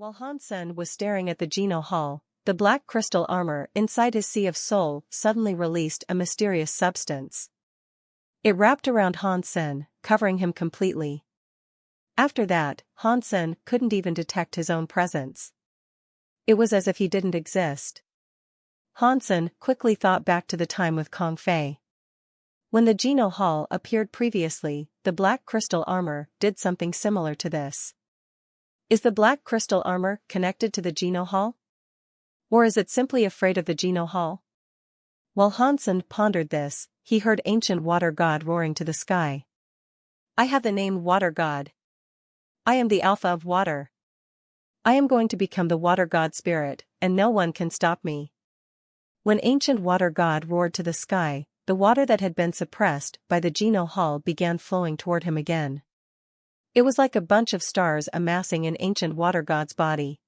While Han Sen was staring at the Geno Hall, the black crystal armor inside his Sea of Soul suddenly released a mysterious substance. It wrapped around Han Sen, covering him completely. After that, Han Sen couldn't even detect his own presence. It was as if he didn't exist. Han Sen quickly thought back to the time with Kong Fei. When the Geno Hall appeared previously, the black crystal armor did something similar to this. Is the black crystal armor connected to the Geno Hall? Or is it simply afraid of the Geno Hall? While Han Sen pondered this, he heard ancient water god roaring to the sky. I have the name Water God. I am the Alpha of water. I am going to become the water god spirit, and no one can stop me. When ancient water god roared to the sky, the water that had been suppressed by the Geno Hall began flowing toward him again. It was like a bunch of stars amassing in ancient water god's body.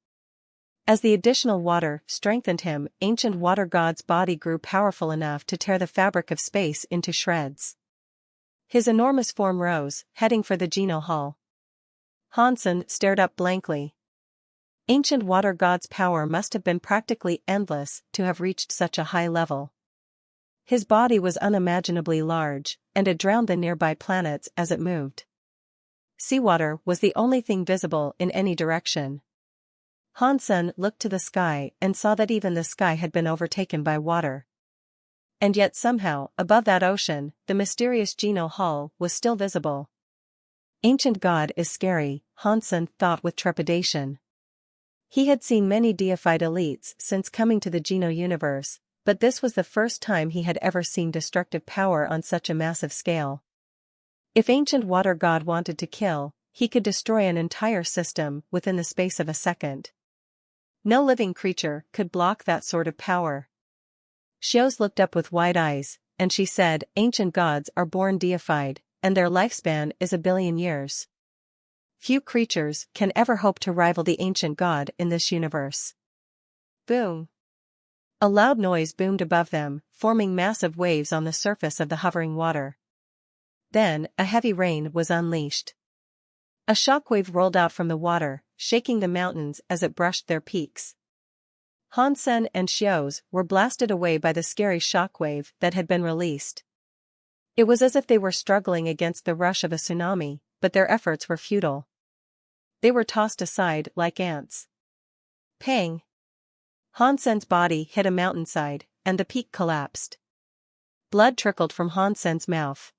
As the additional water strengthened him, ancient water god's body grew powerful enough to tear the fabric of space into shreds. His enormous form rose, heading for the Geno Hall. Han Sen stared up blankly. Ancient water god's power must have been practically endless to have reached such a high level. His body was unimaginably large, and it drowned the nearby planets as it moved. Seawater was the only thing visible in any direction. Han Sen looked to the sky and saw that even the sky had been overtaken by water. And yet somehow, above that ocean, the mysterious Geno Hall was still visible. Ancient God is scary, Han Sen thought with trepidation. He had seen many deified elites since coming to the Geno universe, but this was the first time he had ever seen destructive power on such a massive scale. If ancient water god wanted to kill, he could destroy an entire system within the space of a second. No living creature could block that sort of power. Xios looked up with wide eyes, and she said, ancient gods are born deified, and their lifespan is 1 billion years. Few creatures can ever hope to rival the ancient god in this universe. Boom! A loud noise boomed above them, forming massive waves on the surface of the hovering water. Then, a heavy rain was unleashed. A shockwave rolled out from the water, shaking the mountains as it brushed their peaks. Han Sen and Xios were blasted away by the scary shockwave that had been released. It was as if they were struggling against the rush of a tsunami, but their efforts were futile. They were tossed aside like ants. Pang! Han Sen's body hit a mountainside, and the peak collapsed. Blood trickled from Han Sen's mouth.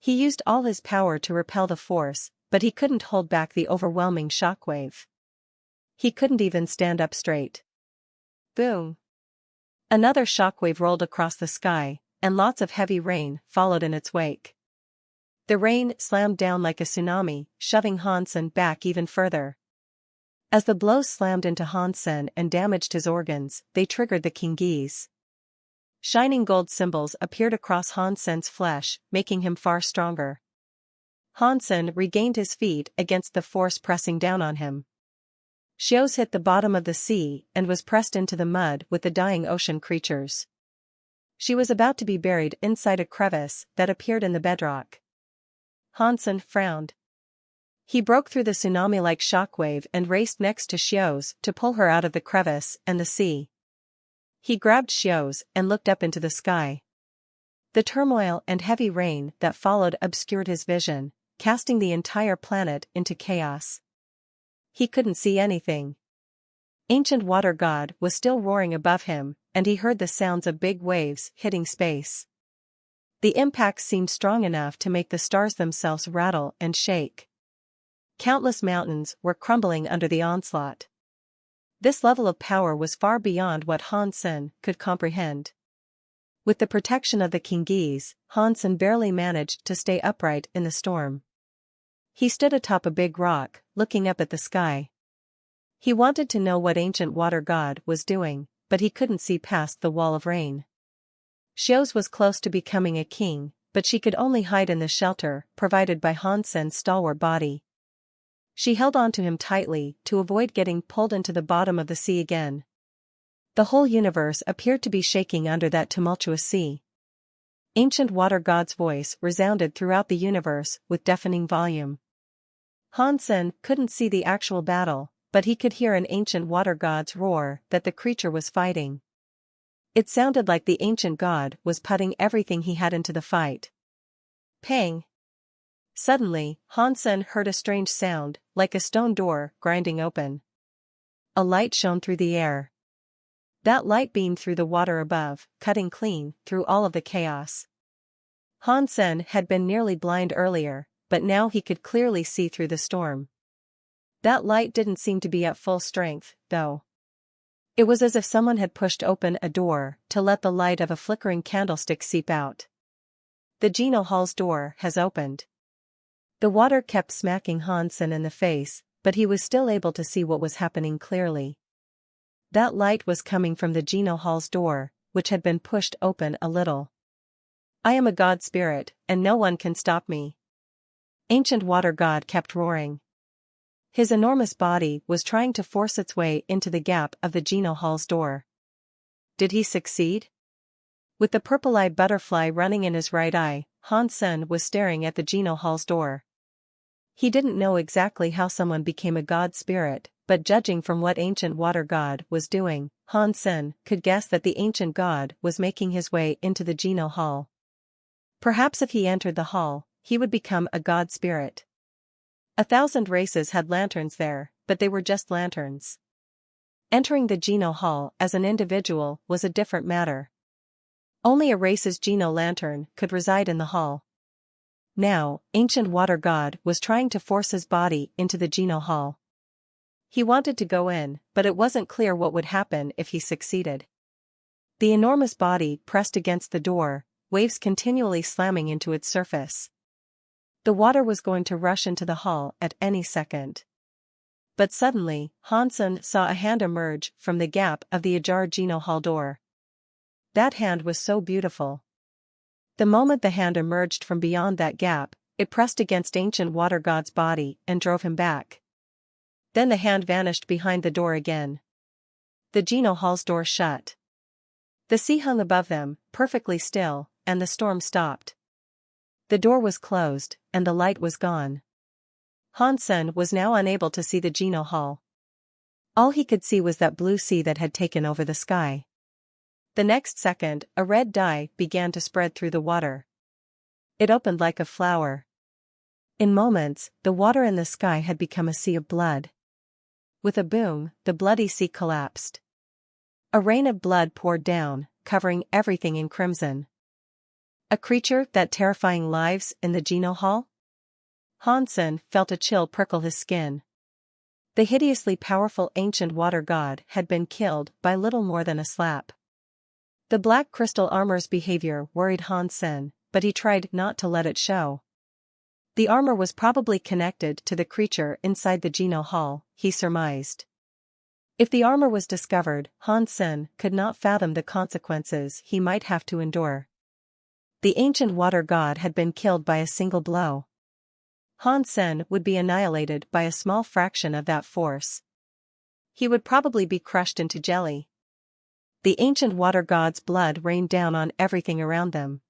He used all his power to repel the force, but he couldn't hold back the overwhelming shockwave. He couldn't even stand up straight. Boom! Another shockwave rolled across the sky, and lots of heavy rain followed in its wake. The rain slammed down like a tsunami, shoving Han Sen back even further. As the blows slammed into Han Sen and damaged his organs, they triggered the Kingis. Shining gold symbols appeared across Han Sen's flesh, making him far stronger. Han Sen regained his feet against the force pressing down on him. Xios hit the bottom of the sea and was pressed into the mud with the dying ocean creatures. She was about to be buried inside a crevice that appeared in the bedrock. Han Sen frowned. He broke through the tsunami-like shockwave and raced next to Xios to pull her out of the crevice and the sea. He grabbed Xios and looked up into the sky. The turmoil and heavy rain that followed obscured his vision, casting the entire planet into chaos. He couldn't see anything. Ancient water god was still roaring above him, and he heard the sounds of big waves hitting space. The impact seemed strong enough to make the stars themselves rattle and shake. Countless mountains were crumbling under the onslaught. This level of power was far beyond what Han Sen could comprehend. With the protection of the Kingis, Han Sen barely managed to stay upright in the storm. He stood atop a big rock, looking up at the sky. He wanted to know what ancient water god was doing, but he couldn't see past the wall of rain. Xios was close to becoming a king, but she could only hide in the shelter provided by Han Sen's stalwart body. She held on to him tightly to avoid getting pulled into the bottom of the sea again. The whole universe appeared to be shaking under that tumultuous sea. Ancient water god's voice resounded throughout the universe with deafening volume. Han Sen couldn't see the actual battle, but he could hear an ancient water god's roar that the creature was fighting. It sounded like the ancient god was putting everything he had into the fight. Pang! Suddenly, Hansen heard a strange sound, like a stone door grinding open. A light shone through the air. That light beamed through the water above, cutting clean through all of the chaos. Hansen had been nearly blind earlier, but now he could clearly see through the storm. That light didn't seem to be at full strength, though. It was as if someone had pushed open a door to let the light of a flickering candlestick seep out. The Geno Hall's door has opened. The water kept smacking Hansen in the face, but he was still able to see what was happening clearly. That light was coming from the Geno Hall's door, which had been pushed open a little. I am a god spirit, and no one can stop me. Ancient water god kept roaring. His enormous body was trying to force its way into the gap of the Geno Hall's door. Did he succeed? With the purple-eyed butterfly running in his right eye, Hansen was staring at the Geno Hall's door. He didn't know exactly how someone became a god spirit, but judging from what ancient water god was doing, Hansen could guess that the ancient god was making his way into the Geno Hall. Perhaps if he entered the hall, he would become a god spirit. 1,000 races had lanterns there, but they were just lanterns. Entering the Geno Hall as an individual was a different matter. Only a race's Geno lantern could reside in the hall. Now, ancient water god was trying to force his body into the Geno Hall. He wanted to go in, but it wasn't clear what would happen if he succeeded. The enormous body pressed against the door, waves continually slamming into its surface. The water was going to rush into the hall at any second. But suddenly, Hansen saw a hand emerge from the gap of the ajar Geno Hall door. That hand was so beautiful. The moment the hand emerged from beyond that gap, it pressed against ancient water god's body and drove him back. Then the hand vanished behind the door again. The Geno Hall's door shut. The sea hung above them, perfectly still, and the storm stopped. The door was closed, and the light was gone. Hansen was now unable to see the Geno Hall. All he could see was that blue sea that had taken over the sky. The next second, a red dye began to spread through the water. It opened like a flower. In moments, the water in the sky had become a sea of blood. With a boom, the bloody sea collapsed. A rain of blood poured down, covering everything in crimson. A creature that terrifying lives in the Geno Hall? Hansen felt a chill prickle his skin. The hideously powerful ancient water god had been killed by little more than a slap. The black crystal armor's behavior worried Hansen, but he tried not to let it show. The armor was probably connected to the creature inside the Geno Hall, he surmised. If the armor was discovered, Hansen could not fathom the consequences he might have to endure. The ancient water god had been killed by a single blow. Hansen would be annihilated by a small fraction of that force. He would probably be crushed into jelly. The ancient water god's blood rained down on everything around them.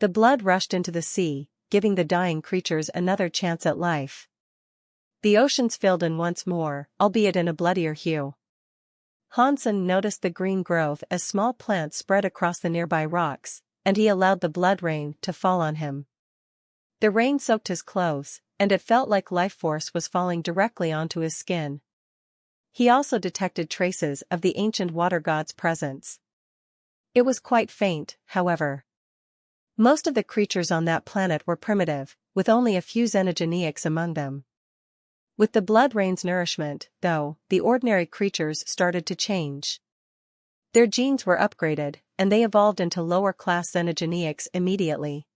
The blood rushed into the sea, giving the dying creatures another chance at life. The oceans filled in once more, albeit in a bloodier hue. Hansen noticed the green growth as small plants spread across the nearby rocks, and he allowed the blood rain to fall on him. The rain soaked his clothes, and it felt like life force was falling directly onto his skin. He also detected traces of the ancient water god's presence. It was quite faint, however. Most of the creatures on that planet were primitive, with only a few xenogeneics among them. With the blood rain's nourishment, though, the ordinary creatures started to change. Their genes were upgraded, and they evolved into lower-class xenogeneics immediately.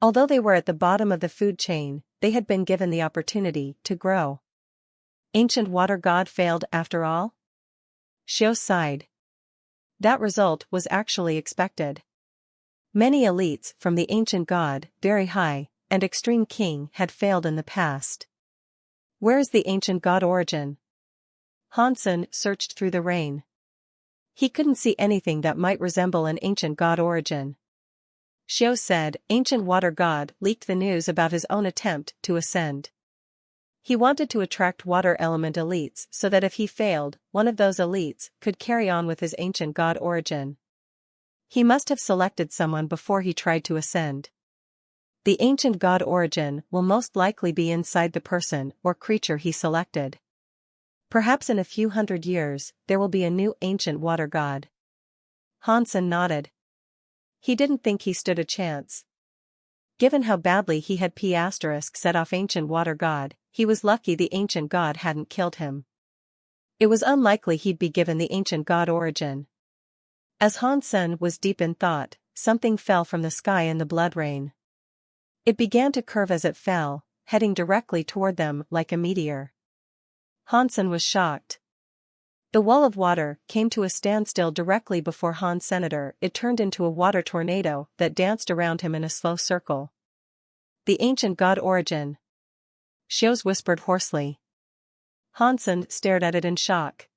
Although they were at the bottom of the food chain, they had been given the opportunity to grow. Ancient water god failed after all? Xiao sighed. That result was actually expected. Many elites from the ancient god, very high, and extreme king had failed in the past. Where is the ancient god origin? Hansen searched through the rain. He couldn't see anything that might resemble an ancient god origin. Xiao said, ancient water god leaked the news about his own attempt to ascend. He wanted to attract water element elites so that if he failed, one of those elites could carry on with his ancient god origin. He must have selected someone before he tried to ascend. The ancient god origin will most likely be inside the person or creature he selected. Perhaps in a few hundred years, there will be a new ancient water god. Hansen nodded. He didn't think he stood a chance. Given how badly he had set off ancient water god, he was lucky the ancient god hadn't killed him. It was unlikely he'd be given the ancient god origin. As Hansen was deep in thought, something fell from the sky in the blood rain. It began to curve as it fell, heading directly toward them like a meteor. Hansen was shocked. The wall of water came to a standstill directly before Hans Senator. It turned into a water tornado that danced around him in a slow circle. The ancient god origin. Xios whispered hoarsely. Hansen stared at it in shock.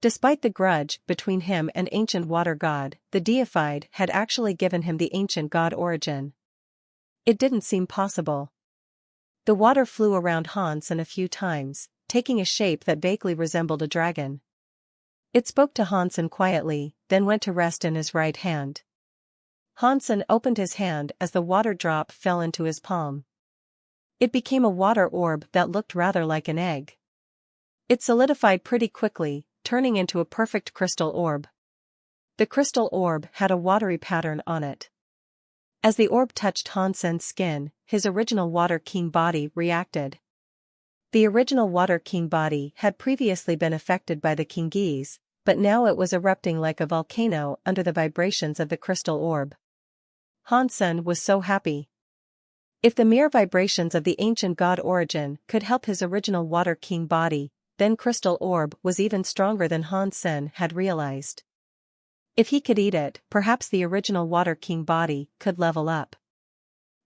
Despite the grudge between him and ancient water god, the deified had actually given him the ancient god origin. It didn't seem possible. The water flew around Hansen a few times, taking a shape that vaguely resembled a dragon. It spoke to Hansen quietly, then went to rest in his right hand. Hansen opened his hand as the water drop fell into his palm. It became a water orb that looked rather like an egg. It solidified pretty quickly, turning into a perfect crystal orb. The crystal orb had a watery pattern on it. As the orb touched Hansen's skin, his original Water King body reacted. The original Water King body had previously been affected by the Kingese, but now it was erupting like a volcano under the vibrations of the crystal orb. Hansen was so happy. If the mere vibrations of the ancient god origin could help his original Water King body, then crystal orb was even stronger than Hansen had realized. If he could eat it, perhaps the original Water King body could level up.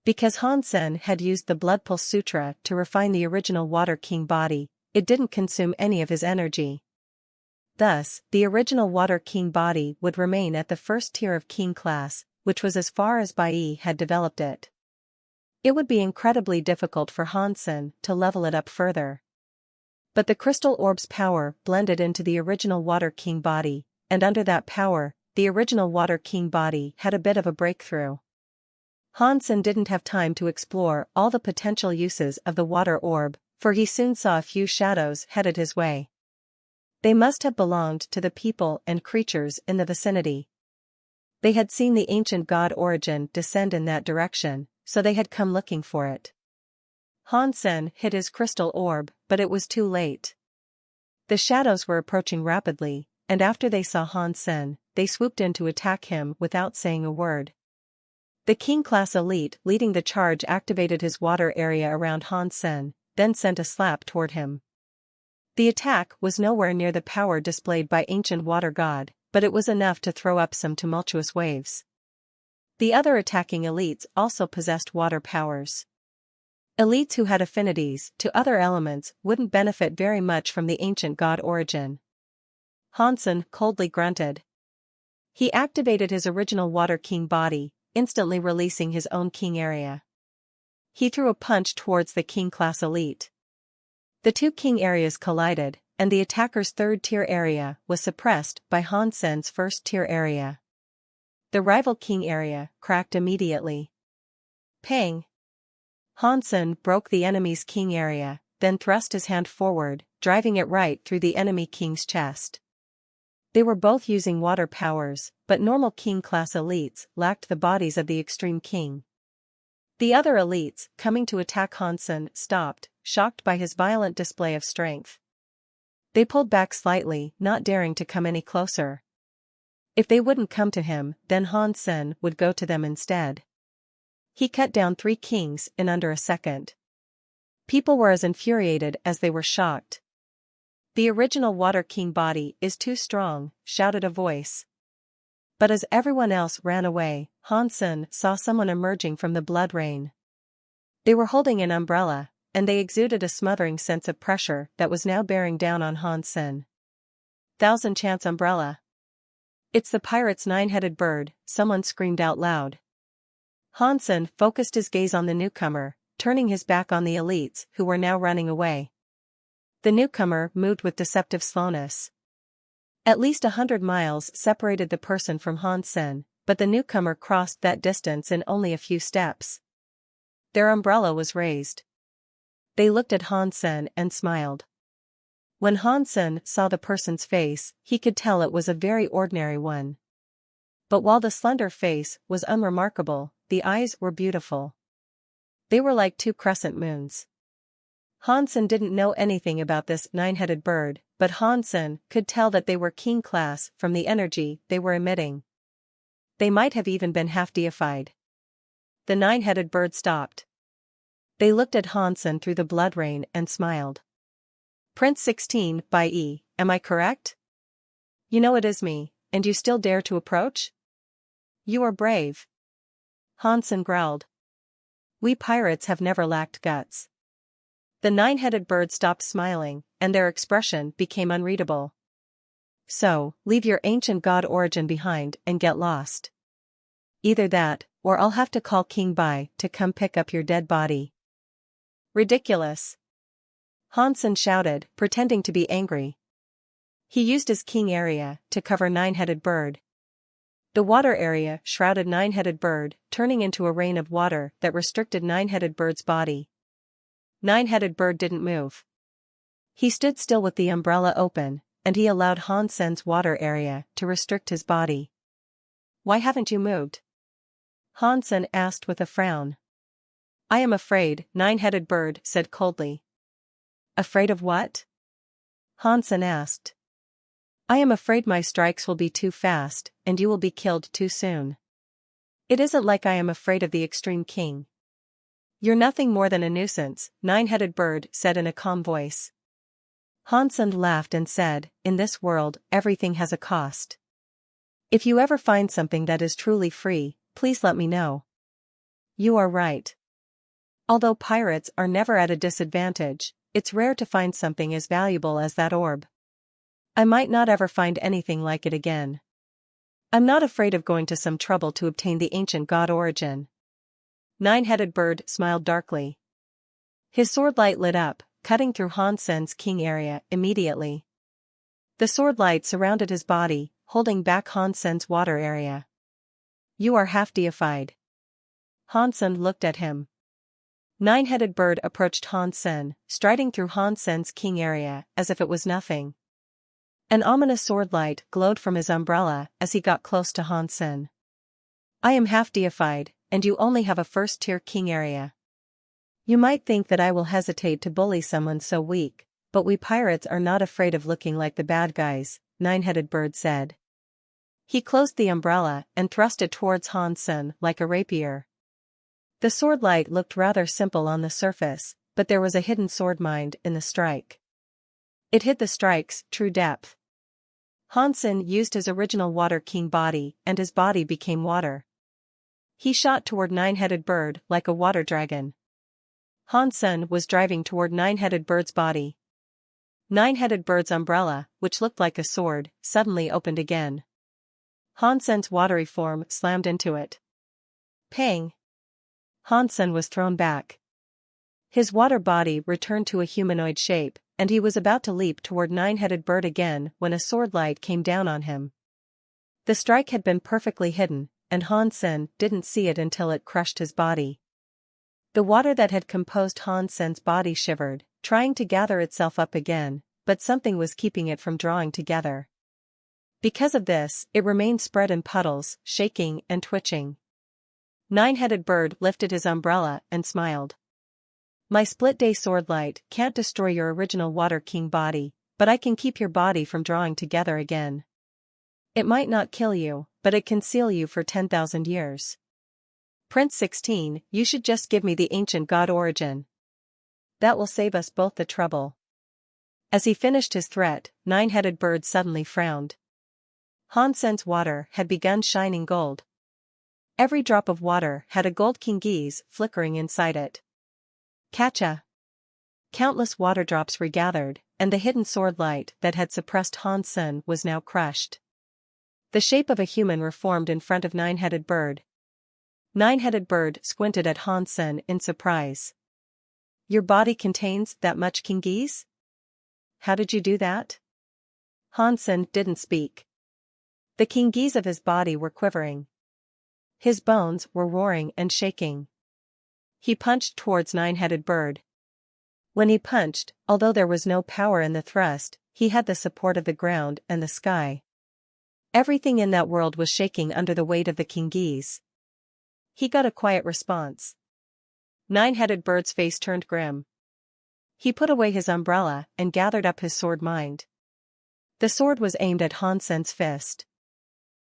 Because Hansen had used the Blood Pulse Sutra to refine the original Water King body, it didn't consume any of his energy. Thus, the original Water King body would remain at the first tier of King class, which was as far as Bai had developed it. It would be incredibly difficult for Hansen to level it up further. But the crystal orb's power blended into the original Water King body, and under that power, the original Water King body had a bit of a breakthrough. Hansen didn't have time to explore all the potential uses of the water orb, for he soon saw a few shadows headed his way. They must have belonged to the people and creatures in the vicinity. They had seen the ancient god origin descend in that direction, so they had come looking for it. Hansen hid his crystal orb, but it was too late. The shadows were approaching rapidly, and after they saw Hansen, they swooped in to attack him without saying a word. The King-class elite leading the charge activated his water area around Hansen, then sent a slap toward him. The attack was nowhere near the power displayed by ancient water god, but it was enough to throw up some tumultuous waves. The other attacking elites also possessed water powers. Elites who had affinities to other elements wouldn't benefit very much from the ancient god origin. Hansen coldly grunted. He activated his original Water King body, instantly releasing his own King area. He threw a punch towards the King-class elite. The two King areas collided, and the attacker's third-tier area was suppressed by Hansen's first-tier area. The rival King area cracked immediately. Pang! Hansen broke the enemy's King area, then thrust his hand forward, driving it right through the enemy King's chest. They were both using water powers, but normal King-class elites lacked the bodies of the extreme King. The other elites, coming to attack Hansen, stopped, shocked by his violent display of strength. They pulled back slightly, not daring to come any closer. If they wouldn't come to him, then Hansen would go to them instead. He cut down 3 kings in under a second. People were as infuriated as they were shocked. "The original Water King body is too strong," shouted a voice. But as everyone else ran away, Hansen saw someone emerging from the blood rain. They were holding an umbrella, and they exuded a smothering sense of pressure that was now bearing down on Hansen. "Thousand Chance Umbrella. It's the pirate's 9-headed bird," someone screamed out loud. Hansen focused his gaze on the newcomer, turning his back on the elites who were now running away. The newcomer moved with deceptive slowness. At least 100 miles separated the person from Hansen, but the newcomer crossed that distance in only a few steps. Their umbrella was raised. They looked at Hansen and smiled. When Hansen saw the person's face, he could tell it was a very ordinary one. But while the slender face was unremarkable, the eyes were beautiful. They were like two crescent moons. Hansen didn't know anything about this nine-headed bird, but Hansen could tell that they were king class from the energy they were emitting. They might have even been half deified. The nine-headed bird stopped. They looked at Hansen through the blood rain and smiled. Prince 16 by E, am I correct? You know it is me, and you still dare to approach? You are brave. Hansen growled. We pirates have never lacked guts. The nine-headed bird stopped smiling, and their expression became unreadable. So, leave your ancient god origin behind and get lost. Either that, or I'll have to call King Bai to come pick up your dead body. Ridiculous. Hansen shouted, pretending to be angry. He used his king area to cover nine-headed bird. The water area shrouded nine-headed bird, turning into a rain of water that restricted nine-headed bird's body. Nine-headed bird didn't move. He stood still with the umbrella open, and he allowed Hansen's water area to restrict his body. Why haven't you moved? Hansen asked with a frown. I am afraid, nine-headed bird said coldly. Afraid of what? Hansen asked. I am afraid my strikes will be too fast, and you will be killed too soon. It isn't like I am afraid of the extreme king. You're nothing more than a nuisance, nine-headed bird said in a calm voice. Hansen laughed and said, in this world, everything has a cost. If you ever find something that is truly free, please let me know. You are right. Although pirates are never at a disadvantage, it's rare to find something as valuable as that orb. I might not ever find anything like it again. I'm not afraid of going to some trouble to obtain the ancient god origin. Nine-headed bird smiled darkly. His sword light lit up, cutting through Hansen's king area immediately. The sword light surrounded his body, holding back Hansen's water area. You are half deified. Hansen looked at him. Nine-headed bird approached Hansen, striding through Hansen's king area as if it was nothing. An ominous sword light glowed from his umbrella as he got close to Hansen. I am half deified, and you only have a first-tier king area. You might think that I will hesitate to bully someone so weak, but we pirates are not afraid of looking like the bad guys, nine-headed bird said. He closed the umbrella and thrust it towards Hansen like a rapier. The sword light looked rather simple on the surface, but there was a hidden sword mind in the strike. It hid the strike's true depth. Hansen used his original water king body, and his body became water. He shot toward nine-headed bird like a water dragon. Hansen was driving toward nine-headed bird's body. Nine-headed bird's umbrella, which looked like a sword, suddenly opened again. Hansen's watery form slammed into it. Pang! Hansen was thrown back. His water body returned to a humanoid shape, and he was about to leap toward nine-headed bird again when a sword light came down on him. The strike had been perfectly hidden, and Hansen didn't see it until it crushed his body. The water that had composed Hansen's body shivered, trying to gather itself up again, but something was keeping it from drawing together. Because of this, it remained spread in puddles, shaking and twitching. Nine-headed bird lifted his umbrella and smiled. My split-day sword light can't destroy your original water king body, but I can keep your body from drawing together again. It might not kill you, but it can seal you for 10,000 years. Prince 16, you should just give me the ancient god origin. That will save us both the trouble. As he finished his threat, nine-headed bird suddenly frowned. Hansen's water had begun shining gold. Every drop of water had a gold king geese flickering inside it. Catcha! Countless water drops regathered, and the hidden sword light that had suppressed Hansen was now crushed. The shape of a human reformed in front of nine-headed bird. Nine-headed bird squinted at Hansen in surprise. Your body contains that much kingees? How did you do that? Hansen didn't speak. The kingees of his body were quivering. His bones were roaring and shaking. He punched towards Nine-Headed Bird. When he punched, although there was no power in the thrust, he had the support of the ground and the sky. Everything in that world was shaking under the weight of the kingees. He got a quiet response. Nine-Headed Bird's face turned grim. He put away his umbrella and gathered up his sword mind. The sword was aimed at Hansen's fist.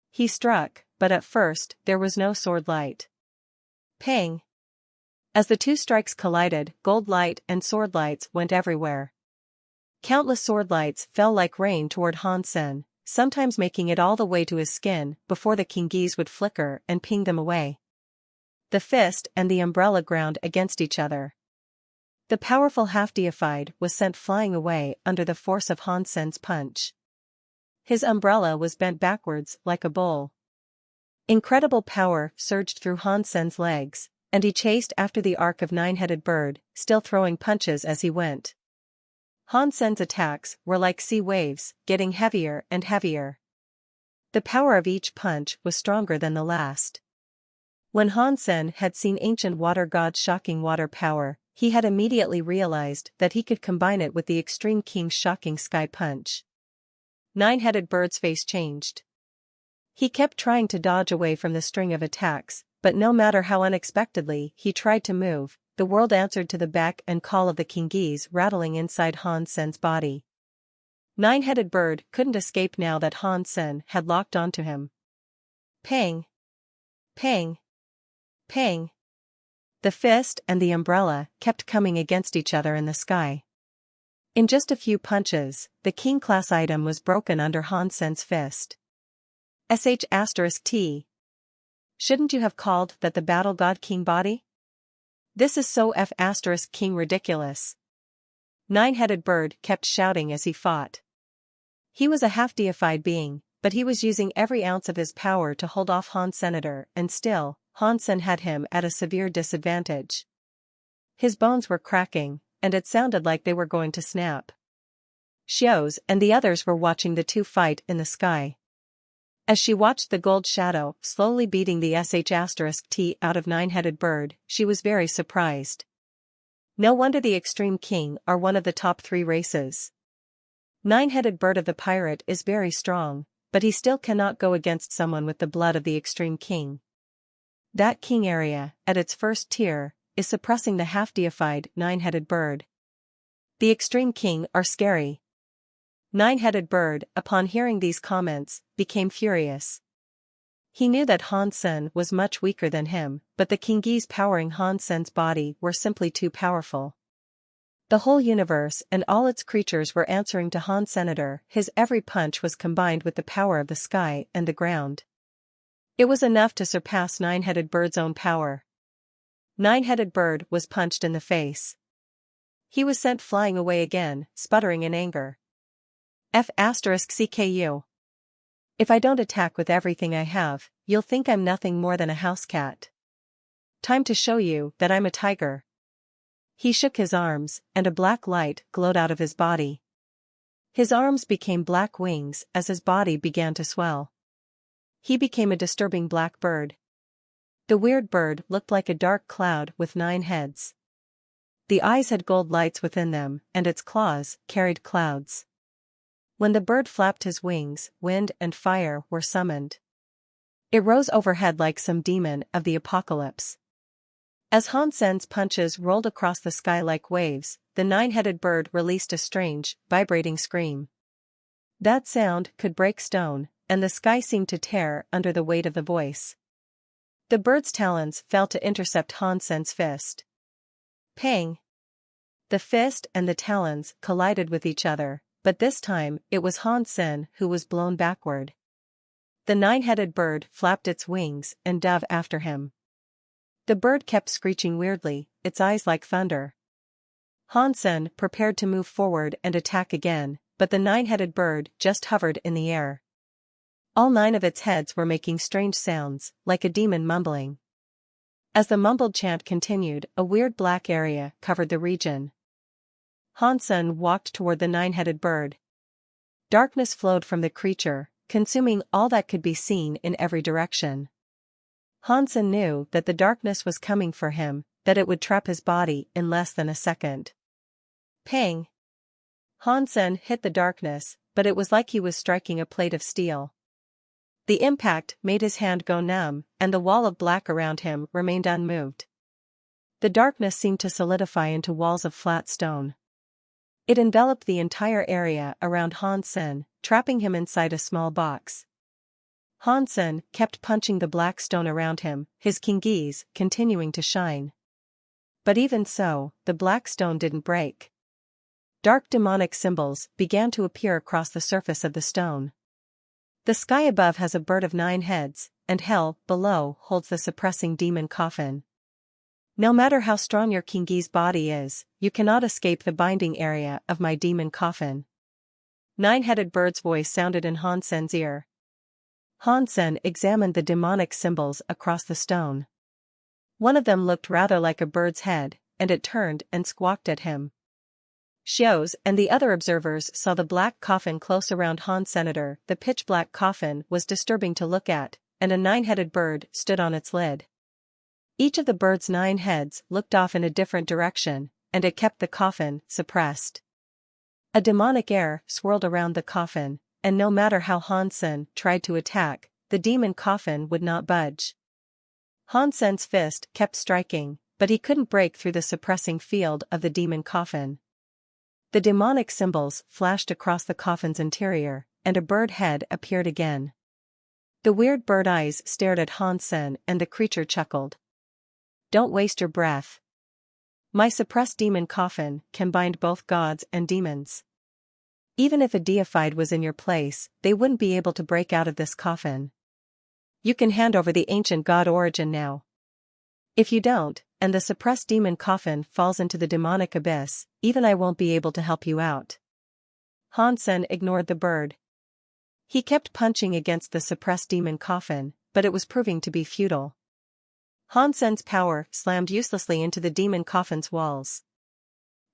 He struck, but at first there was no sword light. Pang! As the two strikes collided, gold light and sword lights went everywhere. Countless sword lights fell like rain toward Hansen, sometimes making it all the way to his skin before the kingees would flicker and ping them away. The fist and the umbrella ground against each other. The powerful half-deified was sent flying away under the force of Hansen's punch. His umbrella was bent backwards like a bowl. Incredible power surged through Hansen's legs, and he chased after the arc of Nine-Headed Bird, still throwing punches as he went. Hansen's attacks were like sea waves, getting heavier and heavier. The power of each punch was stronger than the last. When Hansen had seen ancient water god's shocking water power, he had immediately realized that he could combine it with the Extreme King's shocking sky punch. Nine-Headed Bird's face changed. He kept trying to dodge away from the string of attacks, but no matter how unexpectedly he tried to move, the world answered to the beck and call of the kingees rattling inside Hansen's body. Nine-Headed Bird couldn't escape now that Hansen had locked onto him. Pang! Pang! Pang! The fist and the umbrella kept coming against each other in the sky. In just a few punches, the king-class item was broken under Hansen's fist. *T. Shouldn't you have called that the battle god king body? This is so *king ridiculous. Nine-Headed Bird kept shouting as he fought. He was a half-deified being, but he was using every ounce of his power to hold off Hansenator, and still, Hansen had him at a severe disadvantage. His bones were cracking, and it sounded like they were going to snap. Xiaos and the others were watching the two fight in the sky. As she watched the gold shadow slowly beating the *T out of Nine-Headed Bird, she was very surprised. No wonder the Extreme King are one of the top 3 races. Nine-Headed Bird of the pirate is very strong, but he still cannot go against someone with the blood of the Extreme King. That king area, at its first tier, is suppressing the half-deified Nine-Headed Bird. The Extreme King are scary. Nine-Headed Bird, upon hearing these comments, became furious. He knew that Hansen was much weaker than him, but the kingees powering Hansen's body were simply too powerful. The whole universe and all its creatures were answering to Hansenator. His every punch was combined with the power of the sky and the ground. It was enough to surpass Nine-Headed Bird's own power. Nine-Headed Bird was punched in the face. He was sent flying away again, sputtering in anger. *CKU. If I don't attack with everything I have, you'll think I'm nothing more than a house cat. Time to show you that I'm a tiger. He shook his arms, and a black light glowed out of his body. His arms became black wings as his body began to swell. He became a disturbing black bird. The weird bird looked like a dark cloud with 9 heads. The eyes had gold lights within them, and its claws carried clouds. When the bird flapped his wings, wind and fire were summoned. It rose overhead like some demon of the apocalypse. As Hansen's punches rolled across the sky like waves, the 9-headed bird released a strange, vibrating scream. That sound could break stone, and the sky seemed to tear under the weight of the voice. The bird's talons fell to intercept Hansen's fist. Pang! The fist and the talons collided with each other, but this time it was Hansen who was blown backward. The 9-headed bird flapped its wings and dove after him. The bird kept screeching weirdly, its eyes like thunder. Hansen prepared to move forward and attack again, but the 9-headed bird just hovered in the air. All 9 of its heads were making strange sounds, like a demon mumbling. As the mumbled chant continued, a weird black area covered the region. Hansen walked toward the nine-headed bird. Darkness flowed from the creature, consuming all that could be seen in every direction. Hansen knew that the darkness was coming for him, that it would trap his body in less than a second. Pang! Hansen hit the darkness, but it was like he was striking a plate of steel. The impact made his hand go numb, and the wall of black around him remained unmoved. The darkness seemed to solidify into walls of flat stone. It enveloped the entire area around Hansen, trapping him inside a small box. Hansen kept punching the black stone around him, his kingees continuing to shine. But even so, the black stone didn't break. Dark demonic symbols began to appear across the surface of the stone. The sky above has a bird of 9 heads, and hell below holds the suppressing demon coffin. No matter how strong your kingee's body is, you cannot escape the binding area of my demon coffin. Nine-headed bird's voice sounded in Hansen's ear. Hansen examined the demonic symbols across the stone. One of them looked rather like a bird's head, and it turned and squawked at him. Xios and the other observers saw the black coffin close around Hansen. The pitch-black coffin was disturbing to look at, and a 9-headed bird stood on its lid. Each of the bird's 9 heads looked off in a different direction, and it kept the coffin suppressed. A demonic air swirled around the coffin, and no matter how Hansen tried to attack, the demon coffin would not budge. Hansen's fist kept striking, but he couldn't break through the suppressing field of the demon coffin. The demonic symbols flashed across the coffin's interior, and a bird head appeared again. The weird bird eyes stared at Hansen, and the creature chuckled. Don't waste your breath. My suppressed demon coffin can bind both gods and demons. Even if a deified was in your place, they wouldn't be able to break out of this coffin. You can hand over the ancient god origin now. If you don't, and the suppressed demon coffin falls into the demonic abyss, even I won't be able to help you out. Hansen ignored the bird. He kept punching against the suppressed demon coffin, but it was proving to be futile. Hansen's power slammed uselessly into the demon coffin's walls.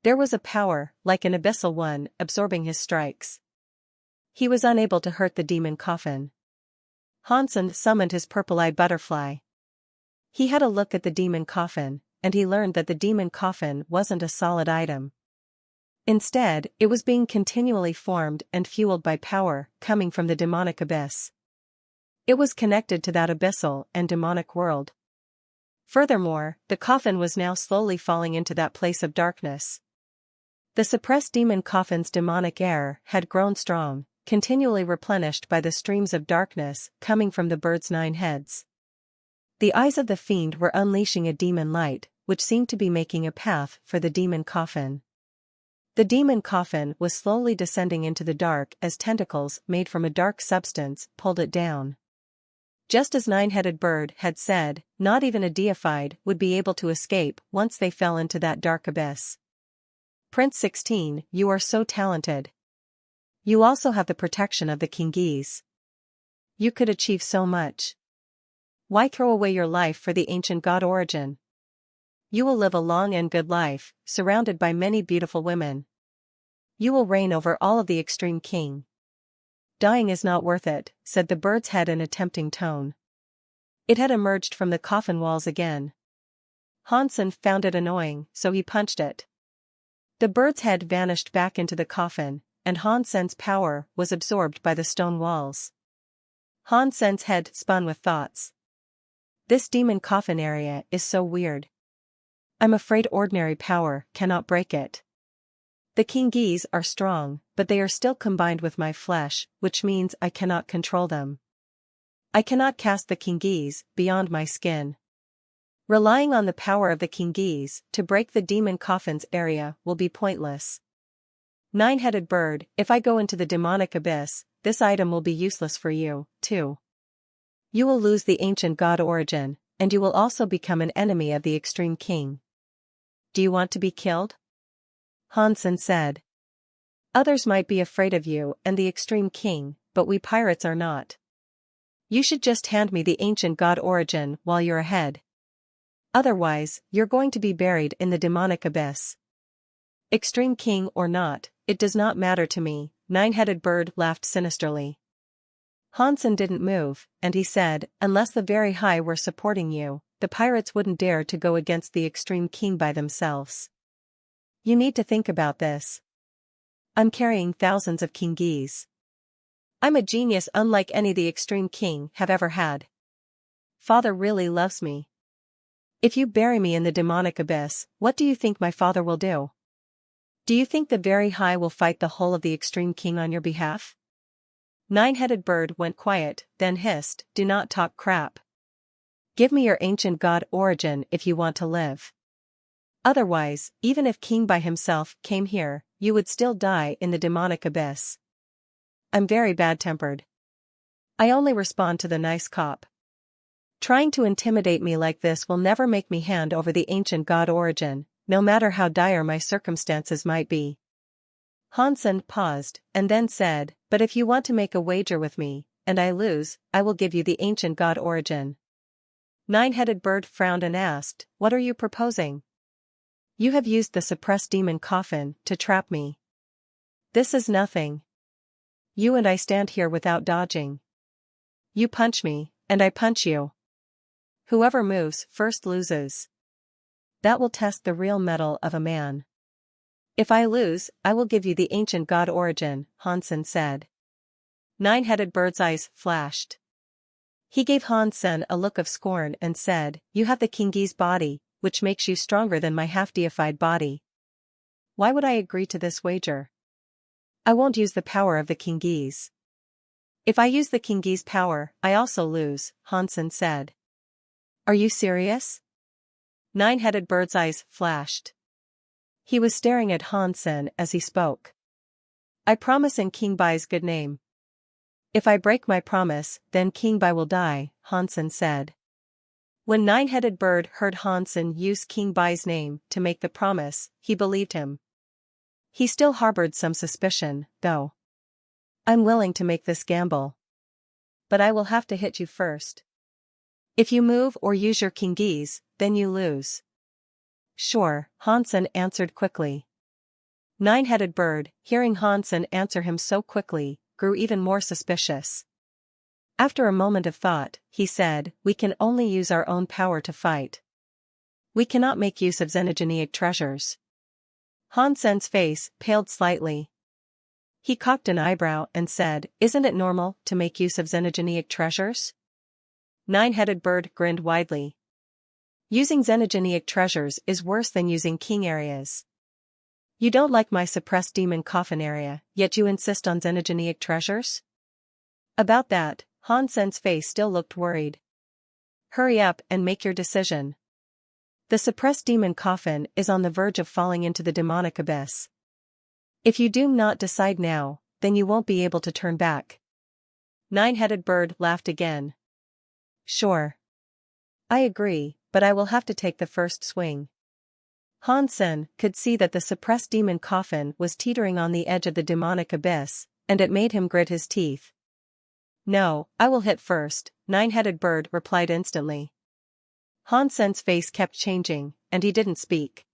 There was a power, like an abyssal one, absorbing his strikes. He was unable to hurt the demon coffin. Hansen summoned his purple-eyed butterfly. He had a look at the demon coffin, and he learned that the demon coffin wasn't a solid item. Instead, it was being continually formed and fueled by power coming from the demonic abyss. It was connected to that abyssal and demonic world. Furthermore, the coffin was now slowly falling into that place of darkness. The suppressed demon coffin's demonic air had grown strong, continually replenished by the streams of darkness coming from the bird's 9 heads. The eyes of the fiend were unleashing a demon light, which seemed to be making a path for the demon coffin. The demon coffin was slowly descending into the dark as tentacles made from a dark substance pulled it down. Just as 9-headed bird had said, not even a deified would be able to escape once they fell into that dark abyss. Prince 16, you are so talented. You also have the protection of the kingees. You could achieve so much. Why throw away your life for the ancient god origin? You will live a long and good life, surrounded by many beautiful women. You will reign over all of the extreme king. Dying is not worth it, said the bird's head in a tempting tone. It had emerged from the coffin walls again. Hansen found it annoying, so he punched it. The bird's head vanished back into the coffin, and Hansen's power was absorbed by the stone walls. Hansen's head spun with thoughts. This demon coffin area is so weird. I'm afraid ordinary power cannot break it. The kingees are strong, but they are still combined with my flesh, which means I cannot control them. I cannot cast the kingees beyond my skin. Relying on the power of the kingees to break the demon coffin's area will be pointless. 9-headed bird, if I go into the demonic abyss, this item will be useless for you, too. You will lose the ancient god origin, and you will also become an enemy of the extreme king. Do you want to be killed? Hansen said. Others might be afraid of you and the extreme king, but we pirates are not. You should just hand me the ancient god origin while you're ahead. Otherwise, you're going to be buried in the demonic abyss. Extreme king or not, it does not matter to me, Nine-Headed Bird laughed sinisterly. Hansen didn't move, and he said, unless the Very High were supporting you, the pirates wouldn't dare to go against the Extreme King by themselves. You need to think about this. I'm carrying thousands of kingis. I'm a genius unlike any the Extreme King have ever had. Father really loves me. If you bury me in the demonic abyss, what do you think my father will do? Do you think the Very High will fight the whole of the Extreme King on your behalf? Nine-Headed Bird went quiet, then hissed, do not talk crap. Give me your ancient god origin if you want to live. Otherwise, even if King by himself came here, you would still die in the demonic abyss. I'm very bad-tempered. I only respond to the nice cop. Trying to intimidate me like this will never make me hand over the ancient god origin, no matter how dire my circumstances might be. Hansen paused, and then said, but if you want to make a wager with me, and I lose, I will give you the ancient god origin. Nine-Headed Bird frowned and asked, what are you proposing? You have used the suppressed demon coffin to trap me. This is nothing. You and I stand here without dodging. You punch me, and I punch you. Whoever moves first loses. That will test the real mettle of a man. If I lose, I will give you the ancient god origin, Hansen said. Nine-Headed Bird's eyes flashed. He gave Hansen a look of scorn and said, you have the Kingi's body, which makes you stronger than my half-deified body. Why would I agree to this wager? I won't use the power of the Kingis. If I use the Kingi's power, I also lose, Hansen said. Are you serious? Nine-Headed Bird's eyes flashed. He was staring at Hansen as he spoke. I promise in King Bai's good name. If I break my promise, then King Bai will die, Hansen said. When Nine-Headed Bird heard Hansen use King Bai's name to make the promise, he believed him. He still harbored some suspicion, though. I'm willing to make this gamble. But I will have to hit you first. If you move or use your Kingis, then you lose. Sure, Hansen answered quickly. Nine-Headed Bird, hearing Hansen answer him so quickly, grew even more suspicious. After a moment of thought, he said, we can only use our own power to fight. We cannot make use of xenogeneic treasures. Hansen's face paled slightly. He cocked an eyebrow and said, isn't it normal to make use of xenogeneic treasures? Nine-Headed Bird grinned widely. Using xenogeneic treasures is worse than using king areas. You don't like my suppressed demon coffin area, yet you insist on xenogeneic treasures? About that, Hansen's face still looked worried. Hurry up and make your decision. The suppressed demon coffin is on the verge of falling into the demonic abyss. If you do not decide now, then you won't be able to turn back. Nine-Headed Bird laughed again. Sure. I agree, but I will have to take the first swing. Hansen could see that the suppressed demon coffin was teetering on the edge of the demonic abyss, and it made him grit his teeth. No, I will hit first, Nine-Headed Bird replied instantly. Hansen's face kept changing, and he didn't speak.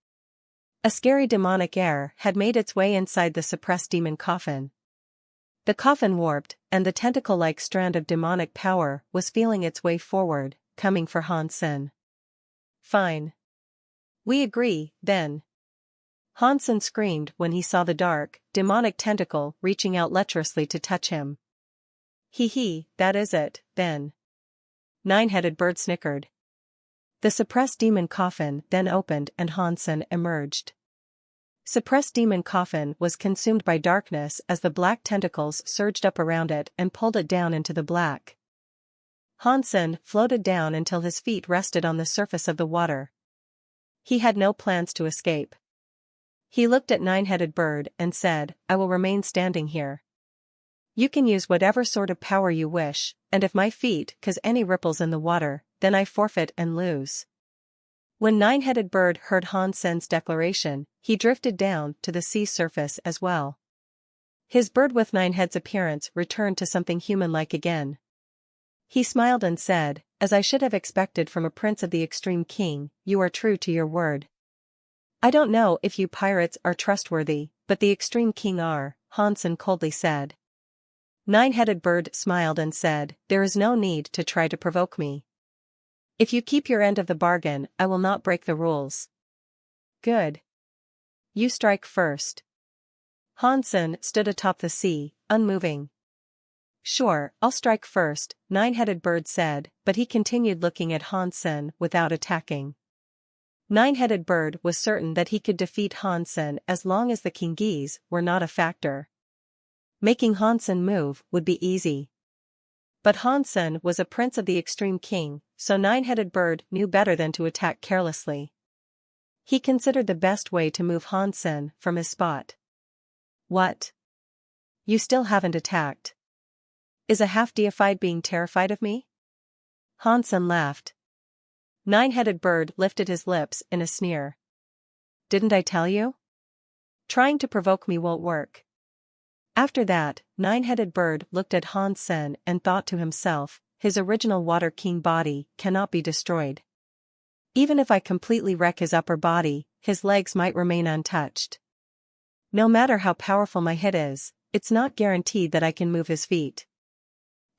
A scary demonic air had made its way inside the suppressed demon coffin. The coffin warped, and the tentacle-like strand of demonic power was feeling its way forward, coming for Hansen. Fine. We agree, then. Hansen screamed when he saw the dark, demonic tentacle reaching out lecherously to touch him. Hee, that is it, then. Nine-Headed Bird snickered. The suppressed demon coffin then opened and Hansen emerged. Suppressed demon coffin was consumed by darkness as the black tentacles surged up around it and pulled it down into the black. Hansen floated down until his feet rested on the surface of the water. He had no plans to escape. He looked at Nine-Headed Bird and said, I will remain standing here. You can use whatever sort of power you wish, and if my feet cause any ripples in the water, then I forfeit and lose. When Nine-Headed Bird heard Hansen's declaration, he drifted down to the sea surface as well. His bird with 9 heads appearance returned to something human-like again. He smiled and said, as I should have expected from a prince of the extreme king, you are true to your word. I don't know if you pirates are trustworthy, but the extreme king are, Hansen coldly said. Nine-Headed Bird smiled and said, there is no need to try to provoke me. If you keep your end of the bargain, I will not break the rules. Good. You strike first. Hansen stood atop the sea, unmoving. Sure, I'll strike first, Nine-Headed Bird said, but he continued looking at Hansen without attacking. Nine-Headed Bird was certain that he could defeat Hansen as long as the Kingis were not a factor. Making Hansen move would be easy. But Hansen was a prince of the extreme king, so Nine-Headed Bird knew better than to attack carelessly. He considered the best way to move Hansen from his spot. What? You still haven't attacked. Is a half-deified being terrified of me? Hansen laughed. Nine-Headed Bird lifted his lips in a sneer. Didn't I tell you? Trying to provoke me won't work. After that, Nine-Headed Bird looked at Hansen and thought to himself, his original Water King body cannot be destroyed. Even if I completely wreck his upper body, his legs might remain untouched. No matter how powerful my hit is, it's not guaranteed that I can move his feet.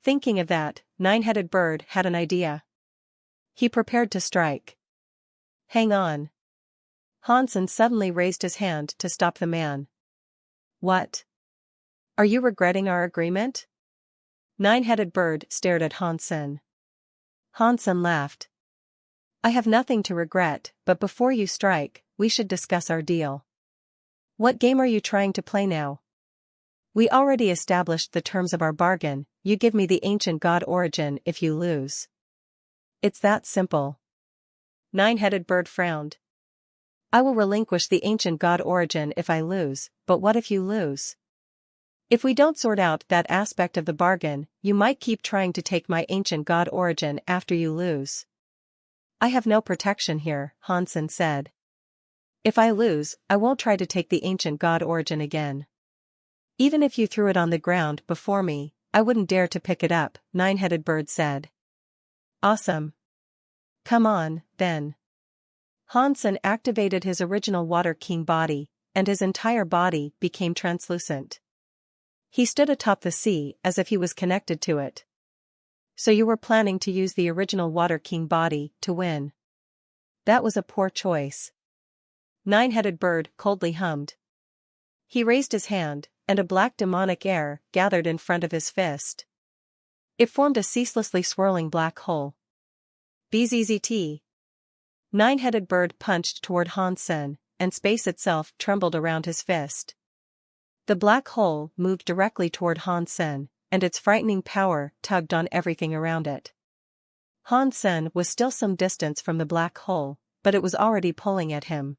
Thinking of that, Nine-Headed Bird had an idea. He prepared to strike. Hang on. Hansen suddenly raised his hand to stop the man. What? Are you regretting our agreement? Nine-Headed Bird stared at Hansen. Hansen laughed. I have nothing to regret, but before you strike, we should discuss our deal. What game are you trying to play now? We already established the terms of our bargain, you give me the ancient god origin if you lose. It's that simple. Nine-Headed Bird frowned. I will relinquish the ancient god origin if I lose, but what if you lose? If we don't sort out that aspect of the bargain, you might keep trying to take my ancient god origin after you lose. I have no protection here, Hansen said. If I lose, I won't try to take the ancient god origin again. Even if you threw it on the ground before me, I wouldn't dare to pick it up, Nine-Headed Bird said. Awesome. Come on, then. Hansen activated his original Water King body, and his entire body became translucent. He stood atop the sea as if he was connected to it. So you were planning to use the original Water King body to win. That was a poor choice. Nine-Headed Bird coldly hummed. He raised his hand, and a black demonic air gathered in front of his fist. It formed a ceaselessly swirling black hole. BZZT. Nine-Headed Bird punched toward Hansen, and space itself trembled around his fist. The black hole moved directly toward Hansen, and its frightening power tugged on everything around it. Hansen was still some distance from the black hole, but it was already pulling at him.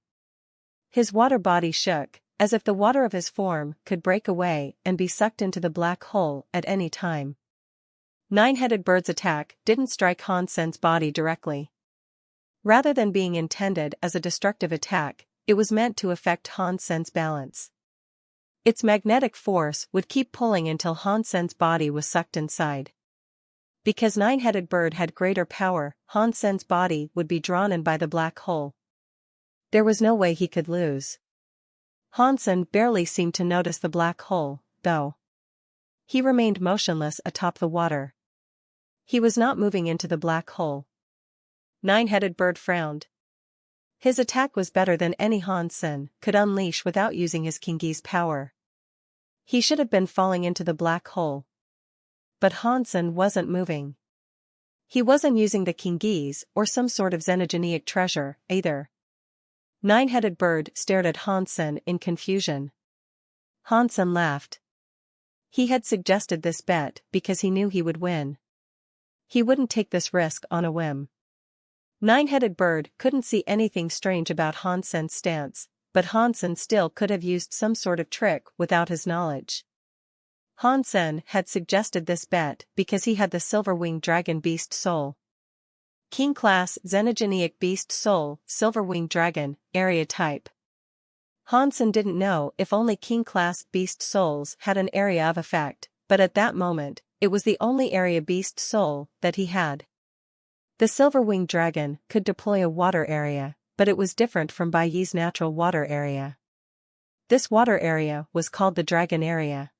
His water body shook, as if the water of his form could break away and be sucked into the black hole at any time. Nine-Headed Bird's attack didn't strike Hansen's body directly. Rather than being intended as a destructive attack, it was meant to affect Hansen's balance. Its magnetic force would keep pulling until Hansen's body was sucked inside. Because Nine-Headed Bird had greater power, Hansen's body would be drawn in by the black hole. There was no way he could lose. Hansen barely seemed to notice the black hole, though. He remained motionless atop the water. He was not moving into the black hole. Nine-Headed Bird frowned. His attack was better than any Hansen could unleash without using his Kingi's power. He should have been falling into the black hole. But Hansen wasn't moving. He wasn't using the Kingi's or some sort of xenogeneic treasure, either. Nine-Headed Bird stared at Hansen in confusion. Hansen laughed. He had suggested this bet because he knew he would win. He wouldn't take this risk on a whim. Nine-Headed Bird couldn't see anything strange about Hansen's stance, but Hansen still could have used some sort of trick without his knowledge. Hansen had suggested this bet because he had the silver-winged dragon beast soul. King-class xenogeneic beast soul, silver-winged dragon, area type. Hansen didn't know if only king-class beast souls had an area of effect, but at that moment, it was the only area beast soul that he had. The silver-winged dragon could deploy a water area, but it was different from Bai Yi's natural water area. This water area was called the dragon area.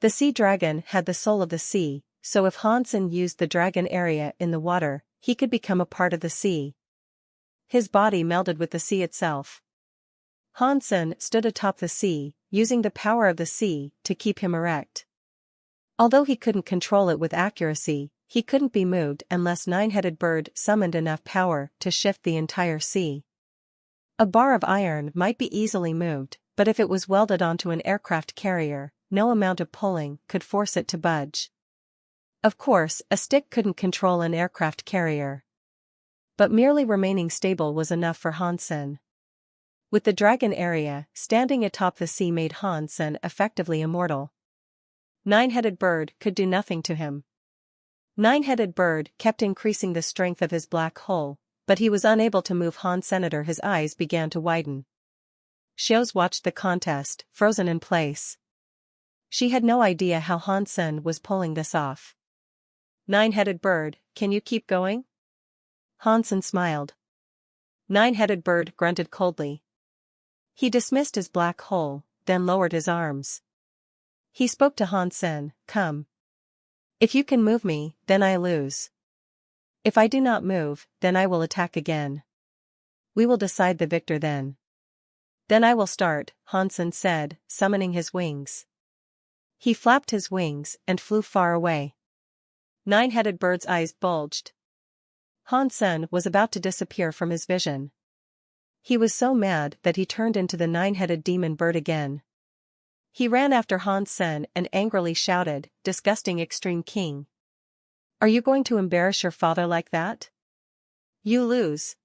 The sea dragon had the soul of the sea, so if Hansen used the dragon area in the water, he could become a part of the sea. His body melded with the sea itself. Hansen stood atop the sea, using the power of the sea to keep him erect. Although he couldn't control it with accuracy, he couldn't be moved unless Nine-Headed Bird summoned enough power to shift the entire sea. A bar of iron might be easily moved, but if it was welded onto an aircraft carrier, no amount of pulling could force it to budge. Of course, a stick couldn't control an aircraft carrier. But merely remaining stable was enough for Hansen. With the dragon area standing atop the sea made Hansen effectively immortal. Nine-Headed Bird could do nothing to him. Nine-Headed Bird kept increasing the strength of his black hole, but he was unable to move Hansen. His eyes began to widen. Xiao's watched the contest, frozen in place. She had no idea how Hansen was pulling this off. Nine-Headed Bird, can you keep going? Hansen smiled. Nine-Headed Bird grunted coldly. He dismissed his black hole, then lowered his arms. He spoke to Hansen, come. If you can move me, then I lose. If I do not move, then I will attack again. We will decide the victor then. Then I will start, Hansen said, summoning his wings. He flapped his wings and flew far away. Nine-Headed Bird's eyes bulged. Hansen was about to disappear from his vision. He was so mad that he turned into the nine-headed demon bird again. He ran after Hansen and angrily shouted, "Disgusting extreme king! Are you going to embarrass your father like that? You lose."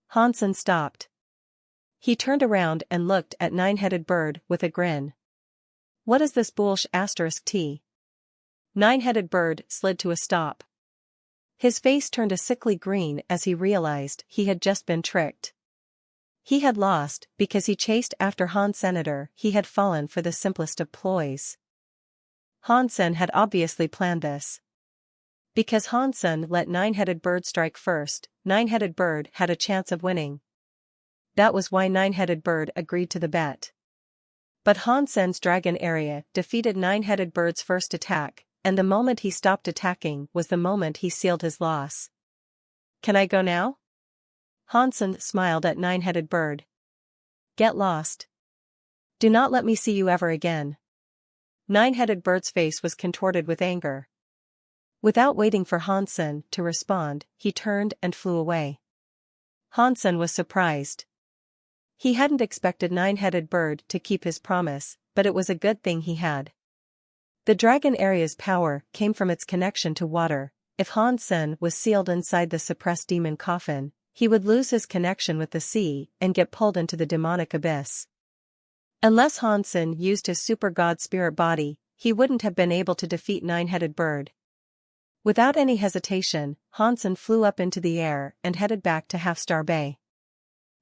Hansen stopped. He turned around and looked at Nine-Headed Bird with a grin. What is this **T? Nine-Headed Bird slid to a stop. His face turned a sickly green as he realized he had just been tricked. He had lost because he chased after Hansen. He had fallen for the simplest of ploys. Hansen had obviously planned this. Because Hansen let Nine-Headed Bird strike first, Nine-Headed Bird had a chance of winning. That was why Nine-Headed Bird agreed to the bet. But Hansen's dragon area defeated Nine-Headed Bird's first attack, and the moment he stopped attacking was the moment he sealed his loss. Can I go now? Hansen smiled at Nine-Headed Bird. Get lost. Do not let me see you ever again. Nine-Headed Bird's face was contorted with anger. Without waiting for Hansen to respond, he turned and flew away. Hansen was surprised. He hadn't expected Nine-Headed Bird to keep his promise, but it was a good thing he had. The dragon area's power came from its connection to water. If Hansen was sealed inside the suppressed demon coffin, he would lose his connection with the sea and get pulled into the demonic abyss. Unless Hansen used his super god spirit body, he wouldn't have been able to defeat Nine-Headed Bird. Without any hesitation, Hansen flew up into the air and headed back to Half-Star Bay.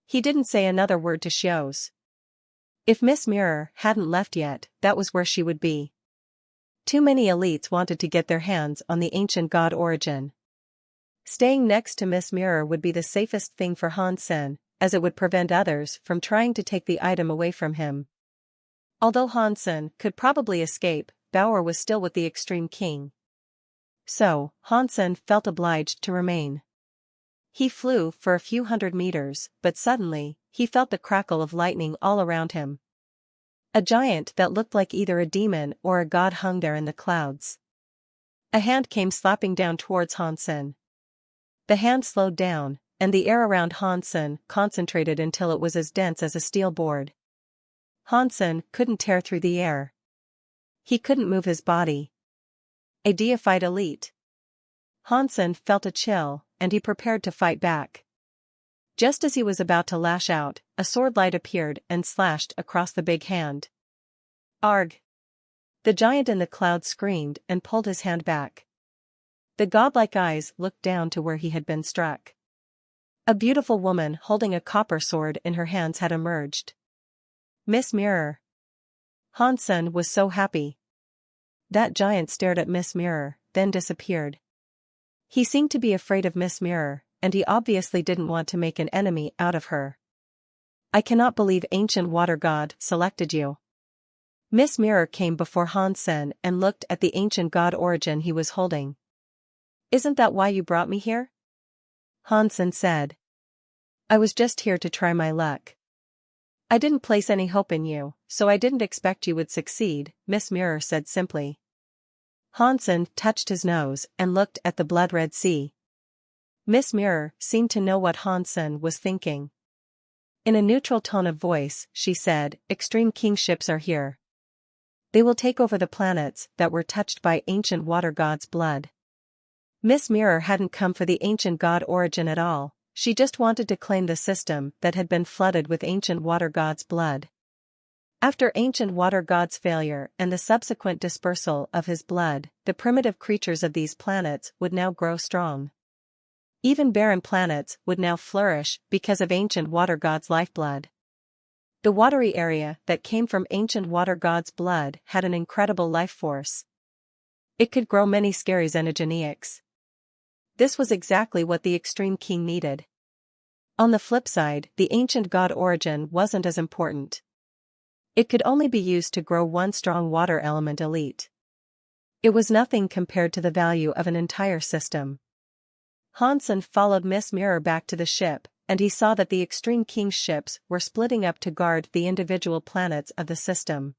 He didn't say another word to Xiao's. If Miss Mirror hadn't left yet, that was where she would be. Too many elites wanted to get their hands on the ancient god origin. Staying next to Miss Mirror would be the safest thing for Hansen, as it would prevent others from trying to take the item away from him. Although Hansen could probably escape, Bauer was still with the Extreme King. So, Hansen felt obliged to remain. He flew for a few hundred meters, but suddenly, he felt the crackle of lightning all around him. A giant that looked like either a demon or a god hung there in the clouds. A hand came slapping down towards Hansen. The hand slowed down, and the air around Hansen concentrated until it was as dense as a steel board. Hansen couldn't tear through the air. He couldn't move his body. A deified elite. Hansen felt a chill, and he prepared to fight back. Just as he was about to lash out, a sword light appeared and slashed across the big hand. Arg! The giant in the cloud screamed and pulled his hand back. The godlike eyes looked down to where he had been struck. A beautiful woman holding a copper sword in her hands had emerged. Miss Mirror. Hansen was so happy. That giant stared at Miss Mirror, then disappeared. He seemed to be afraid of Miss Mirror, and he obviously didn't want to make an enemy out of her. I cannot believe ancient water god selected you. Miss Mirror came before Hansen and looked at the ancient god origin he was holding. Isn't that why you brought me here? Hansen said. I was just here to try my luck. I didn't place any hope in you, so I didn't expect you would succeed, Miss Mirror said simply. Hansen touched his nose and looked at the blood-red sea. Miss Mirror seemed to know what Hansen was thinking. In a neutral tone of voice, she said, Extreme kingships are here. They will take over the planets that were touched by ancient water god's blood. Miss Mirror hadn't come for the ancient god origin at all, she just wanted to claim the system that had been flooded with ancient water god's blood. After ancient water god's failure and the subsequent dispersal of his blood, the primitive creatures of these planets would now grow strong. Even barren planets would now flourish because of ancient water god's lifeblood. The watery area that came from ancient water god's blood had an incredible life force. It could grow many scary xenogeneics. This was exactly what the Extreme King needed. On the flip side, the ancient god origin wasn't as important. It could only be used to grow one strong water element elite. It was nothing compared to the value of an entire system. Hansen followed Miss Mirror back to the ship, and he saw that the Extreme King's ships were splitting up to guard the individual planets of the system.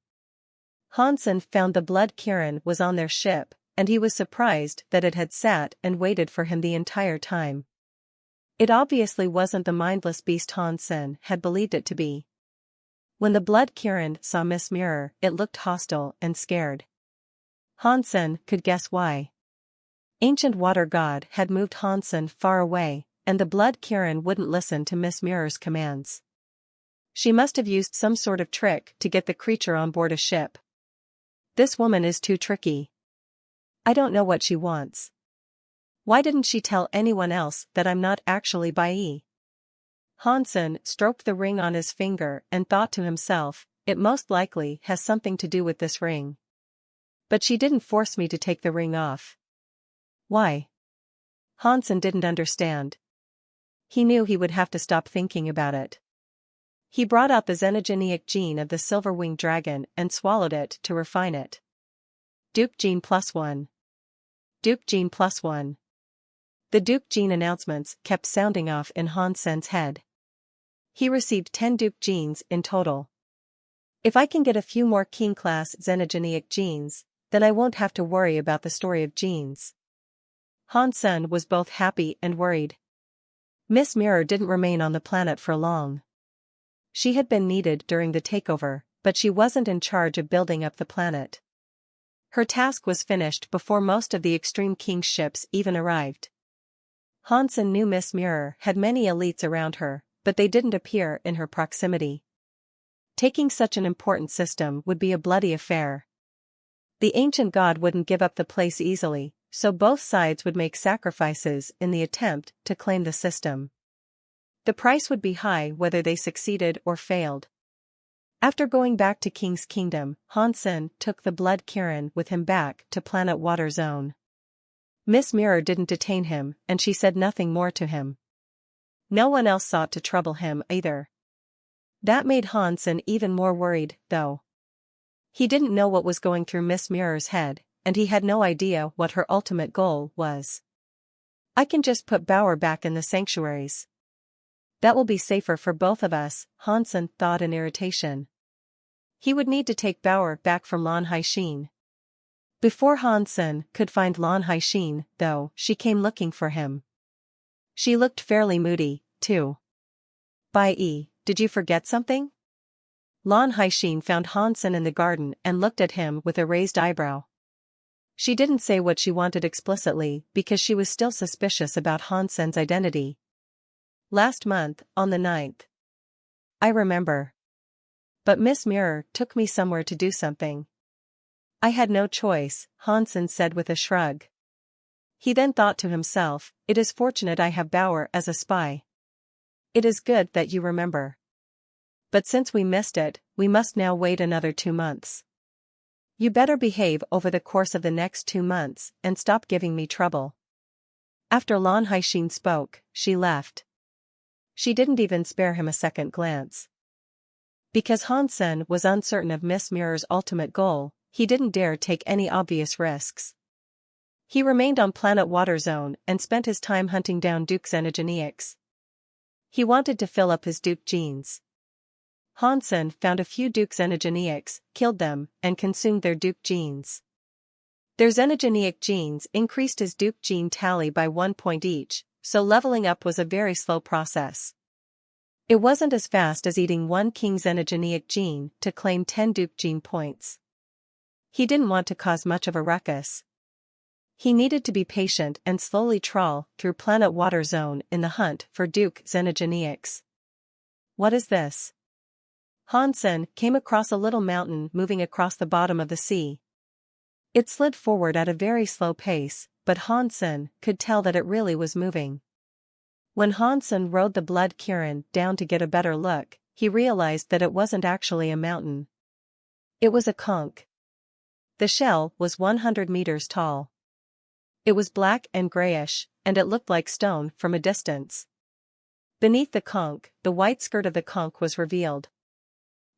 Hansen found the Blood Kirin was on their ship, and he was surprised that it had sat and waited for him the entire time. It obviously wasn't the mindless beast Hansen had believed it to be. When the Blood Kirin saw Miss Mirror, it looked hostile and scared. Hansen could guess why. Ancient Water God had moved Hansen far away, and the Blood Kirin wouldn't listen to Miss Mirror's commands. She must have used some sort of trick to get the creature on board a ship. This woman is too tricky. I don't know what she wants. Why didn't she tell anyone else that I'm not actually Bai? Hansen stroked the ring on his finger and thought to himself, it most likely has something to do with this ring. But she didn't force me to take the ring off. Why? Hansen didn't understand. He knew he would have to stop thinking about it. He brought out the xenogeneic gene of the silver-winged dragon and swallowed it to refine it. Duke gene +1. Duke gene +1. The Duke gene announcements kept sounding off in Hansen's head. He received 10 Duke genes in total. If I can get a few more King-class xenogeneic genes, then I won't have to worry about the story of genes. Hansen was both happy and worried. Miss Mirror didn't remain on the planet for long. She had been needed during the takeover, but she wasn't in charge of building up the planet. Her task was finished before most of the Extreme King's ships even arrived. Hansen knew Miss Mirror had many elites around her, but they didn't appear in her proximity. Taking such an important system would be a bloody affair. The ancient god wouldn't give up the place easily, so both sides would make sacrifices in the attempt to claim the system. The price would be high whether they succeeded or failed. After going back to King's Kingdom, Hansen took the Blood Kirin with him back to Planet Water Zone. Miss Mirror didn't detain him, and she said nothing more to him. No one else sought to trouble him either. That made Hansen even more worried, though. He didn't know what was going through Miss Mirror's head, and he had no idea what her ultimate goal was. I can just put Bauer back in the sanctuaries. That will be safer for both of us, Hansen thought in irritation. He would need to take Bauer back from Lan Haixin. Before Hansen could find Lan Haixin, though, she came looking for him. She looked fairly moody, too. Bai, did you forget something? Lan Haixin found Hansen in the garden and looked at him with a raised eyebrow. She didn't say what she wanted explicitly because she was still suspicious about Hansen's identity. Last month, on the 9th. I remember. But Miss Mirror took me somewhere to do something. I had no choice, Hansen said with a shrug. He then thought to himself, it is fortunate I have Bauer as a spy. It is good that you remember. But since we missed it, we must now wait another 2 months. You better behave over the course of the next 2 months and stop giving me trouble. After Lan Haixin spoke, she left. She didn't even spare him a second glance. Because Han Sen was uncertain of Miss Mirror's ultimate goal, he didn't dare take any obvious risks. He remained on planet Water Zone and spent his time hunting down Duke Xenogeneics. He wanted to fill up his Duke genes. Han Sen found a few Duke Xenogeneics, killed them, and consumed their Duke genes. Their Xenogeneic genes increased his Duke gene tally by 1 point each, so leveling up was a very slow process. It wasn't as fast as eating 1 King Xenogeneic gene to claim 10 Duke gene points. He didn't want to cause much of a ruckus. He needed to be patient and slowly trawl through Planet Water Zone in the hunt for Duke Xenogeneics. What is this? Han Sen came across a little mountain moving across the bottom of the sea. It slid forward at a very slow pace, but Han Sen could tell that it really was moving. When Han Sen rode the Blood Kirin down to get a better look, he realized that it wasn't actually a mountain. It was a conch. The shell was 100 meters tall. It was black and grayish, and it looked like stone from a distance. Beneath the conch, the white skirt of the conch was revealed.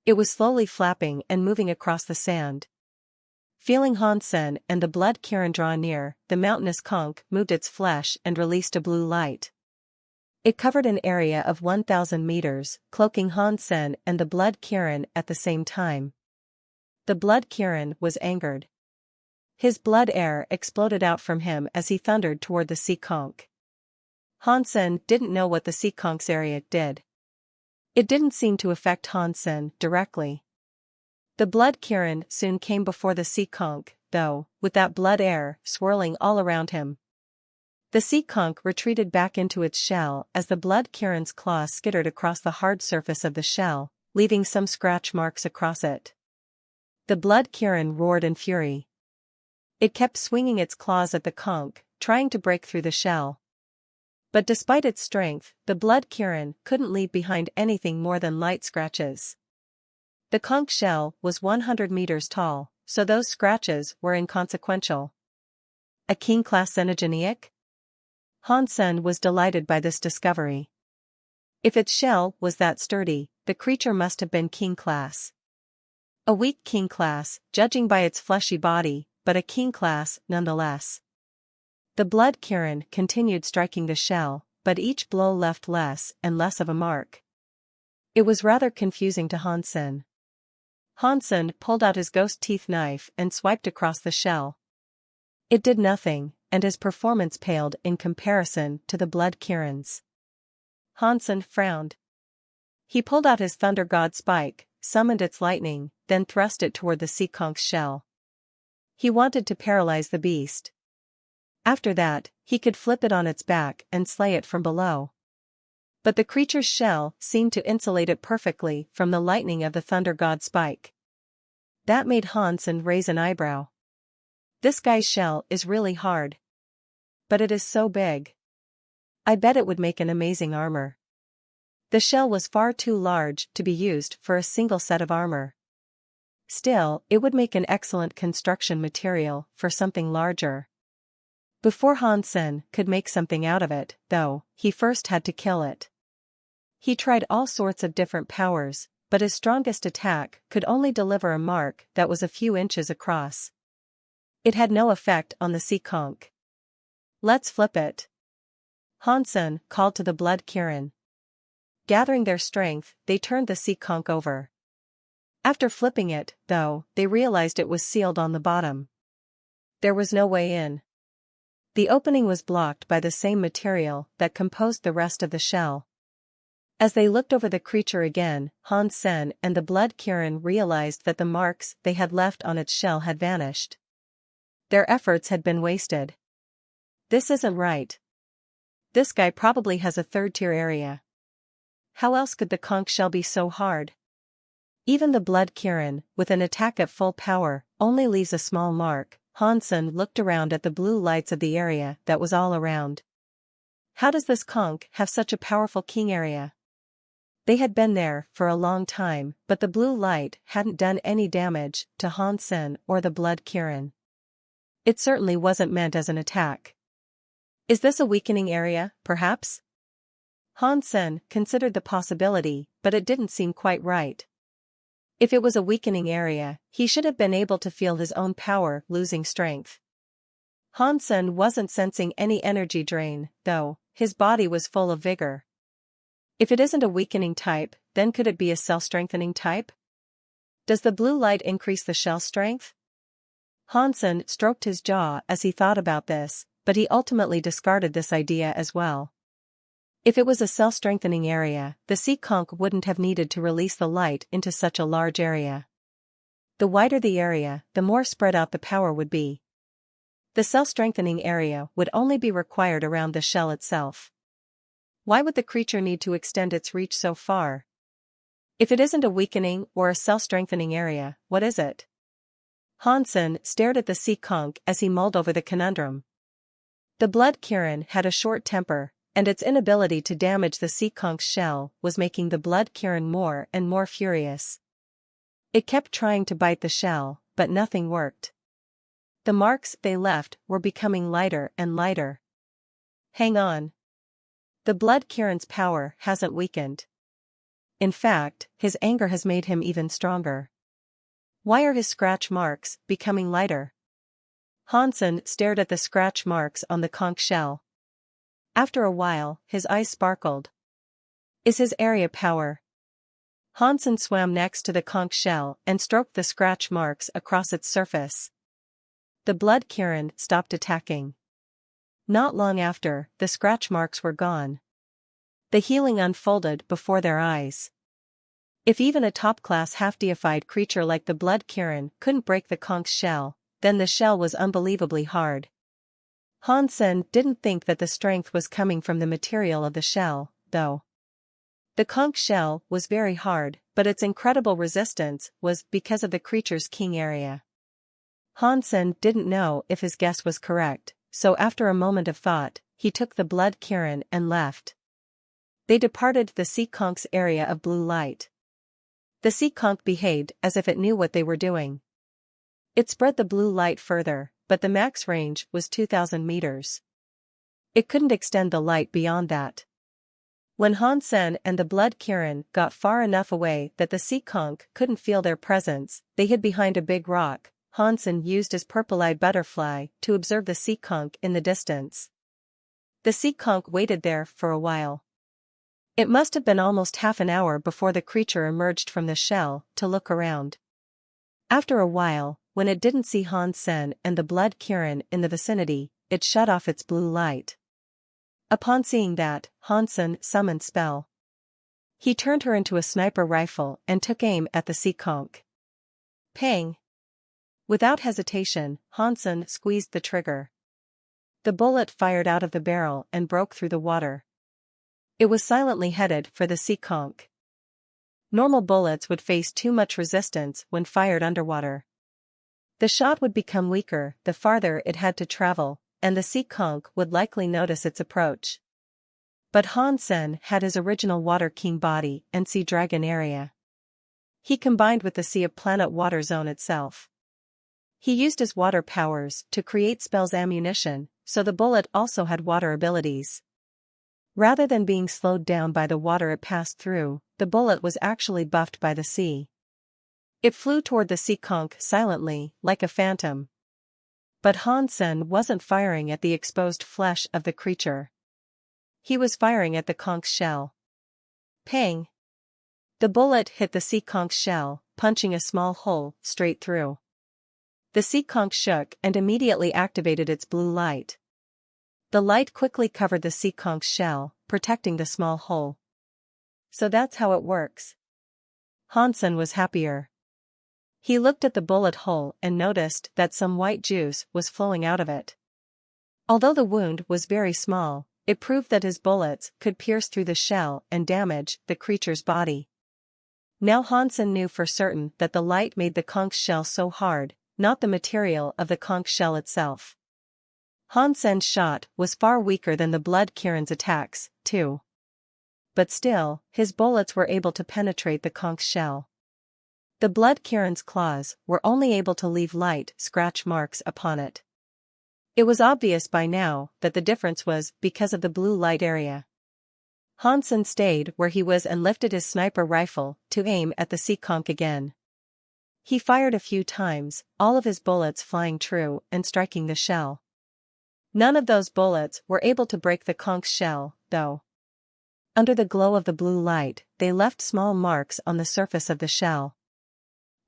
It was slowly flapping and moving across the sand. Feeling Han Sen and the Blood Kirin draw near, the mountainous conch moved its flesh and released a blue light. It covered an area of 1,000 meters, cloaking Han Sen and the Blood Kirin at the same time. The Blood Kirin was angered. His blood air exploded out from him as he thundered toward the sea conch. Han Sen didn't know what the sea conch's area did. It didn't seem to affect Han Sen directly. The Blood Kirin soon came before the sea conch, though, with that blood air swirling all around him. The sea conch retreated back into its shell as the Blood Kirin's claws skittered across the hard surface of the shell, leaving some scratch marks across it. The Blood Kirin roared in fury. It kept swinging its claws at the conch, trying to break through the shell. But despite its strength, the Blood Kirin couldn't leave behind anything more than light scratches. The conch shell was 100 meters tall, so those scratches were inconsequential. A King-class Xenogeneic? Han Sen was delighted by this discovery. If its shell was that sturdy, the creature must have been King-class. A weak King-class, judging by its fleshy body, but a King-class nonetheless. The Blood Kirin continued striking the shell, but each blow left less and less of a mark. It was rather confusing to Han Sen. Han Sen pulled out his ghost teeth knife and swiped across the shell. It did nothing, and his performance paled in comparison to the Blood Kirin's. Han Sen frowned. He pulled out his Thunder God spike, summoned its lightning, then thrust it toward the sea conch's shell. He wanted to paralyze the beast. After that, he could flip it on its back and slay it from below. But the creature's shell seemed to insulate it perfectly from the lightning of the Thunder God spike. That made Han Sen raise an eyebrow. This guy's shell is really hard. But it is so big. I bet it would make an amazing armor. The shell was far too large to be used for a single set of armor. Still, it would make an excellent construction material for something larger. Before Han Sen could make something out of it, though, he first had to kill it. He tried all sorts of different powers, but his strongest attack could only deliver a mark that was a few inches across. It had no effect on the sea conch. Let's flip it. Han Sen called to the Blood Kirin. Gathering their strength, they turned the sea conch over. After flipping it, though, they realized it was sealed on the bottom. There was no way in. The opening was blocked by the same material that composed the rest of the shell. As they looked over the creature again, Han Sen and the Blood Kirin realized that the marks they had left on its shell had vanished. Their efforts had been wasted. This isn't right. This guy probably has a third-tier area. How else could the conch shell be so hard? Even the Blood Kirin, with an attack at full power, only leaves a small mark. Han Sen looked around at the blue lights of the area that was all around. How does this conch have such a powerful king area? They had been there for a long time, but the blue light hadn't done any damage to Hansen or the blood Kirin. It certainly wasn't meant as an attack. Is this a weakening area, perhaps? Hansen considered the possibility, but it didn't seem quite right. If it was a weakening area, he should have been able to feel his own power losing strength. Hansen wasn't sensing any energy drain, though. His body was full of vigor. If it isn't a weakening type, then could it be a cell-strengthening type? Does the blue light increase the shell strength? Hansen stroked his jaw as he thought about this, but he ultimately discarded this idea as well. If it was a cell-strengthening area, the sea conch wouldn't have needed to release the light into such a large area. The wider the area, the more spread out the power would be. The cell-strengthening area would only be required around the shell itself. Why would the creature need to extend its reach so far? If it isn't a weakening or a cell-strengthening area, what is it? Hansen stared at the sea conch as he mulled over the conundrum. The blood Kirin had a short temper, and its inability to damage the sea conch's shell was making the blood Kirin more and more furious. It kept trying to bite the shell, but nothing worked. The marks they left were becoming lighter and lighter. Hang on. The blood Kirin's power hasn't weakened. In fact, his anger has made him even stronger. Why are his scratch marks becoming lighter? Hansen stared at the scratch marks on the conch shell. After a while, his eyes sparkled. Is his area power? Hansen swam next to the conch shell and stroked the scratch marks across its surface. The blood Kirin stopped attacking. Not long after, the scratch marks were gone. The healing unfolded before their eyes. If even a top-class half-deified creature like the blood Kirin couldn't break the conch's shell, then the shell was unbelievably hard. Hansen didn't think that the strength was coming from the material of the shell, though. The conch shell was very hard, but its incredible resistance was because of the creature's king area. Hansen didn't know if his guess was correct, so after a moment of thought, he took the blood Kirin and left. They departed the sea conch's area of blue light. The sea conch behaved as if it knew what they were doing. It spread the blue light further, but the max range was 2,000 meters. It couldn't extend the light beyond that. When Hansen and the blood Kirin got far enough away that the sea conch couldn't feel their presence, they hid behind a big rock. Hansen used his purple-eyed butterfly to observe the sea conch in the distance. The sea conch waited there for a while. It must have been almost half an hour before the creature emerged from the shell to look around. After a while, when it didn't see Hansen and the blood Kirin in the vicinity, it shut off its blue light. Upon seeing that, Hansen summoned spell. He turned her into a sniper rifle and took aim at the sea conch. Pang! Without hesitation, Hansen squeezed the trigger. The bullet fired out of the barrel and broke through the water. It was silently headed for the sea conch. Normal bullets would face too much resistance when fired underwater. The shot would become weaker the farther it had to travel, and the sea conch would likely notice its approach. But Hansen had his original Water King body and Sea Dragon area. He combined with the Sea of Planet Water Zone itself. He used his water powers to create spells ammunition, so the bullet also had water abilities. Rather than being slowed down by the water it passed through, the bullet was actually buffed by the sea. It flew toward the sea conch silently, like a phantom. But Hansen wasn't firing at the exposed flesh of the creature. He was firing at the conch's shell. Pang! The bullet hit the sea conch's shell, punching a small hole straight through. The sea conch shook and immediately activated its blue light. The light quickly covered the sea conch's shell, protecting the small hole. So that's how it works. Hansen was happier. He looked at the bullet hole and noticed that some white juice was flowing out of it. Although the wound was very small, it proved that his bullets could pierce through the shell and damage the creature's body. Now Hansen knew for certain that the light made the conch's shell so hard, not the material of the conch shell itself. Hansen's shot was far weaker than the blood Kirin's attacks, too. but still, his bullets were able to penetrate the conk's shell. The blood Kieran's claws were only able to leave light scratch marks upon it. It was obvious by now that the difference was because of the blue light area. Hansen stayed where he was and lifted his sniper rifle to aim at the sea conch again. He fired a few times, all of his bullets flying true and striking the shell. None of those bullets were able to break the conch's shell, though. Under the glow of the blue light, they left small marks on the surface of the shell.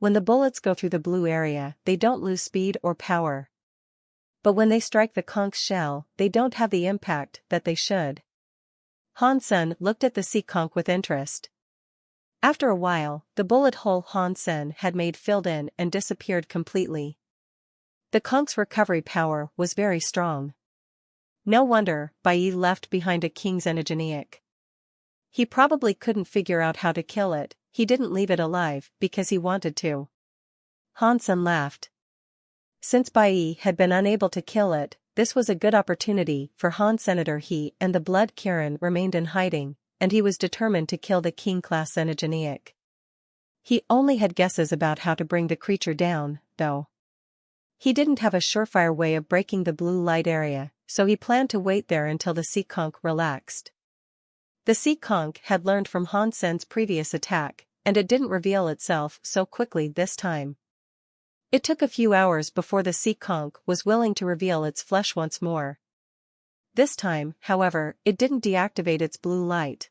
When the bullets go through the blue area, they don't lose speed or power. But when they strike the conch's shell, they don't have the impact that they should. Hansen looked at the sea conch with interest. After a while, the bullet hole Hansen had made filled in and disappeared completely. The conch's recovery power was very strong. No wonder Bai left behind a king's enigenic. He probably couldn't figure out how to kill it, he didn't leave it alive because he wanted to. Hansen laughed. Since Bai had been unable to kill it, this was a good opportunity for Senator. He and the blood Kieran remained in hiding, and he was determined to kill the king-class enigenic. He only had guesses about how to bring the creature down, though. He didn't have a surefire way of breaking the blue light area, so he planned to wait there until the sea conch relaxed. The sea conch had learned from Hansen's previous attack, and it didn't reveal itself so quickly this time. It took a few hours before the sea conch was willing to reveal its flesh once more. This time, however, it didn't deactivate its blue light.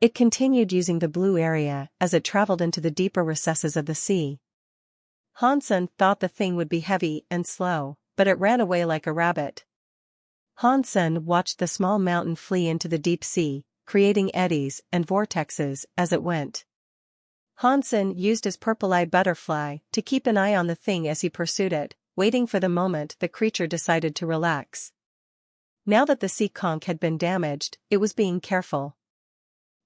It continued using the blue area as it traveled into the deeper recesses of the sea. Hansen thought the thing would be heavy and slow, but it ran away like a rabbit. Hansen watched the small mountain flee into the deep sea, creating eddies and vortexes as it went. Hansen used his purple-eyed butterfly to keep an eye on the thing as he pursued it, waiting for the moment the creature decided to relax. Now that the sea conch had been damaged, it was being careful.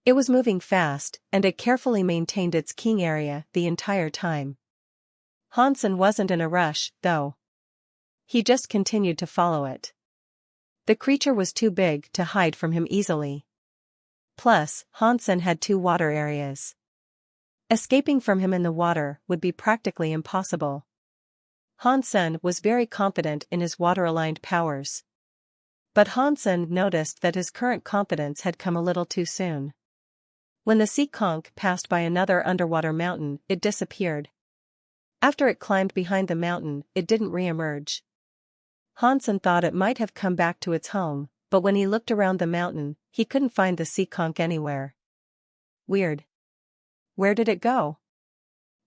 It was moving fast, and it carefully maintained its king area the entire time. Hansen wasn't in a rush, though. He just continued to follow it. The creature was too big to hide from him easily. Plus, Hansen had 2 water areas. Escaping from him in the water would be practically impossible. Hansen was very confident in his water-aligned powers. But Hansen noticed that his current confidence had come a little too soon. When the sea conch passed by another underwater mountain, it disappeared. After it climbed behind the mountain, it didn't re-emerge. Hansen thought it might have come back to its home, but when he looked around the mountain, he couldn't find the sea conch anywhere. Weird. Where did it go?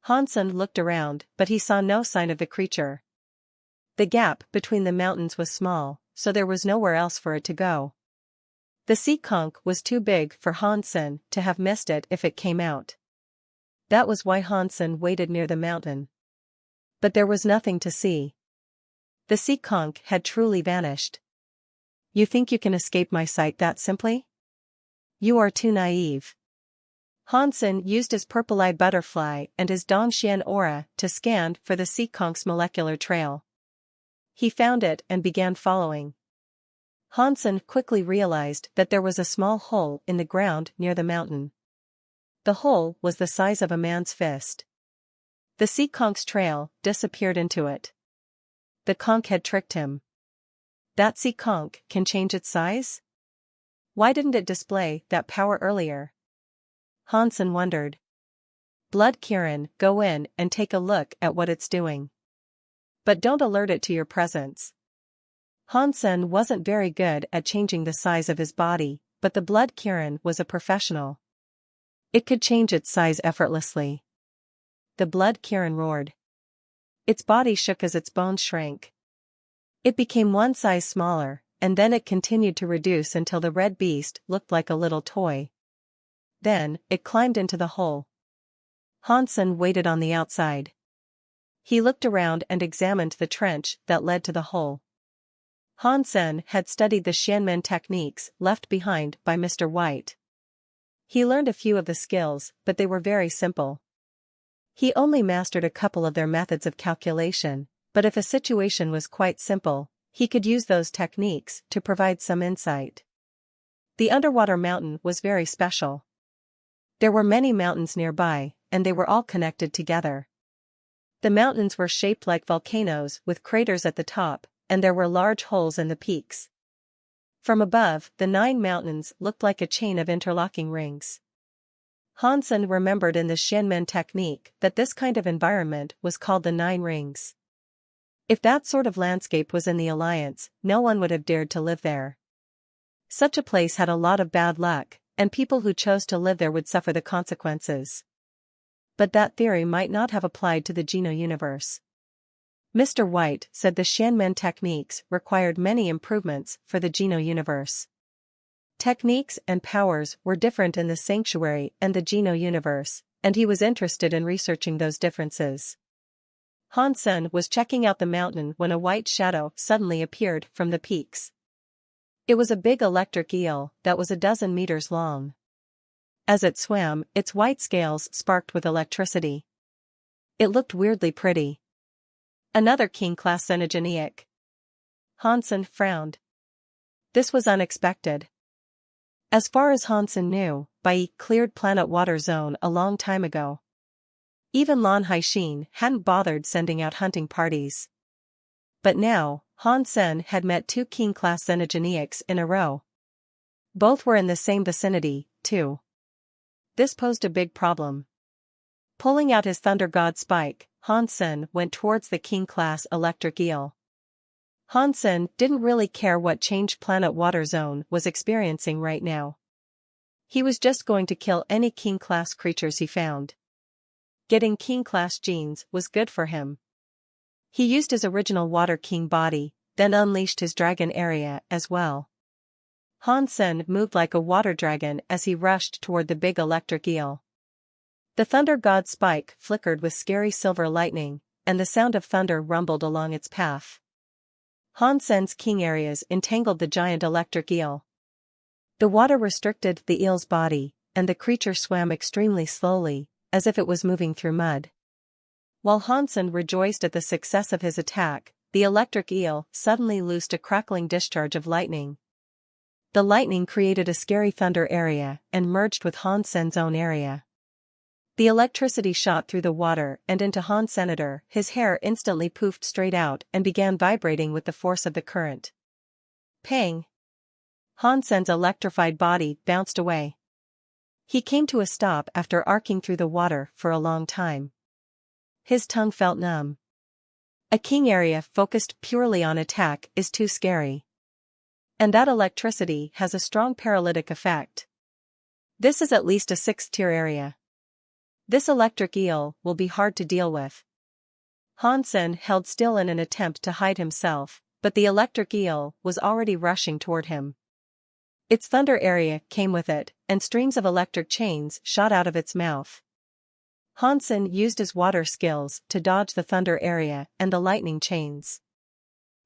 Hansen looked around, but he saw no sign of the creature. The gap between the mountains was small, so there was nowhere else for it to go. The sea conch was too big for Hansen to have missed it if it came out. That was why Hansen waited near the mountain. But there was nothing to see. The sea conch had truly vanished. You think you can escape my sight that simply? You are too naive. Hansen used his purple-eyed butterfly and his Dongxian aura to scan for the sea conch's molecular trail. He found it and began following. Hansen quickly realized that there was a small hole in the ground near the mountain. The hole was the size of a man's fist. The sea conch's trail disappeared into it. The conch had tricked him. That sea conch can change its size? Why didn't it display that power earlier? Hansen wondered. Blood Kieran, go in and take a look at what it's doing. But don't alert it to your presence. Hansen wasn't very good at changing the size of his body, but the blood Kieran was a professional. It could change its size effortlessly. The blood Kieran roared. Its body shook as its bones shrank. It became one size smaller, and then it continued to reduce until the red beast looked like a little toy. Then, it climbed into the hole. Hansen waited on the outside. He looked around and examined the trench that led to the hole. Hansen had studied the Xianmen techniques left behind by Mr. White. He learned a few of the skills, but they were very simple. He only mastered a couple of their methods of calculation, but if a situation was quite simple, he could use those techniques to provide some insight. The underwater mountain was very special. There were many mountains nearby, and they were all connected together. The mountains were shaped like volcanoes with craters at the top, and there were large holes in the peaks. From above, the 9 mountains looked like a chain of interlocking rings. Hansen remembered in the Shenmen technique that this kind of environment was called the 9 rings. If that sort of landscape was in the Alliance, no one would have dared to live there. Such a place had a lot of bad luck, and people who chose to live there would suffer the consequences. But that theory might not have applied to the Geno universe. Mr. White said the Shenmen techniques required many improvements for the Geno universe. Techniques and powers were different in the Sanctuary and the Geno universe, and he was interested in researching those differences. Hansen was checking out the mountain when a white shadow suddenly appeared from the peaks. It was a big electric eel that was 12 meters long. As it swam, its white scales sparked with electricity. It looked weirdly pretty. Another King-class Xenogeneic. Hansen frowned. This was unexpected. As far as Hansen knew, Bai cleared Planet Water Zone a long time ago. Even Lan Haixin hadn't bothered sending out hunting parties. But now, Hansen had met 2 King-class Xenogeneics in a row. Both were in the same vicinity, too. This posed a big problem. Pulling out his Thunder God spike, Hansen went towards the King-class electric eel. Hansen didn't really care what change Planet Water Zone was experiencing right now. He was just going to kill any King-class creatures he found. Getting King-class genes was good for him. He used his original Water King body, then unleashed his dragon area as well. Hansen moved like a water dragon as he rushed toward the big electric eel. The Thunder God spike flickered with scary silver lightning, and the sound of thunder rumbled along its path. Hansen's king areas entangled the giant electric eel. The water restricted the eel's body, and the creature swam extremely slowly, as if it was moving through mud. While Hansen rejoiced at the success of his attack, the electric eel suddenly loosed a crackling discharge of lightning. The lightning created a scary thunder area and merged with Hansen's own area. The electricity shot through the water and into Han Senator. His hair instantly poofed straight out and began vibrating with the force of the current. Pang! Hansen's electrified body bounced away. He came to a stop after arcing through the water for a long time. His tongue felt numb. A king area focused purely on attack is too scary. And that electricity has a strong paralytic effect. This is at least a 6th-tier area. This electric eel will be hard to deal with. Hansen held still in an attempt to hide himself, but the electric eel was already rushing toward him. Its thunder area came with it, and streams of electric chains shot out of its mouth. Hansen used his water skills to dodge the thunder area and the lightning chains.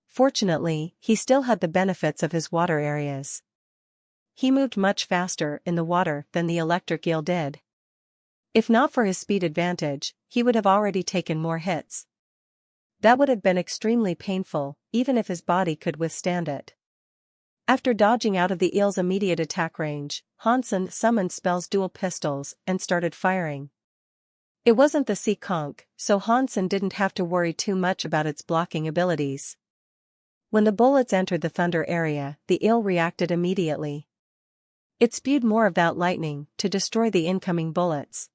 Fortunately, he still had the benefits of his water areas. He moved much faster in the water than the electric eel did. If not for his speed advantage, he would have already taken more hits. That would have been extremely painful, even if his body could withstand it. After dodging out of the eel's immediate attack range, Hansen summoned Spell's dual pistols and started firing. It wasn't the Sea Conch, so Hansen didn't have to worry too much about its blocking abilities. When the bullets entered the thunder area, the eel reacted immediately. It spewed more of that lightning to destroy the incoming bullets.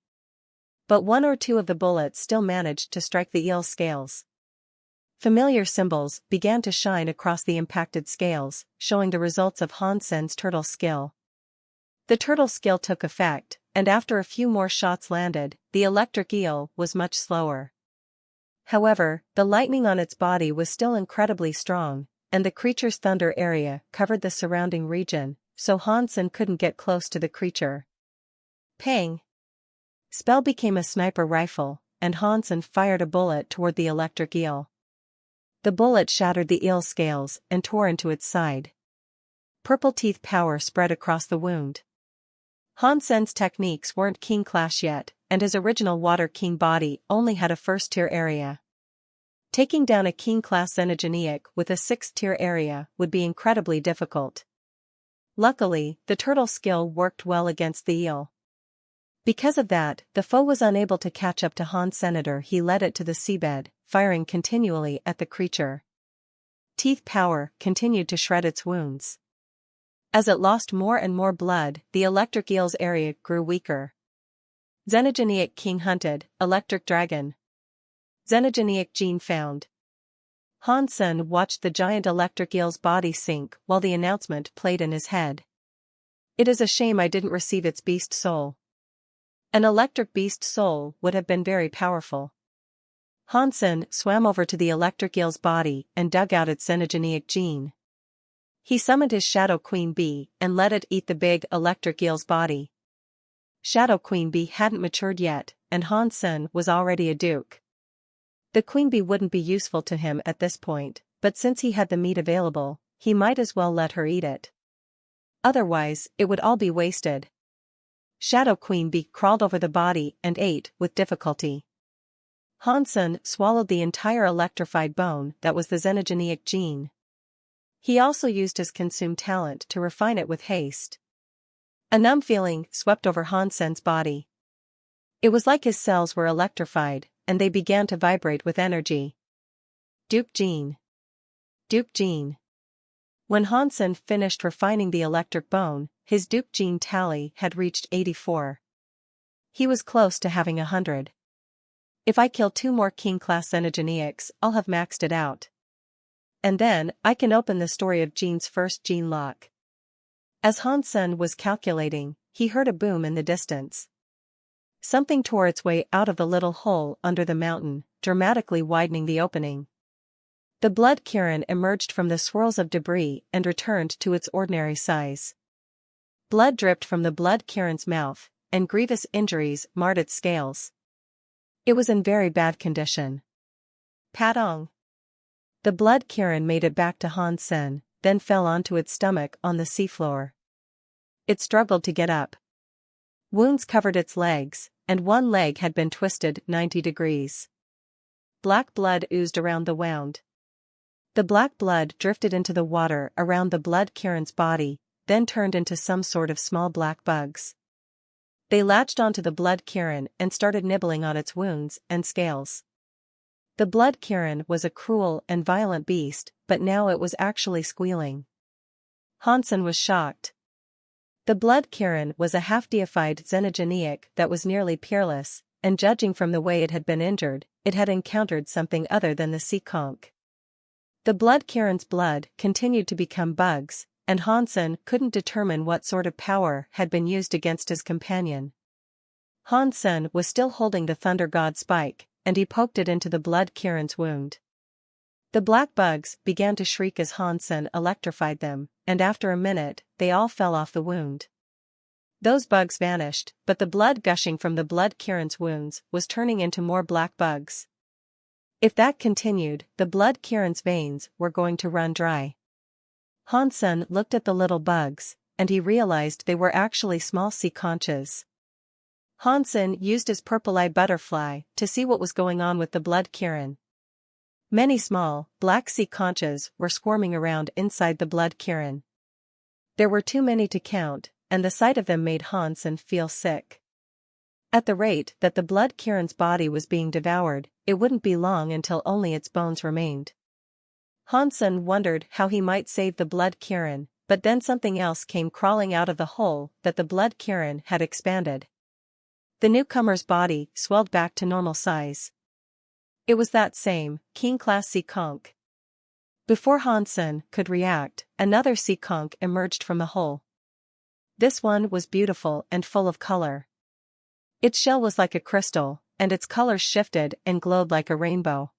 But 1 or 2 of the bullets still managed to strike the eel's scales. Familiar symbols began to shine across the impacted scales, showing the results of Hansen's turtle skill. The turtle skill took effect, and after a few more shots landed, the electric eel was much slower. However, the lightning on its body was still incredibly strong, and the creature's thunder area covered the surrounding region, so Hansen couldn't get close to the creature. Pang! Spell became a sniper rifle, and Hansen fired a bullet toward the electric eel. The bullet shattered the eel's scales and tore into its side. Purple teeth power spread across the wound. Hansen's techniques weren't King Clash yet, and his original Water King body only had a 1st-tier area. Taking down a King-class Xenogeneic with a 6th-tier area would be incredibly difficult. Luckily, the turtle's skill worked well against the eel. Because of that, the foe was unable to catch up to Han's senator. He led it to the seabed, firing continually at the creature. Teeth power continued to shred its wounds. As it lost more and more blood, the electric eel's area grew weaker. Xenogenic king hunted, electric dragon. Xenogenic gene found. Hansen watched the giant electric eel's body sink while the announcement played in his head. It is a shame I didn't receive its beast soul. An electric beast soul would have been very powerful. Hansen swam over to the electric eel's body and dug out its xenogenic gene. He summoned his Shadow Queen Bee and let it eat the big electric eel's body. Shadow Queen Bee hadn't matured yet, and Hansen was already a duke. The Queen Bee wouldn't be useful to him at this point, but since he had the meat available, he might as well let her eat it. Otherwise, it would all be wasted. Shadow Queen Bee crawled over the body and ate with difficulty. Hansen swallowed the entire electrified bone that was the xenogenic gene. He also used his consumed talent to refine it with haste. A numb feeling swept over Hansen's body. It was like his cells were electrified, and they began to vibrate with energy. Duke Gene. Duke Gene. When Hansen finished refining the electric bone, his Duke Gene tally had reached 84. He was close to having 100. If I kill 2 more king-class xenogenics, I'll have maxed it out. And then, I can open the story of Gene's first gene lock. As Hansen was calculating, he heard a boom in the distance. Something tore its way out of the little hole under the mountain, dramatically widening the opening. The blood cairn emerged from the swirls of debris and returned to its ordinary size. Blood dripped from the blood cairn's mouth, and grievous injuries marred its scales. It was in very bad condition. Patong. The blood cairn made it back to Hansen, then fell onto its stomach on the seafloor. It struggled to get up. Wounds covered its legs, and one leg had been twisted 90 degrees. Black blood oozed around the wound. The black blood drifted into the water around the blood cairn's body, then turned into some sort of small black bugs. They latched onto the blood cairn and started nibbling on its wounds and scales. The blood cairn was a cruel and violent beast, but now it was actually squealing. Hansen was shocked. The blood cairn was a half-deified xenogenic that was nearly peerless, and judging from the way it had been injured, it had encountered something other than the sea conch. The blood cairn's blood continued to become bugs, and Hansen couldn't determine what sort of power had been used against his companion. Hansen was still holding the Thunder God spike, and he poked it into the blood cairn's wound. The black bugs began to shriek as Hansen electrified them, and after a minute, they all fell off the wound. Those bugs vanished, but the blood gushing from the blood cairn's wounds was turning into more black bugs. If that continued, the blood cairn's veins were going to run dry. Hansen looked at the little bugs, and he realized they were actually small sea conches. Hansen used his purple-eyed butterfly to see what was going on with the blood cairn. Many small, black sea conches were squirming around inside the blood cairn. There were too many to count, and the sight of them made Hansen feel sick. At the rate that the blood cairn's body was being devoured, it wouldn't be long until only its bones remained. Hansen wondered how he might save the blood cairn, but then something else came crawling out of the hole that the blood cairn had expanded. The newcomer's body swelled back to normal size. It was that same, king-class sea conch. Before Hansen could react, another sea conch emerged from the hole. This one was beautiful and full of color. Its shell was like a crystal, and its colors shifted and glowed like a rainbow.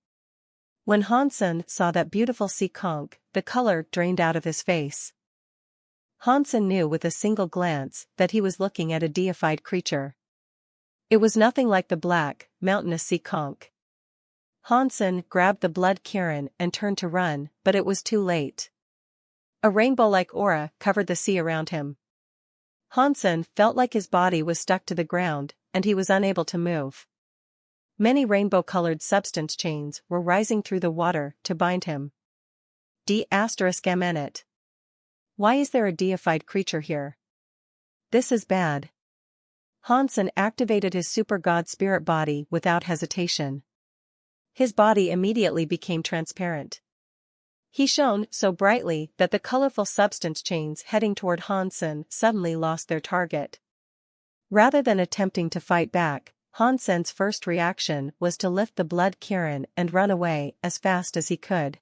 When Hansen saw that beautiful sea conch, the color drained out of his face. Hansen knew with a single glance that he was looking at a deified creature. It was nothing like the black, mountainous sea conch. Hansen grabbed the blood cairn and turned to run, but it was too late. A rainbow-like aura covered the sea around him. Hansen felt like his body was stuck to the ground, and he was unable to move. Many rainbow-colored substance chains were rising through the water to bind him. D***. Why is there a deified creature here? This is bad. Hansen activated his super god spirit body without hesitation. His body immediately became transparent. He shone so brightly that the colorful substance chains heading toward Hansen suddenly lost their target. Rather than attempting to fight back, Hansen's first reaction was to lift the blood Kirin and run away as fast as he could.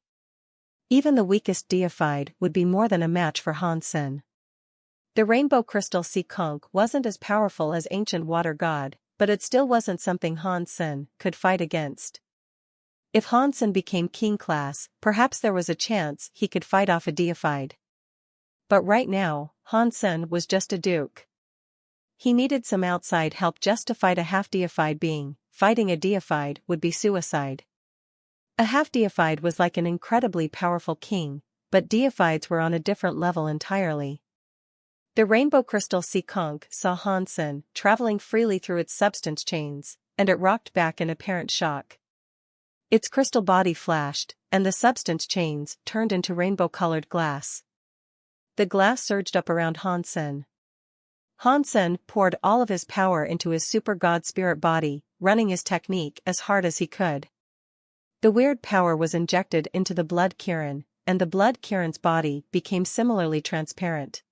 Even the weakest deified would be more than a match for Hansen. The rainbow crystal sea conch wasn't as powerful as ancient water god, but it still wasn't something Hansen could fight against. If Hansen became king class, perhaps there was a chance he could fight off a deified. But right now, Hansen was just a duke. He needed some outside help just to fight a half-deified being. Fighting a deified would be suicide. A half-deified was like an incredibly powerful king, but deifieds were on a different level entirely. The rainbow crystal sea conch saw Hansen traveling freely through its substance chains, and it rocked back in apparent shock. Its crystal body flashed, and the substance chains turned into rainbow-colored glass. The glass surged up around Hansen. Hansen poured all of his power into his super god spirit body, running his technique as hard as he could. The weird power was injected into the blood Kirin, and the blood Kirin's body became similarly transparent.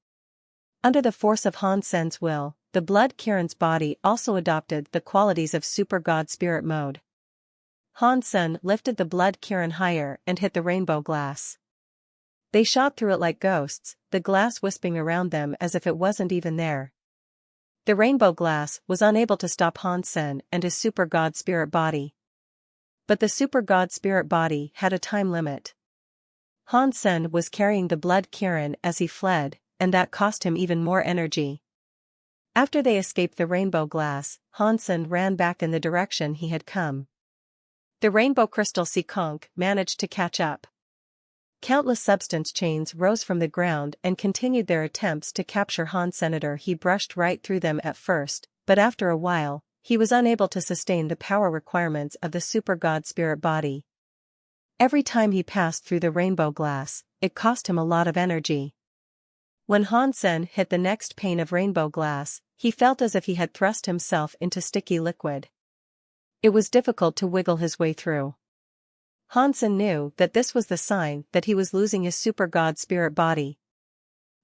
Under the force of Hansen's will, the blood Kirin's body also adopted the qualities of super god spirit mode. Hansen lifted the blood Kirin higher and hit the rainbow glass. They shot through it like ghosts, the glass wisping around them as if it wasn't even there. The rainbow glass was unable to stop Hansen and his super god spirit body. But the super god spirit body had a time limit. Hansen was carrying the blood Kirin as he fled, and that cost him even more energy. After they escaped the rainbow glass, Hansen ran back in the direction he had come. The rainbow crystal sea conch managed to catch up. Countless substance chains rose from the ground and continued their attempts to capture Hansen. He brushed right through them at first, but after a while, he was unable to sustain the power requirements of the super god spirit body. Every time he passed through the rainbow glass, it cost him a lot of energy. When Hansen hit the next pane of rainbow glass, he felt as if he had thrust himself into sticky liquid. It was difficult to wiggle his way through. Hansen knew that this was the sign that he was losing his super god spirit body.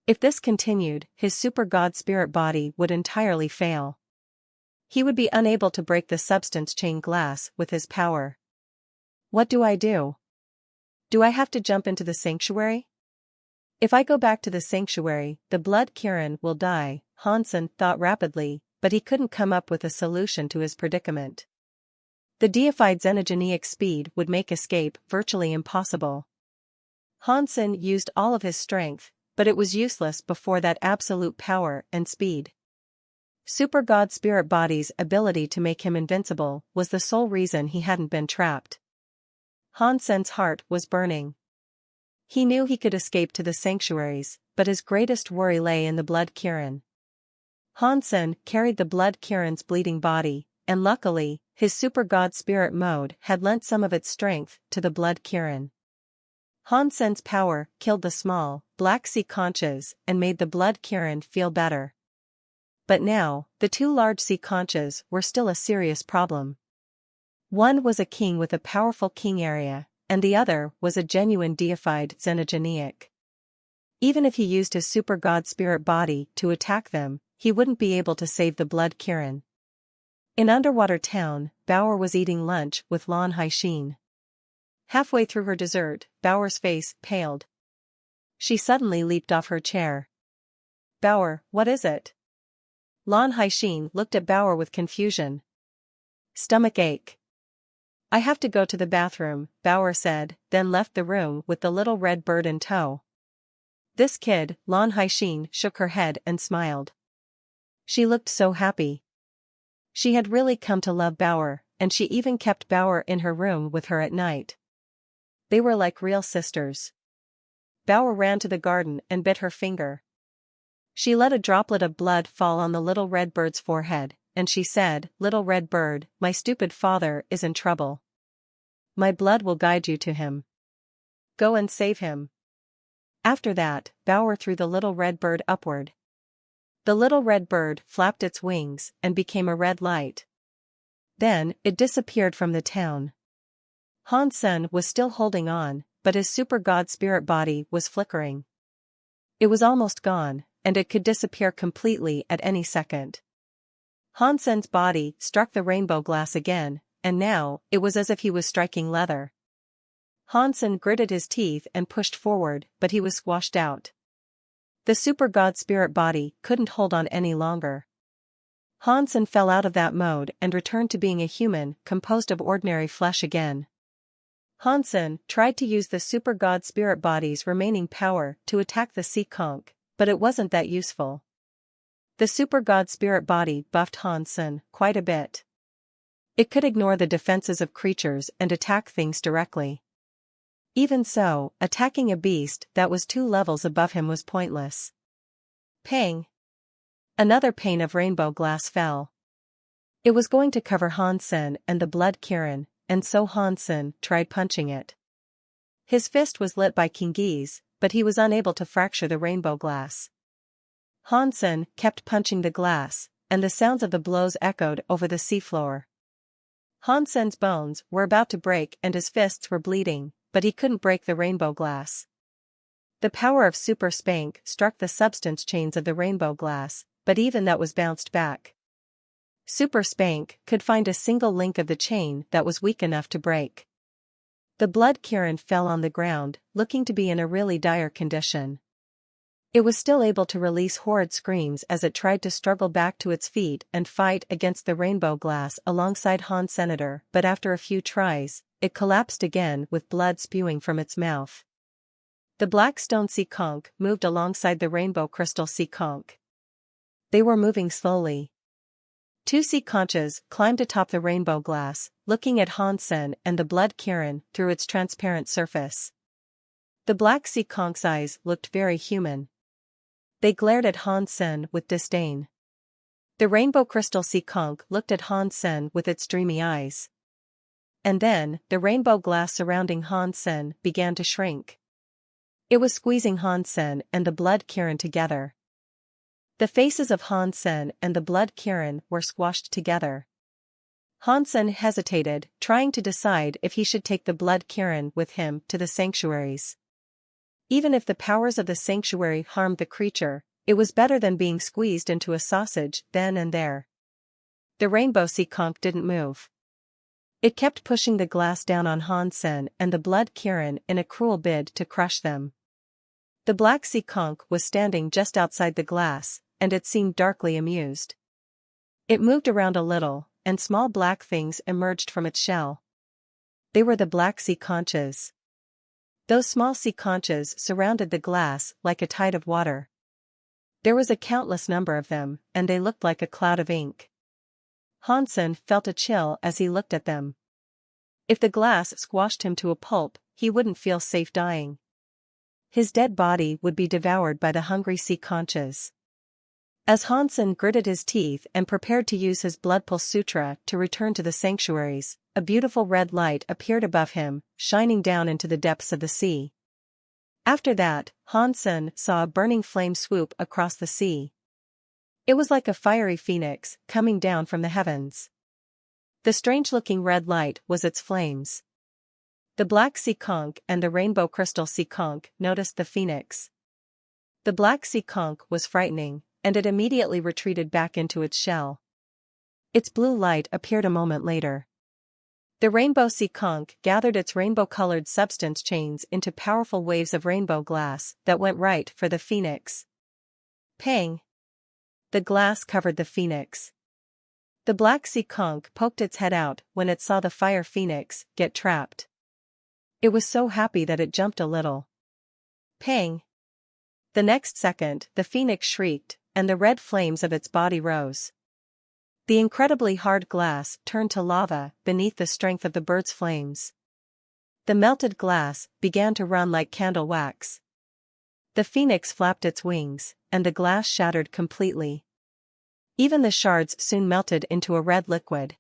If this continued, his super god spirit body would entirely fail. He would be unable to break the substance chain glass with his power. What do I do? Do I have to jump into the sanctuary? If I go back to the sanctuary, the blood Kirin will die, Hansen thought rapidly, but he couldn't come up with a solution to his predicament. The deified xenogeneic speed would make escape virtually impossible. Hansen used all of his strength, but it was useless before that absolute power and speed. Super God Spirit Body's ability to make him invincible was the sole reason he hadn't been trapped. Hansen's heart was burning. He knew he could escape to the sanctuaries, but his greatest worry lay in the blood Kirin. Hansen carried the blood Kirin's bleeding body, and luckily, his super god spirit mode had lent some of its strength to the blood Kirin. Hansen's power killed the small, black sea conches and made the blood Kirin feel better. But now, the two large sea conches were still a serious problem. One was a king with a powerful king area, and the other was a genuine deified xenogeneic. Even if he used his super god spirit body to attack them, he wouldn't be able to save the blood Kirin. In Underwater Town, Bauer was eating lunch with Lan Haixin. Halfway through her dessert, Bauer's face paled. She suddenly leaped off her chair. "Bauer, what is it?" Lan Haixin looked at Bauer with confusion. "Stomach ache." "I have to go to the bathroom," Bauer said, then left the room with the little red bird in tow. "This kid," Lan Haixin shook her head and smiled. She looked so happy. She had really come to love Bauer, and she even kept Bauer in her room with her at night. They were like real sisters. Bauer ran to the garden and bit her finger. She let a droplet of blood fall on the little red bird's forehead, and she said, "Little red bird, my stupid father is in trouble. My blood will guide you to him. Go and save him." After that, Bauer threw the little red bird upward. The little red bird flapped its wings and became a red light. Then, it disappeared from the town. Hansen was still holding on, but his super god spirit body was flickering. It was almost gone, and it could disappear completely at any second. Hansen's body struck the rainbow glass again, and now, it was as if he was striking leather. Hansen gritted his teeth and pushed forward, but he was squashed out. The super god spirit body couldn't hold on any longer. Hansen fell out of that mode and returned to being a human composed of ordinary flesh again. Hansen tried to use the super god spirit body's remaining power to attack the sea conch, but it wasn't that useful. The super god spirit body buffed Hansen quite a bit. It could ignore the defenses of creatures and attack things directly. Even so, attacking a beast that was 2 levels above him was pointless. Pang! Another pane of rainbow glass fell. It was going to cover Hansen and the blood Kirin, and so Hansen tried punching it. His fist was lit by Kingi's, but he was unable to fracture the rainbow glass. Hansen kept punching the glass, and the sounds of the blows echoed over the seafloor. Hansen's bones were about to break and his fists were bleeding, but he couldn't break the rainbow glass. The power of Super Spank struck the substance chains of the rainbow glass, but even that was bounced back. Super Spank could find a single link of the chain that was weak enough to break. The blood Kirin fell on the ground, looking to be in a really dire condition. It was still able to release horrid screams as it tried to struggle back to its feet and fight against the rainbow glass alongside Han Senator, but after a few tries, it collapsed again with blood spewing from its mouth. The black stone sea conch moved alongside the rainbow crystal sea conch. They were moving slowly. 2 sea conches climbed atop the rainbow glass, looking at Hansen and the blood Kirin through its transparent surface. The black sea conch's eyes looked very human. They glared at Hansen with disdain. The rainbow crystal sea conch looked at Hansen with its dreamy eyes. And then, the rainbow glass surrounding Hansen began to shrink. It was squeezing Hansen and the blood Kirin together. The faces of Hansen and the blood Kirin were squashed together. Hansen hesitated, trying to decide if he should take the blood Kirin with him to the sanctuaries. Even if the powers of the sanctuary harmed the creature, it was better than being squeezed into a sausage then and there. The rainbow sea conch didn't move. It kept pushing the glass down on Hansen and the blood Kirin in a cruel bid to crush them. The black sea conch was standing just outside the glass, and it seemed darkly amused. It moved around a little, and small black things emerged from its shell. They were the black sea conches. Those small sea conches surrounded the glass like a tide of water. There was a countless number of them, and they looked like a cloud of ink. Hansen felt a chill as he looked at them. If the glass squashed him to a pulp, he wouldn't feel safe dying. His dead body would be devoured by the hungry sea conches. As Hansen gritted his teeth and prepared to use his Blood Pulse Sutra to return to the sanctuaries, a beautiful red light appeared above him, shining down into the depths of the sea. After that, Hansen saw a burning flame swoop across the sea. It was like a fiery phoenix coming down from the heavens. The strange-looking red light was its flames. The black sea conch and the rainbow crystal sea conch noticed the phoenix. The black sea conch was frightening, and it immediately retreated back into its shell. Its blue light appeared a moment later. The rainbow sea conch gathered its rainbow-colored substance chains into powerful waves of rainbow glass that went right for the phoenix. Pang! The glass covered the phoenix. The black sea conch poked its head out when it saw the fire phoenix get trapped. It was so happy that it jumped a little. Pang! The next second, the phoenix shrieked, and the red flames of its body rose. The incredibly hard glass turned to lava beneath the strength of the bird's flames. The melted glass began to run like candle wax. The phoenix flapped its wings, and the glass shattered completely. Even the shards soon melted into a red liquid.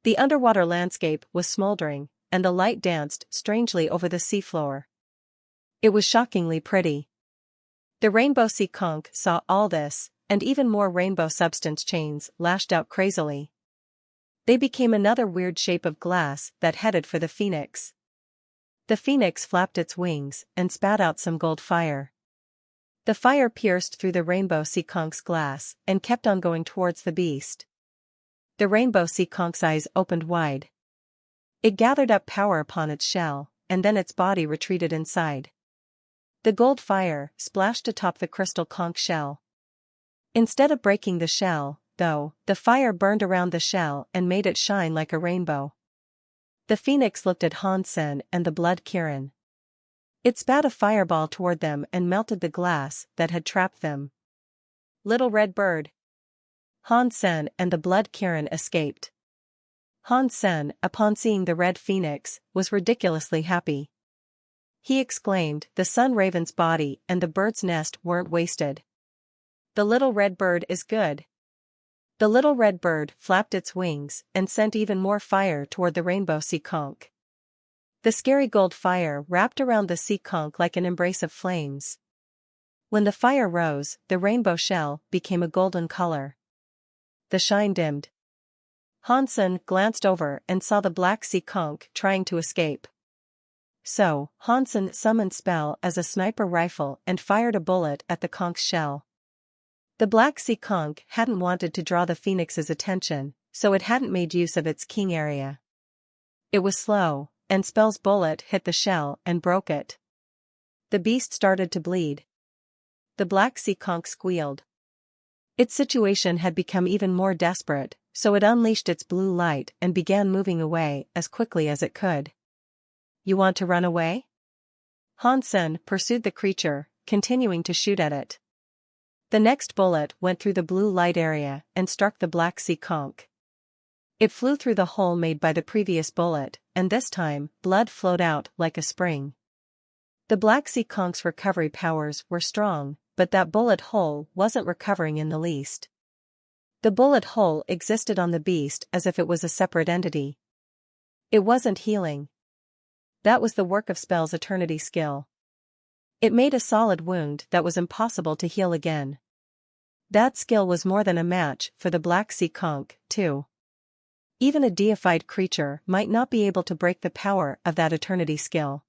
The underwater landscape was smoldering, and the light danced strangely over the seafloor. It was shockingly pretty. The rainbow sea conch saw all this, and even more rainbow substance chains lashed out crazily. They became another weird shape of glass that headed for the phoenix. The phoenix flapped its wings and spat out some gold fire. The fire pierced through the rainbow sea conch's glass and kept on going towards the beast. The rainbow sea conch's eyes opened wide. It gathered up power upon its shell, and then its body retreated inside. The gold fire splashed atop the crystal conch shell. Instead of breaking the shell, though, the fire burned around the shell and made it shine like a rainbow. The phoenix looked at Hansen and the blood Kirin. It spat a fireball toward them and melted the glass that had trapped them. Little red bird. Hansen and the blood Kirin escaped. Hansen, upon seeing the red phoenix, was ridiculously happy. He exclaimed, "The sun raven's body and the bird's nest weren't wasted. The little red bird is good." The little red bird flapped its wings and sent even more fire toward the rainbow sea conch. The scary gold fire wrapped around the sea conch like an embrace of flames. When the fire rose, the rainbow shell became a golden color. The shine dimmed. Hansen glanced over and saw the black sea conch trying to escape. So, Hansen summoned spell as a sniper rifle and fired a bullet at the conch's shell. The black sea conch hadn't wanted to draw the phoenix's attention, so it hadn't made use of its king area. It was slow, and Spell's bullet hit the shell and broke it. The beast started to bleed. The black sea conch squealed. Its situation had become even more desperate, so it unleashed its blue light and began moving away as quickly as it could. "You want to run away?" Hansen pursued the creature, continuing to shoot at it. The next bullet went through the blue light area and struck the black sea conch. It flew through the hole made by the previous bullet, and this time, blood flowed out like a spring. The black sea conch's recovery powers were strong, but that bullet hole wasn't recovering in the least. The bullet hole existed on the beast as if it was a separate entity. It wasn't healing. That was the work of Spell's eternity skill. It made a solid wound that was impossible to heal again. That skill was more than a match for the black sea conch, too. Even a deified creature might not be able to break the power of that eternity skill.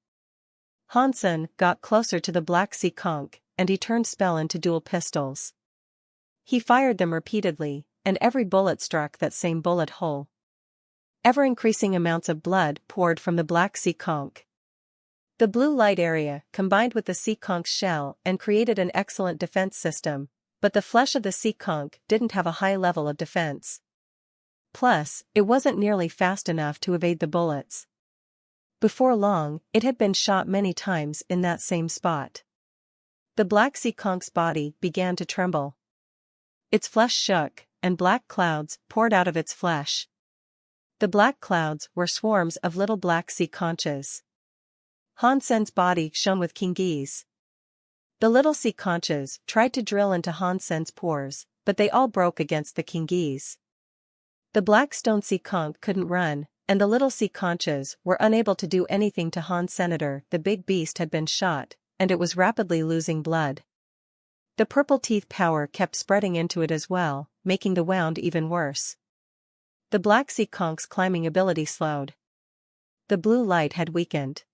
Hansen got closer to the black sea conch, and he turned Spell into dual pistols. He fired them repeatedly, and every bullet struck that same bullet hole. Ever-increasing amounts of blood poured from the black sea conch. The blue light area combined with the sea conch's shell and created an excellent defense system, but the flesh of the sea conch didn't have a high level of defense. Plus, it wasn't nearly fast enough to evade the bullets. Before long, it had been shot many times in that same spot. The black sea conch's body began to tremble. Its flesh shook, and black clouds poured out of its flesh. The black clouds were swarms of little black sea conches. Hansen's body shone with kingis. The little sea conches tried to drill into Hansen's pores, but they all broke against the kingis. The black stone sea conch couldn't run, and the little sea conches were unable to do anything to Hans Senator. The big beast had been shot, and it was rapidly losing blood. The purple teeth power kept spreading into it as well, making the wound even worse. The black sea conch's climbing ability slowed. The blue light had weakened.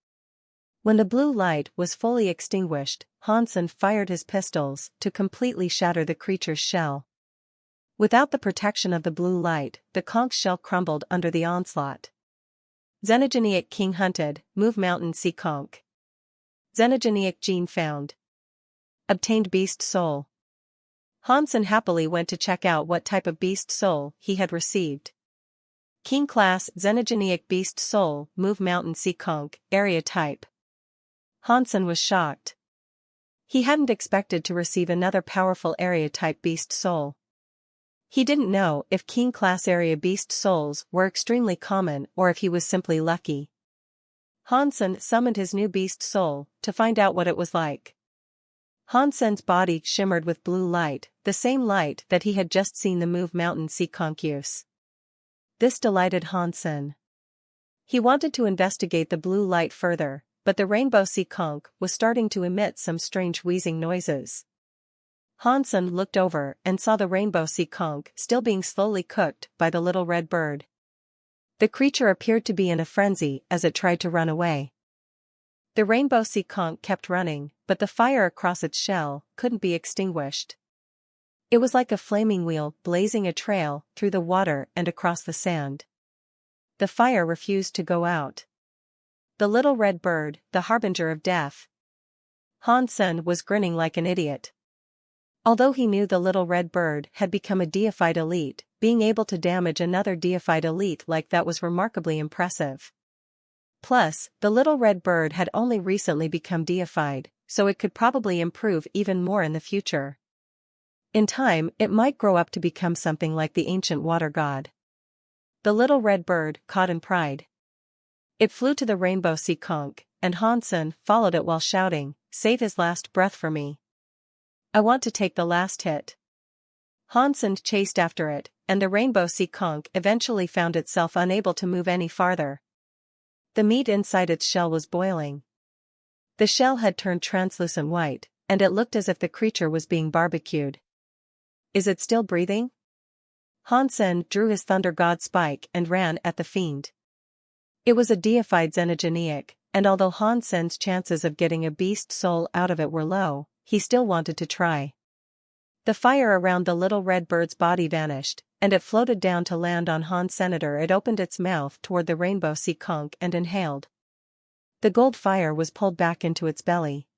When the blue light was fully extinguished, Hansen fired his pistols to completely shatter the creature's shell. Without the protection of the blue light, the conch's shell crumbled under the onslaught. Xenogeniac King hunted, move mountain sea conch. Xenogeniac gene found. Obtained beast soul. Hansen happily went to check out what type of beast soul he had received. King class Xenogeniac beast soul, move mountain sea conch, area type. Hansen was shocked. He hadn't expected to receive another powerful area-type beast soul. He didn't know if King-class area beast souls were extremely common or if he was simply lucky. Hansen summoned his new beast soul to find out what it was like. Hansen's body shimmered with blue light, the same light that he had just seen the move mountain sea conch use. This delighted Hansen. He wanted to investigate the blue light further, but the rainbow sea conch was starting to emit some strange wheezing noises. Hansen looked over and saw the rainbow sea conch still being slowly cooked by the little red bird. The creature appeared to be in a frenzy as it tried to run away. The rainbow sea conch kept running, but the fire across its shell couldn't be extinguished. It was like a flaming wheel blazing a trail through the water and across the sand. The fire refused to go out. The little red bird, the harbinger of death. Hansen was grinning like an idiot. Although he knew the little red bird had become a deified elite, being able to damage another deified elite like that was remarkably impressive. Plus, the little red bird had only recently become deified, so it could probably improve even more in the future. In time, it might grow up to become something like the ancient water god. The little red bird caught in pride. It flew to the rainbow sea conch, and Hansen followed it while shouting, "Save his last breath for me. I want to take the last hit." Hansen chased after it, and the rainbow sea conch eventually found itself unable to move any farther. The meat inside its shell was boiling. The shell had turned translucent white, and it looked as if the creature was being barbecued. Is it still breathing? Hansen drew his thunder god spike and ran at the fiend. It was a deified xenogeneic, and although Hansen's chances of getting a beast soul out of it were low, he still wanted to try. The fire around the little red bird's body vanished, and it floated down to land on Han's senator. It opened its mouth toward the rainbow sea conch and inhaled. The gold fire was pulled back into its belly.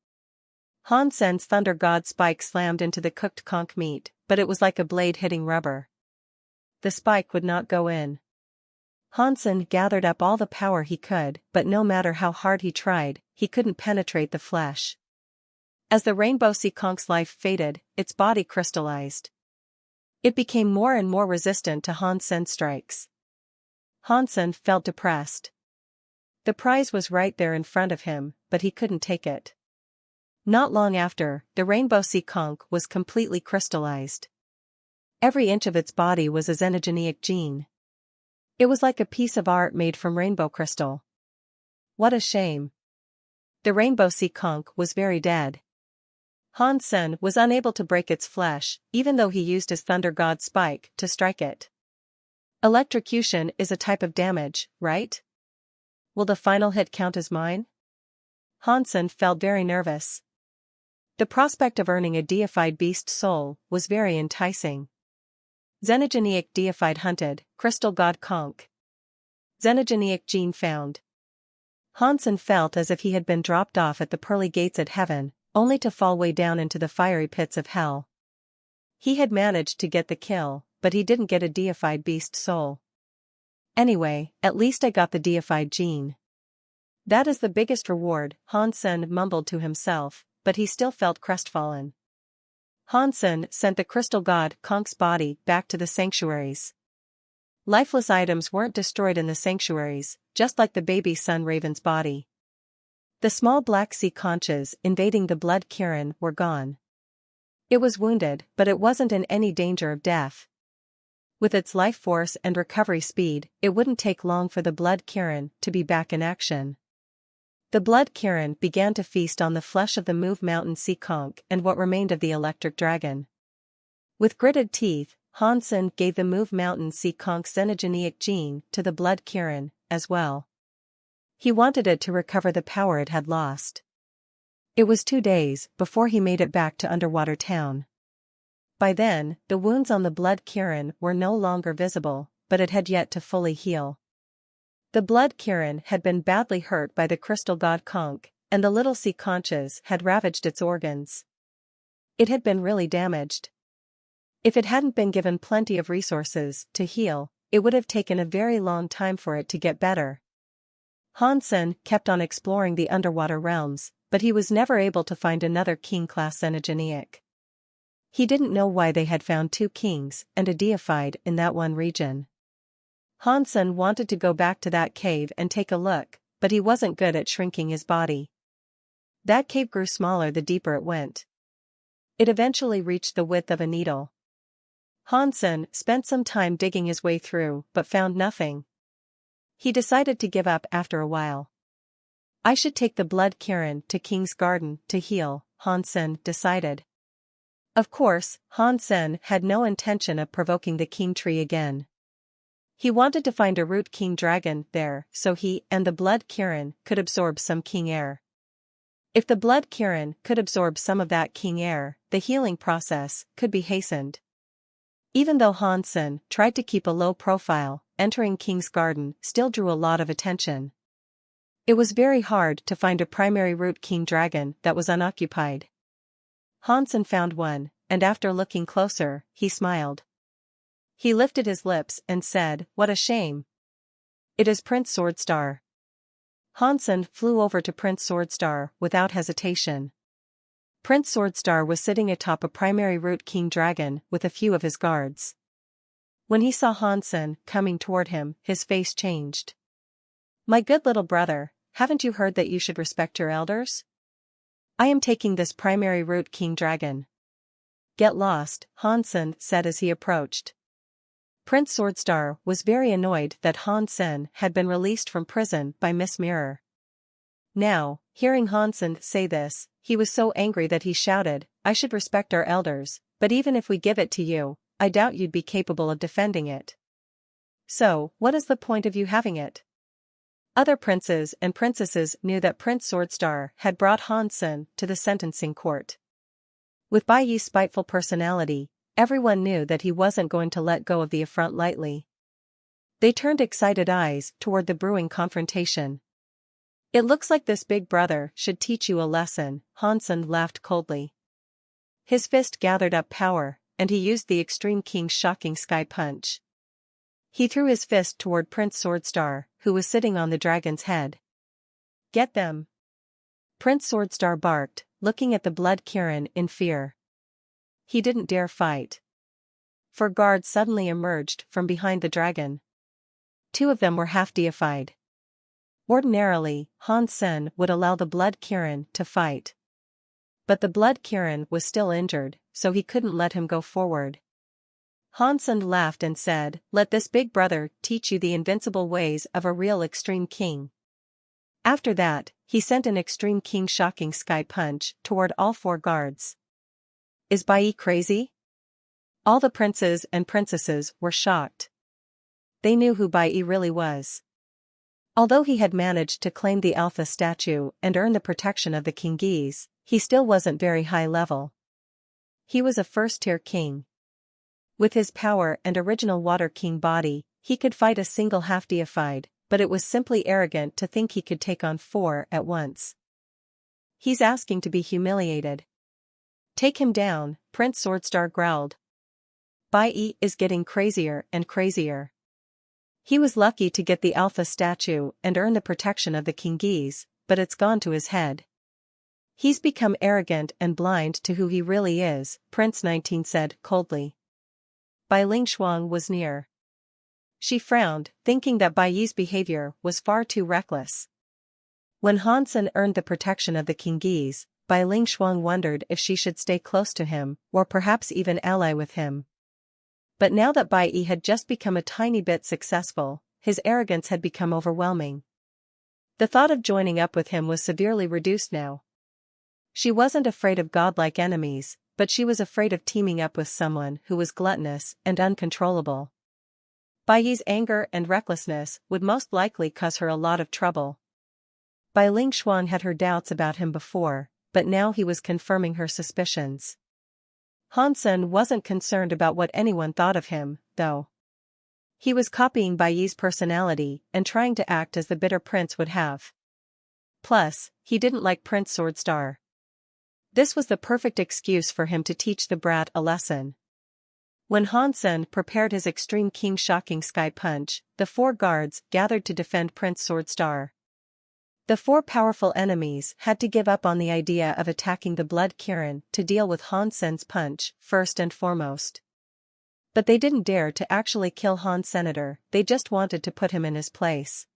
Hansen's thunder god spike slammed into the cooked conch meat, but it was like a blade hitting rubber. The spike would not go in. Hansen gathered up all the power he could, but no matter how hard he tried, he couldn't penetrate the flesh. As the rainbow sea conch's life faded, its body crystallized. It became more and more resistant to Hansen's strikes. Hansen felt depressed. The prize was right there in front of him, but he couldn't take it. Not long after, the rainbow sea conch was completely crystallized. Every inch of its body was a xenogeneic gene. It was like a piece of art made from rainbow crystal. What a shame. The rainbow sea conch was very dead. Hansen was unable to break its flesh, even though he used his thunder god spike to strike it. Electrocution is a type of damage, right? Will the final hit count as mine? Hansen felt very nervous. The prospect of earning a deified beast soul was very enticing. Xenogeneic deified hunted, crystal god conch. Xenogeneic gene found. Hansen felt as if he had been dropped off at the pearly gates at heaven, only to fall way down into the fiery pits of hell. He had managed to get the kill, but he didn't get a deified beast soul. Anyway, at least I got the deified gene. That is the biggest reward, Hansen mumbled to himself, but he still felt crestfallen. Hansen sent the crystal god conch's body back to the sanctuaries. Lifeless items weren't destroyed in the sanctuaries, just like the baby sun raven's body. The small black sea conches invading the blood kirin were gone. It was wounded, but it wasn't in any danger of death. With its life force and recovery speed, it wouldn't take long for the blood kirin to be back in action. The blood kirin began to feast on the flesh of the Move Mountain sea conch and what remained of the electric dragon. With gritted teeth, Hansen gave the Move Mountain sea conch's xenogeneic gene to the blood kirin, as well. He wanted it to recover the power it had lost. It was 2 days before he made it back to Underwater Town. By then, the wounds on the blood kirin were no longer visible, but it had yet to fully heal. The blood kirin had been badly hurt by the crystal god conch, and the little sea conches had ravaged its organs. It had been really damaged. If it hadn't been given plenty of resources to heal, it would have taken a very long time for it to get better. Hansen kept on exploring the underwater realms, but he was never able to find another king-class xenogeneic. He didn't know why they had found 2 kings and a deified in that one region. Hansen wanted to go back to that cave and take a look, but he wasn't good at shrinking his body. That cave grew smaller the deeper it went. It eventually reached the width of a needle. Hansen spent some time digging his way through, but found nothing. He decided to give up after a while. I should take the blood Kirin to King's Garden to heal, Han Sen decided. Of course, Han Sen had no intention of provoking the king tree again. He wanted to find a root king dragon there so he and the blood Kirin could absorb some king air. If the blood Kirin could absorb some of that king air, the healing process could be hastened. Even though Han Sen tried to keep a low profile, entering King's Garden still drew a lot of attention. It was very hard to find a primary root king dragon that was unoccupied. Han Sen found one, and after looking closer, he smiled. He lifted his lips and said, "What a shame. It is Prince Swordstar." Han Sen flew over to Prince Swordstar without hesitation. Prince Swordstar was sitting atop a primary root king dragon with a few of his guards. When he saw Han Sen coming toward him, his face changed. "My good little brother, haven't you heard that you should respect your elders? I am taking this primary root king dragon." "Get lost," Han Sen said as he approached. Prince Swordstar was very annoyed that Han Sen had been released from prison by Miss Mirror. Now, hearing Han Sen say this, he was so angry that he shouted, "I should respect our elders, but even if we give it to you, I doubt you'd be capable of defending it. So, what is the point of you having it?" Other princes and princesses knew that Prince Swordstar had brought Han Sen to the sentencing court. With Bai Yi's spiteful personality, everyone knew that he wasn't going to let go of the affront lightly. They turned excited eyes toward the brewing confrontation. "It looks like this big brother should teach you a lesson," Han Sen laughed coldly. His fist gathered up power, and he used the Extreme King's shocking sky punch. He threw his fist toward Prince Swordstar, who was sitting on the dragon's head. "Get them!" Prince Swordstar barked, looking at the blood Kirin in fear. He didn't dare fight. 4 guards suddenly emerged from behind the dragon. 2 of them were half deified. Ordinarily, Han Sen would allow the blood Kirin to fight. But the blood Kirin was still injured, so he couldn't let him go forward. Han Sen laughed and said, "Let this big brother teach you the invincible ways of a real Extreme King." After that, he sent an Extreme King shocking sky punch toward all 4 guards. "Is Bai Yi crazy?" All the princes and princesses were shocked. They knew who Bai Yi really was. Although he had managed to claim the Alpha statue and earn the protection of the Kingese, he still wasn't very high level. He was a first-tier king. With his power and original Water King body, he could fight a single half-deified, but it was simply arrogant to think he could take on 4 at once. "He's asking to be humiliated." "Take him down," Prince Swordstar growled. Bai Yi is getting crazier and crazier. He was lucky to get the Alpha statue and earn the protection of the Kingese, but it's gone to his head. "He's become arrogant and blind to who he really is," Prince 19 said coldly. Bai Lingshuang was near. She frowned, thinking that Bai Yi's behavior was far too reckless. When Han Sen earned the protection of the Kingese, Bai Lingshuang wondered if she should stay close to him, or perhaps even ally with him. But now that Bai Yi had just become a tiny bit successful, his arrogance had become overwhelming. The thought of joining up with him was severely reduced now. She wasn't afraid of godlike enemies, but she was afraid of teaming up with someone who was gluttonous and uncontrollable. Bai Yi's anger and recklessness would most likely cause her a lot of trouble. Bai Lingshuang had her doubts about him before, but now he was confirming her suspicions. Han Sen wasn't concerned about what anyone thought of him, though. He was copying Bai Yi's personality and trying to act as the bitter prince would have. Plus, he didn't like Prince Swordstar. This was the perfect excuse for him to teach the brat a lesson. When Han Sen prepared his Extreme King shocking sky punch, the 4 guards gathered to defend Prince Swordstar. The 4 powerful enemies had to give up on the idea of attacking the blood Kirin to deal with Han Sen's punch, first and foremost. But they didn't dare to actually kill Han Senator, they just wanted to put him in his place.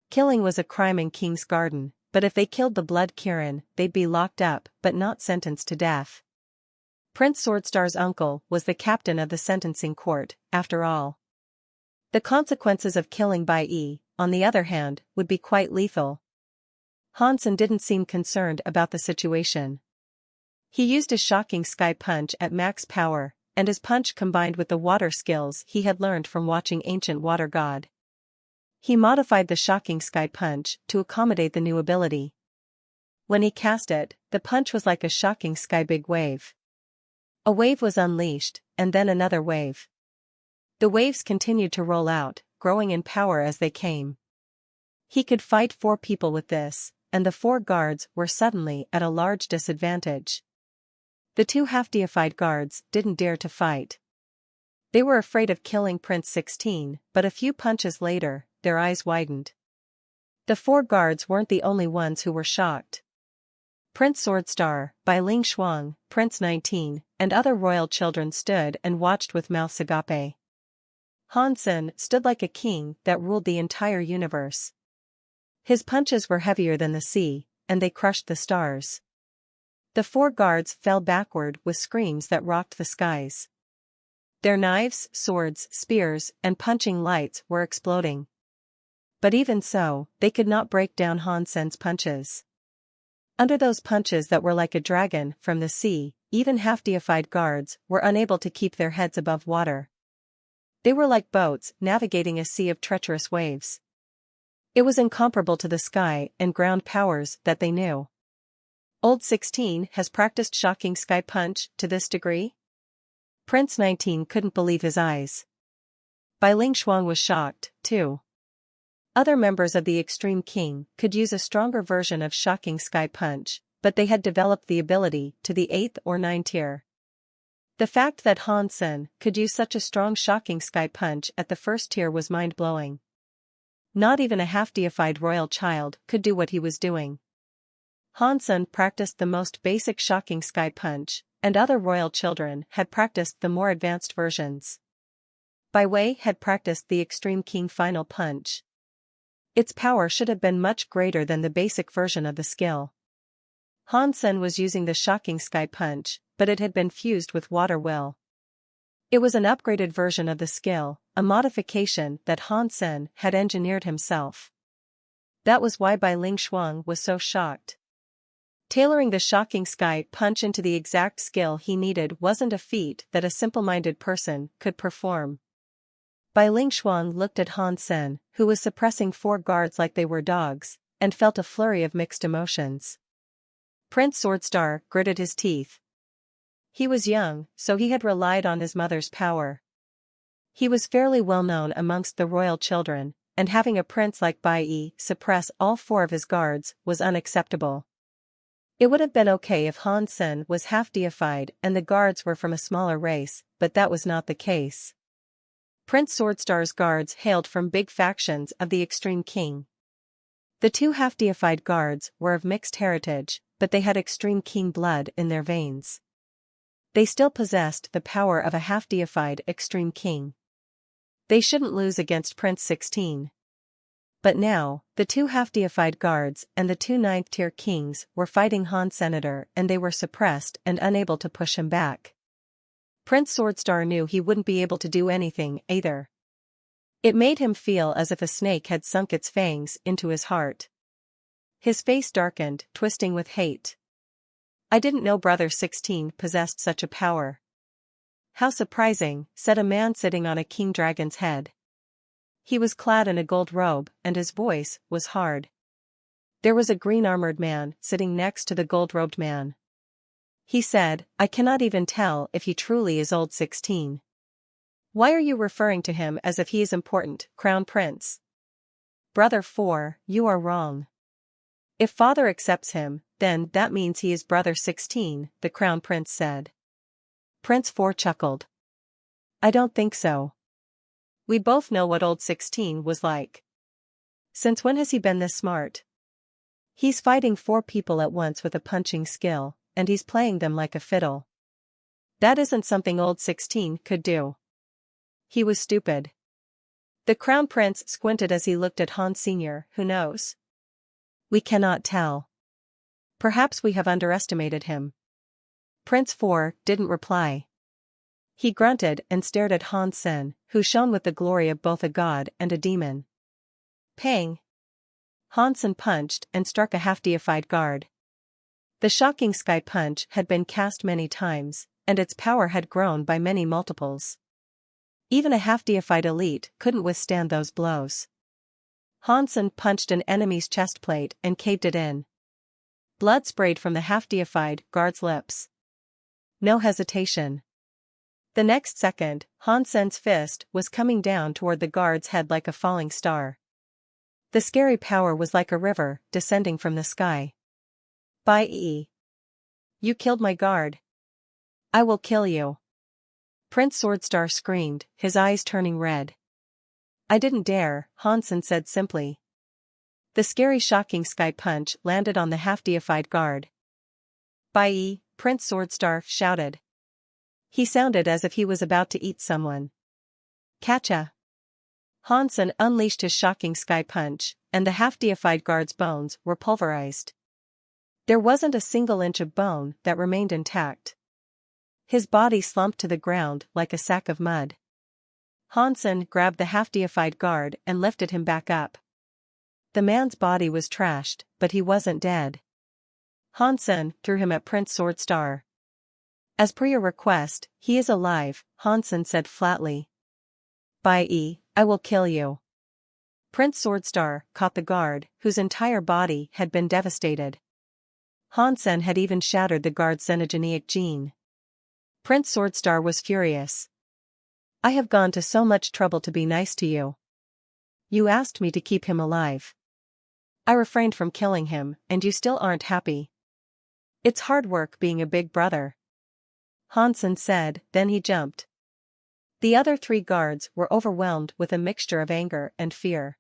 Killing was a crime in King's Garden, but if they killed the blood Kirin, they'd be locked up, but not sentenced to death. Prince Swordstar's uncle was the captain of the sentencing court, after all. The consequences of killing Bai Yi, on the other hand, would be quite lethal. Hansen didn't seem concerned about the situation. He used his shocking sky punch at max power, and his punch combined with the water skills he had learned from watching Ancient Water God. He modified the shocking sky punch to accommodate the new ability. When he cast it, the punch was like a shocking sky big wave. A wave was unleashed, and then another wave. The waves continued to roll out, growing in power as they came. He could fight 4 people with this, and the 4 guards were suddenly at a large disadvantage. The 2 half-deified guards didn't dare to fight. They were afraid of killing Prince 16, but a few punches later, their eyes widened. The 4 guards weren't the only ones who were shocked. Prince Swordstar, Bai Ling Shuang, Prince 19, and other royal children stood and watched with mouths agape. Hansen stood like a king that ruled the entire universe. His punches were heavier than the sea, and they crushed the stars. The 4 guards fell backward with screams that rocked the skies. Their knives, swords, spears, and punching lights were exploding. But even so, they could not break down Hansen's punches. Under those punches that were like a dragon from the sea, even half-deified guards were unable to keep their heads above water. They were like boats navigating a sea of treacherous waves. It was incomparable to the sky and ground powers that they knew. Old 16 has practiced shocking sky punch to this degree? Prince 19 couldn't believe his eyes. Bai Ling Shuang was shocked, too. Other members of the Extreme King could use a stronger version of shocking sky punch, but they had developed the ability to the 8th or 9th tier. The fact that Hansen could use such a strong shocking sky punch at the 1st tier was mind-blowing. Not even a half-deified royal child could do what he was doing. Hansen practiced the most basic shocking sky punch, and other royal children had practiced the more advanced versions. Bai Wei had practiced the Extreme King Final Punch. Its power should have been much greater than the basic version of the skill. Hansen was using the shocking sky punch, but it had been fused with water will. It was an upgraded version of the skill, a modification that Hansen had engineered himself. That was why Bai Ling Shuang was so shocked. Tailoring the shocking sky punch into the exact skill he needed wasn't a feat that a simple-minded person could perform. Bai Ling Shuang looked at Hansen, who was suppressing 4 guards like they were dogs, and felt a flurry of mixed emotions. Prince Swordstar gritted his teeth. He was young, so he had relied on his mother's power. He was fairly well known amongst the royal children, and having a prince like Bai Yi suppress all 4 of his guards was unacceptable. It would have been okay if Hansen was half-deified and the guards were from a smaller race, but that was not the case. Prince Swordstar's guards hailed from big factions of the Extreme King. The 2 half-deified guards were of mixed heritage, but they had Extreme King blood in their veins. They still possessed the power of a half-deified Extreme King. They shouldn't lose against Prince 16. But now, the 2 half-deified guards and the 2 9th-tier kings were fighting Han Senator, and they were suppressed and unable to push him back. Prince Swordstar knew he wouldn't be able to do anything either. It made him feel as if a snake had sunk its fangs into his heart. His face darkened, twisting with hate. I didn't know Brother 16 possessed such a power. How surprising, said a man sitting on a king dragon's head. He was clad in a gold robe, and his voice was hard. There was a green-armored man sitting next to the gold-robed man. He said, I cannot even tell if he truly is old 16. Why are you referring to him as if he is important, Crown Prince? Brother 4, you are wrong. If Father accepts him, then that means he is Brother 16, the Crown Prince said. Prince 4 chuckled. I don't think so. We both know what old 16 was like. Since when has he been this smart? He's fighting 4 people at once with a punching skill, and he's playing them like a fiddle. That isn't something old 16 could do. He was stupid. The Crown Prince squinted as he looked at Han Sr., who knows? We cannot tell. Perhaps we have underestimated him. Prince 4 didn't reply. He grunted and stared at Hansen, who shone with the glory of both a god and a demon. Pang! Hansen punched and struck a half-deified guard. The shocking sky punch had been cast many times, and its power had grown by many multiples. Even a half-deified elite couldn't withstand those blows. Hansen punched an enemy's chest plate and caved it in. Blood sprayed from the half-deified guard's lips. No hesitation. The next second, Hansen's fist was coming down toward the guard's head like a falling star. The scary power was like a river descending from the sky. "Bye. You killed my guard. I will kill you." Prince Swordstar screamed, his eyes turning red. "I didn't dare," Hansen said simply. The scary shocking sky punch landed on the half-deified guard. "Bye," Prince Swordstar shouted. He sounded as if he was about to eat someone. "Catcha!" Hansen unleashed his shocking sky punch, and the half-deified guard's bones were pulverized. There wasn't a single inch of bone that remained intact. His body slumped to the ground like a sack of mud. Hansen grabbed the half-deified guard and lifted him back up. The man's body was trashed, but he wasn't dead. Hansen threw him at Prince Swordstar. "As per your request, he is alive," Hansen said flatly. "Bye, I will kill you." Prince Swordstar caught the guard, whose entire body had been devastated. Hansen had even shattered the guard's xenogeneic gene. Prince Swordstar was furious. "I have gone to so much trouble to be nice to you. You asked me to keep him alive. I refrained from killing him, and you still aren't happy. It's hard work being a big brother," Hansen said, then he jumped. The other 3 guards were overwhelmed with a mixture of anger and fear.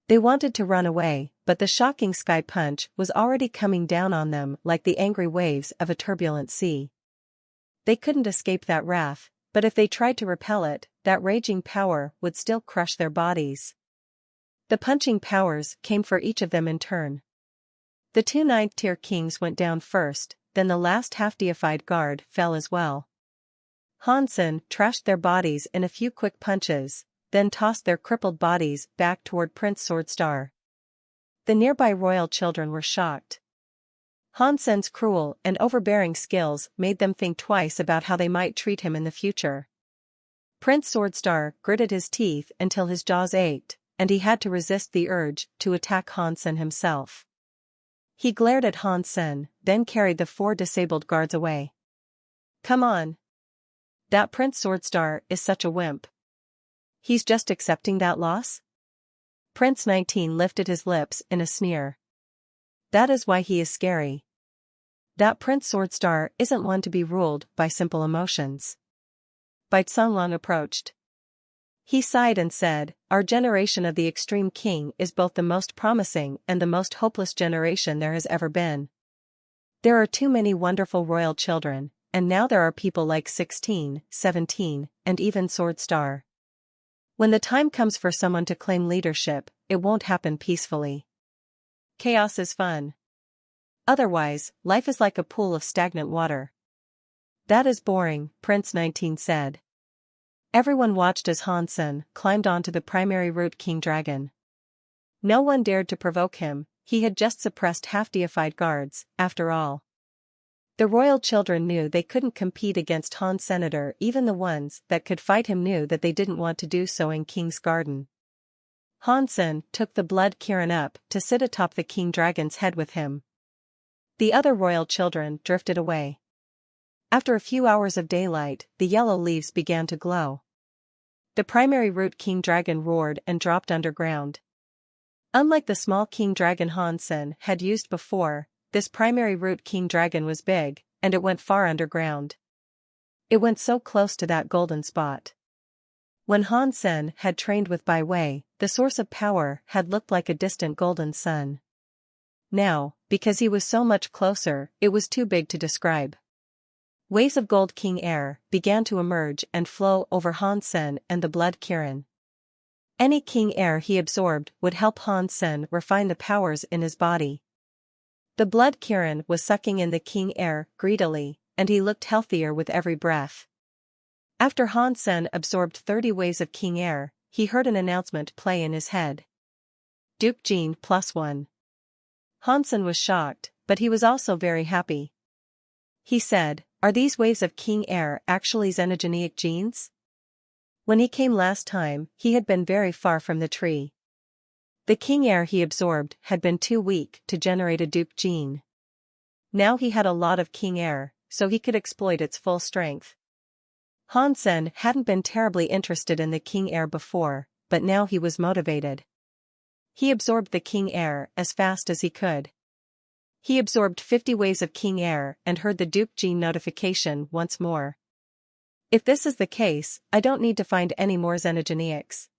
They wanted to run away, but the shocking sky punch was already coming down on them like the angry waves of a turbulent sea. They couldn't escape that wrath, but if they tried to repel it, that raging power would still crush their bodies. The punching powers came for each of them in turn. The 2 9th-tier kings went down first, then the last half-deified guard fell as well. Hansen trashed their bodies in a few quick punches, then tossed their crippled bodies back toward Prince Swordstar. The nearby royal children were shocked. Hansen's cruel and overbearing skills made them think twice about how they might treat him in the future. Prince Swordstar gritted his teeth until his jaws ached, and he had to resist the urge to attack Hansen himself. He glared at Hansen, then carried the 4 disabled guards away. "Come on. That Prince Swordstar is such a wimp. He's just accepting that loss?" Prince 19 lifted his lips in a sneer. "That is why he is scary. That Prince Swordstar isn't one to be ruled by simple emotions." Bai Songlong approached. He sighed and said, "Our generation of the Extreme King is both the most promising and the most hopeless generation there has ever been. There are too many wonderful royal children, and now there are people like 16, 17, and even Swordstar. When the time comes for someone to claim leadership, it won't happen peacefully. Chaos is fun. Otherwise, life is like a pool of stagnant water." "That is boring," Prince 19 said. Everyone watched as Hansen climbed onto the primary root king dragon. No one dared to provoke him, he had just suppressed half-deified guards, after all. The royal children knew they couldn't compete against Han's senator, even the ones that could fight him knew that they didn't want to do so in King's Garden. Hansen took the blood Kirin up to sit atop the king dragon's head with him. The other royal children drifted away. After a few hours of daylight, the yellow leaves began to glow. The primary root king dragon roared and dropped underground. Unlike the small king dragon Hansen had used before, this primary root king dragon was big, and it went far underground. It went so close to that golden spot. When Hansen had trained with Bai Wei, the source of power had looked like a distant golden sun. Now, because he was so much closer, it was too big to describe. Waves of gold king air began to emerge and flow over Hansen and the blood Kirin. Any king air he absorbed would help Hansen refine the powers in his body. The blood Kirin was sucking in the king air greedily, and he looked healthier with every breath. After Hansen absorbed 30 waves of king air, he heard an announcement play in his head. Duke gene +1. Hansen was shocked, but he was also very happy. He said, "Are these waves of king air actually xenogeneic genes?" When he came last time, he had been very far from the tree. The king air he absorbed had been too weak to generate a duke gene. Now he had a lot of king air, so he could exploit its full strength. Hansen hadn't been terribly interested in the king air before, but now he was motivated. He absorbed the king air as fast as he could. He absorbed 50 waves of king air and heard the duke gene notification once more. If this is the case, I don't need to find any more xenogeneics.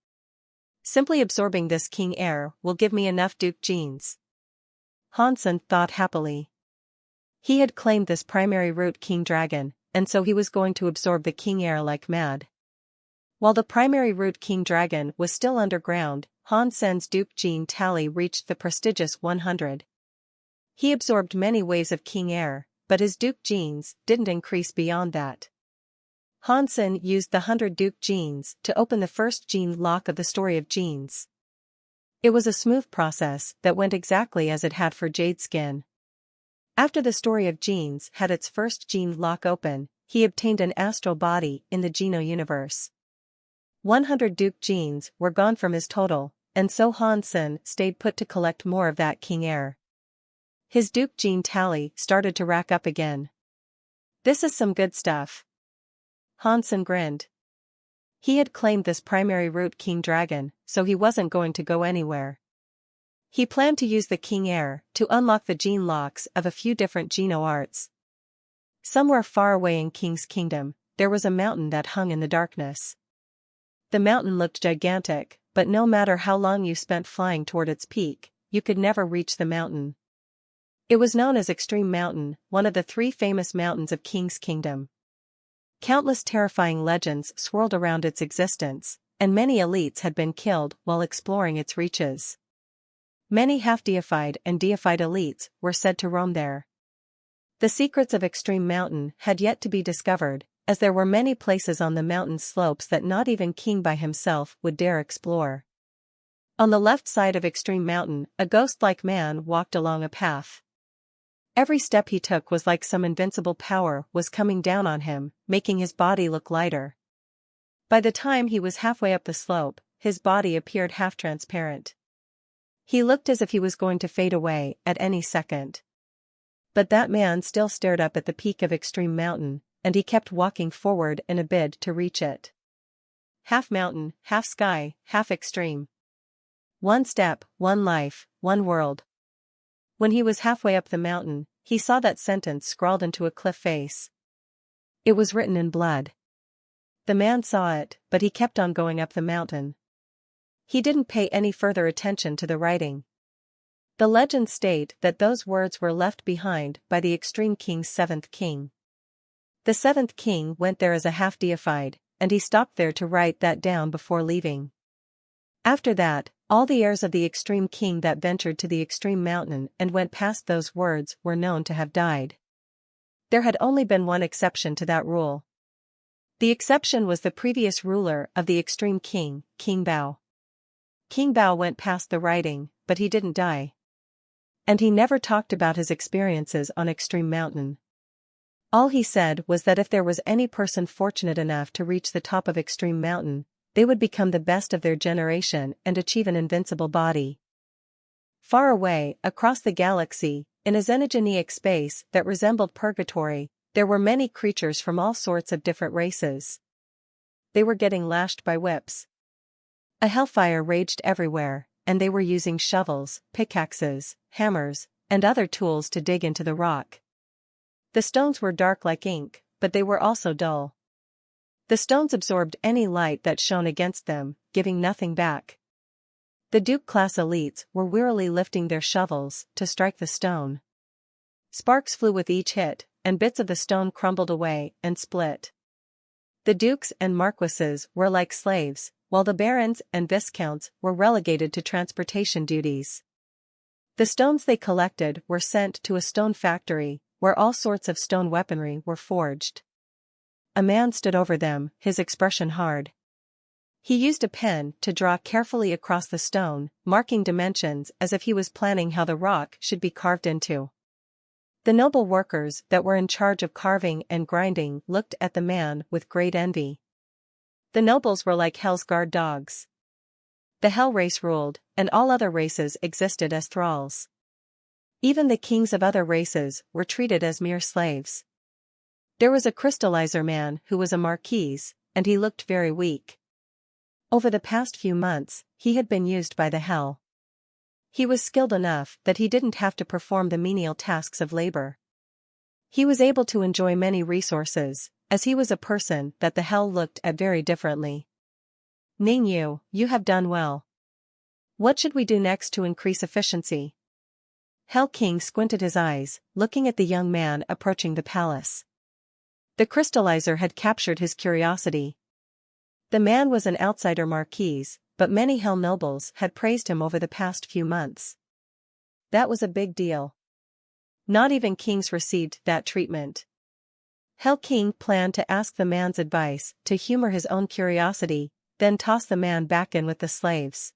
Simply absorbing this king air will give me enough duke genes. Hansen thought happily. He had claimed this primary root king dragon, and so he was going to absorb the king air like mad. While the primary root king dragon was still underground, Hansen's duke gene tally reached the prestigious 100. He absorbed many waves of king air, but his duke genes didn't increase beyond that. Hansen used the 100 duke genes to open the first gene lock of the story of genes. It was a smooth process that went exactly as it had for Jade Skin. After the story of genes had its first gene lock open, he obtained an astral body in the Geno universe. 100 duke genes were gone from his total, and so Hansen stayed put to collect more of that king air. His duke gene tally started to rack up again. This is some good stuff. Hansen grinned. He had claimed this primary root king dragon, so he wasn't going to go anywhere. He planned to use the king air to unlock the gene locks of a few different Geno arts. Somewhere far away in King's Kingdom, there was a mountain that hung in the darkness. The mountain looked gigantic, but no matter how long you spent flying toward its peak, you could never reach the mountain. It was known as Extreme Mountain, one of the 3 famous mountains of King's Kingdom. Countless terrifying legends swirled around its existence, and many elites had been killed while exploring its reaches. Many half-deified and deified elites were said to roam there. The secrets of Extreme Mountain had yet to be discovered, as there were many places on the mountain's slopes that not even King by himself would dare explore. On the left side of Extreme Mountain, a ghost-like man walked along a path. Every step he took was like some invincible power was coming down on him, making his body look lighter. By the time he was halfway up the slope, his body appeared half-transparent. He looked as if he was going to fade away at any second. But that man still stared up at the peak of Extreme Mountain, and he kept walking forward in a bid to reach it. Half mountain, half sky, half extreme. One step, one life, one world. When he was halfway up the mountain, he saw that sentence scrawled into a cliff face. It was written in blood. The man saw it, but he kept on going up the mountain. He didn't pay any further attention to the writing. The legends state that those words were left behind by the Extreme King's 7th king. The 7th king went there as a half-deified, and he stopped there to write that down before leaving. After that, all the heirs of the Extreme King that ventured to the Extreme Mountain and went past those words were known to have died. There had only been one exception to that rule. The exception was the previous ruler of the Extreme King, King Bao. King Bao went past the writing, but he didn't die. And he never talked about his experiences on Extreme Mountain. All he said was that if there was any person fortunate enough to reach the top of Extreme Mountain, they would become the best of their generation and achieve an invincible body. Far away, across the galaxy, in a xenogeneic space that resembled purgatory, there were many creatures from all sorts of different races. They were getting lashed by whips. A hellfire raged everywhere, and they were using shovels, pickaxes, hammers, and other tools to dig into the rock. The stones were dark like ink, but they were also dull. The stones absorbed any light that shone against them, giving nothing back. The Duke-class elites were wearily lifting their shovels to strike the stone. Sparks flew with each hit, and bits of the stone crumbled away and split. The dukes and marquises were like slaves, while the barons and viscounts were relegated to transportation duties. The stones they collected were sent to a stone factory, where all sorts of stone weaponry were forged. A man stood over them, his expression hard. He used a pen to draw carefully across the stone, marking dimensions as if he was planning how the rock should be carved into. The noble workers that were in charge of carving and grinding looked at the man with great envy. The nobles were like Hell's guard dogs. The Hell race ruled, and all other races existed as thralls. Even the kings of other races were treated as mere slaves. There was a crystallizer man who was a marquis, and he looked very weak. Over the past few months, he had been used by the Hell. He was skilled enough that he didn't have to perform the menial tasks of labor. He was able to enjoy many resources, as he was a person that the Hell looked at very differently. Ningyu, you have done well. What should we do next to increase efficiency? Hell King squinted his eyes, looking at the young man approaching the palace. The crystallizer had captured his curiosity. The man was an outsider marquis, but many Hell nobles had praised him over the past few months. That was a big deal. Not even kings received that treatment. Hell King planned to ask the man's advice to humor his own curiosity, then toss the man back in with the slaves.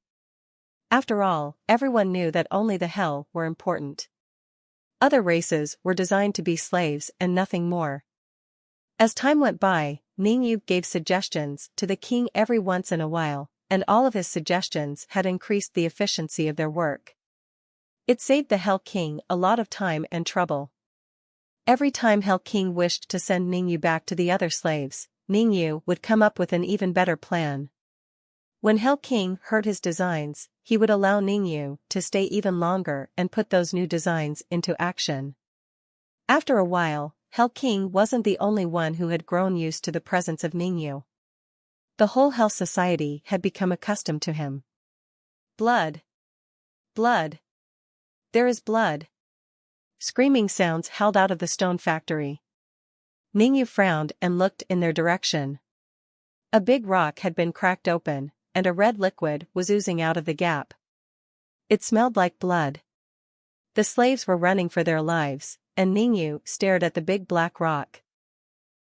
After all, everyone knew that only the Hell were important. Other races were designed to be slaves and nothing more. As time went by, Ningyu gave suggestions to the king every once in a while, and all of his suggestions had increased the efficiency of their work. It saved the Hell King a lot of time and trouble. Every time Hell King wished to send Ningyu back to the other slaves, Ningyu would come up with an even better plan. When Hell King heard his designs, he would allow Ningyu to stay even longer and put those new designs into action. After a while, Hell King wasn't the only one who had grown used to the presence of Ningyu. The whole Hell society had become accustomed to him. Blood! Blood! There is blood! Screaming sounds howled out of the stone factory. Ningyu frowned and looked in their direction. A big rock had been cracked open, and a red liquid was oozing out of the gap. It smelled like blood. The slaves were running for their lives, and Ningyu stared at the big black rock.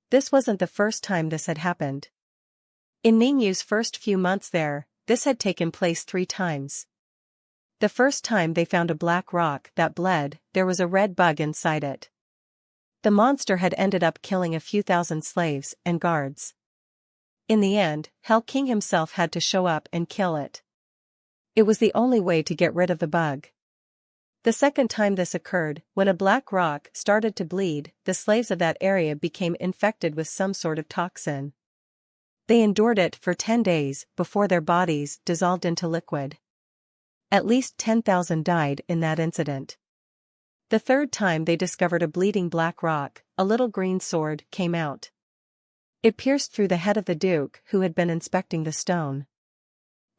This wasn't the first time this had happened. In Ningyu's first few months there, this had taken place 3 times. The first time they found a black rock that bled, there was a red bug inside it. The monster had ended up killing a few thousand slaves and guards. In the end, Hell King himself had to show up and kill it. It was the only way to get rid of the bug. The second time this occurred, when a black rock started to bleed, the slaves of that area became infected with some sort of toxin. They endured it for 10 days before their bodies dissolved into liquid. At least 10,000 died in that incident. The third time they discovered a bleeding black rock, a little green sword came out. It pierced through the head of the Duke who had been inspecting the stone.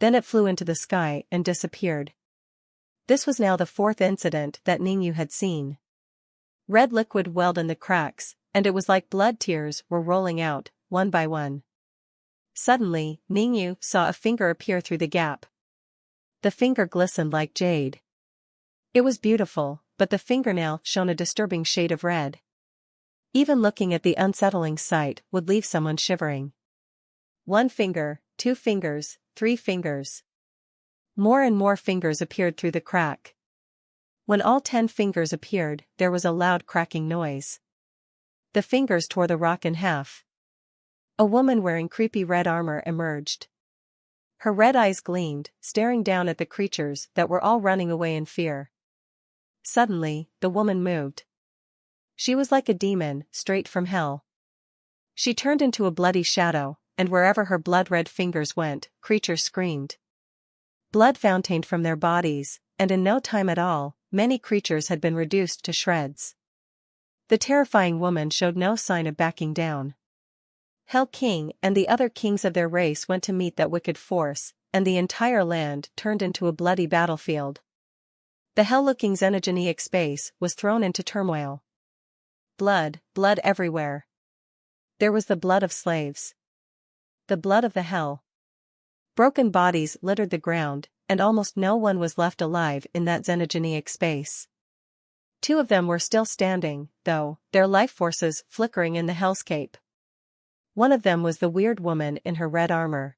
Then it flew into the sky and disappeared. This was now the 4th incident that Ningyu had seen. Red liquid welled in the cracks, and it was like blood tears were rolling out, one by one. Suddenly, Ningyu saw a finger appear through the gap. The finger glistened like jade. It was beautiful, but the fingernail shone a disturbing shade of red. Even looking at the unsettling sight would leave someone shivering. 1 finger, 2 fingers, 3 fingers. More and more fingers appeared through the crack. When all 10 fingers appeared, there was a loud cracking noise. The fingers tore the rock in half. A woman wearing creepy red armor emerged. Her red eyes gleamed, staring down at the creatures that were all running away in fear. Suddenly, the woman moved. She was like a demon, straight from hell. She turned into a bloody shadow, and wherever her blood-red fingers went, creatures screamed. Blood fountained from their bodies, and in no time at all, many creatures had been reduced to shreds. The terrifying woman showed no sign of backing down. Hell King and the other kings of their race went to meet that wicked force, and the entire land turned into a bloody battlefield. The hell-looking xenogenic space was thrown into turmoil. Blood, blood everywhere. There was the blood of slaves. The blood of the Hell. Broken bodies littered the ground, and almost no one was left alive in that xenogenic space. 2 of them were still standing, though, their life forces flickering in the hellscape. One of them was the weird woman in her red armor.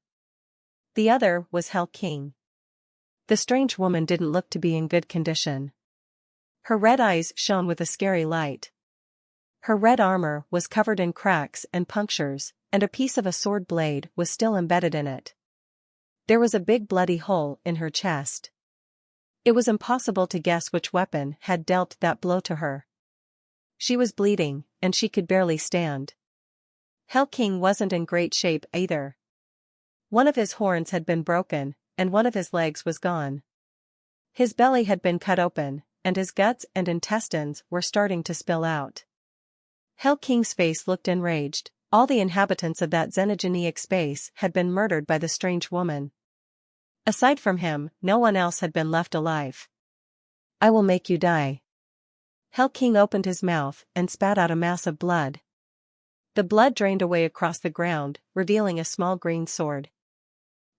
The other was Hell King. The strange woman didn't look to be in good condition. Her red eyes shone with a scary light. Her red armor was covered in cracks and punctures, and a piece of a sword blade was still embedded in it. There was a big bloody hole in her chest. It was impossible to guess which weapon had dealt that blow to her. She was bleeding, and she could barely stand. Hell King wasn't in great shape either. One of his horns had been broken, and one of his legs was gone. His belly had been cut open, and his guts and intestines were starting to spill out. Hell King's face looked enraged. All the inhabitants of that xenogenic space had been murdered by the strange woman. Aside from him, no one else had been left alive. I will make you die. Hell King opened his mouth and spat out a mass of blood. The blood drained away across the ground, revealing a small green sword.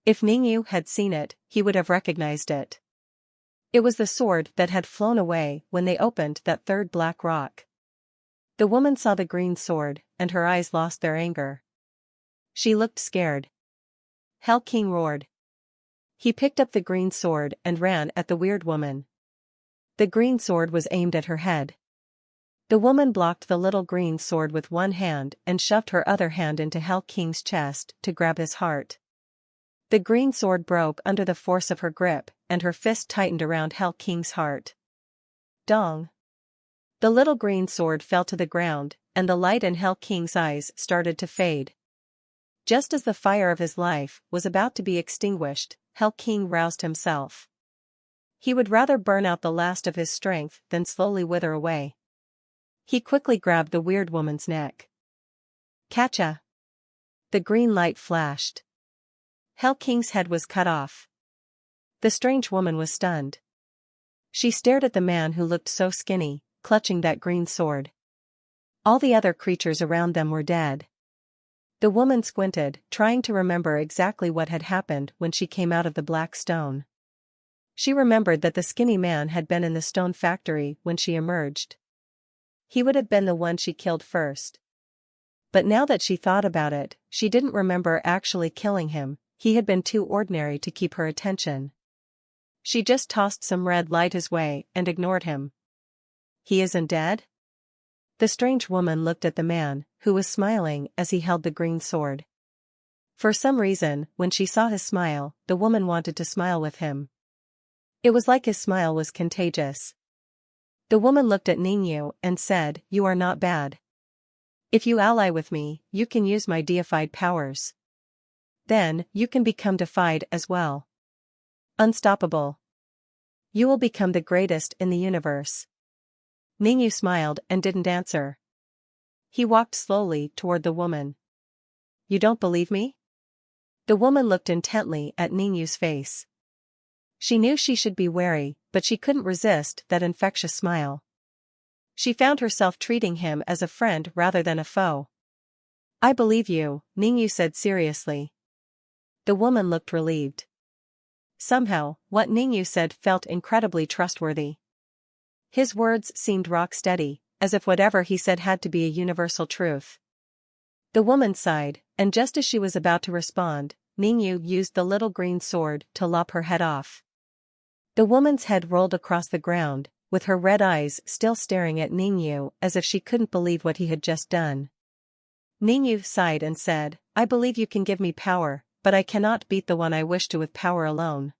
If Ningyu had seen it, he would have recognized it. It was the sword that had flown away when they opened that third black rock. The woman saw the green sword, and her eyes lost their anger. She looked scared. Hell King roared. He picked up the green sword and ran at the weird woman. The green sword was aimed at her head. The woman blocked the little green sword with one hand and shoved her other hand into Hell King's chest to grab his heart. The green sword broke under the force of her grip, and her fist tightened around Hell King's heart. Dong! The little green sword fell to the ground, and the light in Hell King's eyes started to fade. Just as the fire of his life was about to be extinguished, Hell King roused himself. He would rather burn out the last of his strength than slowly wither away. He quickly grabbed the weird woman's neck. Catcha! The green light flashed. Hell King's head was cut off. The strange woman was stunned. She stared at the man who looked so skinny, clutching that green sword. All the other creatures around them were dead. The woman squinted, trying to remember exactly what had happened when she came out of the black stone. She remembered that the skinny man had been in the stone factory when she emerged. He would have been the one she killed first. But now that she thought about it, she didn't remember actually killing him. He had been too ordinary to keep her attention. She just tossed some red light his way and ignored him. He isn't dead? The strange woman looked at the man, who was smiling as he held the green sword. For some reason, when she saw his smile, the woman wanted to smile with him. It was like his smile was contagious. The woman looked at Ningyu and said, "You are not bad. If you ally with me, you can use my deified powers. Then, you can become deified as well. Unstoppable. You will become the greatest in the universe." Ningyu smiled and didn't answer. He walked slowly toward the woman. "You don't believe me?" The woman looked intently at Ningyu's face. She knew she should be wary, but she couldn't resist that infectious smile. She found herself treating him as a friend rather than a foe. "I believe you," Ningyu said seriously. The woman looked relieved. Somehow, what Ningyu said felt incredibly trustworthy. His words seemed rock-steady, as if whatever he said had to be a universal truth. The woman sighed, and just as she was about to respond, Ningyu used the little green sword to lop her head off. The woman's head rolled across the ground, with her red eyes still staring at Ningyu as if she couldn't believe what he had just done. Ningyu sighed and said, "I believe you can give me power, but I cannot beat the one I wish to with power alone.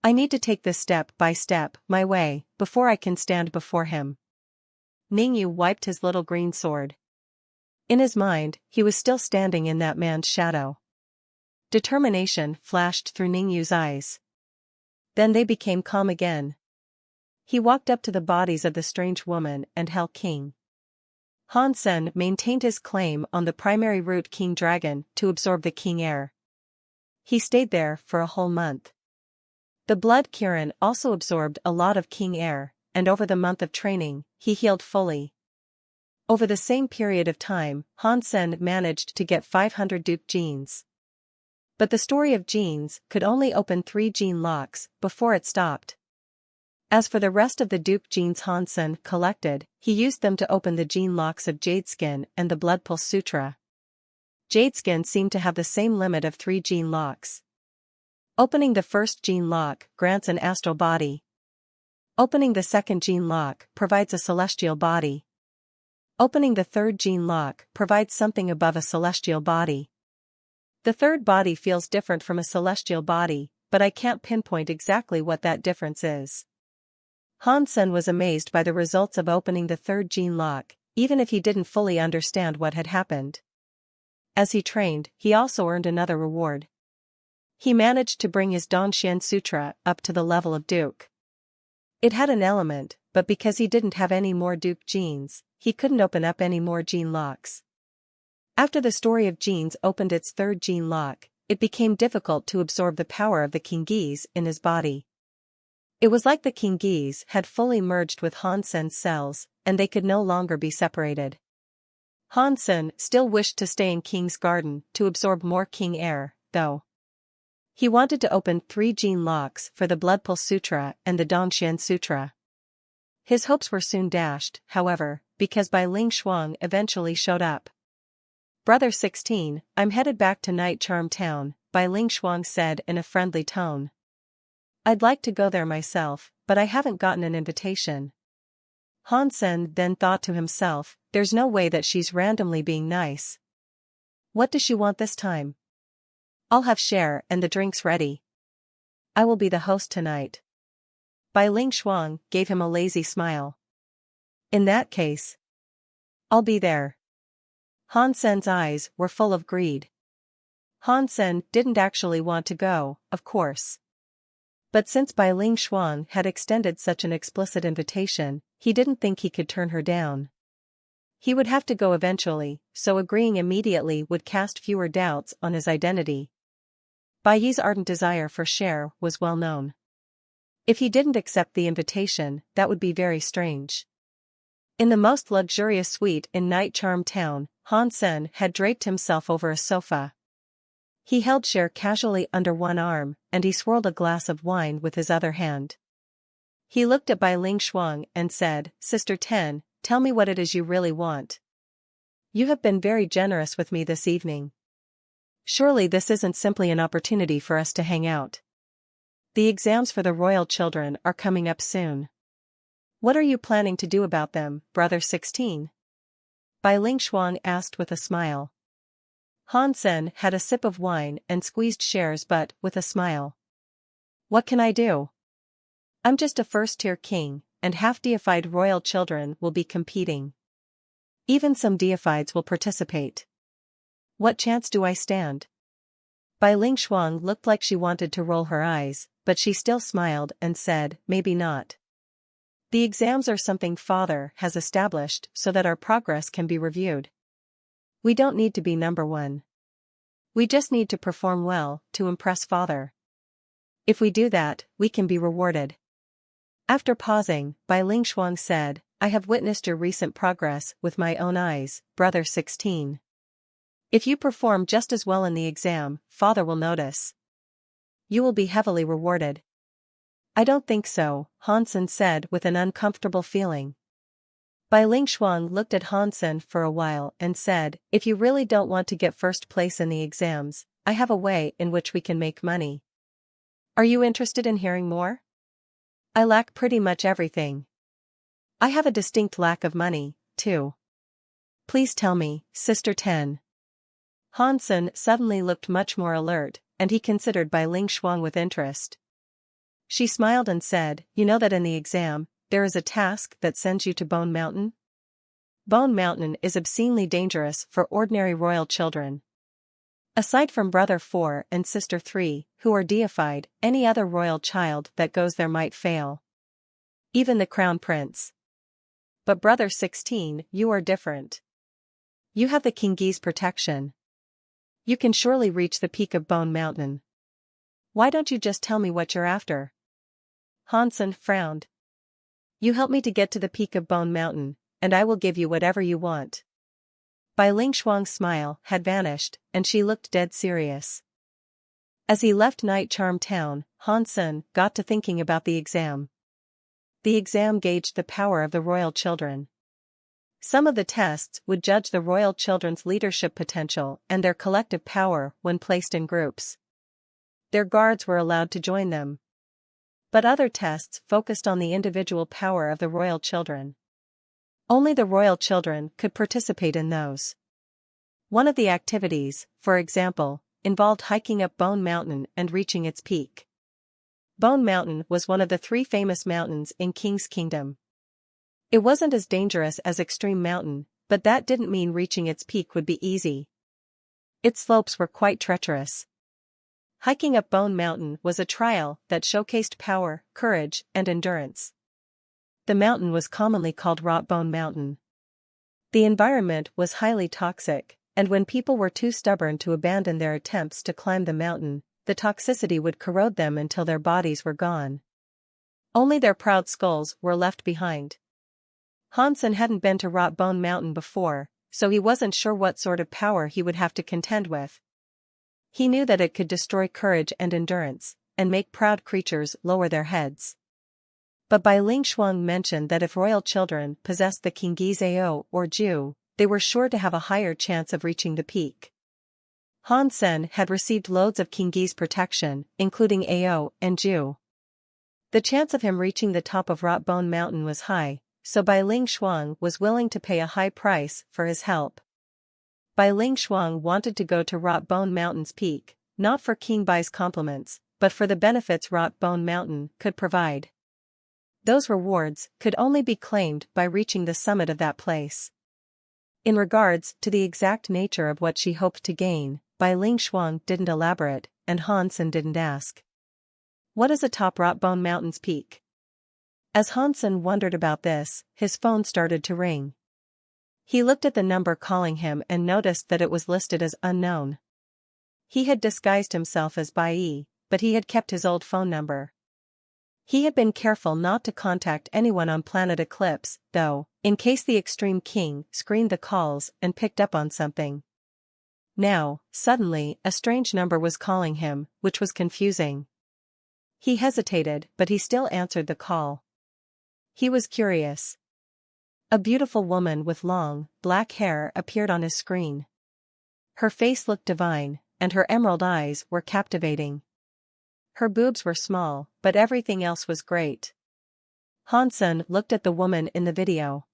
I need to take this step by step, my way, before I can stand before him." Ningyu wiped his little green sword. In his mind, he was still standing in that man's shadow. Determination flashed through Ningyu's eyes. Then they became calm again. He walked up to the bodies of the strange woman and Hell King. Hansen maintained his claim on the primary root King Dragon to absorb the King Air. He stayed there for a whole month. The Blood Kirin also absorbed a lot of King Air, and over the month of training, he healed fully. Over the same period of time, Hansen managed to get 500 Duke genes. But the story of genes could only open 3 gene locks before it stopped. As for the rest of the Duke genes Hansen collected, he used them to open the gene locks of Jadeskin and the Blood Pulse Sutra. Jadeskin seemed to have the same limit of 3 gene locks. Opening the first gene lock grants an astral body. Opening the second gene lock provides a celestial body. Opening the third gene lock provides something above a celestial body. The third body feels different from a celestial body, but I can't pinpoint exactly what that difference is. Han-sen was amazed by the results of opening the third gene lock, even if he didn't fully understand what had happened. As he trained, he also earned another reward. He managed to bring his Donxian Sutra up to the level of Duke. It had an element, but because he didn't have any more Duke genes, he couldn't open up any more gene locks. After the story of genes opened its third gene lock, it became difficult to absorb the power of the Kingis in his body. It was like the Kingis had fully merged with Han-sen's cells, and they could no longer be separated. Han-sen still wished to stay in King's Garden to absorb more King air, though. He wanted to open 3 gene locks for the Bloodpulse Sutra and the Donxian Sutra. His hopes were soon dashed, however, because Bai Ling Shuang eventually showed up. "Brother 16, I'm headed back to Night Charm Town," Bai Ling Shuang said in a friendly tone. "I'd like to go there myself, but I haven't gotten an invitation." Han-sen then thought to himself, there's no way that she's randomly being nice. What does she want this time? I'll have share and the drinks ready. I will be the host tonight. Bai Ling Shuang gave him a lazy smile. In that case, I'll be there. Han-sen's eyes were full of greed. Han-sen didn't actually want to go, of course. But since Bai Ling Shuang had extended such an explicit invitation, he didn't think he could turn her down. He would have to go eventually, so agreeing immediately would cast fewer doubts on his identity. Bai Yi's ardent desire for share was well known. If he didn't accept the invitation, that would be very strange. In the most luxurious suite in Night Charm Town, Han-sen had draped himself over a sofa. He held Cher casually under one arm, and he swirled a glass of wine with his other hand. He looked at Bai Ling Shuang and said, "Sister 10, tell me what it is you really want. You have been very generous with me this evening. Surely this isn't simply an opportunity for us to hang out. The exams for the royal children are coming up soon. What are you planning to do about them, Brother 16? Bai Ling Shuang asked with a smile. Han-sen had a sip of wine and squeezed Cher's butt with a smile. What can I do? I'm just a first-tier king, and half-deified royal children will be competing. Even some deifieds will participate. What chance do I stand? Bai Ling Shuang looked like she wanted to roll her eyes, but she still smiled and said, maybe not. The exams are something Father has established so that our progress can be reviewed. We don't need to be number one. We just need to perform well to impress Father. If we do that, we can be rewarded. After pausing, Bai Ling Shuang said, I have witnessed your recent progress with my own eyes, Brother 16. If you perform just as well in the exam, Father will notice. You will be heavily rewarded. I don't think so, Han-sen said with an uncomfortable feeling. Bai Ling Shuang looked at Han-sen for a while and said, if you really don't want to get first place in the exams, I have a way in which we can make money. Are you interested in hearing more? I lack pretty much everything. I have a distinct lack of money, too. Please tell me, Sister 10. Han-sen suddenly looked much more alert, and he considered Bai Ling Shuang with interest. She smiled and said, you know that in the exam, there is a task that sends you to Bone Mountain? Bone Mountain is obscenely dangerous for ordinary royal children. Aside from Brother 4 and Sister 3, who are deified, any other royal child that goes there might fail. Even the Crown Prince. But Brother 16, you are different. You have the King's protection. You can surely reach the peak of Bone Mountain. Why don't you just tell me what you're after? Han-sen frowned. You help me to get to the peak of Bone Mountain, and I will give you whatever you want. Bai Ling Shuang's smile had vanished, and she looked dead serious. As he left Night Charm Town, Han-sen got to thinking about the exam. The exam gauged the power of the royal children. Some of the tests would judge the royal children's leadership potential and their collective power when placed in groups. their guards were allowed to join them. But other tests focused on the individual power of the royal children. Only the royal children could participate in those. One of the activities, for example, involved hiking up Bone Mountain and reaching its peak. Bone Mountain was one of the 3 famous mountains in King's Kingdom. It wasn't as dangerous as Extreme Mountain, but that didn't mean reaching its peak would be easy. Its slopes were quite treacherous. Hiking up Bone Mountain was a trial that showcased power, courage, and endurance. The mountain was commonly called Rot Bone Mountain. The environment was highly toxic, and when people were too stubborn to abandon their attempts to climb the mountain, the toxicity would corrode them until their bodies were gone. Only their proud skulls were left behind. Hansen hadn't been to Rot Bone Mountain before, so he wasn't sure what sort of power he would have to contend with. He knew that it could destroy courage and endurance, and make proud creatures lower their heads. But Bai Ling Shuang mentioned that if royal children possessed the Kingese Ao or Ju, they were sure to have a higher chance of reaching the peak. Han Sen had received loads of Kingese protection, including Ao and Ju. The chance of him reaching the top of Rot Bone Mountain was high, so Bai Ling Shuang was willing to pay a high price for his help. Bai Ling Shuang wanted to go to Rot Bone Mountain's peak, not for King Bai's compliments, but for the benefits Rot Bone Mountain could provide. Those rewards could only be claimed by reaching the summit of that place. In regards to the exact nature of what she hoped to gain, Bai Ling Shuang didn't elaborate, and Hansen didn't ask. What is atop Rot Bone Mountain's peak? As Hansen wondered about this, his phone started to ring. He looked at the number calling him and noticed that it was listed as unknown. He had disguised himself as Bai Yi, but he had kept his old phone number. He had been careful not to contact anyone on Planet Eclipse, though, in case the Extreme King screened the calls and picked up on something. Now, suddenly, a strange number was calling him, which was confusing. He hesitated, but he still answered the call. He was curious. A beautiful woman with long, black hair appeared on his screen. Her face looked divine, and her emerald eyes were captivating. Her boobs were small, but everything else was great. Hansen looked at the woman in the video.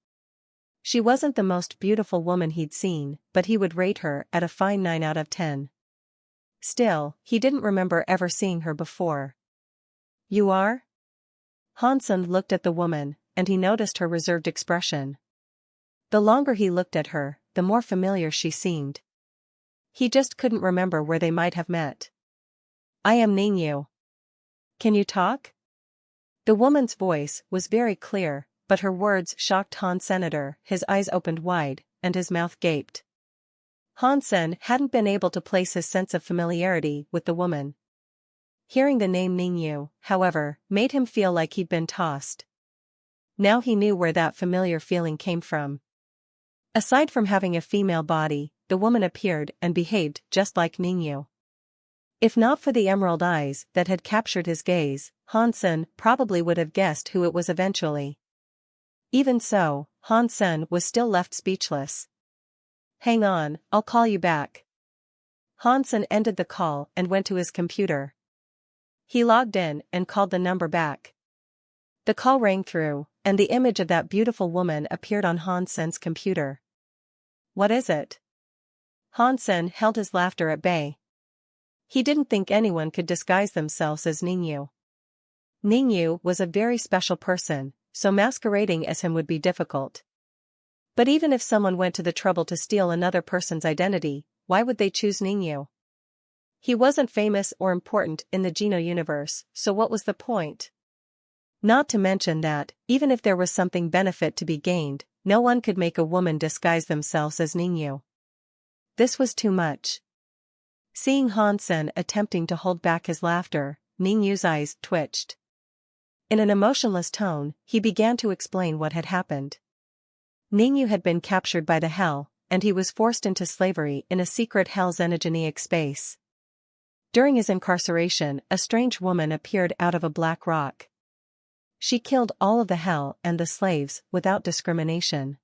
She wasn't the most beautiful woman he'd seen, but he would rate her at a fine 9 out of 10. Still, he didn't remember ever seeing her before. You are? Hansen looked at the woman, and he noticed her reserved expression. The longer he looked at her, the more familiar she seemed. He just couldn't remember where they might have met. I am Ningyu. Can you talk? The woman's voice was very clear, but her words shocked Han Senator. His eyes opened wide, and his mouth gaped. Hansen hadn't been able to place his sense of familiarity with the woman. Hearing the name Ningyu, however, made him feel like he'd been tossed. Now he knew where that familiar feeling came from. Aside from having a female body, the woman appeared and behaved just like Ningyu. If not for the emerald eyes that had captured his gaze, Hansen probably would have guessed who it was eventually. Even so, Hansen was still left speechless. Hang on, I'll call you back. Hansen ended the call and went to his computer. He logged in and called the number back. The call rang through, and the image of that beautiful woman appeared on Hansen's computer. What is it? Hansen held his laughter at bay. He didn't think anyone could disguise themselves as Ningyu. Ningyu was a very special person, so masquerading as him would be difficult. But even if someone went to the trouble to steal another person's identity, why would they choose Ningyu? He wasn't famous or important in the Geno universe, so what was the point? Not to mention that, even if there was something benefit to be gained, no one could make a woman disguise themselves as Ningyu. This was too much. Seeing Hansen attempting to hold back his laughter, Ningyu's eyes twitched. In an emotionless tone, he began to explain what had happened. Ningyu had been captured by the Hell, and he was forced into slavery in a secret Hell xenogenic space. During his incarceration, a strange woman appeared out of a black rock. She killed all of the Hell and the slaves without discrimination.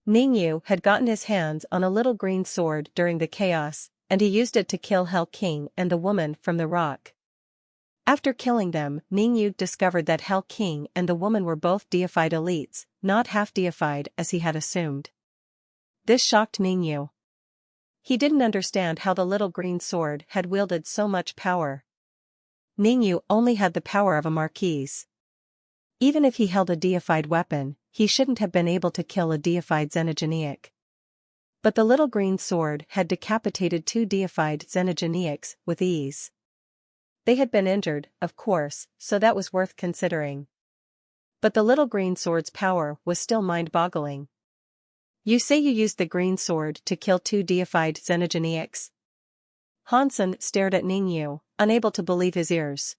Ningyu had gotten his hands on a little green sword during the chaos, and he used it to kill Hell King and the woman from the rock. After killing them, Ningyu discovered that Hell King and the woman were both deified elites, not half-deified as he had assumed. This shocked Ningyu. He didn't understand how the little green sword had wielded so much power. Ningyu only had the power of a marquise. Even if he held a deified weapon, he shouldn't have been able to kill a deified xenogeneic. But the little green sword had decapitated 2 deified xenogeneics with ease. They had been injured, of course, so that was worth considering. But the little green sword's power was still mind-boggling. You say you used the green sword to kill 2 deified xenogeneics? Hansen stared at Ningyu, unable to believe his ears.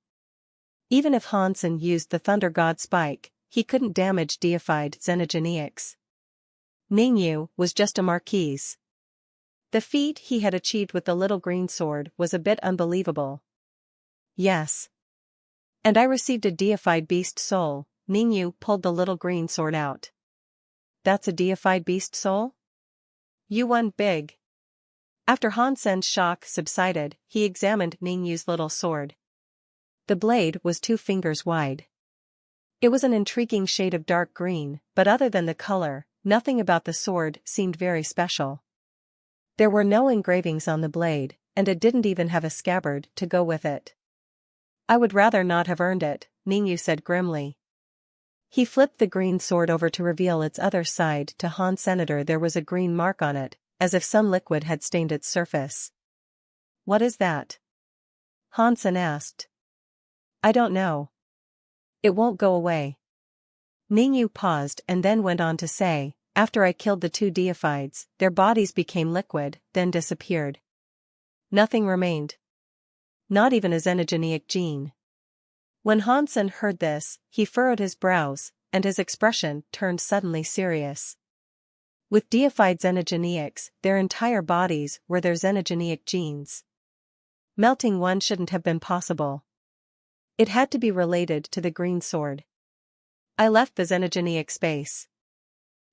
Even if Hansen used the Thunder God Spike, he couldn't damage deified xenogeneics. Ningyu was just a marquise. The feat he had achieved with the little green sword was a bit unbelievable. Yes. And I received a deified beast soul. Ningyu pulled the little green sword out. That's a deified beast soul? You won big. After Hansen's shock subsided, he examined Ningyu's little sword. The blade was 2 fingers wide. It was an intriguing shade of dark green, but other than the color, nothing about the sword seemed very special. There were no engravings on the blade, and it didn't even have a scabbard to go with it. I would rather not have earned it, Ningyu said grimly. He flipped the green sword over to reveal its other side to Han Senator. There was a green mark on it, as if some liquid had stained its surface. What is that? Hansen asked. I don't know. It won't go away. Ningyu paused and then went on to say, after I killed the 2 deifieds, their bodies became liquid, then disappeared. Nothing remained. Not even a xenogeneic gene. When Hansen heard this, he furrowed his brows, and his expression turned suddenly serious. With deified xenogeneics, their entire bodies were their xenogeneic genes. Melting one shouldn't have been possible. It had to be related to the green sword. I left the xenogeneic space.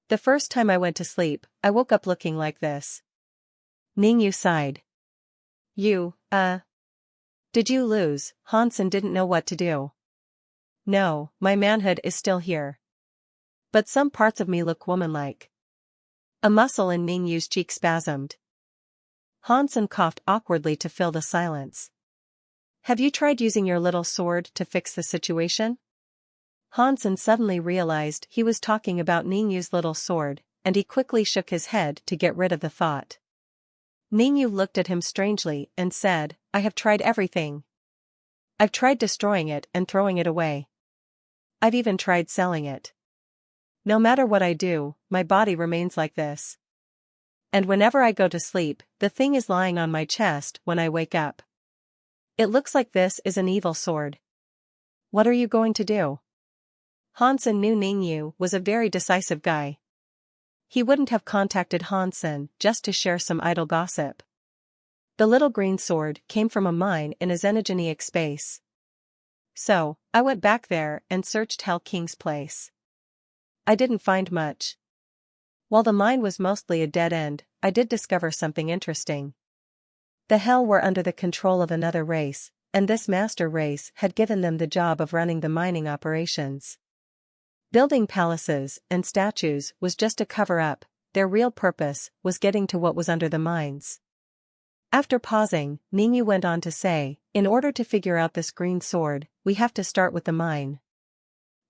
The first time I went to sleep, I woke up looking like this. Ningyu sighed. Did you lose? Hansen didn't know what to do. No, my manhood is still here. But some parts of me look womanlike. A muscle in Ningyu's cheek spasmed. Hansen coughed awkwardly to fill the silence. Have you tried using your little sword to fix the situation? Hansen suddenly realized he was talking about Ningyu's little sword, and he quickly shook his head to get rid of the thought. Ningyu looked at him strangely and said, I have tried everything. I've tried destroying it and throwing it away. I've even tried selling it. No matter what I do, my body remains like this. And whenever I go to sleep, the thing is lying on my chest when I wake up. It looks like this is an evil sword. What are you going to do? Hansen knew Ningyu was a very decisive guy. He wouldn't have contacted Hansen just to share some idle gossip. The little green sword came from a mine in a xenogeneic space. So, I went back there and searched Hell King's place. I didn't find much. While the mine was mostly a dead end, I did discover something interesting. The Hell were under the control of another race, and this master race had given them the job of running the mining operations. Building palaces and statues was just a cover-up, their real purpose was getting to what was under the mines. After pausing, Ningyu went on to say, in order to figure out this green sword, we have to start with the mine.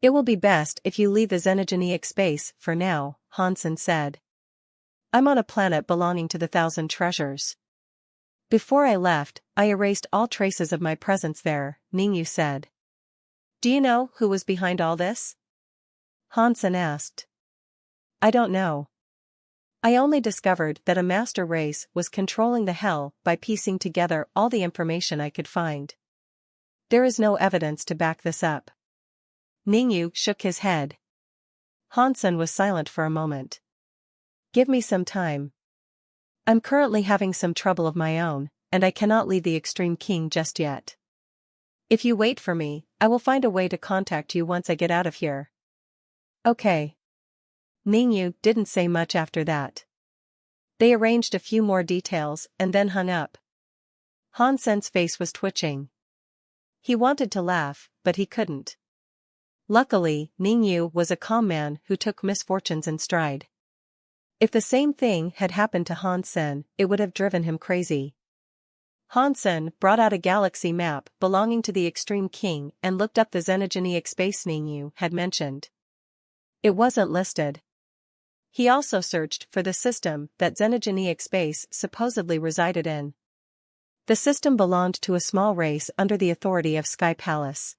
It will be best if you leave the xenogeneic space for now, Hansen said. I'm on a planet belonging to the 1,000 treasures. Before I left, I erased all traces of my presence there, Ningyu said. Do you know who was behind all this? Hansen asked. I don't know. I only discovered that a master race was controlling the Hell by piecing together all the information I could find. There is no evidence to back this up. Ningyu shook his head. Hansen was silent for a moment. Give me some time. I'm currently having some trouble of my own, and I cannot leave the Extreme King just yet. If you wait for me, I will find a way to contact you once I get out of here. Okay. Ningyu didn't say much after that. They arranged a few more details and then hung up, Han Sen's face was twitching. He wanted to laugh, but he couldn't. Luckily, Ning Yu was a calm man who took misfortunes in stride. If the same thing had happened to Han Sen, it would have driven him crazy. Han Sen brought out a galaxy map belonging to the Extreme King and looked up the xenogenic space Ning Yu had mentioned. It wasn't listed. He also searched for the system that xenogenic space supposedly resided in. The system belonged to a small race under the authority of Sky Palace.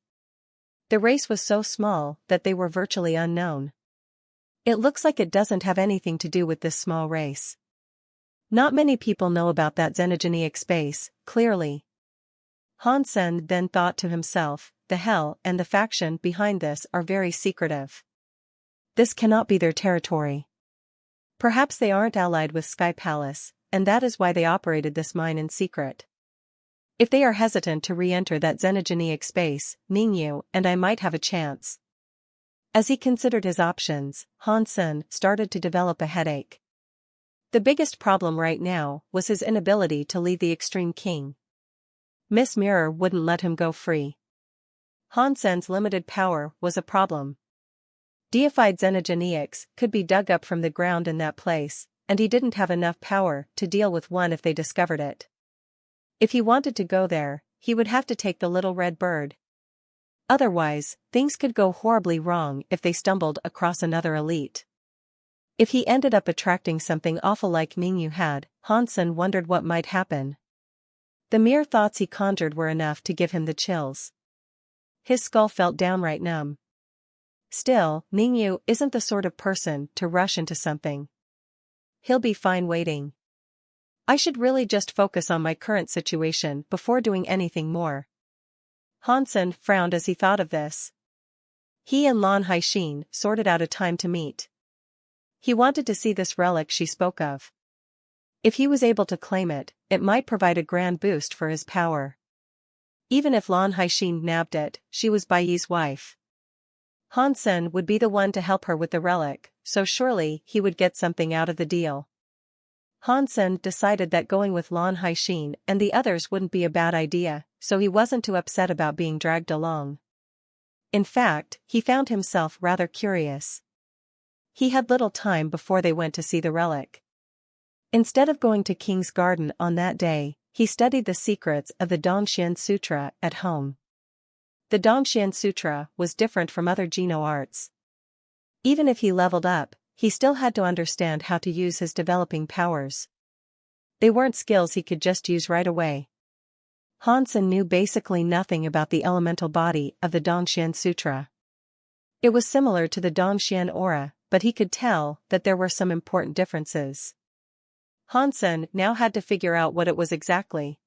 The race was so small that they were virtually unknown. It looks like it doesn't have anything to do with this small race. Not many people know about that xenogenic space, clearly. Han Sen then thought to himself, the hell and the faction behind this are very secretive. This cannot be their territory. Perhaps they aren't allied with Sky Palace, and that is why they operated this mine in secret. If they are hesitant to re-enter that xenogenic space, Ning Yu and I might have a chance. As he considered his options, Han Sen started to develop a headache. The biggest problem right now was his inability to leave the Extreme King. Miss Mirror wouldn't let him go free. Han Sen's limited power was a problem. Deified xenogenics could be dug up from the ground in that place, and he didn't have enough power to deal with one if they discovered it. If he wanted to go there, he would have to take the little red bird. Otherwise, things could go horribly wrong if they stumbled across another elite. If he ended up attracting something awful like Ning Yu had, Han Sen wondered what might happen. The mere thoughts he conjured were enough to give him the chills. His skull felt downright numb. Still, Ning Yu isn't the sort of person to rush into something. He'll be fine waiting. I should really just focus on my current situation before doing anything more. Han Sen frowned as he thought of this. He and Lan Haixin sorted out a time to meet. He wanted to see this relic she spoke of. If he was able to claim it, it might provide a grand boost for his power. Even if Lan Haixin nabbed it, she was Bai Yi's wife. Han Sen would be the one to help her with the relic, so surely he would get something out of the deal. Han Sen decided that going with Lan Haixin and the others wouldn't be a bad idea, so he wasn't too upset about being dragged along. In fact, he found himself rather curious. He had little time before they went to see the relic. Instead of going to King's Garden on that day, he studied the secrets of the Dongxian Sutra at home. The Dongxian Sutra was different from other Geno arts. Even if he leveled up, he still had to understand how to use his developing powers. They weren't skills he could just use right away. Han Sen knew basically nothing about the elemental body of the Dongxian Sutra. It was similar to the Dongxian aura, but he could tell that there were some important differences. Han Sen now had to figure out what it was exactly.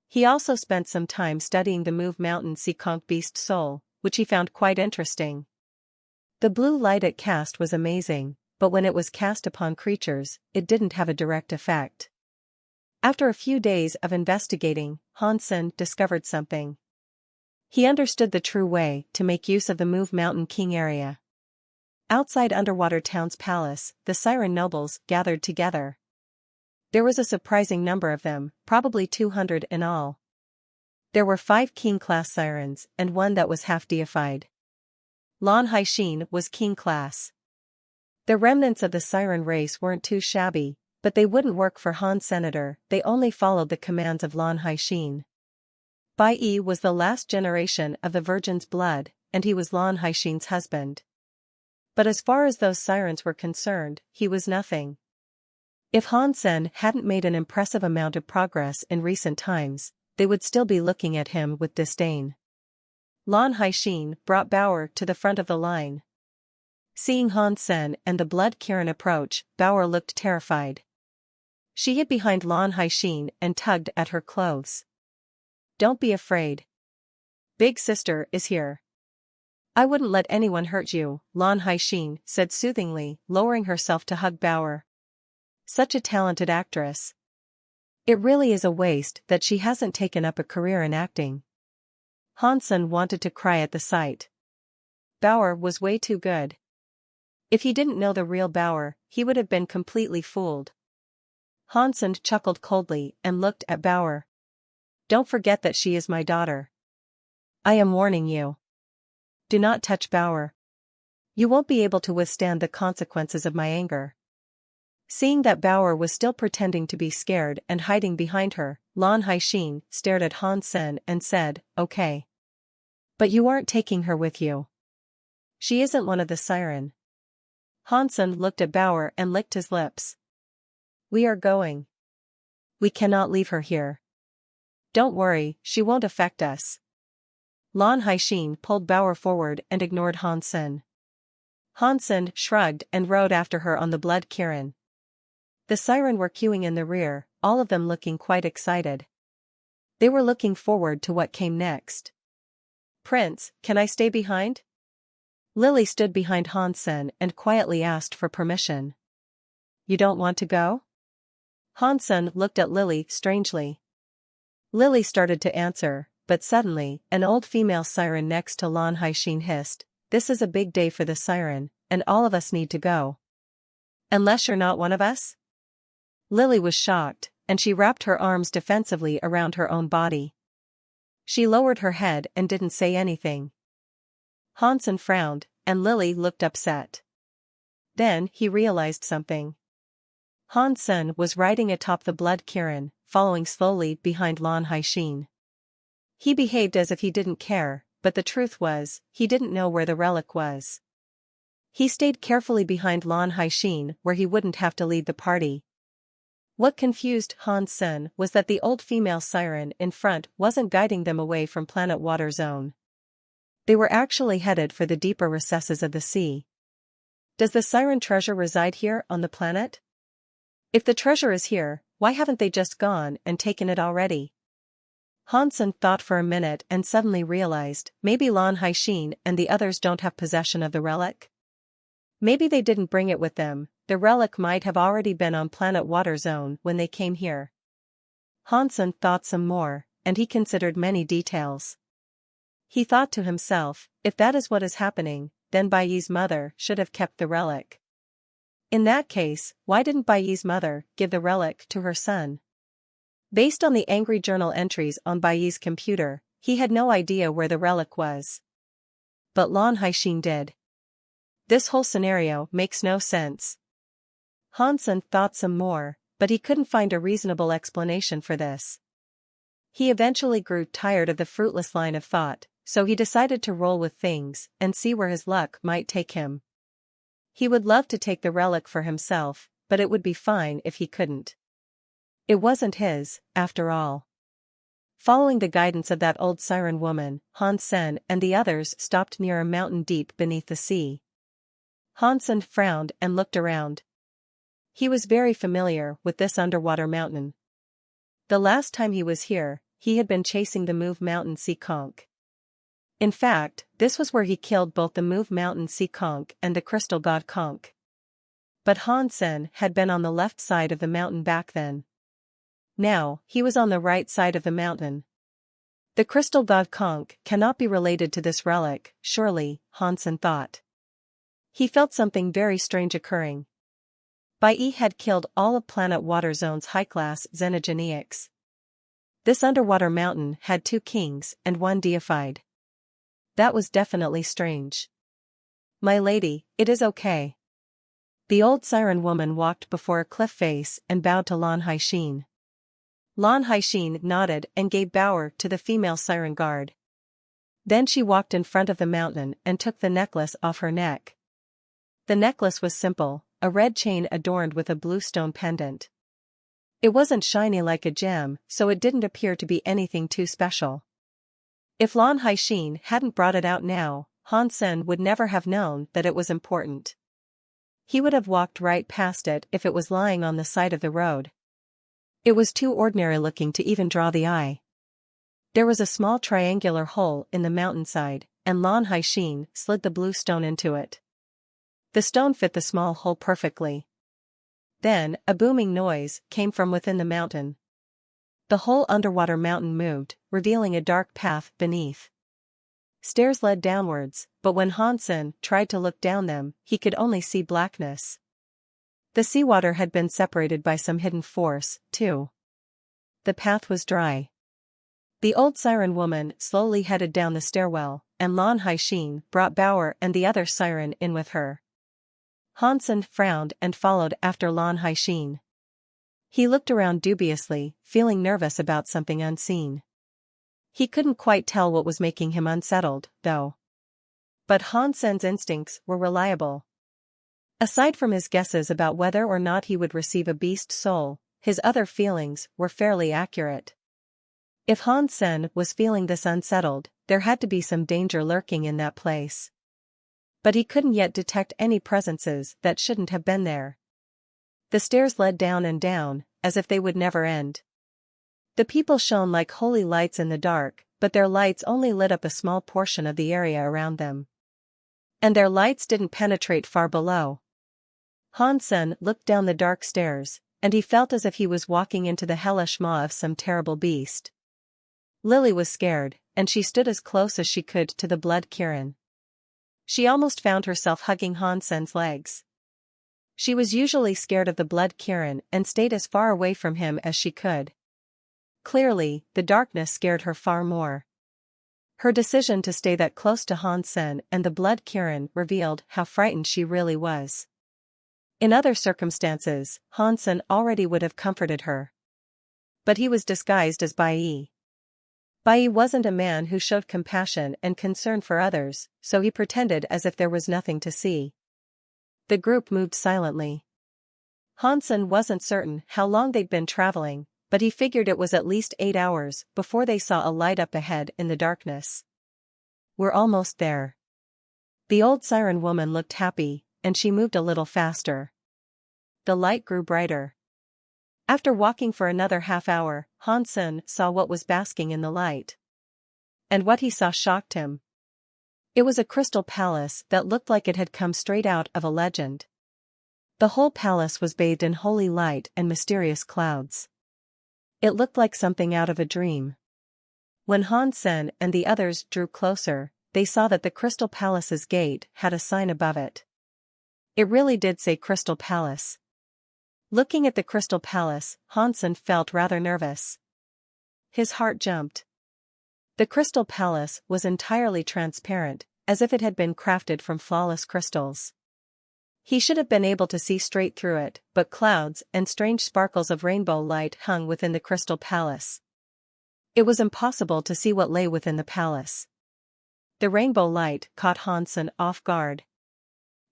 He also spent some time studying the Move Mountain Seekonk Beast Soul, which he found quite interesting. The blue light it cast was amazing, but when it was cast upon creatures, it didn't have a direct effect. After a few days of investigating, Han Sen discovered something. He understood the true way to make use of the Move Mountain King area. Outside Underwater Town's palace, the Siren nobles gathered together. There was a surprising number of them, probably 200 in all. There were 5 king-class sirens and one that was half-deified. Lan Haixin was king-class. The remnants of the siren race weren't too shabby, but they wouldn't work for Han Senator, they only followed the commands of Lan Haixin. Bai Yi was the last generation of the Virgin's blood, and he was Lan Haixin's husband. But as far as those sirens were concerned, he was nothing. If Han Sen hadn't made an impressive amount of progress in recent times, they would still be looking at him with disdain. Lan Haixin brought Bauer to the front of the line. Seeing Han Sen and the Blood Kirin approach, Bauer looked terrified. She hid behind Lan Haixin and tugged at her clothes. "Don't be afraid. Big sister is here. I wouldn't let anyone hurt you," Lan Haixin said soothingly, lowering herself to hug Bauer. Such a talented actress. It really is a waste that she hasn't taken up a career in acting. Han Sen wanted to cry at the sight. Bauer was way too good. If he didn't know the real Bauer, he would have been completely fooled. Han Sen chuckled coldly and looked at Bauer. Don't forget that she is my daughter. I am warning you. Do not touch Bauer. You won't be able to withstand the consequences of my anger." Seeing that Bauer was still pretending to be scared and hiding behind her, Lan Haixin stared at Han Sen and said, "Okay. But you aren't taking her with you. She isn't one of the siren." Han Sen looked at Bauer and licked his lips. "We are going. We cannot leave her here. Don't worry, she won't affect us." Lan Haixin pulled Bauer forward and ignored Han Sen. Han Sen shrugged and rode after her on the blood Kirin. The siren were queuing in the rear, all of them looking quite excited. They were looking forward to what came next. "Prince, can I stay behind?" Lily stood behind Han Sen and quietly asked for permission. "You don't want to go?" Han Sen looked at Lily strangely. Lily started to answer, but suddenly, an old female siren next to Lan Haixin hissed, "This is a big day for the siren, and all of us need to go. Unless you're not one of us?" Lily was shocked, and she wrapped her arms defensively around her own body. She lowered her head and didn't say anything. Han Sen frowned, and Lily looked upset. Then he realized something. Han Sen was riding atop the blood Kirin, following slowly behind Lan Haixin. He behaved as if he didn't care, but the truth was, he didn't know where the relic was. He stayed carefully behind Lan Haixin where he wouldn't have to lead the party. What confused Han Sen was that the old female siren in front wasn't guiding them away from Planet Water Zone. They were actually headed for the deeper recesses of the sea. Does the siren treasure reside here on the planet? If the treasure is here, why haven't they just gone and taken it already? Han Sen thought for a minute and suddenly realized, maybe Lan Haixin and the others don't have possession of the relic? Maybe they didn't bring it with them. The relic might have already been on Planet Water Zone when they came here. Han Sen thought some more, and he considered many details. He thought to himself, if that is what is happening, then Bai Yi's mother should have kept the relic. In that case, why didn't Bai Yi's mother give the relic to her son? Based on the angry journal entries on Bai Yi's computer, he had no idea where the relic was. But Lan Haixin did. This whole scenario makes no sense. Han Sen thought some more, but he couldn't find a reasonable explanation for this. He eventually grew tired of the fruitless line of thought, so he decided to roll with things and see where his luck might take him. He would love to take the relic for himself, but it would be fine if he couldn't. It wasn't his, after all. Following the guidance of that old siren woman, Han Sen and the others stopped near a mountain deep beneath the sea. Han Sen frowned and looked around. He was very familiar with this underwater mountain. The last time he was here, he had been chasing the Move Mountain Sea Conch. In fact, this was where he killed both the Move Mountain Sea Conch and the Crystal God Conch. But Han Sen had been on the left side of the mountain back then. Now, he was on the right side of the mountain. The Crystal God Conch cannot be related to this relic, surely, Han Sen thought. He felt something very strange occurring. Bai Yi had killed all of Planet Water Zone's high-class xenogeneics. This underwater mountain had 2 kings and 1 deified. That was definitely strange. "My lady, it is okay." The old siren woman walked before a cliff face and bowed to Lan Haixin. Lan Haixin nodded and gave Bauer to the female siren guard. Then she walked in front of the mountain and took the necklace off her neck. The necklace was simple, a red chain adorned with a blue stone pendant. It wasn't shiny like a gem, so it didn't appear to be anything too special. If Lan Haixin hadn't brought it out now, Han Sen would never have known that it was important. He would have walked right past it if it was lying on the side of the road. It was too ordinary looking to even draw the eye. There was a small triangular hole in the mountainside, and Lan Haixin slid the blue stone into it. The stone fit the small hole perfectly. Then, a booming noise came from within the mountain. The whole underwater mountain moved, revealing a dark path beneath. Stairs led downwards, but when Han Sen tried to look down them, he could only see blackness. The seawater had been separated by some hidden force, too. The path was dry. The old siren woman slowly headed down the stairwell, and Lan Haixin brought Bauer and the other siren in with her. Hansen frowned and followed after Lan Haixin. He looked around dubiously, feeling nervous about something unseen. He couldn't quite tell what was making him unsettled, though. But Hansen's instincts were reliable. Aside from his guesses about whether or not he would receive a beast soul, his other feelings were fairly accurate. If Hansen was feeling this unsettled, there had to be some danger lurking in that place. But he couldn't yet detect any presences that shouldn't have been there. The stairs led down and down, as if they would never end. The people shone like holy lights in the dark, but their lights only lit up a small portion of the area around them. And their lights didn't penetrate far below. Hansen looked down the dark stairs, and he felt as if he was walking into the hellish maw of some terrible beast. Lily was scared, and she stood as close as she could to the blood Kirin. She almost found herself hugging Hansen's legs. She was usually scared of the blood Kirin and stayed as far away from him as she could. Clearly, the darkness scared her far more. Her decision to stay that close to Hansen and the blood Kirin revealed how frightened she really was. In other circumstances, Hansen already would have comforted her. But he was disguised as Bai. Bai wasn't a man who showed compassion and concern for others, so he pretended as if there was nothing to see. The group moved silently. Hansen wasn't certain how long they'd been traveling, but he figured it was at least 8 hours before they saw a light up ahead in the darkness. "We're almost there." The old siren woman looked happy, and she moved a little faster. The light grew brighter. After walking for another half-hour, Hansen saw what was basking in the light. And what he saw shocked him. It was a crystal palace that looked like it had come straight out of a legend. The whole palace was bathed in holy light and mysterious clouds. It looked like something out of a dream. When Hansen and the others drew closer, they saw that the crystal palace's gate had a sign above it. It really did say Crystal Palace. Looking at the Crystal Palace, Hansen felt rather nervous. His heart jumped. The Crystal Palace was entirely transparent, as if it had been crafted from flawless crystals. He should have been able to see straight through it, but clouds and strange sparkles of rainbow light hung within the Crystal Palace. It was impossible to see what lay within the palace. The rainbow light caught Hansen off guard.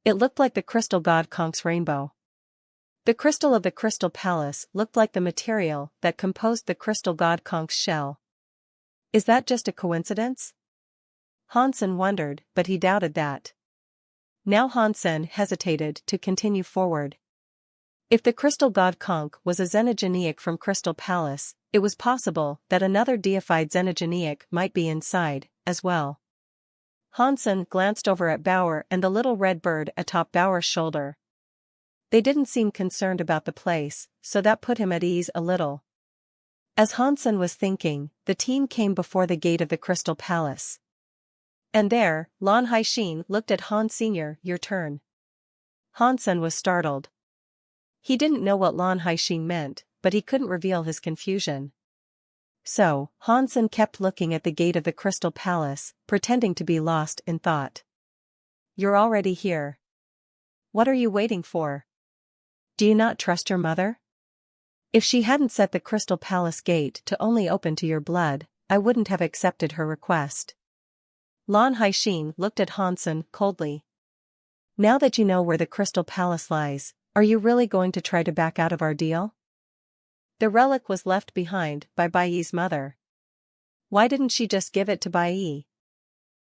It looked like the crystal god Konk's rainbow. The crystal of the Crystal Palace looked like the material that composed the crystal god Konk's shell. Is that just a coincidence? Hansen wondered, but he doubted that. Now Hansen hesitated to continue forward. If the crystal god Konk was a xenogeniac from Crystal Palace, it was possible that another deified xenogeniac might be inside, as well. Hansen glanced over at Bauer and the little red bird atop Bauer's shoulder. They didn't seem concerned about the place, so that put him at ease a little. As Hansen was thinking, the team came before the gate of the Crystal Palace. And there, Lan Haixin looked at Han Sr. "Your turn." Hansen was startled. He didn't know what Lan Haixin meant, but he couldn't reveal his confusion. So, Hansen kept looking at the gate of the Crystal Palace, pretending to be lost in thought. "You're already here. What are you waiting for? Do you not trust your mother? If she hadn't set the Crystal Palace gate to only open to your blood, I wouldn't have accepted her request." Lan Haixin looked at Hansen coldly. "Now that you know where the Crystal Palace lies, are you really going to try to back out of our deal?" The relic was left behind by Baiyi's mother. Why didn't she just give it to Baiyi?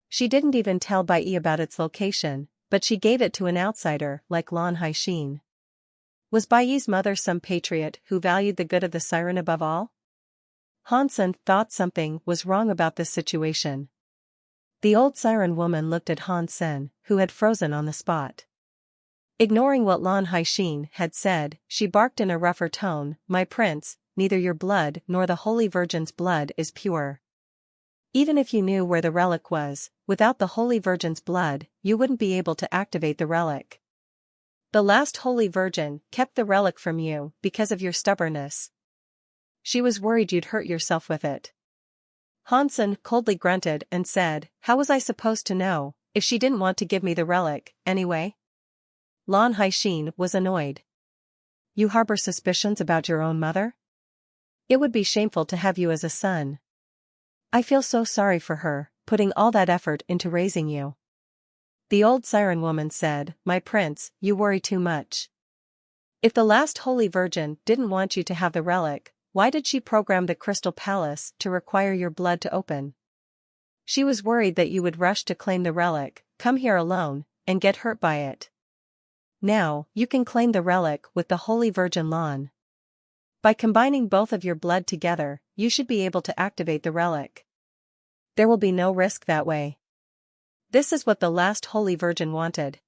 She didn't even tell Baiyi about its location, but she gave it to an outsider like Lan Haixin. Was Baiyi's mother some patriot who valued the good of the siren above all? Hansen thought something was wrong about this situation. The old siren woman looked at Hansen, who had frozen on the spot. Ignoring what Lan Haixin had said, she barked in a rougher tone, "My prince, neither your blood nor the Holy Virgin's blood is pure. Even if you knew where the relic was, without the Holy Virgin's blood, you wouldn't be able to activate the relic. The last Holy Virgin kept the relic from you because of your stubbornness. She was worried you'd hurt yourself with it." Hansen coldly grunted and said, "How was I supposed to know, if she didn't want to give me the relic, anyway?" Lan Haixin was annoyed. "You harbor suspicions about your own mother? It would be shameful to have you as a son. I feel so sorry for her, putting all that effort into raising you." The old siren woman said, "My prince, you worry too much. If the last Holy Virgin didn't want you to have the relic, why did she program the Crystal Palace to require your blood to open? She was worried that you would rush to claim the relic, come here alone, and get hurt by it. Now, you can claim the relic with the Holy Virgin Lan. By combining both of your blood together, you should be able to activate the relic. There will be no risk that way. This is what the last Holy Virgin wanted.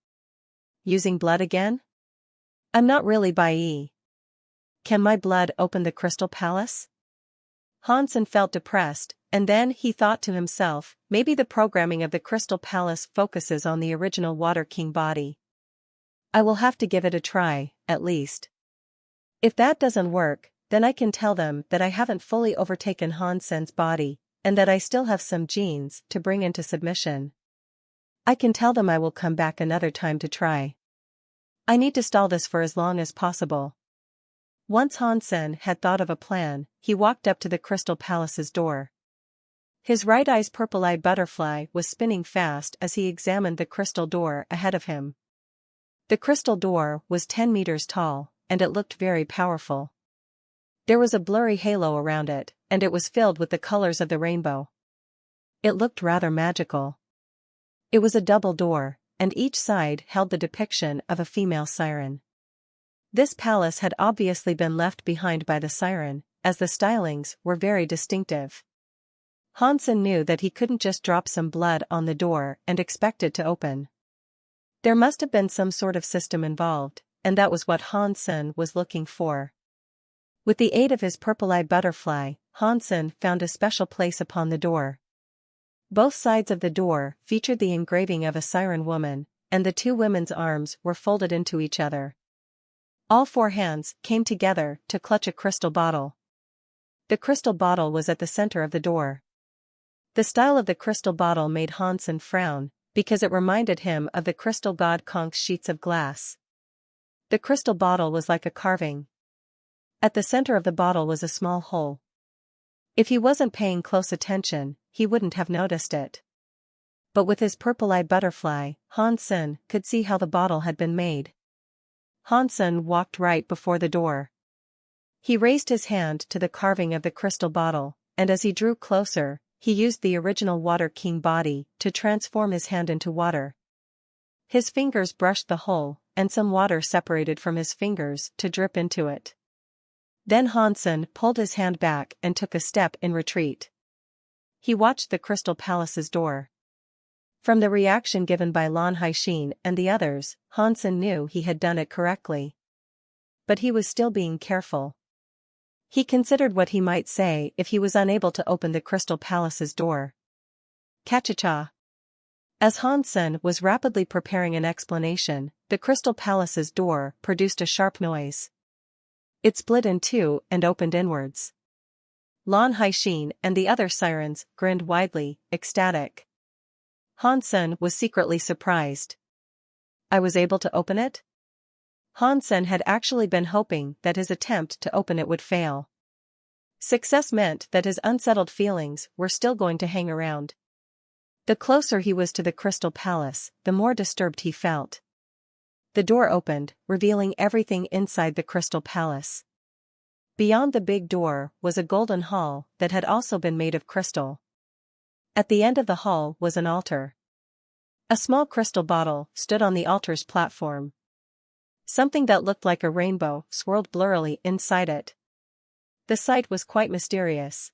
Using blood again? I'm not really Bai. Can my blood open the Crystal Palace?" Hansen felt depressed, and then he thought to himself, maybe the programming of the Crystal Palace focuses on the original Water King body. I will have to give it a try, at least. If that doesn't work, then I can tell them that I haven't fully overtaken Hansen's body, and that I still have some genes to bring into submission. I can tell them I will come back another time to try. I need to stall this for as long as possible. Once Hansen had thought of a plan, he walked up to the Crystal Palace's door. His right eye's purple-eyed butterfly was spinning fast as he examined the crystal door ahead of him. The crystal door was 10 meters tall, and it looked very powerful. There was a blurry halo around it, and it was filled with the colors of the rainbow. It looked rather magical. It was a double door, and each side held the depiction of a female siren. This palace had obviously been left behind by the siren, as the stylings were very distinctive. Hansen knew that he couldn't just drop some blood on the door and expect it to open. There must have been some sort of system involved, and that was what Hansen was looking for. With the aid of his purple-eyed butterfly, Hansen found a special place upon the door. Both sides of the door featured the engraving of a siren woman, and the two women's arms were folded into each other. All four hands came together to clutch a crystal bottle. The crystal bottle was at the center of the door. The style of the crystal bottle made Hansen frown, because it reminded him of the crystal god Konk's sheets of glass. The crystal bottle was like a carving. At the center of the bottle was a small hole. If he wasn't paying close attention, he wouldn't have noticed it. But with his purple-eyed butterfly, Hansen could see how the bottle had been made. Hansen walked right before the door. He raised his hand to the carving of the crystal bottle, and as he drew closer, he used the original Water King body to transform his hand into water. His fingers brushed the hole, and some water separated from his fingers to drip into it. Then Hansen pulled his hand back and took a step in retreat. He watched the Crystal Palace's door. From the reaction given by Lan Haixin and the others, Hansen knew he had done it correctly. But he was still being careful. He considered what he might say if he was unable to open the Crystal Palace's door. Cha-cha-cha. As Hansen was rapidly preparing an explanation, the Crystal Palace's door produced a sharp noise. It split in two and opened inwards. Lan Haixin and the other sirens grinned widely, ecstatic. Hansen was secretly surprised. I was able to open it? Hansen had actually been hoping that his attempt to open it would fail. Success meant that his unsettled feelings were still going to hang around. The closer he was to the Crystal Palace, the more disturbed he felt. The door opened, revealing everything inside the Crystal Palace. Beyond the big door was a golden hall that had also been made of crystal. At the end of the hall was an altar. A small crystal bottle stood on the altar's platform. Something that looked like a rainbow swirled blurrily inside it. The sight was quite mysterious.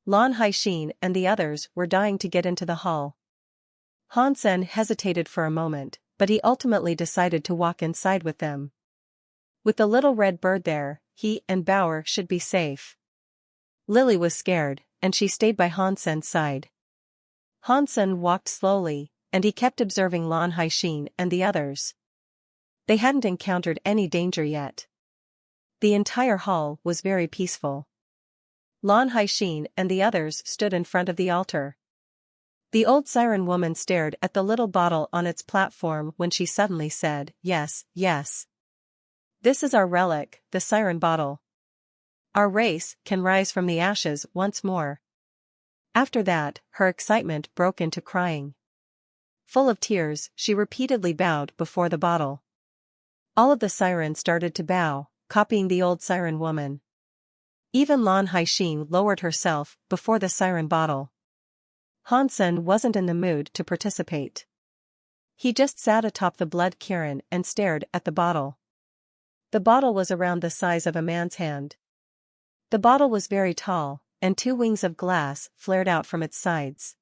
Lan Haixin and the others were dying to get into the hall. Hansen hesitated for a moment, but he ultimately decided to walk inside with them. With the little red bird there, he and Bauer should be safe. Lily was scared, and she stayed by Hansen's side. Hansen walked slowly, and he kept observing Lan Haixin and the others. They hadn't encountered any danger yet. The entire hall was very peaceful. Lan Haixin and the others stood in front of the altar. The old siren woman stared at the little bottle on its platform when she suddenly said, "Yes, yes. This is our relic, the siren bottle. Our race can rise from the ashes once more." After that, her excitement broke into crying. Full of tears, she repeatedly bowed before the bottle. All of the sirens started to bow, copying the old siren woman. Even Lan Haixin lowered herself before the siren bottle. Hansen wasn't in the mood to participate. He just sat atop the blood cairn and stared at the bottle. The bottle was around the size of a man's hand. The bottle was very tall, and 2 wings of glass flared out from its sides.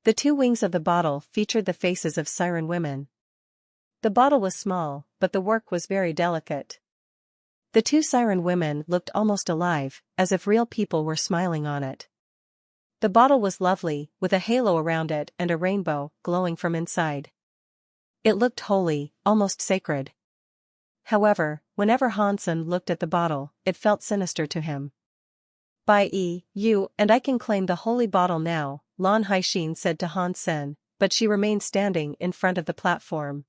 The 2 wings of the bottle featured the faces of siren women. The bottle was small, but the work was very delicate. The 2 siren women looked almost alive, as if real people were smiling on it. The bottle was lovely, with a halo around it and a rainbow glowing from inside. It looked holy, almost sacred. However, whenever Hansen looked at the bottle, it felt sinister to him. You and I can claim the holy bottle now," Lan Haixin said to Hansen, but she remained standing in front of the platform.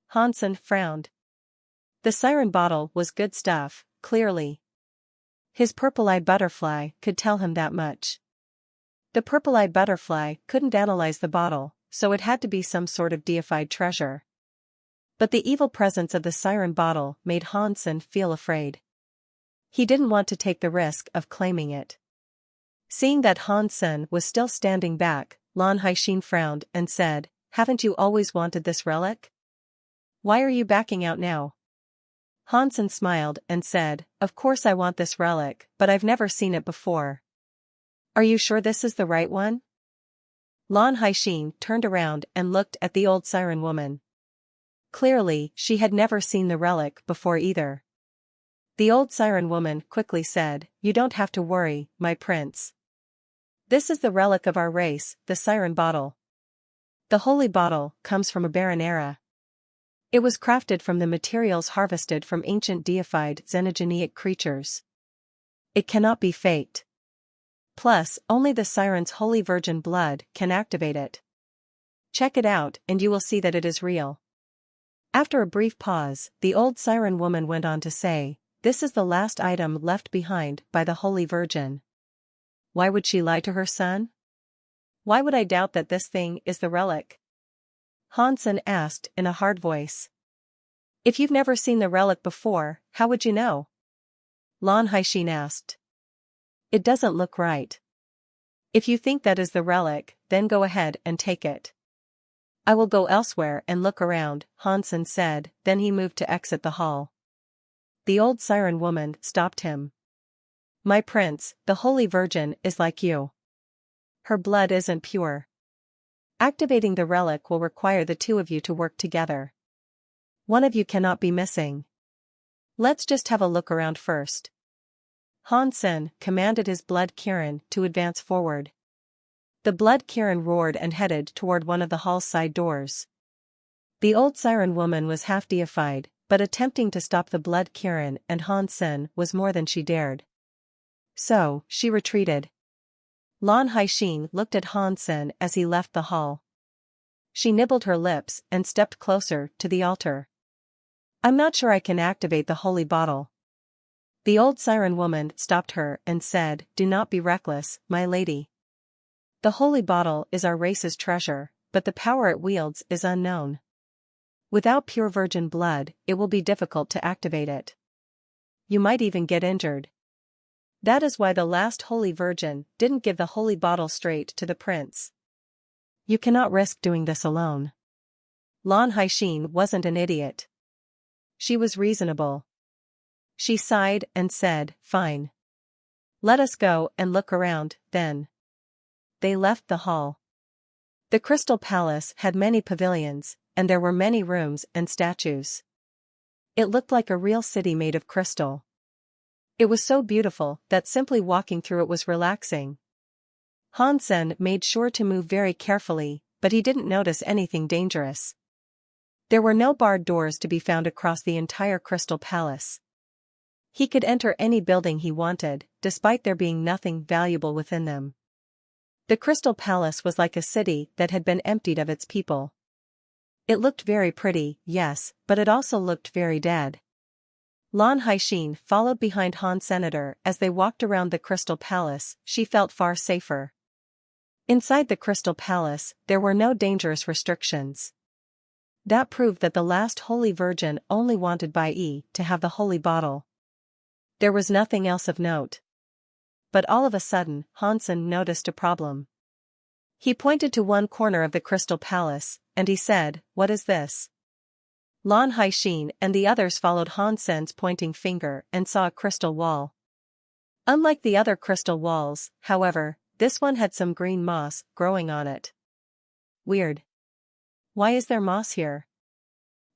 Hansen frowned. The siren bottle was good stuff, clearly. His purple-eyed butterfly could tell him that much. The purple-eyed butterfly couldn't analyze the bottle, so it had to be some sort of deified treasure. But the evil presence of the siren bottle made Hansen feel afraid. He didn't want to take the risk of claiming it. Seeing that Hansen was still standing back, Lan Haixin frowned and said, "Haven't you always wanted this relic? Why are you backing out now?" Hansen smiled and said, "Of course I want this relic, but I've never seen it before." "Are you sure this is the right one?" Lan Haixin turned around and looked at the old siren woman. Clearly, she had never seen the relic before either. The old siren woman quickly said, "You don't have to worry, my prince. This is the relic of our race, the siren bottle. The holy bottle comes from a barren era. It was crafted from the materials harvested from ancient deified xenogeneic creatures. It cannot be faked. Plus, only the siren's holy virgin blood can activate it. Check it out and you will see that it is real." After a brief pause, the old siren woman went on to say, "This is the last item left behind by the Holy Virgin. Why would she lie to her son? Why would I doubt that this thing is the relic?" Hansen asked in a hard voice. "If you've never seen the relic before, how would you know?" Lan Haixin asked. "It doesn't look right. If you think that is the relic, then go ahead and take it." "I will go elsewhere and look around," Hansen said, then he moved to exit the hall. The old siren woman stopped him. "My prince, the Holy Virgin is like you. Her blood isn't pure. Activating the relic will require the 2 of you to work together. One of you cannot be missing. Let's just have a look around first." Hansen commanded his blood cairn to advance forward. The blood cairn roared and headed toward one of the hall's side doors. The old siren woman was half deified, but attempting to stop the blood cairn and Hansen was more than she dared. So, she retreated. Lan Haixin looked at Hansen as he left the hall. She nibbled her lips and stepped closer to the altar. "I'm not sure I can activate the holy bottle." The old siren woman stopped her and said, "Do not be reckless, my lady. The holy bottle is our race's treasure, but the power it wields is unknown. Without pure virgin blood, it will be difficult to activate it. You might even get injured. That is why the last holy virgin didn't give the holy bottle straight to the prince. You cannot risk doing this alone." Lan Haixin wasn't an idiot. She was reasonable. She sighed and said, "Fine. Let us go and look around, then." They left the hall. The Crystal Palace had many pavilions, and there were many rooms and statues. It looked like a real city made of crystal. It was so beautiful that simply walking through it was relaxing. Hansen made sure to move very carefully, but he didn't notice anything dangerous. There were no barred doors to be found across the entire Crystal Palace. He could enter any building he wanted, despite there being nothing valuable within them. The Crystal Palace was like a city that had been emptied of its people. It looked very pretty, yes, but it also looked very dead. Lan Haixin followed behind Han Senator as they walked around the Crystal Palace. She felt far safer. Inside the Crystal Palace, there were no dangerous restrictions. That proved that the last Holy Virgin only wanted Bai Yi to have the holy bottle. There was nothing else of note. But all of a sudden, Hansen noticed a problem. He pointed to one corner of the Crystal Palace, and he said, "What is this?" Lan Haixin and the others followed Hansen's pointing finger and saw a crystal wall. Unlike the other crystal walls, however, this one had some green moss growing on it. Weird. Why is there moss here?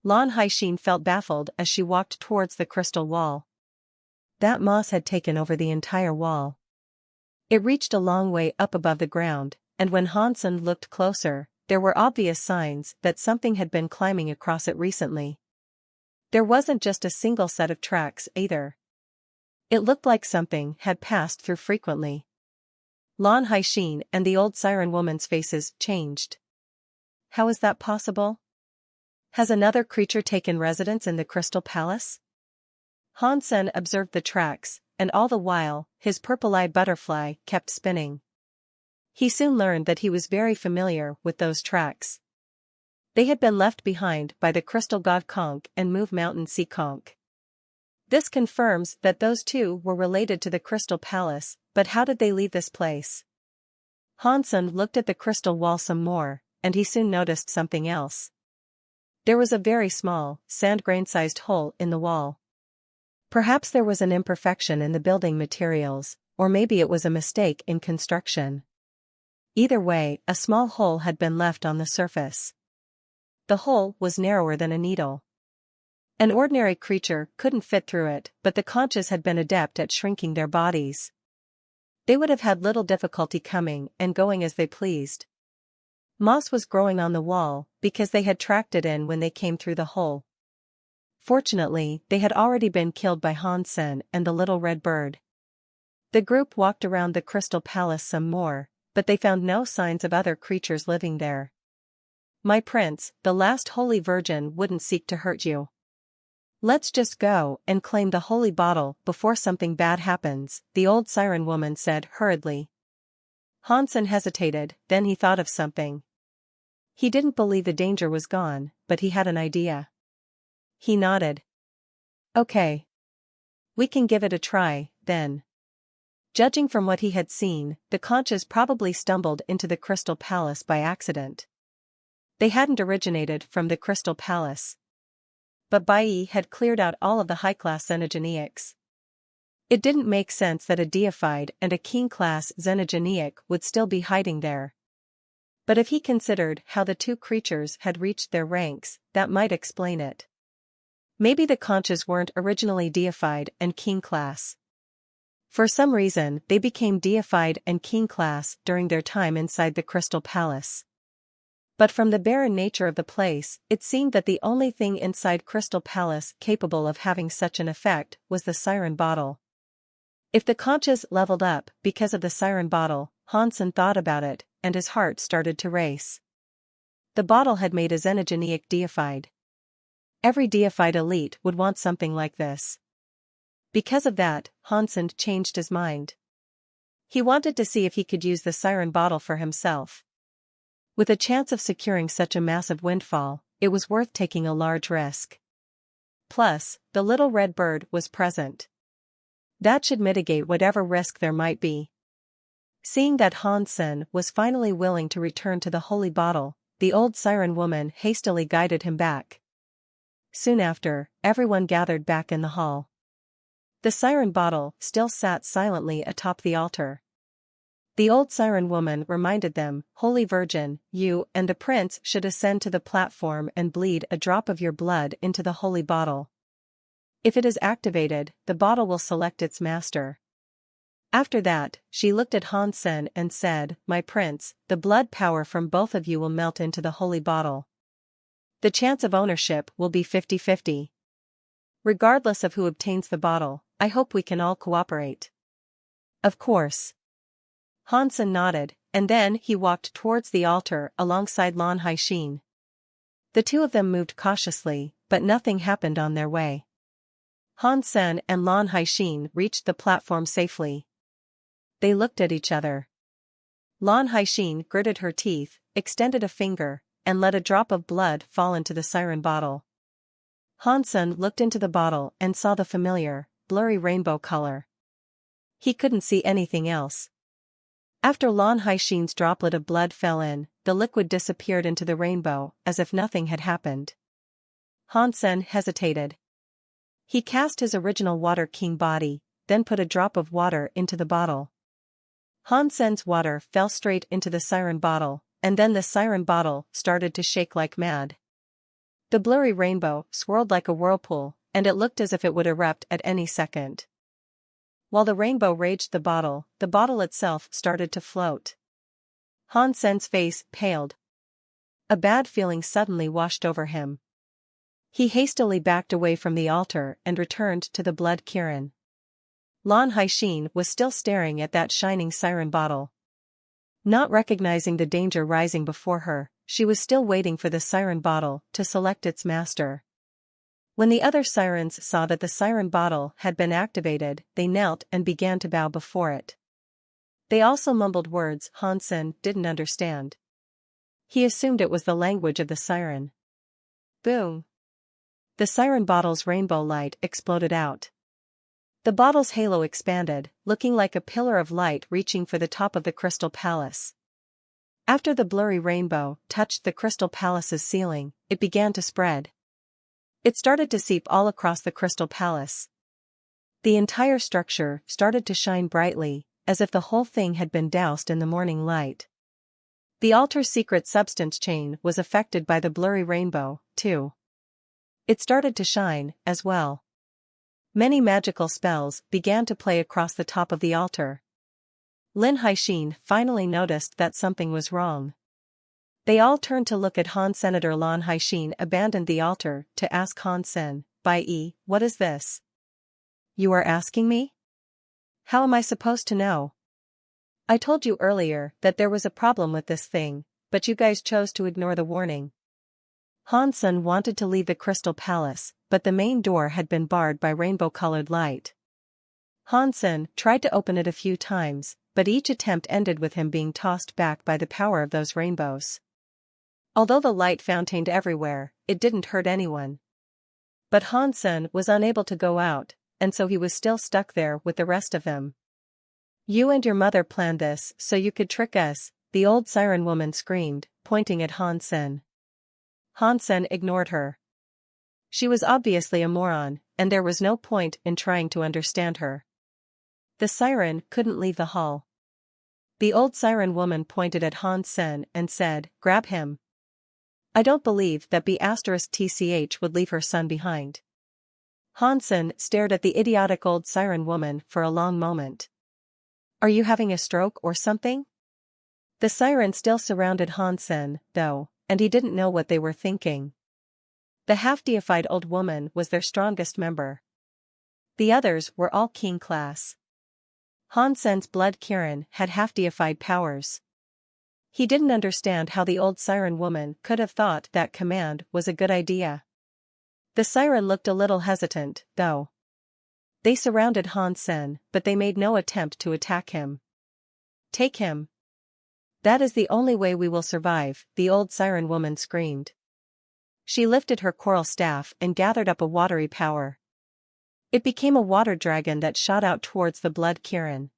Lan Haixin felt baffled as she walked towards the crystal wall. That moss had taken over the entire wall. It reached a long way up above the ground, and when Hansen looked closer, there were obvious signs that something had been climbing across it recently. There wasn't just a single set of tracks either. It looked like something had passed through frequently. Lan Haixin and the old siren woman's faces changed. How is that possible? Has another creature taken residence in the Crystal Palace? Hansen observed the tracks, and all the while, his purple-eyed butterfly kept spinning. He soon learned that he was very familiar with those tracks. They had been left behind by the Crystal God Conch and Move Mountain Sea Conch. This confirms that those two were related to the Crystal Palace, but how did they leave this place? Hansen looked at the crystal wall some more, and he soon noticed something else. There was a very small, sand-grain-sized hole in the wall. Perhaps there was an imperfection in the building materials, or maybe it was a mistake in construction. Either way, a small hole had been left on the surface. The hole was narrower than a needle. An ordinary creature couldn't fit through it, but the conches had been adept at shrinking their bodies. They would have had little difficulty coming and going as they pleased. Moss was growing on the wall, because they had tracked it in when they came through the hole. Fortunately, they had already been killed by Hansen and the little red bird. The group walked around the Crystal Palace some more, but they found no signs of other creatures living there. "My prince, the last Holy Virgin wouldn't seek to hurt you. Let's just go and claim the holy bottle before something bad happens," the old siren woman said hurriedly. Hansen hesitated, then he thought of something. He didn't believe the danger was gone, but he had an idea. He nodded. "Okay. We can give it a try, then." Judging from what he had seen, the conches probably stumbled into the Crystal Palace by accident. They hadn't originated from the Crystal Palace. But Bai Yi had cleared out all of the high-class xenogeneics. It didn't make sense that a deified and a king-class xenogeneic would still be hiding there. But if he considered how the two creatures had reached their ranks, that might explain it. Maybe the conches weren't originally deified and king-class. For some reason, they became deified and king-class during their time inside the Crystal Palace. But from the barren nature of the place, it seemed that the only thing inside Crystal Palace capable of having such an effect was the siren bottle. If the conches leveled up because of the siren bottle, Hansen thought about it, and his heart started to race. The bottle had made a xenogeneic deified. Every deified elite would want something like this. Because of that, Hansen changed his mind. He wanted to see if he could use the siren bottle for himself. With a chance of securing such a massive windfall, it was worth taking a large risk. Plus, the little red bird was present. That should mitigate whatever risk there might be. Seeing that Hansen was finally willing to return to the holy bottle, the old siren woman hastily guided him back. Soon after, everyone gathered back in the hall. The siren bottle still sat silently atop the altar. The old siren woman reminded them, "Holy Virgin, you and the prince should ascend to the platform and bleed a drop of your blood into the holy bottle. If it is activated, the bottle will select its master." After that, she looked at Hansen and said, "My prince, the blood power from both of you will melt into the holy bottle. The chance of ownership will be 50-50. Regardless of who obtains the bottle, I hope we can all cooperate. Of course. Hansen nodded, and then he walked towards the altar alongside Lan Haixin. The two of them moved cautiously, but nothing happened on their way. Hansen and Lan Haixin reached the platform safely. They looked at each other. Lan Haixin gritted her teeth, extended a finger, and let a drop of blood fall into the siren bottle. Hansen looked into the bottle and saw the familiar, blurry rainbow color. He couldn't see anything else. After Lan Haixin's droplet of blood fell in, the liquid disappeared into the rainbow, as if nothing had happened. Hansen hesitated. He cast his original Water King body, then put a drop of water into the bottle. Hansen's water fell straight into the siren bottle, and then the siren bottle started to shake like mad. The blurry rainbow swirled like a whirlpool, and it looked as if it would erupt at any second. While the rainbow raged the bottle itself started to float. Hansen's face paled. A bad feeling suddenly washed over him. He hastily backed away from the altar and returned to the blood kirin. Lan Haixin was still staring at that shining siren bottle. Not recognizing the danger rising before her, she was still waiting for the siren bottle to select its master. When the other sirens saw that the siren bottle had been activated, they knelt and began to bow before it. They also mumbled words Hansen didn't understand. He assumed it was the language of the siren. Boom! The siren bottle's rainbow light exploded out. The bottle's halo expanded, looking like a pillar of light reaching for the top of the Crystal Palace. After the blurry rainbow touched the Crystal Palace's ceiling, it began to spread. It started to seep all across the Crystal Palace. The entire structure started to shine brightly, as if the whole thing had been doused in the morning light. The altar's secret substance chain was affected by the blurry rainbow, too. It started to shine, as well. Many magical spells began to play across the top of the altar. Lan Haixin finally noticed that something was wrong. They all turned to look at Han. Senator Lan Haixin abandoned the altar to ask Hansen, what is this? You are asking me? How am I supposed to know? I told you earlier that there was a problem with this thing, but you guys chose to ignore the warning. Hansen wanted to leave the Crystal Palace, but the main door had been barred by rainbow-colored light. Hansen tried to open it a few times, but each attempt ended with him being tossed back by the power of those rainbows. Although the light fountained everywhere, it didn't hurt anyone. But Hansen was unable to go out, and so he was still stuck there with the rest of them. You and your mother planned this so you could trick us, the old siren woman screamed, pointing at Hansen. Hansen ignored her. She was obviously a moron, and there was no point in trying to understand her. The siren couldn't leave the hall. The old siren woman pointed at Hansen and said, "Grab him." I don't believe that B*TCH would leave her son behind. Hansen stared at the idiotic old siren woman for a long moment. Are you having a stroke or something? The siren still surrounded Hansen, though, and he didn't know what they were thinking. The half-deified old woman was their strongest member. The others were all king class. Hansen's blood kirin had half-deified powers. He didn't understand how the old siren woman could have thought that command was a good idea. The siren looked a little hesitant, though. They surrounded Hansen, but they made no attempt to attack him. Take him. That is the only way we will survive, the old siren woman screamed. She lifted her coral staff and gathered up a watery power. It became a water dragon that shot out towards the blood kirin.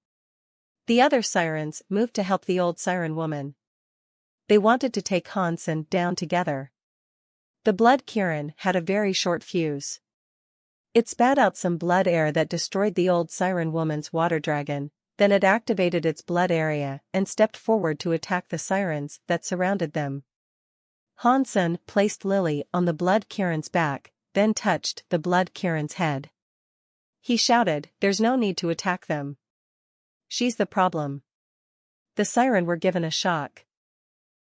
The other sirens moved to help the old siren woman. They wanted to take Hansen down together. The blood kirin had a very short fuse. It spat out some blood air that destroyed the old siren woman's water dragon, then it activated its blood area and stepped forward to attack the sirens that surrounded them. Hansen placed Lily on the blood kirin's back, then touched the blood kirin's head. He shouted, "There's no need to attack them. She's the problem." The siren were given a shock.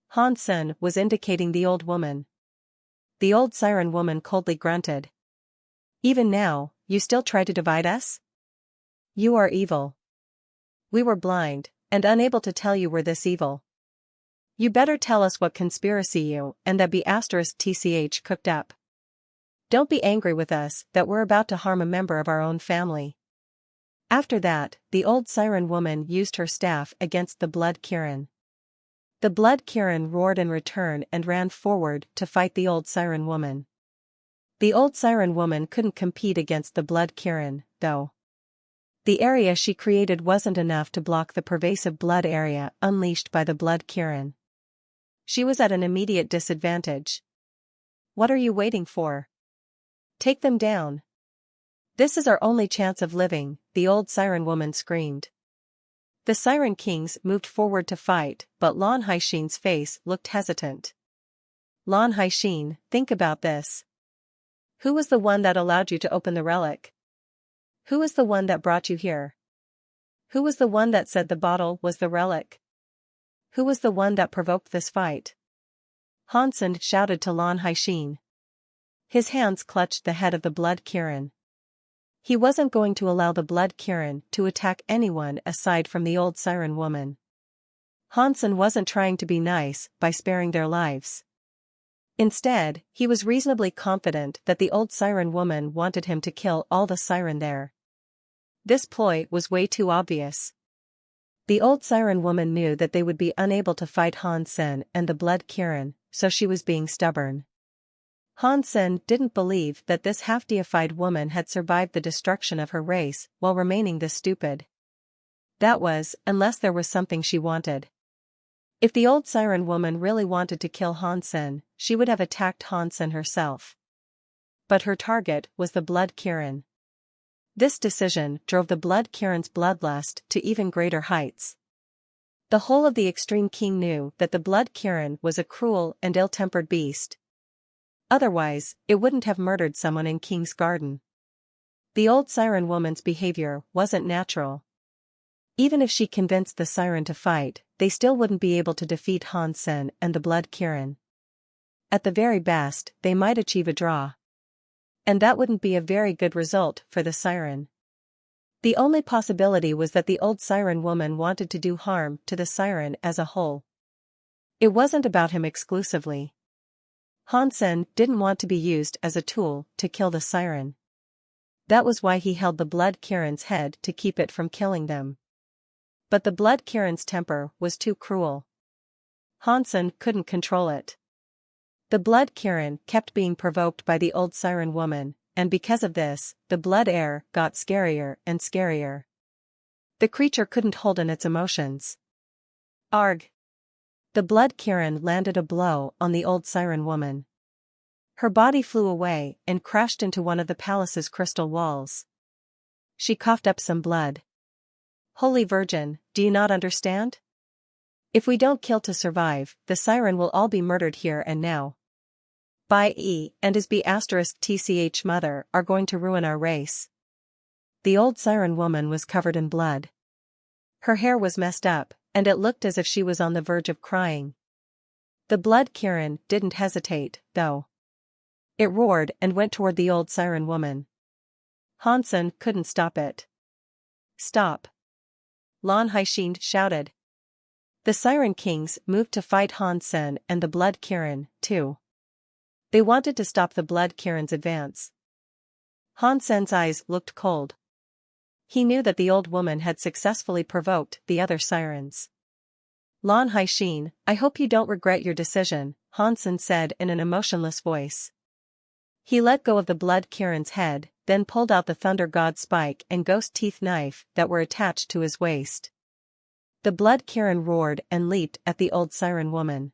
Hansen was indicating the old woman. The old siren woman coldly grunted. Even now, you still try to divide us? You are evil. We were blind, and unable to tell you we're this evil. You better tell us what conspiracy you and that *tch cooked up. Don't be angry with us that we're about to harm a member of our own family. After that, the old siren woman used her staff against the Blood Kirin. The Blood Kirin roared in return and ran forward to fight the old siren woman. The old siren woman couldn't compete against the Blood Kirin, though. The area she created wasn't enough to block the pervasive blood area unleashed by the Blood Kirin. She was at an immediate disadvantage. What are you waiting for? Take them down. This is our only chance of living, the old siren woman screamed. The Siren Kings moved forward to fight, but Lan Haixin's face looked hesitant. Lan Haixin, think about this. Who was the one that allowed you to open the relic? Who was the one that brought you here? Who was the one that said the bottle was the relic? Who was the one that provoked this fight? Hansen shouted to Lan Haixin. His hands clutched the head of the Blood Kirin. He wasn't going to allow the Blood Kirin to attack anyone aside from the old siren woman. Hansen wasn't trying to be nice by sparing their lives. Instead, he was reasonably confident that the old siren woman wanted him to kill all the siren there. This ploy was way too obvious. The old siren woman knew that they would be unable to fight Hansen and the Blood Kirin, so she was being stubborn. Hansen didn't believe that this half-deified woman had survived the destruction of her race while remaining this stupid. That was, unless there was something she wanted. If the old siren woman really wanted to kill Hansen, she would have attacked Hansen herself. But her target was the Blood Kirin. This decision drove the Blood Kirin's bloodlust to even greater heights. The whole of the Extreme King knew that the Blood Kirin was a cruel and ill-tempered beast. Otherwise, it wouldn't have murdered someone in King's Garden. The old siren woman's behavior wasn't natural. Even if she convinced the siren to fight, they still wouldn't be able to defeat Hansen and the Blood Kirin. At the very best, they might achieve a draw. And that wouldn't be a very good result for the siren. The only possibility was that the old siren woman wanted to do harm to the siren as a whole. It wasn't about him exclusively. Hansen didn't want to be used as a tool to kill the siren. That was why he held the Blood Kirin's head to keep it from killing them. But the Blood Kirin's temper was too cruel. Hansen couldn't control it. The Blood Kirin kept being provoked by the old siren woman, and because of this, the blood air got scarier and scarier. The creature couldn't hold in its emotions. Arg! The Blood Kirin landed a blow on the old siren woman. Her body flew away and crashed into one of the palace's crystal walls. She coughed up some blood. Holy Virgin, do you not understand? If we don't kill to survive, the siren will all be murdered here and now. Bai E and his *tch mother are going to ruin our race. The old siren woman was covered in blood. Her hair was messed up, and it looked as if she was on the verge of crying. The Blood Kirin didn't hesitate, though. It roared and went toward the old siren woman. Hansen couldn't stop it. Stop! Lan Haixin shouted. The Siren Kings moved to fight Hansen and the Blood Kirin, too. They wanted to stop the Blood Kirin's advance. Hansen's eyes looked cold. He knew that the old woman had successfully provoked the other sirens. Lan Haixin, I hope you don't regret your decision, Hansen said in an emotionless voice. He let go of the Blood Kirin's head, then pulled out the Thunder God spike and ghost teeth knife that were attached to his waist. The Blood Kirin roared and leaped at the old siren woman.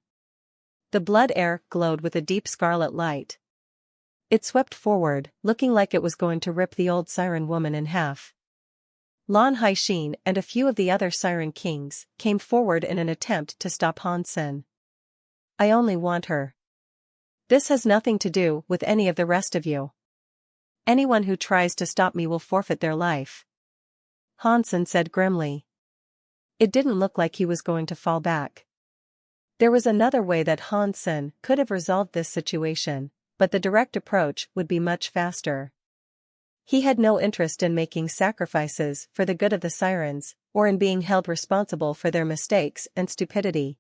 The blood air glowed with a deep scarlet light. It swept forward, looking like it was going to rip the old siren woman in half. Lan Haixin and a few of the other Siren Kings came forward in an attempt to stop Hansen. I only want her. This has nothing to do with any of the rest of you. Anyone who tries to stop me will forfeit their life. Hansen said grimly. It didn't look like he was going to fall back. There was another way that Hansen could have resolved this situation, but the direct approach would be much faster. He had no interest in making sacrifices for the good of the sirens, or in being held responsible for their mistakes and stupidity.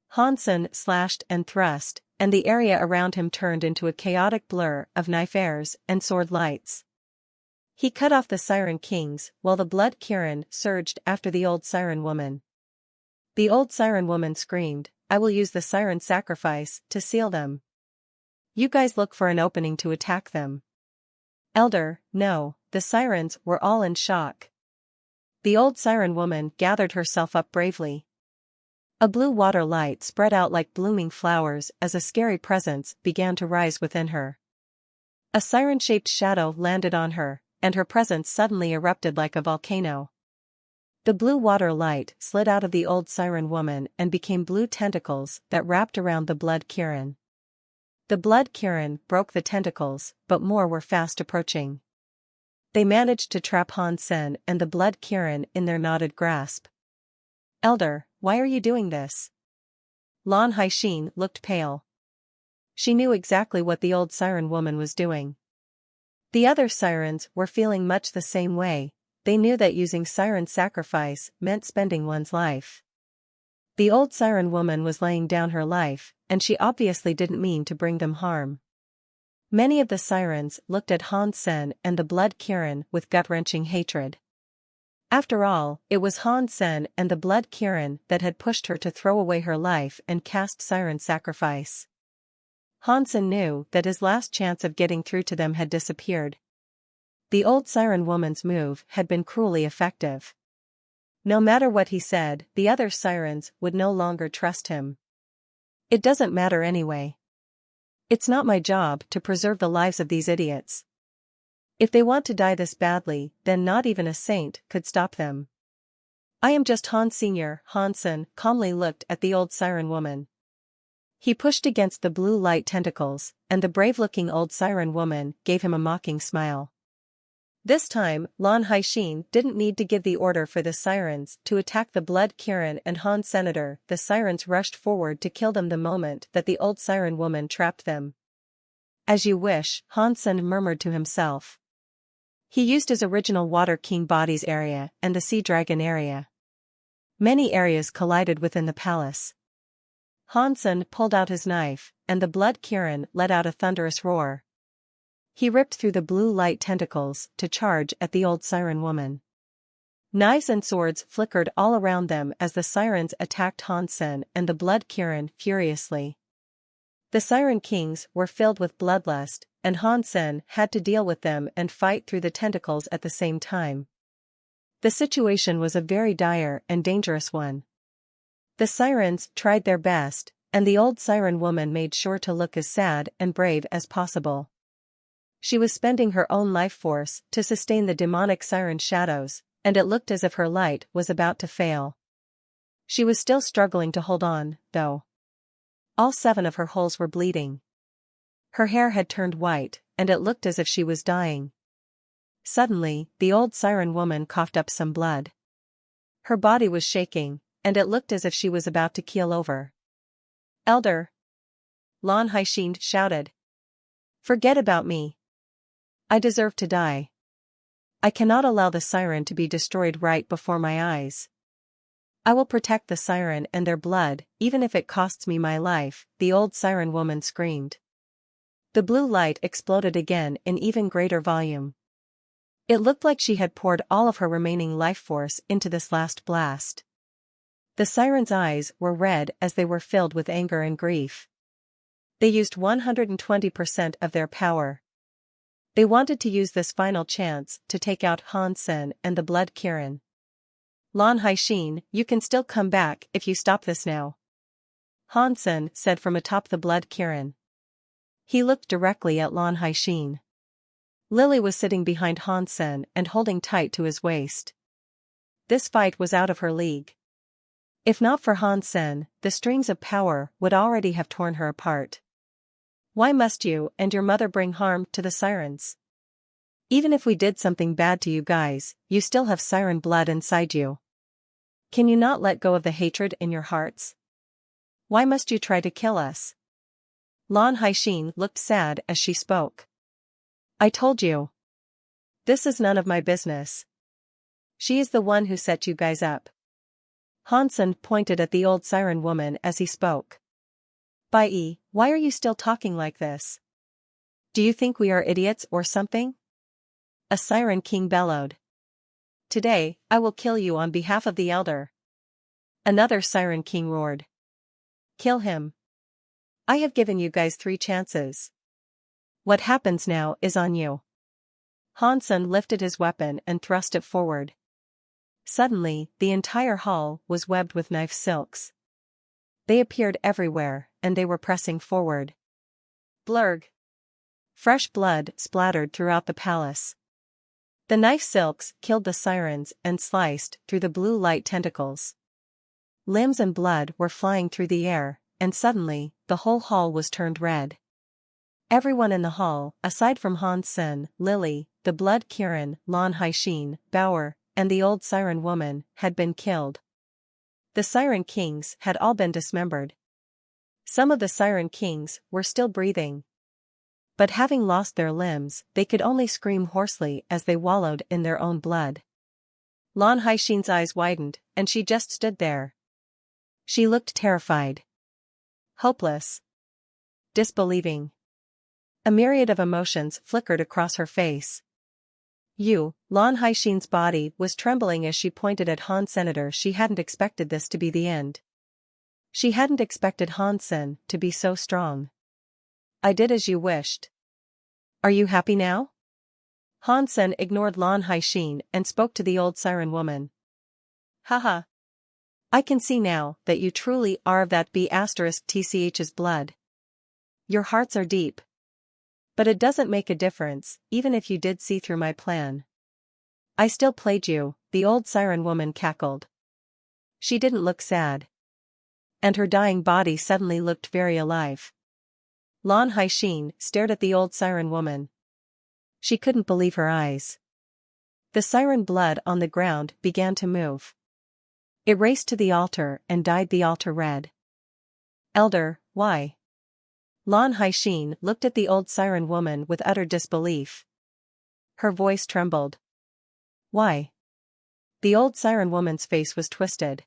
Hansen slashed and thrust, and the area around him turned into a chaotic blur of knife airs and sword lights. He cut off the Siren Kings while the blood Kirin surged after the old Siren Woman. The old Siren Woman screamed, "I will use the Siren sacrifice to seal them. You guys look for an opening to attack them." Elder, no, the Sirens were all in shock. The old Siren Woman gathered herself up bravely. A blue water light spread out like blooming flowers as a scary presence began to rise within her. A siren-shaped shadow landed on her, and her presence suddenly erupted like a volcano. The blue water light slid out of the old Siren Woman and became blue tentacles that wrapped around the blood Kirin. The blood Kirin broke the tentacles, but more were fast approaching. They managed to trap Hansen and the blood Kirin in their knotted grasp. "Elder, why are you doing this?" Lan Haixin looked pale. She knew exactly what the old Siren Woman was doing. The other sirens were feeling much the same way. They knew that using siren sacrifice meant spending one's life. The old Siren Woman was laying down her life, and she obviously didn't mean to bring them harm. Many of the sirens looked at Hansen and the blood Kirin with gut-wrenching hatred. After all, it was Hansen and the blood Kirin that had pushed her to throw away her life and cast siren sacrifice. Hansen knew that his last chance of getting through to them had disappeared. The old Siren Woman's move had been cruelly effective. No matter what he said, the other sirens would no longer trust him. "It doesn't matter anyway. It's not my job to preserve the lives of these idiots. If they want to die this badly, then not even a saint could stop them. I am just Han Sr." Hansen calmly looked at the old Siren Woman. He pushed against the blue light tentacles, and the brave-looking old Siren Woman gave him a mocking smile. This time, Lan Haixin didn't need to give the order for the sirens to attack the blood Kirin and Han Senator. The sirens rushed forward to kill them the moment that the old Siren Woman trapped them. "As you wish," Hansen murmured to himself. He used his original Water King Body's area and the Sea Dragon area. Many areas collided within the palace. Hansen pulled out his knife, and the blood Kirin let out a thunderous roar. He ripped through the blue light tentacles to charge at the old Siren Woman. Knives and swords flickered all around them as the sirens attacked Hansen and the blood Kirin furiously. The Siren Kings were filled with bloodlust, and Hansen had to deal with them and fight through the tentacles at the same time. The situation was a very dire and dangerous one. The sirens tried their best, and the old Siren Woman made sure to look as sad and brave as possible. She was spending her own life force to sustain the demonic siren shadows, and it looked as if her light was about to fail. She was still struggling to hold on, though. All 7 of her holes were bleeding. Her hair had turned white, and it looked as if she was dying. Suddenly, the old Siren Woman coughed up some blood. Her body was shaking, and it looked as if she was about to keel over. "Elder!" Lan Haixin shouted. "Forget about me. I deserve to die. I cannot allow the siren to be destroyed right before my eyes. I will protect the siren and their blood, even if it costs me my life," the old Siren Woman screamed. The blue light exploded again in even greater volume. It looked like she had poured all of her remaining life force into this last blast. The sirens' eyes were red as they were filled with anger and grief. They used 120% of their power. They wanted to use this final chance to take out Hansen and the blood Kirin. "Lan Haixin, you can still come back if you stop this now," Hansen said from atop the blood Kirin. He looked directly at Lan Haixin. Lily was sitting behind Hansen and holding tight to his waist. This fight was out of her league. If not for Hansen, the strings of power would already have torn her apart. "Why must you and your mother bring harm to the sirens? Even if we did something bad to you guys, you still have siren blood inside you. Can you not let go of the hatred in your hearts? Why must you try to kill us?" Lan Haixin looked sad as she spoke. "I told you. This is none of my business. She is the one who set you guys up. Hansen pointed at the old siren woman as he spoke. Bai, why are you still talking like this? Do you think we are idiots or something? A siren king bellowed. Today, I will kill you on behalf of the elder. Another siren king roared. Kill him. I have given you guys 3 chances. What happens now is on you. Hansen lifted his weapon and thrust it forward. Suddenly, the entire hall was webbed with knife silks. They appeared everywhere, and they were pressing forward. Blurg. Fresh blood splattered throughout the palace. The knife silks killed the sirens and sliced through the blue light tentacles. Limbs and blood were flying through the air, and suddenly, the whole hall was turned red. Everyone in the hall, aside from Hansen, Lily, the Blood Kirin, Lan Haixin, Bauer, and the old siren woman, had been killed. The siren kings had all been dismembered. Some of the siren kings were still breathing. But having lost their limbs, they could only scream hoarsely as they wallowed in their own blood. Lan Haixin's eyes widened, and she just stood there. She looked terrified. Hopeless. Disbelieving. A myriad of emotions flickered across her face. Lan Haixin's body was trembling as she pointed at Han Senator. She hadn't expected this to be the end. She hadn't expected Hansen to be so strong. I did as you wished. Are you happy now? Hansen ignored Lan Haixin and spoke to the old siren woman. Haha. I can see now that you truly are of that B*TCH's blood. Your hearts are deep. But it doesn't make a difference, even if you did see through my plan. I still played you, the old siren woman cackled. She didn't look sad. And her dying body suddenly looked very alive. Lan Haixin stared at the old siren woman. She couldn't believe her eyes. The siren blood on the ground began to move. It raced to the altar and dyed the altar red. Elder, why? Lan Haixin looked at the old siren woman with utter disbelief. Her voice trembled. Why? The old siren woman's face was twisted.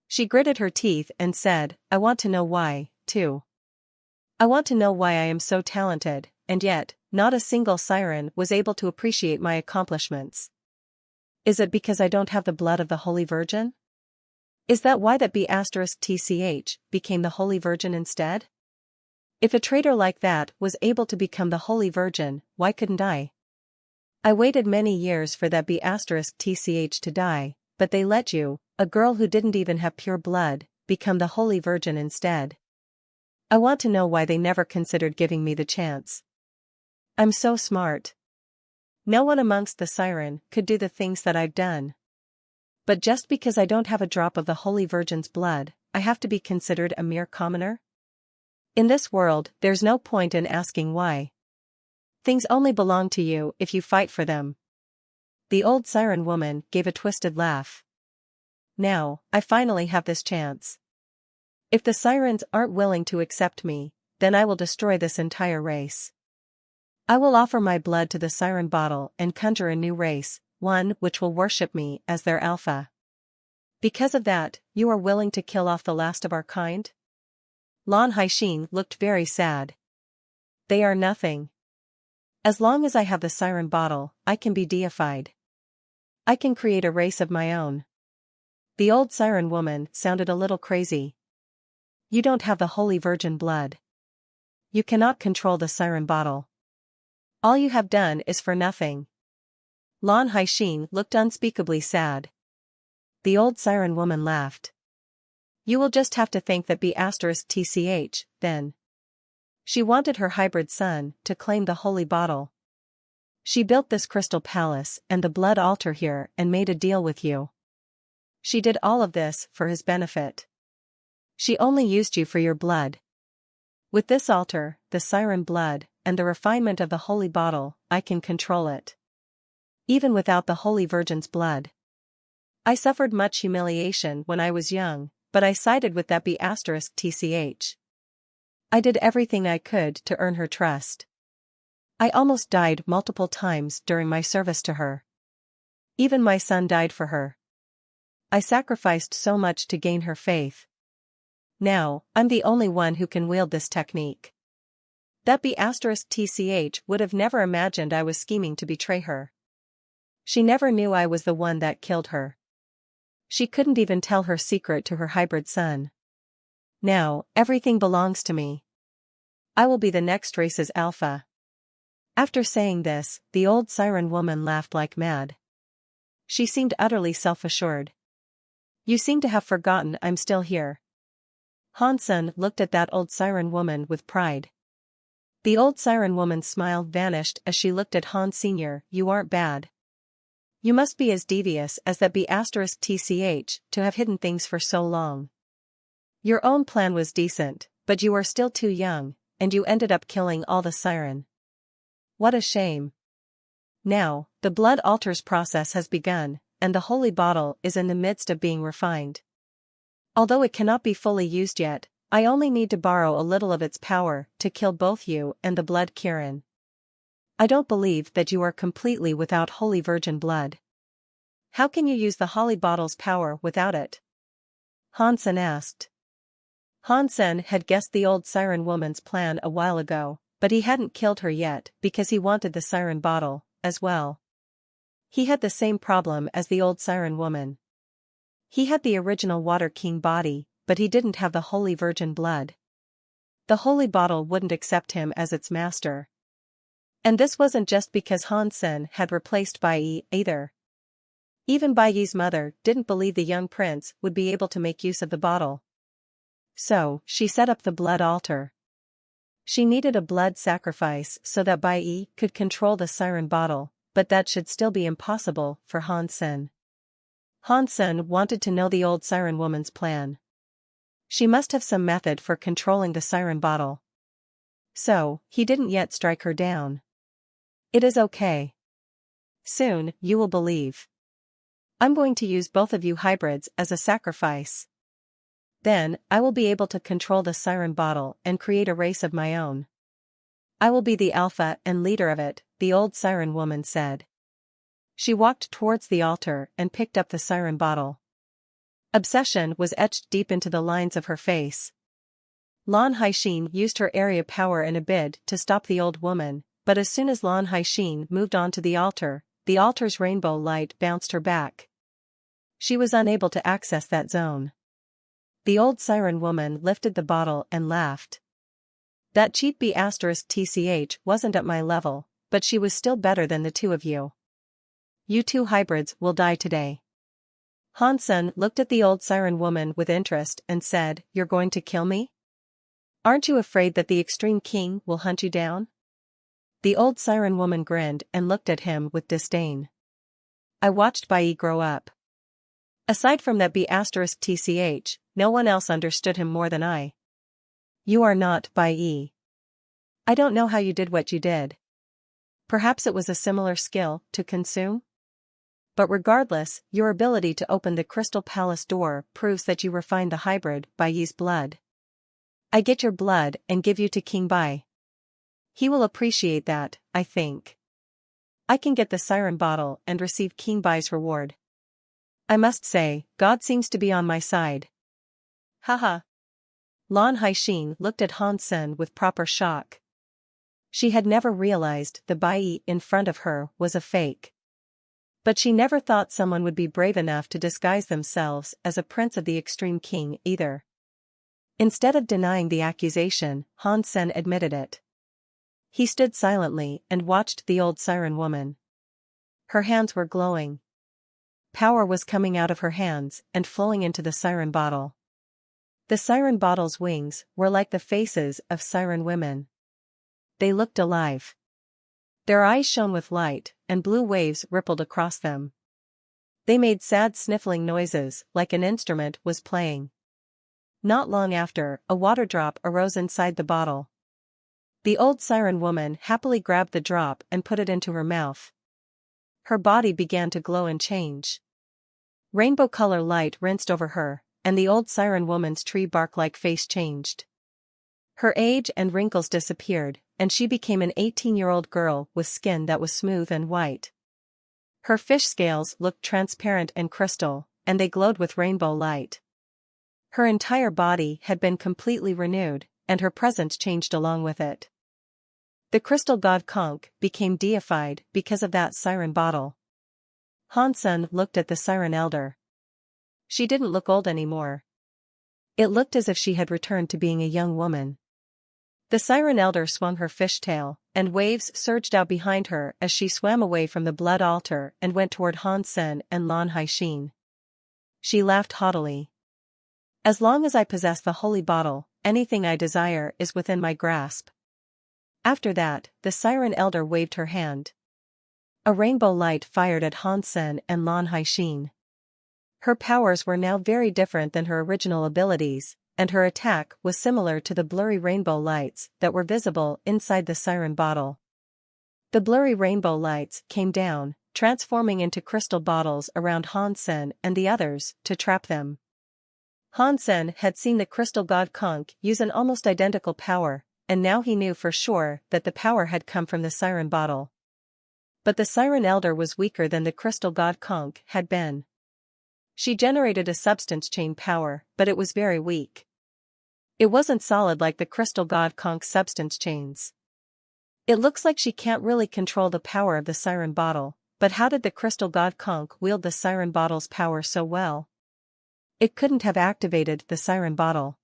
She gritted her teeth and said, I want to know why, too. I want to know why I am so talented, and yet, not a single siren was able to appreciate my accomplishments. Is it because I don't have the blood of the Holy Virgin? Is that why that B*TCH became the Holy Virgin instead? If a traitor like that was able to become the Holy Virgin, why couldn't I? I waited many years for that B*TCH to die, but they let you, a girl who didn't even have pure blood, become the Holy Virgin instead. I want to know why they never considered giving me the chance. I'm so smart. No one amongst the siren could do the things that I've done. But just because I don't have a drop of the Holy Virgin's blood, I have to be considered a mere commoner? In this world, there's no point in asking why. Things only belong to you if you fight for them. The old siren woman gave a twisted laugh. Now, I finally have this chance. If the sirens aren't willing to accept me, then I will destroy this entire race. I will offer my blood to the siren bottle and conjure a new race, one which will worship me as their alpha. Because of that, you are willing to kill off the last of our kind? Lan Haixin looked very sad. They are nothing. As long as I have the siren bottle, I can be deified. I can create a race of my own. The old siren woman sounded a little crazy. You don't have the Holy Virgin blood. You cannot control the siren bottle. All you have done is for nothing. Lan Haixin looked unspeakably sad. The old siren woman laughed. You will just have to thank that B*TCH, then. She wanted her hybrid son to claim the holy bottle. She built this crystal palace and the blood altar here and made a deal with you. She did all of this for his benefit. She only used you for your blood. With this altar, the siren blood, and the refinement of the holy bottle, I can control it. Even without the Holy Virgin's blood. I suffered much humiliation when I was young, but I sided with that B*TCH. I did everything I could to earn her trust. I almost died multiple times during my service to her. Even my son died for her. I sacrificed so much to gain her faith. Now, I'm the only one who can wield this technique. That B*TCH would have never imagined I was scheming to betray her. She never knew I was the one that killed her. She couldn't even tell her secret to her hybrid son. Now, everything belongs to me. I will be the next race's alpha. After saying this, the old siren woman laughed like mad. She seemed utterly self-assured. You seem to have forgotten I'm still here. Hansen looked at that old siren woman with pride. The old siren woman's smile vanished as she looked at Han Sr. You aren't bad. You must be as devious as that B*TCH to have hidden things for so long. Your own plan was decent, but you are still too young, and you ended up killing all the siren. What a shame. Now, the blood altars process has begun, and the holy bottle is in the midst of being refined. Although it cannot be fully used yet, I only need to borrow a little of its power to kill both you and the blood Kirin. I don't believe that you are completely without holy virgin blood. How can you use the holy bottle's power without it? Hansen asked. Hansen had guessed the old siren woman's plan a while ago, but he hadn't killed her yet because he wanted the siren bottle, as well. He had the same problem as the old siren woman. He had the original Water King body, but he didn't have the holy virgin blood. The holy bottle wouldn't accept him as its master. And this wasn't just because Hansen had replaced Bai Yi either. Even Bai Yi's mother didn't believe the young prince would be able to make use of the bottle. So, she set up the blood altar. She needed a blood sacrifice so that Bai Yi could control the siren bottle, but that should still be impossible for Hansen. Hansen wanted to know the old siren woman's plan. She must have some method for controlling the siren bottle. So, he didn't yet strike her down. It is okay. Soon, you will believe. I'm going to use both of you hybrids as a sacrifice. Then, I will be able to control the siren bottle and create a race of my own. I will be the alpha and leader of it, the old siren woman said. She walked towards the altar and picked up the siren bottle. Obsession was etched deep into the lines of her face. Lan Haixin used her area power in a bid to stop the old woman, but as soon as Lan Haixin moved on to the altar's rainbow light bounced her back. She was unable to access that zone. The old siren woman lifted the bottle and laughed. That cheap B*TCH wasn't at my level, but she was still better than the two of you. You two hybrids will die today. Hansen looked at the old siren woman with interest and said, You're going to kill me? Aren't you afraid that the extreme king will hunt you down? The old siren woman grinned and looked at him with disdain. I watched Bai Yi grow up. Aside from that B*TCH, no one else understood him more than I. You are not Bai Yi. I don't know how you did what you did. Perhaps it was a similar skill to consume? But regardless, your ability to open the Crystal Palace door proves that you refined the hybrid Bai Yi's blood. I get your blood and give you to King Bai. He will appreciate that, I think. I can get the siren bottle and receive King Bai's reward. I must say, God seems to be on my side. Haha. Lan Haixin looked at Hansen with proper shock. She had never realized the Bai Yi in front of her was a fake. But she never thought someone would be brave enough to disguise themselves as a prince of the extreme king either. Instead of denying the accusation, Hansen admitted it. He stood silently and watched the old siren woman. Her hands were glowing. Power was coming out of her hands and flowing into the siren bottle. The siren bottle's wings were like the faces of siren women. They looked alive. Their eyes shone with light, and blue waves rippled across them. They made sad sniffling noises like an instrument was playing. Not long after, a water drop arose inside the bottle. The old siren woman happily grabbed the drop and put it into her mouth. Her body began to glow and change. Rainbow color light rinsed over her, and the old siren woman's tree bark-like face changed. Her age and wrinkles disappeared, and she became an 18-year-old girl with skin that was smooth and white. Her fish scales looked transparent and crystal, and they glowed with rainbow light. Her entire body had been completely renewed, and her presence changed along with it. The crystal god Conch became deified because of that siren bottle. Hansen looked at the siren elder. She didn't look old anymore. It looked as if she had returned to being a young woman. The siren elder swung her fishtail, and waves surged out behind her as she swam away from the blood altar and went toward Hansen and Lan Haixin. She laughed haughtily. As long as I possess the holy bottle, anything I desire is within my grasp. After that, the siren elder waved her hand. A rainbow light fired at Hansen and Lan Haixin. Her powers were now very different than her original abilities, and her attack was similar to the blurry rainbow lights that were visible inside the siren bottle. The blurry rainbow lights came down, transforming into crystal bottles around Hansen and the others to trap them. Hansen had seen the crystal god Conch use an almost identical power, and now he knew for sure that the power had come from the siren bottle. But the siren elder was weaker than the crystal god Conch had been. She generated a substance chain power, but it was very weak. It wasn't solid like the crystal god Conch's substance chains. It looks like she can't really control the power of the siren bottle, but how did the crystal god Conch wield the siren bottle's power so well? It couldn't have activated the siren bottle.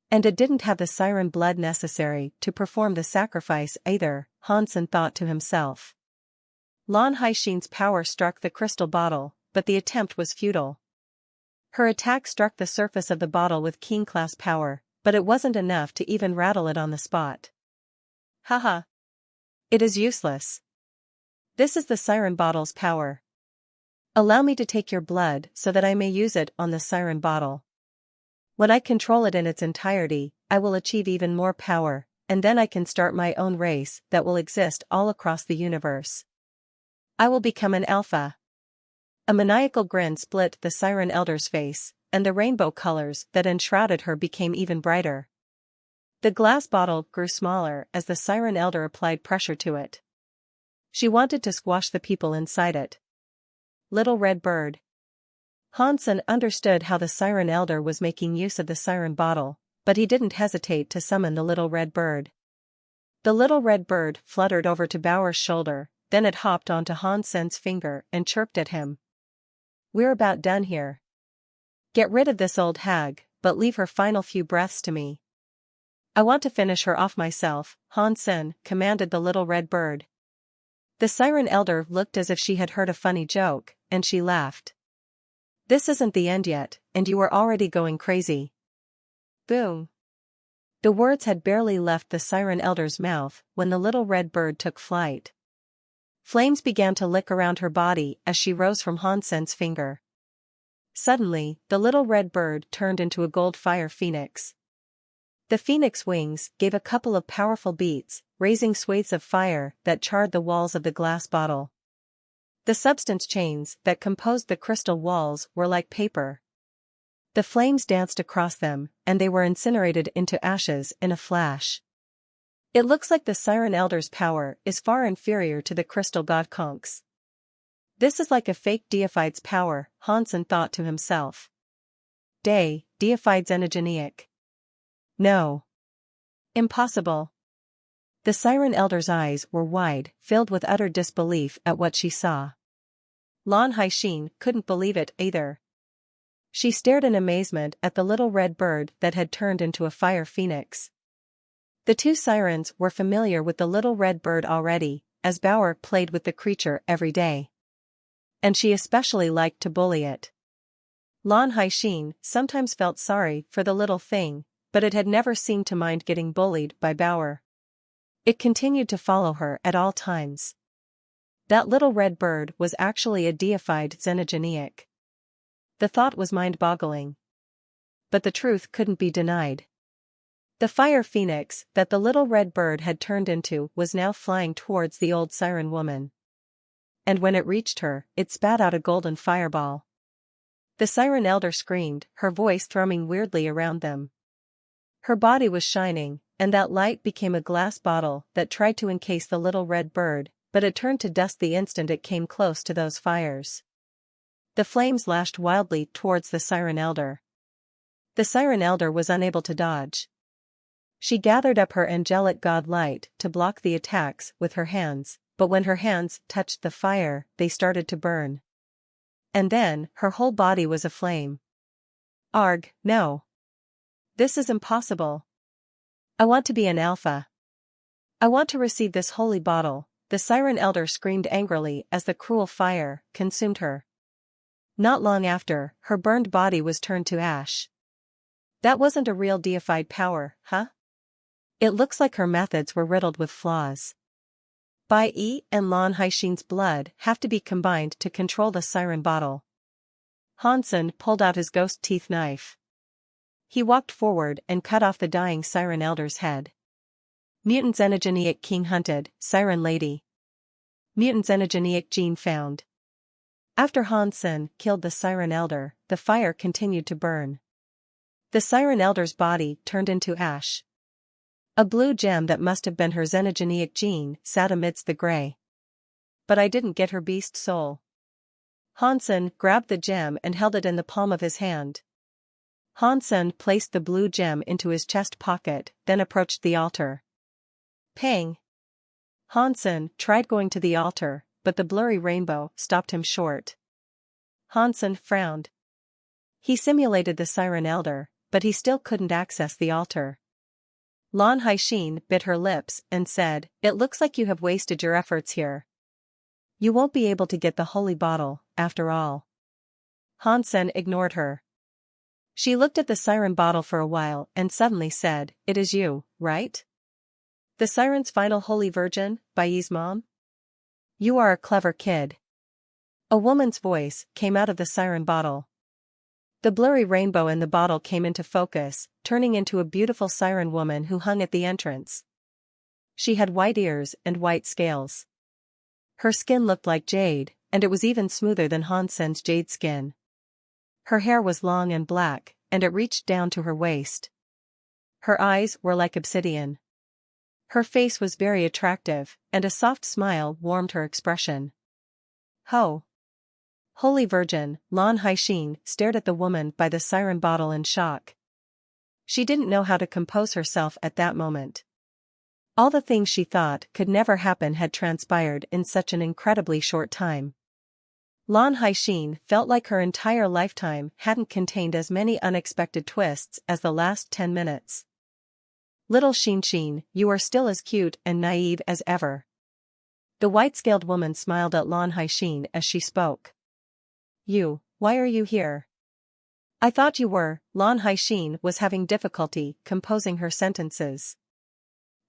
And it didn't have the siren blood necessary to perform the sacrifice either, Hansen thought to himself. Lan Haixin's power struck the crystal bottle, but the attempt was futile. Her attack struck the surface of the bottle with king-class power, but it wasn't enough to even rattle it on the spot. Haha. It is useless. This is the siren bottle's power. Allow me to take your blood so that I may use it on the siren bottle. When I control it in its entirety, I will achieve even more power, and then I can start my own race that will exist all across the universe. I will become an alpha. A maniacal grin split the siren elder's face, and the rainbow colors that enshrouded her became even brighter. The glass bottle grew smaller as the siren elder applied pressure to it. She wanted to squash the people inside it. Little red bird. Hansen understood how the siren elder was making use of the siren bottle, but he didn't hesitate to summon the little red bird. The little red bird fluttered over to Bauer's shoulder, then it hopped onto Hansen's finger and chirped at him. We're about done here. Get rid of this old hag, but leave her final few breaths to me. I want to finish her off myself, Hansen commanded the little red bird. The siren elder looked as if she had heard a funny joke, and she laughed. This isn't the end yet, and you are already going crazy. Boom. The words had barely left the siren elder's mouth when the little red bird took flight. Flames began to lick around her body as she rose from Hansen's finger. Suddenly, the little red bird turned into a gold fire phoenix. The phoenix wings gave a couple of powerful beats, raising swathes of fire that charred the walls of the glass bottle. The substance chains that composed the crystal walls were like paper. The flames danced across them, and they were incinerated into ashes in a flash. It looks like the siren elder's power is far inferior to the crystal god Conch's. This is like a fake deified's power, Hansen thought to himself. Deified xenogeneic. No. Impossible. The siren elder's eyes were wide, filled with utter disbelief at what she saw. Lan Haixin couldn't believe it either. She stared in amazement at the little red bird that had turned into a fire phoenix. The two sirens were familiar with the little red bird already, as Bauer played with the creature every day. And she especially liked to bully it. Lan Haixin sometimes felt sorry for the little thing, but it had never seemed to mind getting bullied by Bauer. It continued to follow her at all times. That little red bird was actually a deified xenogeneic. The thought was mind-boggling. But the truth couldn't be denied. The fire phoenix that the little red bird had turned into was now flying towards the old siren woman. And when it reached her, it spat out a golden fireball. The siren elder screamed, her voice thrumming weirdly around them. Her body was shining, and that light became a glass bottle that tried to encase the little red bird, but it turned to dust the instant it came close to those fires. The flames lashed wildly towards the Siren Elder. The Siren Elder was unable to dodge. She gathered up her angelic god light to block the attacks with her hands, but when her hands touched the fire, they started to burn. And then, her whole body was aflame. Arg, no. This is impossible. I want to be an alpha. I want to receive this holy bottle, the Siren Elder screamed angrily as the cruel fire consumed her. Not long after, her burned body was turned to ash. That wasn't a real deified power, huh? It looks like her methods were riddled with flaws. Bai Yi and Lan Haixin's blood have to be combined to control the siren bottle. Hansen pulled out his ghost teeth knife. He walked forward and cut off the dying Siren Elder's head. Mutant Xenogeniac King hunted, Siren Lady. Mutant Xenogeniac gene found. After Hansen killed the Siren Elder, the fire continued to burn. The Siren Elder's body turned into ash. A blue gem that must have been her xenogeniac gene sat amidst the gray. But I didn't get her beast soul. Hansen grabbed the gem and held it in the palm of his hand. Hansen placed the blue gem into his chest pocket, then approached the altar. Pang! Hansen tried going to the altar, but the blurry rainbow stopped him short. Hansen frowned. He simulated the Siren Elder, but he still couldn't access the altar. Lan Haixin bit her lips and said, "It looks like you have wasted your efforts here. You won't be able to get the holy bottle, after all." Hansen ignored her. She looked at the siren bottle for a while and suddenly said, "It is you, right? The siren's final holy virgin, Baiyi's mom? You are a clever kid." A woman's voice came out of the siren bottle. The blurry rainbow in the bottle came into focus, turning into a beautiful siren woman who hung at the entrance. She had white ears and white scales. Her skin looked like jade, and it was even smoother than Hansen's jade skin. Her hair was long and black, and it reached down to her waist. Her eyes were like obsidian. Her face was very attractive, and a soft smile warmed her expression. Ho! Holy Virgin, Lan Haixin stared at the woman by the siren bottle in shock. She didn't know how to compose herself at that moment. All the things she thought could never happen had transpired in such an incredibly short time. Lan Haixin felt like her entire lifetime hadn't contained as many unexpected twists as the last 10 minutes. Little Xin, you are still as cute and naive as ever. The white-scaled woman smiled at Lan Haixin as she spoke. Why are you here? I thought you were. Lan Haixin was having difficulty composing her sentences.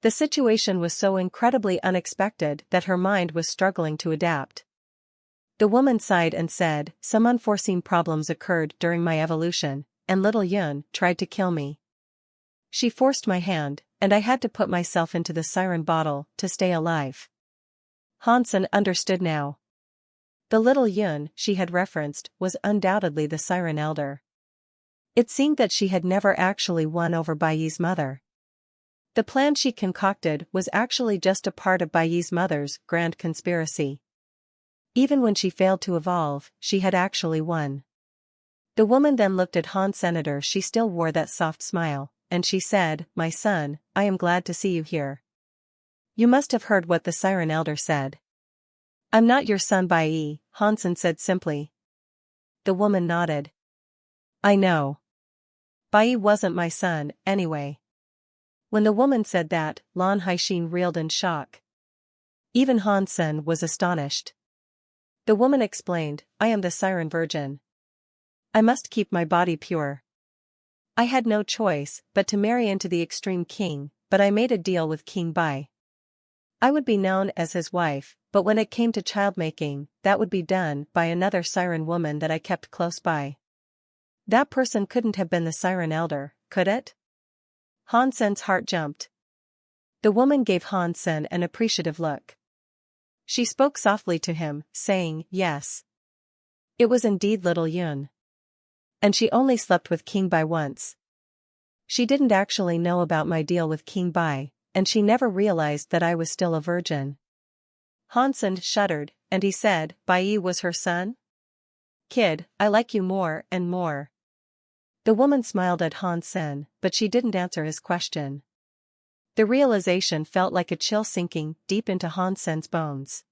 The situation was so incredibly unexpected that her mind was struggling to adapt. The woman sighed and said, "Some unforeseen problems occurred during my evolution, and little Yun tried to kill me. She forced my hand, and I had to put myself into the siren bottle to stay alive." Hansen understood now. The little Yun she had referenced was undoubtedly the Siren Elder. It seemed that she had never actually won over Baiyi's mother. The plan she concocted was actually just a part of Baiyi's mother's grand conspiracy. Even when she failed to evolve, she had actually won. The woman then looked at Han Senator. She still wore that soft smile, and she said, "My son, I am glad to see you here. You must have heard what the Siren Elder said." "I'm not your son Baiyi," Hansen said simply. The woman nodded. "I know. Baiyi wasn't my son, anyway." When the woman said that, Lan Haixin reeled in shock. Even Hansen was astonished. The woman explained, "I am the Siren Virgin. I must keep my body pure. I had no choice but to marry into the Extreme King, but I made a deal with King Bai. I would be known as his wife, but when it came to childmaking, that would be done by another siren woman that I kept close by. That person couldn't have been the Siren Elder, could it?" Hansen's heart jumped. The woman gave Hansen an appreciative look. She spoke softly to him, saying, "Yes. It was indeed little Yun. And she only slept with King Bai once." She didn't actually know about my deal with King Bai, and she never realized that I was still a virgin. Hansen shuddered, and he said, Bai was her son? Kid, I like you more and more. The woman smiled at Hansen, but she didn't answer his question. The realization felt like a chill sinking deep into Hansen's bones.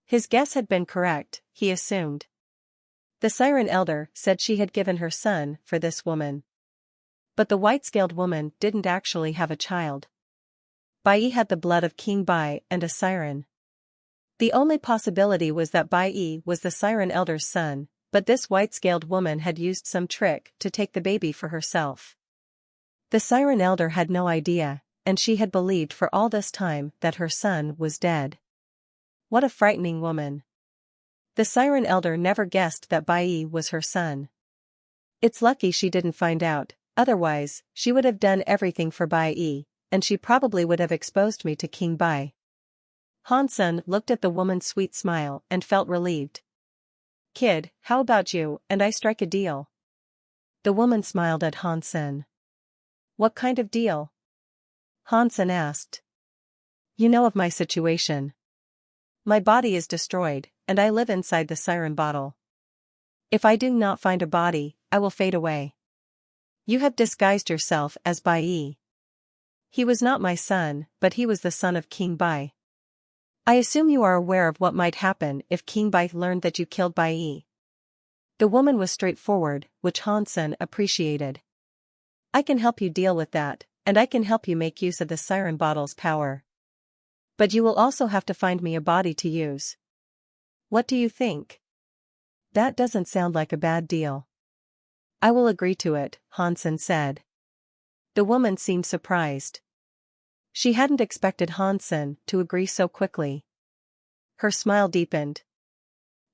His guess had been correct, he assumed. The Siren Elder said she had given her son for this woman. But the white-scaled woman didn't actually have a child. Bai had the blood of King Bai and a siren. The only possibility was that Bai was the Siren Elder's son, but this white-scaled woman had used some trick to take the baby for herself. The Siren Elder had no idea, and she had believed for all this time that her son was dead. What a frightening woman. The Siren Elder never guessed that Bai was her son. It's lucky she didn't find out, otherwise, she would have done everything for Bai, and she probably would have exposed me to King Bai. Hansen looked at the woman's sweet smile and felt relieved. Kid, how about you and I strike a deal? The woman smiled at Hansen. What kind of deal? Hansen asked. You know of my situation. My body is destroyed, and I live inside the siren bottle. If I do not find a body, I will fade away. You have disguised yourself as Bai. He was not my son, but he was the son of King Bai. I assume you are aware of what might happen if King Bai learned that you killed Bai. The woman was straightforward, which Hansen appreciated. I can help you deal with that, and I can help you make use of the siren bottle's power. But you will also have to find me a body to use. What do you think? That doesn't sound like a bad deal. I will agree to it, Hansen said. The woman seemed surprised. She hadn't expected Hansen to agree so quickly. Her smile deepened.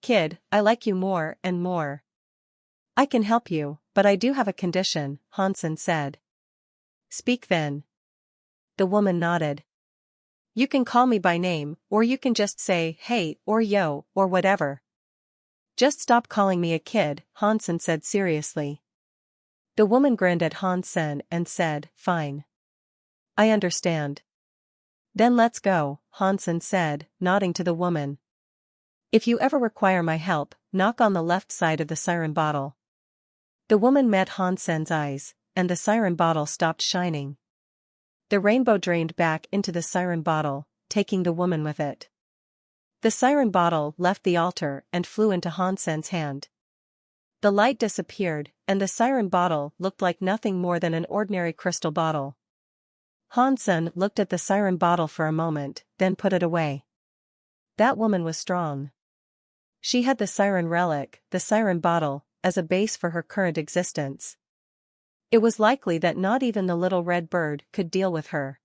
Kid, I like you more and more. I can help you, but I do have a condition, Hansen said. Speak then. The woman nodded. You can call me by name, or you can just say hey or yo or whatever. Just stop calling me a kid, Hansen said seriously. The woman grinned at Hansen and said, Fine. I understand. Then let's go, Hansen said, nodding to the woman. If you ever require my help, knock on the left side of the siren bottle. The woman met Hansen's eyes, and the siren bottle stopped shining. The rainbow drained back into the siren bottle, taking the woman with it. The siren bottle left the altar and flew into Hansen's hand. The light disappeared, and the siren bottle looked like nothing more than an ordinary crystal bottle. Hansen looked at the siren bottle for a moment, then put it away. That woman was strong. She had the siren relic, the siren bottle, as a base for her current existence. It was likely that not even the little red bird could deal with her.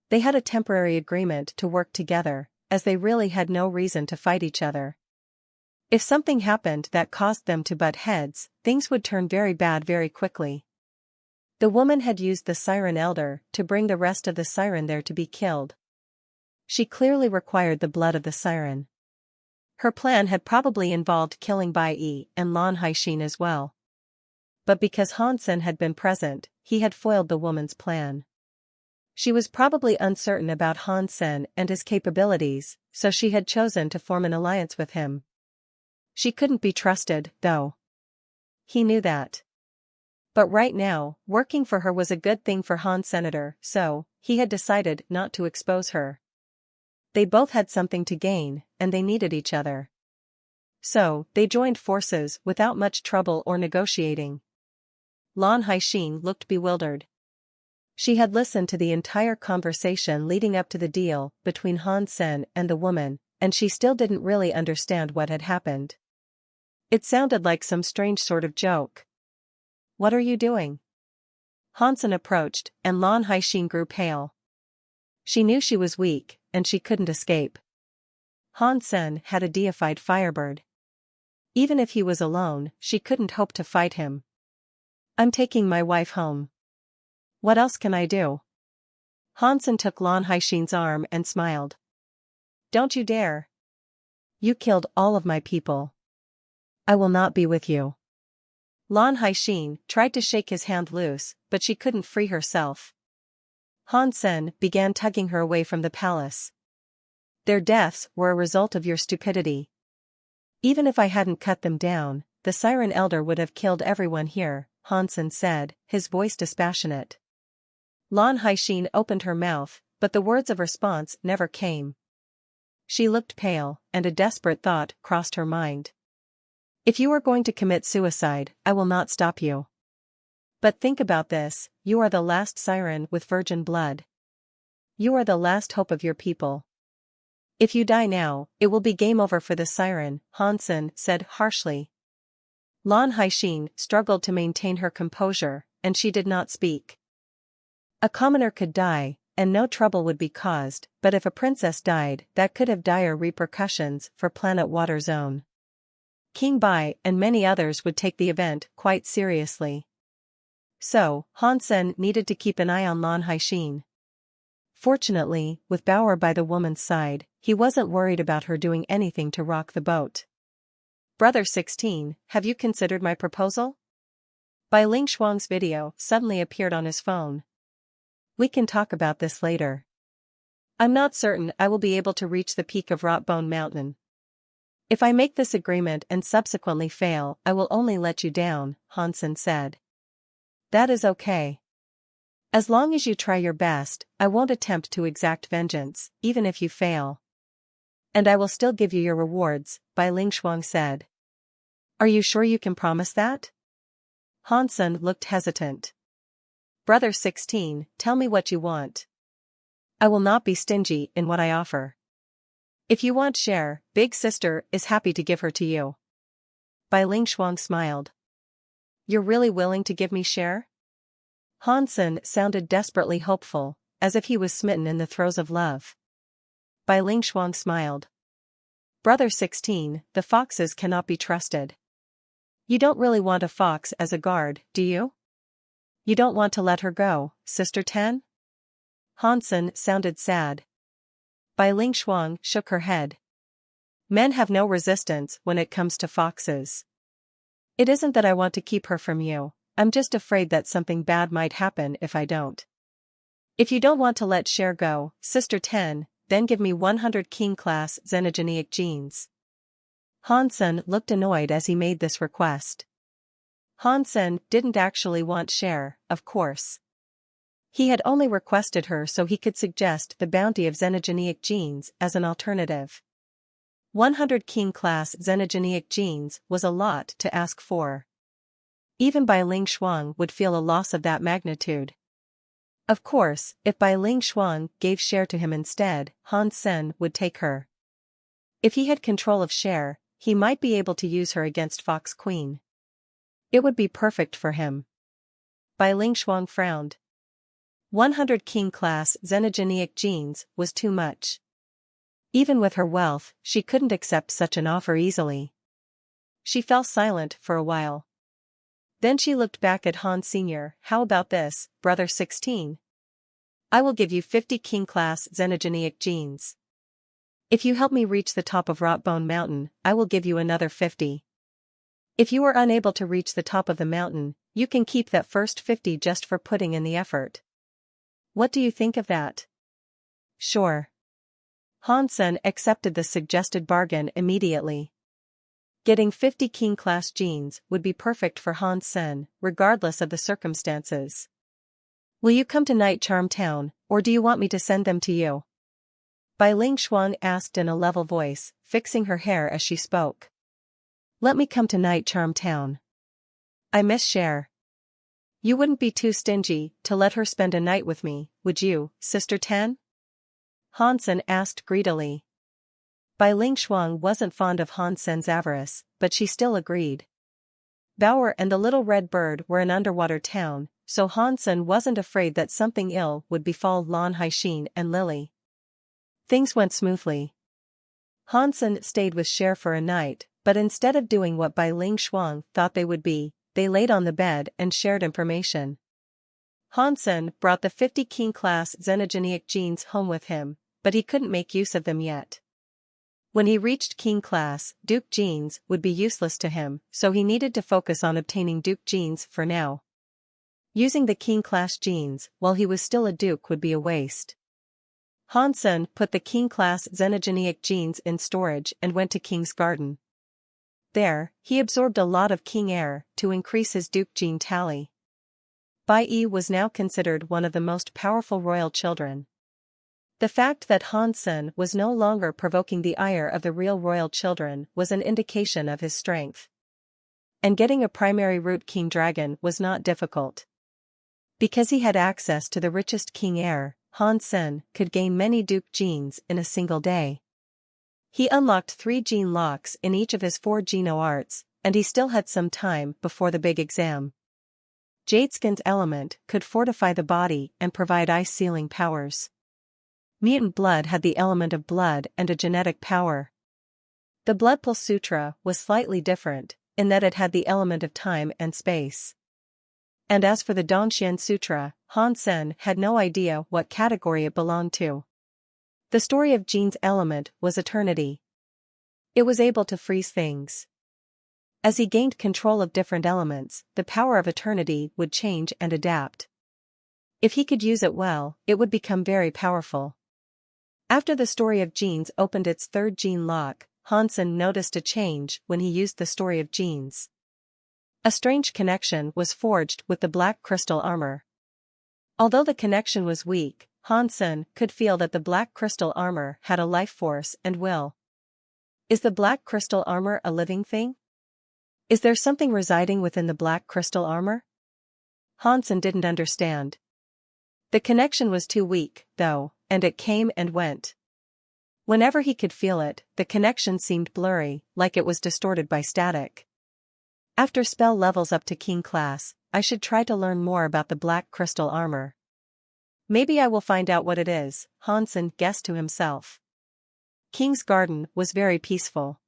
They had a temporary agreement to work together, as they really had no reason to fight each other. If something happened that caused them to butt heads, things would turn very bad very quickly. The woman had used the Siren Elder to bring the rest of the siren there to be killed. She clearly required the blood of the siren. Her plan had probably involved killing Bai and Lan Haixin as well. But because Hansen had been present, he had foiled the woman's plan. She was probably uncertain about Hansen and his capabilities, so she had chosen to form an alliance with him. She couldn't be trusted, though. He knew that. But right now, working for her was a good thing for Han Senator, so, he had decided not to expose her. They both had something to gain, and they needed each other. So, they joined forces without much trouble or negotiating. Lan Haixin looked bewildered. She had listened to the entire conversation leading up to the deal between Han Sen and the woman, and she still didn't really understand what had happened. It sounded like some strange sort of joke. What are you doing? Hansen approached, and Lan Haixin grew pale. She knew she was weak, and she couldn't escape. Han Sen had a deified firebird. Even if he was alone, she couldn't hope to fight him. I'm taking my wife home. What else can I do? Hansen took Lan Haixin's arm and smiled. Don't you dare. You killed all of my people. I will not be with you. Lan Haixin tried to shake his hand loose, but she couldn't free herself. Han Sen began tugging her away from the palace. Their deaths were a result of your stupidity. Even if I hadn't cut them down, the Siren Elder would have killed everyone here, Han Sen said, his voice dispassionate. Lan Haixin opened her mouth, but the words of response never came. She looked pale, and a desperate thought crossed her mind. If you are going to commit suicide, I will not stop you. But think about this, you are the last siren with virgin blood. You are the last hope of your people. If you die now, it will be game over for the siren, Han Sen said harshly. Lan Haixin struggled to maintain her composure, and she did not speak. A commoner could die, and no trouble would be caused, but if a princess died, that could have dire repercussions for Planet Water Zone. King Bai and many others would take the event quite seriously. So, Han Sen needed to keep an eye on Lan Haixin. Fortunately, with Bauer by the woman's side, he wasn't worried about her doing anything to rock the boat. Brother 16, have you considered my proposal? Bai Ling Shuang's video suddenly appeared on his phone. We can talk about this later. I'm not certain I will be able to reach the peak of Rotbone Mountain. If I make this agreement and subsequently fail, I will only let you down, Han Sen said. That is okay. As long as you try your best, I won't attempt to exact vengeance, even if you fail. And I will still give you your rewards, Bai Ling Shuang said. Are you sure you can promise that? Han Sen looked hesitant. Brother 16, tell me what you want. I will not be stingy in what I offer. If you want share, Big Sister is happy to give her to you. Bai Ling Shuang smiled. You're really willing to give me share? Han Sen sounded desperately hopeful, as if he was smitten in the throes of love. Bai Ling Shuang smiled. Brother 16, the foxes cannot be trusted. You don't really want a fox as a guard, do you? You don't want to let her go, Sister 10? Han Sen sounded sad. Bai Ling Shuang shook her head. Men have no resistance when it comes to foxes. It isn't that I want to keep her from you, I'm just afraid that something bad might happen if I don't. If you don't want to let Cher go, Sister 10, then give me 100 King-class xenogeneic genes. Han Sen looked annoyed as he made this request. Han Sen didn't actually want Cher, of course. He had only requested her so he could suggest the bounty of xenogeneic genes as an alternative. 100 King-class xenogeneic genes was a lot to ask for. Even Bai Ling Shuang would feel a loss of that magnitude. Of course, if Bai Ling Shuang gave Cher to him instead, Han Sen would take her. If he had control of Cher, he might be able to use her against Fox Queen. It would be perfect for him. Bai Ling Shuang frowned. 100 King-class xenogeneic genes was too much. Even with her wealth, she couldn't accept such an offer easily. She fell silent for a while. Then she looked back at Han Sr. How about this, Brother 16? I will give you 50 King-class xenogeneic genes. If you help me reach the top of Rotbone Mountain, I will give you another 50. If you are unable to reach the top of the mountain, you can keep that first 50 just for putting in the effort. What do you think of that? Sure. Han Sen accepted the suggested bargain immediately. Getting 50 King-class genes would be perfect for Han Sen, regardless of the circumstances. Will you come to Night Charm Town, or do you want me to send them to you? Bai Ling Shuang asked in a level voice, fixing her hair as she spoke. Let me come to Night Charm Town. I miss Cher. You wouldn't be too stingy to let her spend a night with me, would you, Sister 10? Han Sen asked greedily. Bai Ling Shuang wasn't fond of Han Sen's avarice, but she still agreed. Bauer and the Little Red Bird were an underwater town, so Han Sen wasn't afraid that something ill would befall Lan Haixin and Lily. Things went smoothly. Han Sen stayed with Cher for a night, but instead of doing what Bai Ling Shuang thought they would be, they laid on the bed and shared information. Han Sen brought the 50 King-class xenogeneic genes home with him, but he couldn't make use of them yet. When he reached King class, Duke genes would be useless to him, so he needed to focus on obtaining Duke genes for now. Using the King class genes while he was still a Duke would be a waste. Hansen put the King class xenogenic genes in storage and went to King's garden. There, he absorbed a lot of King air to increase his Duke gene tally. Bai was now considered one of the most powerful royal children. The fact that Hansen was no longer provoking the ire of the real royal children was an indication of his strength. And getting a primary root king dragon was not difficult. Because he had access to the richest king heir, Hansen could gain many Duke genes in a single day. He unlocked 3 gene locks in each of his 4 geno arts, and he still had some time before the big exam. Jadeskin's element could fortify the body and provide ice-sealing powers. Mutant blood had the element of blood and a genetic power. The Blood Pulse Sutra was slightly different, in that it had the element of time and space. And as for the Dongxian Sutra, Hansen had no idea what category it belonged to. The story of Gene's element was eternity. It was able to freeze things. As he gained control of different elements, the power of eternity would change and adapt. If he could use it well, it would become very powerful. After the story of genes opened its 3rd gene lock, Hansen noticed a change when he used the story of genes. A strange connection was forged with the black crystal armor. Although the connection was weak, Hansen could feel that the black crystal armor had a life force and will. Is the black crystal armor a living thing? Is there something residing within the black crystal armor? Hansen didn't understand. The connection was too weak, though, and it came and went. Whenever he could feel it, the connection seemed blurry, like it was distorted by static. After spell levels up to King class, I should try to learn more about the black crystal armor. Maybe I will find out what it is, Hansen guessed to himself. King's garden was very peaceful.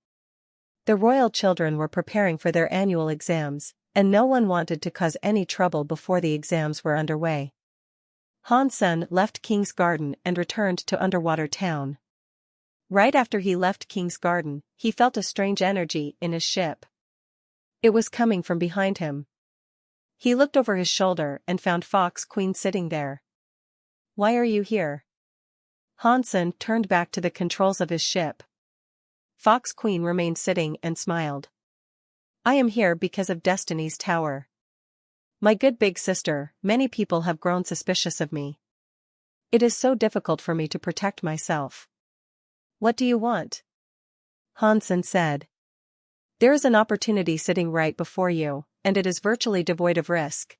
The royal children were preparing for their annual exams, and no one wanted to cause any trouble before the exams were underway. Hansen left King's garden and returned to Underwater Town. Right after he left King's garden, he felt a strange energy in his ship. It was coming from behind him. He looked over his shoulder and found Fox Queen sitting there. "Why are you here?" Hansen turned back to the controls of his ship. Fox Queen remained sitting and smiled. "I am here because of Destiny's Tower. My good big sister, many people have grown suspicious of me. It is so difficult for me to protect myself." "What do you want?" Hansen said. "There is an opportunity sitting right before you, and it is virtually devoid of risk.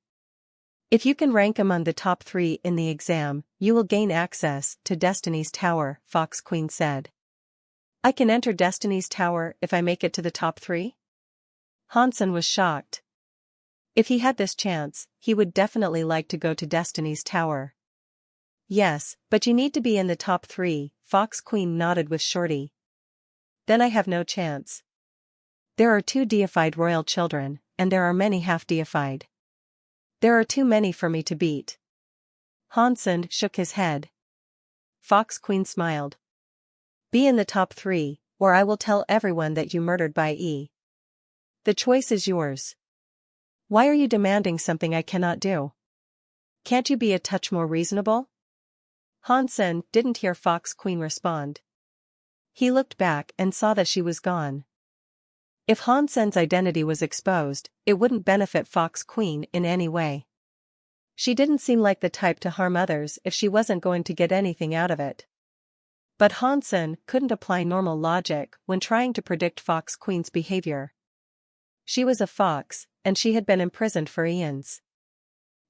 If you can rank among the top 3 in the exam, you will gain access to Destiny's Tower," Fox Queen said. "I can enter Destiny's Tower if I make it to the top 3? Hansen was shocked. If he had this chance, he would definitely like to go to Destiny's Tower. "Yes, but you need to be in the top 3, Fox Queen nodded with Shorty. "Then I have no chance. There are 2 deified royal children, and there are many half-deified. There are too many for me to beat." Hansen shook his head. Fox Queen smiled. "Be in the top 3, or I will tell everyone that you murdered Bai. The choice is yours. Why are you demanding something I cannot do? Can't you be a touch more reasonable?" Hansen didn't hear Fox Queen respond. He looked back and saw that she was gone. If Hansen's identity was exposed, it wouldn't benefit Fox Queen in any way. She didn't seem like the type to harm others if she wasn't going to get anything out of it. But Hansen couldn't apply normal logic when trying to predict Fox Queen's behavior. She was a fox, and she had been imprisoned for eons.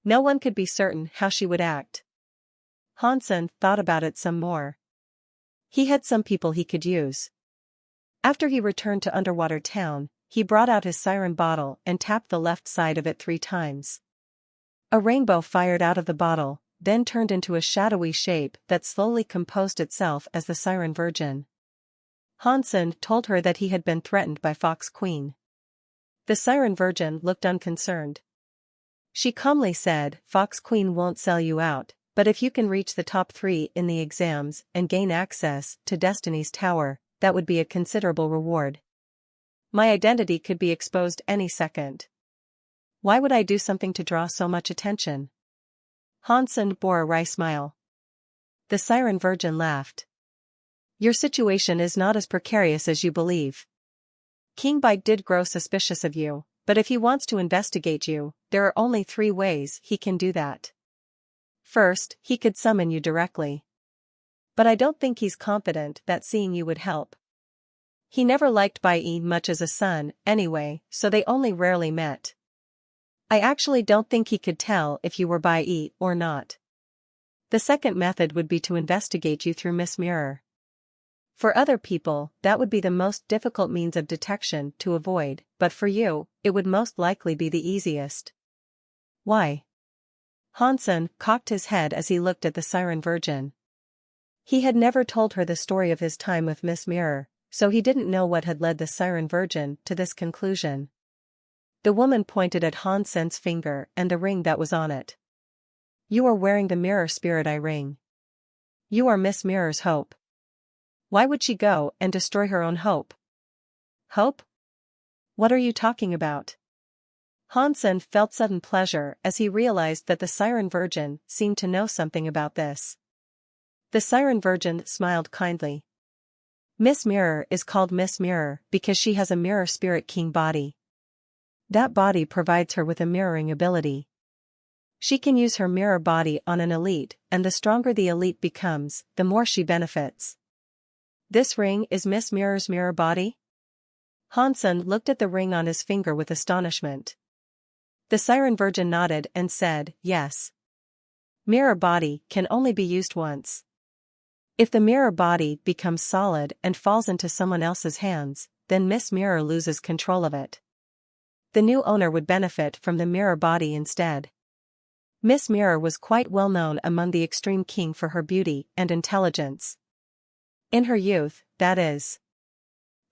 No one could be certain how she would act. Hansen thought about it some more. He had some people he could use. After he returned to Underwater Town, he brought out his siren bottle and tapped the left side of it 3 times. A rainbow fired out of the bottle, then turned into a shadowy shape that slowly composed itself as the Siren Virgin. Hansen told her that he had been threatened by Fox Queen. The Siren Virgin looked unconcerned. She calmly said, "Fox Queen won't sell you out, but if you can reach the top 3 in the exams and gain access to Destiny's Tower, that would be a considerable reward. My identity could be exposed any second. Why would I do something to draw so much attention? Hansen bore a wry smile. The Siren Virgin laughed. Your situation is not as precarious as you believe. King Bai did grow suspicious of you, but if he wants to investigate you, there are only 3 ways he can do that. First, he could summon you directly. But I don't think he's confident that seeing you would help. He never liked Bai Yi much as a son, anyway, so they only rarely met. I actually don't think he could tell if you were Bai Yi or not. The second method would be to investigate you through Miss Mirror. For other people, that would be the most difficult means of detection to avoid, but for you, it would most likely be the easiest. Why? Hansen cocked his head as he looked at the Siren Virgin. He had never told her the story of his time with Miss Mirror, so he didn't know what had led the Siren Virgin to this conclusion. The woman pointed at Hansen's finger and the ring that was on it. You are wearing the Mirror Spirit Eye ring. You are Miss Mirror's hope. Why would she go and destroy her own hope? Hope? What are you talking about? Hansen felt sudden pleasure as he realized that the Siren Virgin seemed to know something about this. The Siren Virgin smiled kindly. Miss Mirror is called Miss Mirror because she has a Mirror Spirit King body. That body provides her with a mirroring ability. She can use her mirror body on an elite, and the stronger the elite becomes, the more she benefits. This ring is Miss Mirror's mirror body? Hansen looked at the ring on his finger with astonishment. The Siren Virgin nodded and said, yes. Mirror body can only be used once. If the mirror body becomes solid and falls into someone else's hands, then Miss Mirror loses control of it. The new owner would benefit from the mirror body instead. Miss Mirror was quite well known among the Extreme King for her beauty and intelligence. In her youth, that is.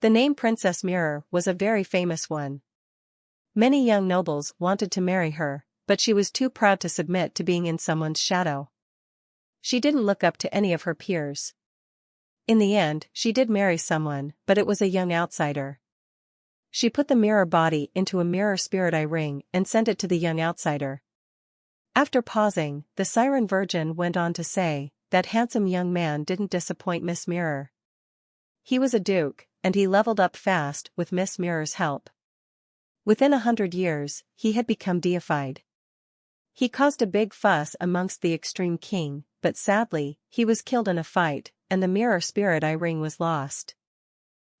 The name Princess Mirror was a very famous one. Many young nobles wanted to marry her, but she was too proud to submit to being in someone's shadow. She didn't look up to any of her peers. In the end, she did marry someone, but it was a young outsider. She put the mirror body into a Mirror Spirit Eye ring and sent it to the young outsider. After pausing, the Siren Virgin went on to say, that handsome young man didn't disappoint Miss Mirror. He was a duke, and he leveled up fast with Miss Mirror's help. Within 100 years, he had become deified. He caused a big fuss amongst the Extreme King, but sadly, he was killed in a fight, and the Mirror Spirit Eye ring was lost.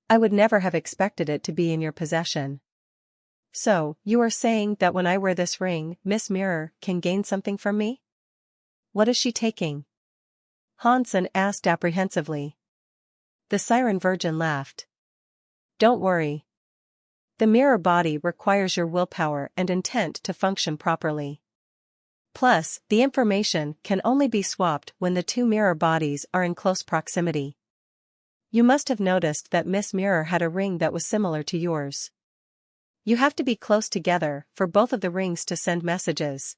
I would never have expected it to be in your possession. So, you are saying that when I wear this ring, Miss Mirror can gain something from me? What is she taking? Hansen asked apprehensively. The Siren Virgin laughed. Don't worry. The mirror body requires your willpower and intent to function properly. Plus, the information can only be swapped when the 2 mirror bodies are in close proximity. You must have noticed that Miss Mirror had a ring that was similar to yours. You have to be close together for both of the rings to send messages.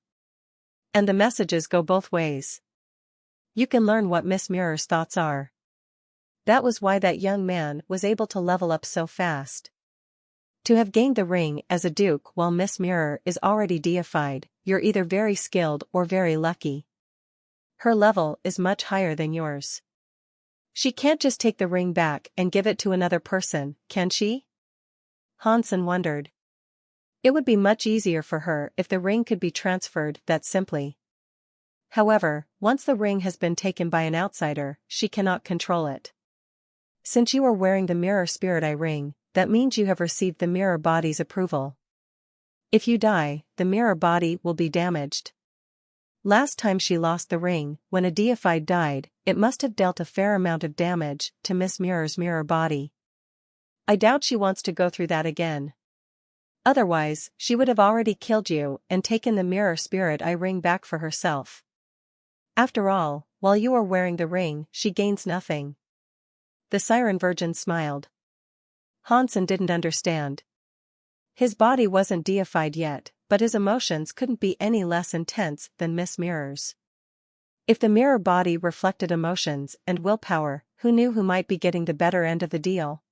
And the messages go both ways. You can learn what Miss Mirror's thoughts are. That was why that young man was able to level up so fast. To have gained the ring as a duke while Miss Mirror is already deified, you're either very skilled or very lucky. Her level is much higher than yours. She can't just take the ring back and give it to another person, can she? Hansen wondered. It would be much easier for her if the ring could be transferred that simply. However, once the ring has been taken by an outsider, she cannot control it. Since you are wearing the Mirror Spirit Eye ring, that means you have received the mirror body's approval. If you die, the mirror body will be damaged. Last time she lost the ring, when a deified died, it must have dealt a fair amount of damage to Miss Mirror's mirror body. I doubt she wants to go through that again. Otherwise, she would have already killed you and taken the Mirror Spirit Eye ring back for herself. After all, while you are wearing the ring, she gains nothing. The Siren Virgin smiled. Hansen didn't understand. His body wasn't deified yet, but his emotions couldn't be any less intense than Miss Mirror's. If the mirror body reflected emotions and willpower, who knew who might be getting the better end of the deal?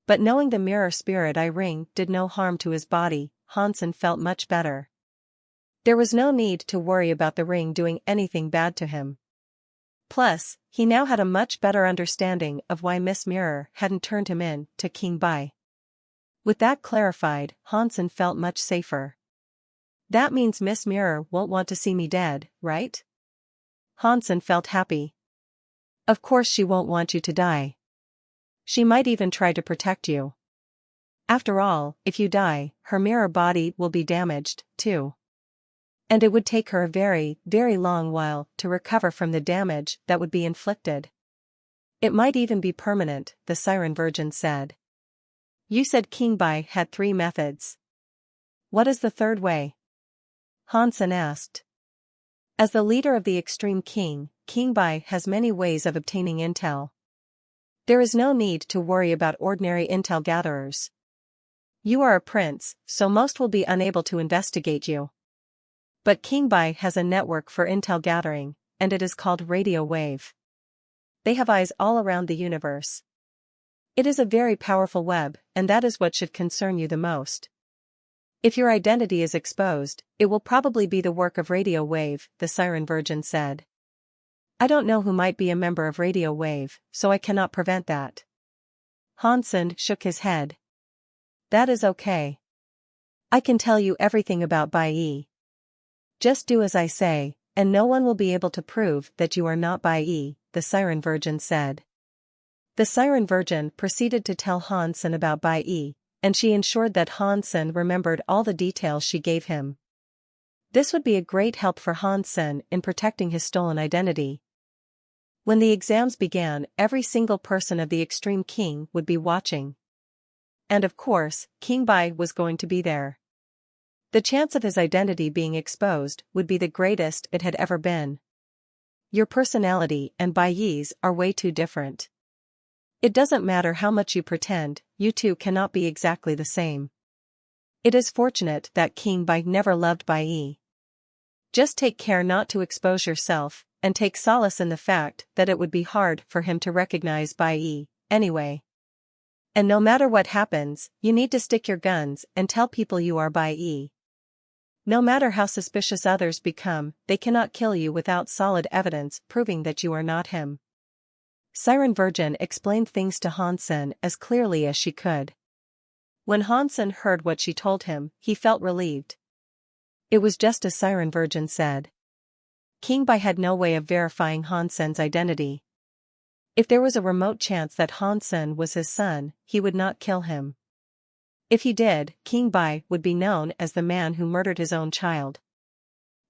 But knowing the mirror spirit eye ring did no harm to his body, Hansen felt much better. There was no need to worry about the ring doing anything bad to him. Plus, he now had a much better understanding of why Miss Mirror hadn't turned him in to King Bai. With that clarified, Hansen felt much safer. That means Miss Mirror won't want to see me dead, right? Hansen felt happy. Of course she won't want you to die. She might even try to protect you. After all, if you die, her mirror body will be damaged, too. And it would take her a very, very long while to recover from the damage that would be inflicted. It might even be permanent, the Siren Virgin said. You said King Bai had 3 methods. What is the third way? Hansen asked. As the leader of the Extreme King, King Bai has many ways of obtaining intel. There is no need to worry about ordinary intel gatherers. You are a prince, so most will be unable to investigate you. But King Bai has a network for intel gathering, and it is called radio wave. They have eyes all around the universe. It is a very powerful web, and that is what should concern you the most. If your identity is exposed, it will probably be the work of Radio Wave, the Siren Virgin said. I don't know who might be a member of Radio Wave, so I cannot prevent that. Hansen shook his head. That is okay. I can tell you everything about Bai Yi. Just do as I say, and no one will be able to prove that you are not Bai Yi, the Siren Virgin said. The Siren Virgin proceeded to tell Hansen about Bai Yi, and she ensured that Hansen remembered all the details she gave him. This would be a great help for Hansen in protecting his stolen identity. When the exams began, every single person of the Extreme King would be watching. And of course, King Bai was going to be there. The chance of his identity being exposed would be the greatest it had ever been. Your personality and Bai Yi's are way too different. It doesn't matter how much you pretend, you two cannot be exactly the same. It is fortunate that King Bai never loved Bai Yi. Just take care not to expose yourself, and take solace in the fact that it would be hard for him to recognize Bai Yi, anyway. And no matter what happens, you need to stick your guns and tell people you are Bai Yi. No matter how suspicious others become, they cannot kill you without solid evidence proving that you are not him. Siren Virgin explained things to Hansen as clearly as she could. When Hansen heard what she told him, he felt relieved. It was just as Siren Virgin said. King Bai had no way of verifying Hansen's identity. If there was a remote chance that Hansen was his son, he would not kill him. If he did, King Bai would be known as the man who murdered his own child.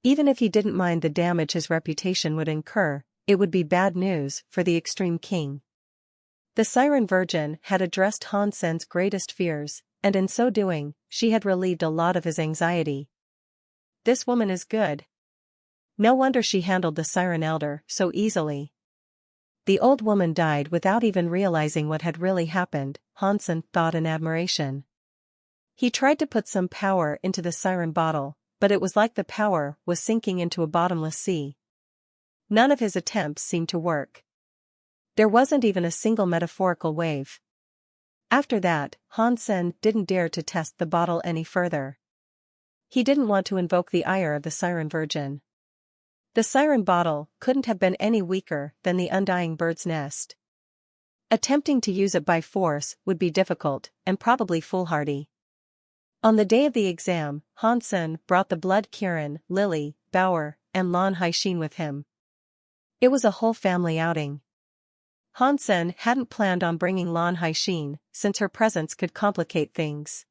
Even if he didn't mind the damage his reputation would incur, it would be bad news for the Extreme King. The Siren Virgin had addressed Hansen's greatest fears, and in so doing, she had relieved a lot of his anxiety. This woman is good. No wonder she handled the Siren Elder so easily. The old woman died without even realizing what had really happened, Hansen thought in admiration. He tried to put some power into the siren bottle, but it was like the power was sinking into a bottomless sea. None of his attempts seemed to work. There wasn't even a single metaphorical wave. After that, Hansen didn't dare to test the bottle any further. He didn't want to invoke the ire of the Siren Virgin. The siren bottle couldn't have been any weaker than the undying bird's nest. Attempting to use it by force would be difficult, and probably foolhardy. On the day of the exam, Hansen brought the Blood Kirin, Lily, Bauer, and Lan Haixin with him. It was a whole family outing. Hansen hadn't planned on bringing Lan Haixin, since her presence could complicate things.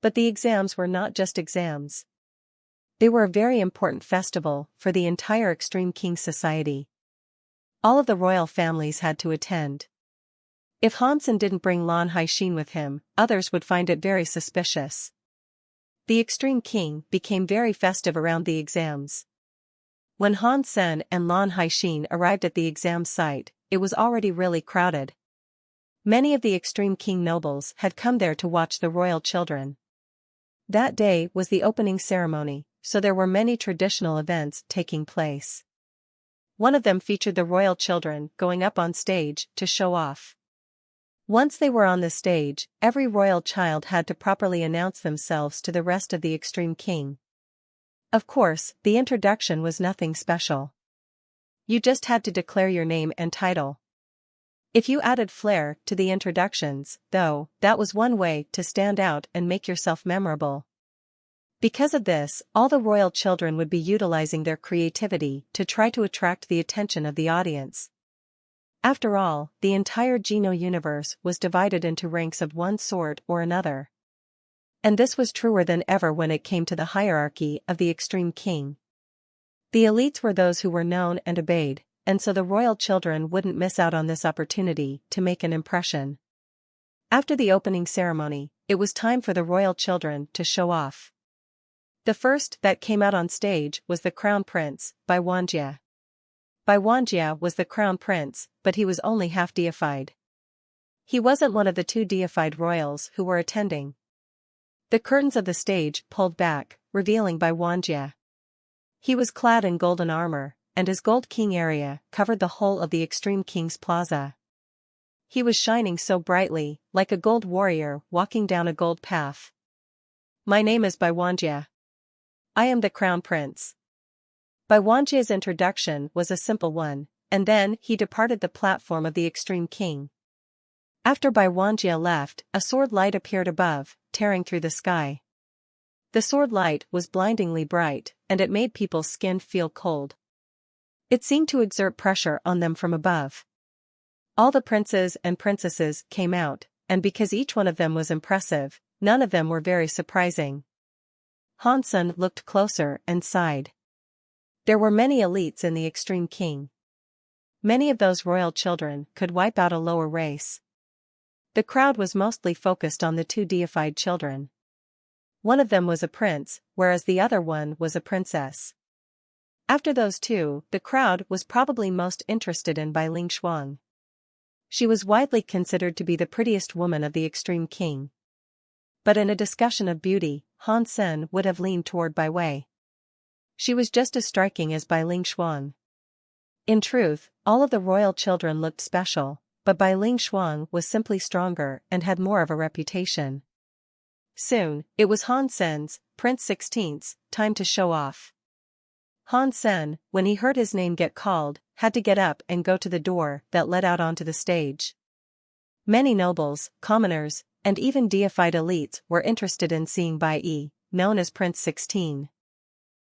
But the exams were not just exams. They were a very important festival for the entire Extreme King Society. All of the royal families had to attend. If Hansen didn't bring Lan Haixin with him, others would find it very suspicious. The Extreme King became very festive around the exams. When Hansen and Lan Haixin arrived at the exam site, it was already really crowded. Many of the Extreme King nobles had come there to watch the royal children. That day was the opening ceremony, so there were many traditional events taking place. One of them featured the royal children going up on stage to show off. Once they were on the stage, every royal child had to properly announce themselves to the rest of the extreme king. Of course, the introduction was nothing special. You just had to declare your name and title. If you added flair to the introductions, though, that was one way to stand out and make yourself memorable. Because of this, all the royal children would be utilizing their creativity to try to attract the attention of the audience. After all, the entire Geno universe was divided into ranks of one sort or another. And this was truer than ever when it came to the hierarchy of the extreme king. The elites were those who were known and obeyed, and so the royal children wouldn't miss out on this opportunity to make an impression. After the opening ceremony, it was time for the royal children to show off. The first that came out on stage was the Crown Prince, Baiwanjia. Baiwanjia was the Crown Prince, but he was only half deified. He wasn't one of the two deified royals who were attending. The curtains of the stage pulled back, revealing Baiwanjia. He was clad in golden armor, and his gold king area covered the whole of the extreme king's plaza. He was shining so brightly, like a gold warrior walking down a gold path. My name is Baiwanjia. I am the Crown Prince. Baiwanjia's introduction was a simple one, and then he departed the platform of the extreme king. After Baiwanjia left, a sword light appeared above, tearing through the sky. The sword light was blindingly bright, and it made people's skin feel cold. It seemed to exert pressure on them from above. All the princes and princesses came out, and because each one of them was impressive, none of them were very surprising. Hansen looked closer and sighed. There were many elites in the extreme king. Many of those royal children could wipe out a lower race. The crowd was mostly focused on the two deified children. One of them was a prince, whereas the other one was a princess. After those two, the crowd was probably most interested in Bai Ling Shuang. She was widely considered to be the prettiest woman of the extreme king. But in a discussion of beauty, Han Sen would have leaned toward Bai Wei. She was just as striking as Bai Ling Shuang. In truth, all of the royal children looked special, but Bai Ling Shuang was simply stronger and had more of a reputation. Soon, it was Han Sen's, Prince 16's, time to show off. Han Sen, when he heard his name get called, had to get up and go to the door that led out onto the stage. Many nobles, commoners, and even deified elites were interested in seeing Bai Yi, known as Prince 16.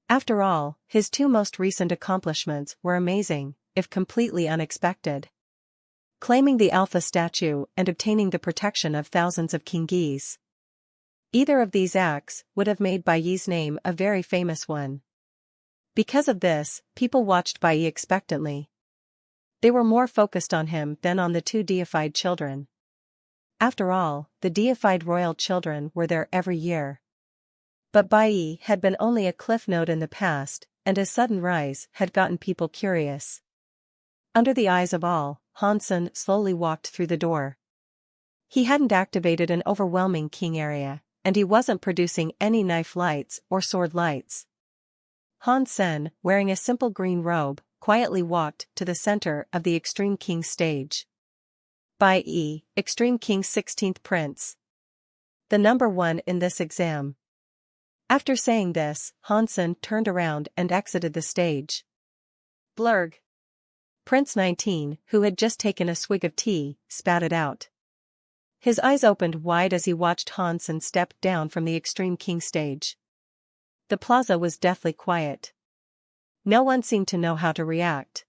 After all, his two most recent accomplishments were amazing, if completely unexpected. Claiming the Alpha statue and obtaining the protection of thousands of Kingis. Either of these acts would have made Bai Yi's name a very famous one. Because of this, people watched Bai Yi expectantly. They were more focused on him than on the two deified children. After all, the deified royal children were there every year. But Bai Yi had been only a cliff note in the past, and his sudden rise had gotten people curious. Under the eyes of all, Hansen slowly walked through the door. He hadn't activated an overwhelming king area, and he wasn't producing any knife lights or sword lights. Han Sen, wearing a simple green robe, quietly walked to the center of the Extreme King stage. Bai Yi, Extreme King's 16th Prince. The number one in this exam. After saying this, Hansen turned around and exited the stage. Blurg. Prince 19, who had just taken a swig of tea, spat it out. His eyes opened wide as he watched Hansen step down from the Extreme King stage. The plaza was deathly quiet. No one seemed to know how to react.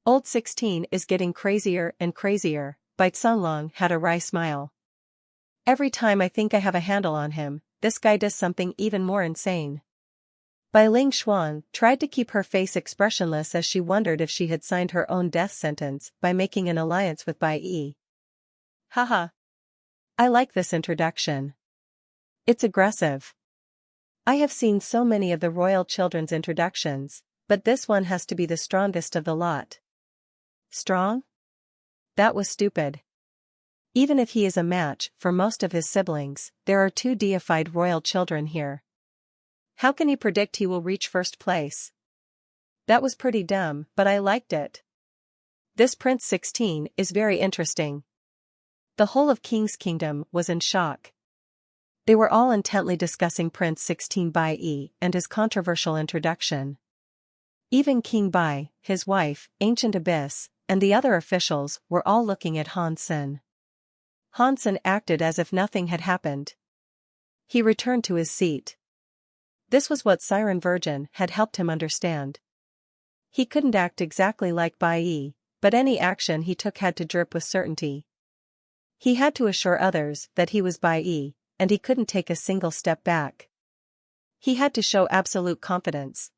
Old 16 is getting crazier and crazier, Bai Tsunglong had a wry smile. Every time I think I have a handle on him, this guy does something even more insane. Bai Ling Shuang tried to keep her face expressionless as she wondered if she had signed her own death sentence by making an alliance with Bai Yi. Haha. I like this introduction. It's aggressive. I have seen so many of the royal children's introductions, but this one has to be the strongest of the lot. Strong? That was stupid. Even if he is a match for most of his siblings, there are two deified royal children here. How can he predict he will reach first place? That was pretty dumb, but I liked it. This Prince 16 is very interesting. The whole of King's Kingdom was in shock. They were all intently discussing Prince 16 Bai and his controversial introduction. Even King Bai, his wife, Ancient Abyss, and the other officials were all looking at Han Sen. Han Sen acted as if nothing had happened. He returned to his seat. This was what Siren Virgin had helped him understand. He couldn't act exactly like Bai, but any action he took had to drip with certainty. He had to assure others that he was Bai, and he couldn't take a single step back. He had to show absolute confidence.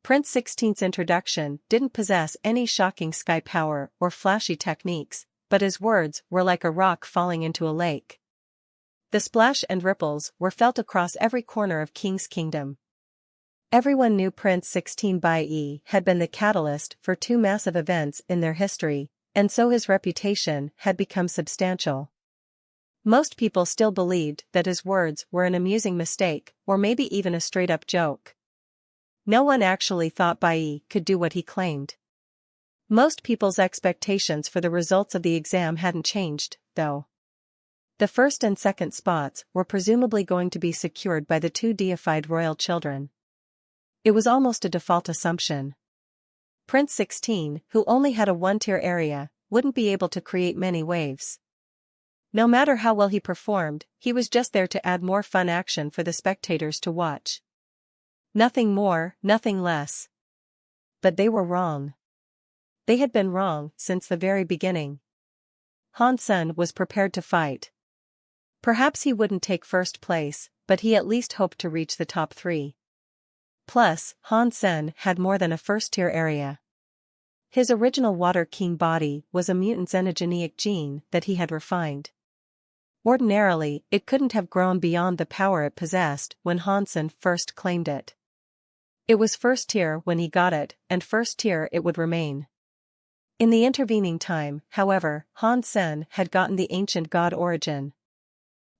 Prince 16's introduction didn't possess any shocking sky power or flashy techniques, but his words were like a rock falling into a lake. The splash and ripples were felt across every corner of King's Kingdom. Everyone knew Prince 16 Bai had been the catalyst for two massive events in their history, and so his reputation had become substantial. Most people still believed that his words were an amusing mistake or maybe even a straight-up joke. No one actually thought Bai could do what he claimed. Most people's expectations for the results of the exam hadn't changed, though. The first and second spots were presumably going to be secured by the two deified royal children. It was almost a default assumption. Prince 16, who only had a one-tier area, wouldn't be able to create many waves. No matter how well he performed, he was just there to add more fun action for the spectators to watch. Nothing more, nothing less. But they were wrong. They had been wrong since the very beginning. Han Sen was prepared to fight. Perhaps he wouldn't take first place, but he at least hoped to reach the top 3. Plus, Han Sen had more than a first-tier area. His original Water King body was a mutant xenogeneic gene that he had refined. Ordinarily, it couldn't have grown beyond the power it possessed when Han Sen first claimed it. It was first tier when he got it, and first tier it would remain. In the intervening time, however, Han Sen had gotten the ancient god origin.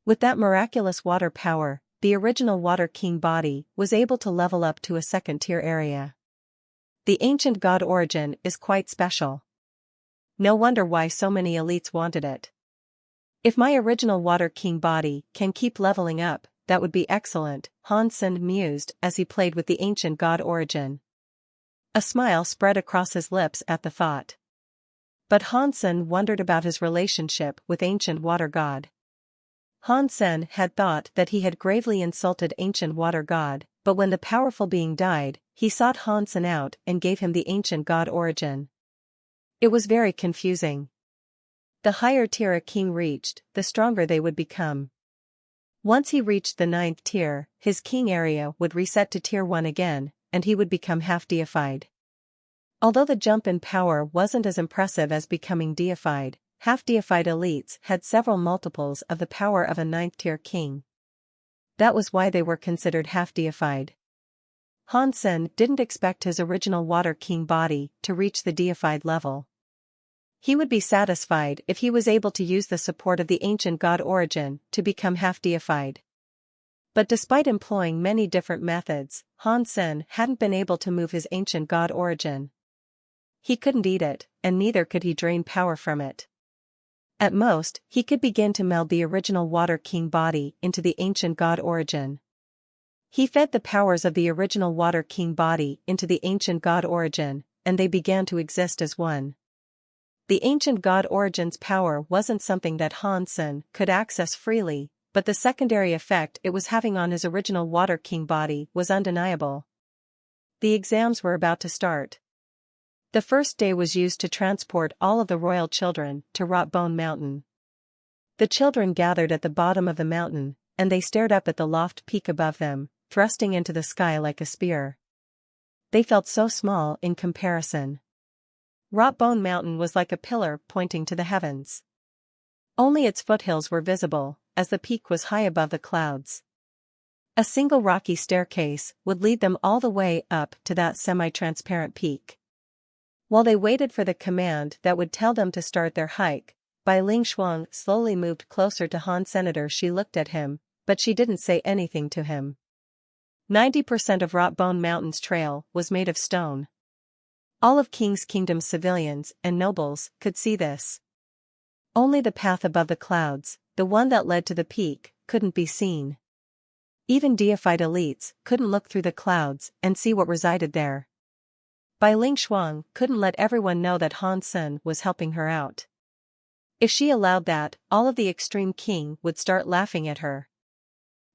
With that miraculous water power, the original Water King body was able to level up to a second-tier area. The ancient god origin is quite special. No wonder why so many elites wanted it. If my original Water King body can keep leveling up, that would be excellent, Han Sen mused as he played with the ancient god origin. A smile spread across his lips at the thought. But Han Sen wondered about his relationship with ancient water god. Han Sen had thought that he had gravely insulted ancient water god, but when the powerful being died, he sought Han Sen out and gave him the ancient god origin. It was very confusing. The higher tier a king reached, the stronger they would become. Once he reached the 9th tier, his king area would reset to tier 1 again, and he would become half-deified. Although the jump in power wasn't as impressive as becoming deified, half-deified elites had several multiples of the power of a 9th tier king. That was why they were considered half-deified. Han Sen didn't expect his original Water King body to reach the deified level. He would be satisfied if he was able to use the support of the ancient god origin to become half-deified. But despite employing many different methods, Han Sen hadn't been able to move his ancient god origin. He couldn't eat it, and neither could he drain power from it. At most, he could begin to meld the original Water King body into the ancient god origin. He fed the powers of the original Water King body into the ancient god origin, and they began to exist as one. The ancient god origin's power wasn't something that Han Sen could access freely, but the secondary effect it was having on his original Water King body was undeniable. The exams were about to start. The first day was used to transport all of the royal children to Rotbone Mountain. The children gathered at the bottom of the mountain, and they stared up at the loft peak above them, thrusting into the sky like a spear. They felt so small in comparison. Rotbone Mountain was like a pillar pointing to the heavens. Only its foothills were visible, as the peak was high above the clouds. A single rocky staircase would lead them all the way up to that semi-transparent peak. While they waited for the command that would tell them to start their hike, Bai Ling Shuang slowly moved closer to Han Senator. She looked at him, but she didn't say anything to him. 90% of Rotbone Mountain's trail was made of stone. All of King's Kingdom's civilians and nobles could see this. Only the path above the clouds, the one that led to the peak, couldn't be seen. Even deified elites couldn't look through the clouds and see what resided there. Bai Ling Shuang couldn't let everyone know that Han Sen was helping her out. If she allowed that, all of the extreme king would start laughing at her.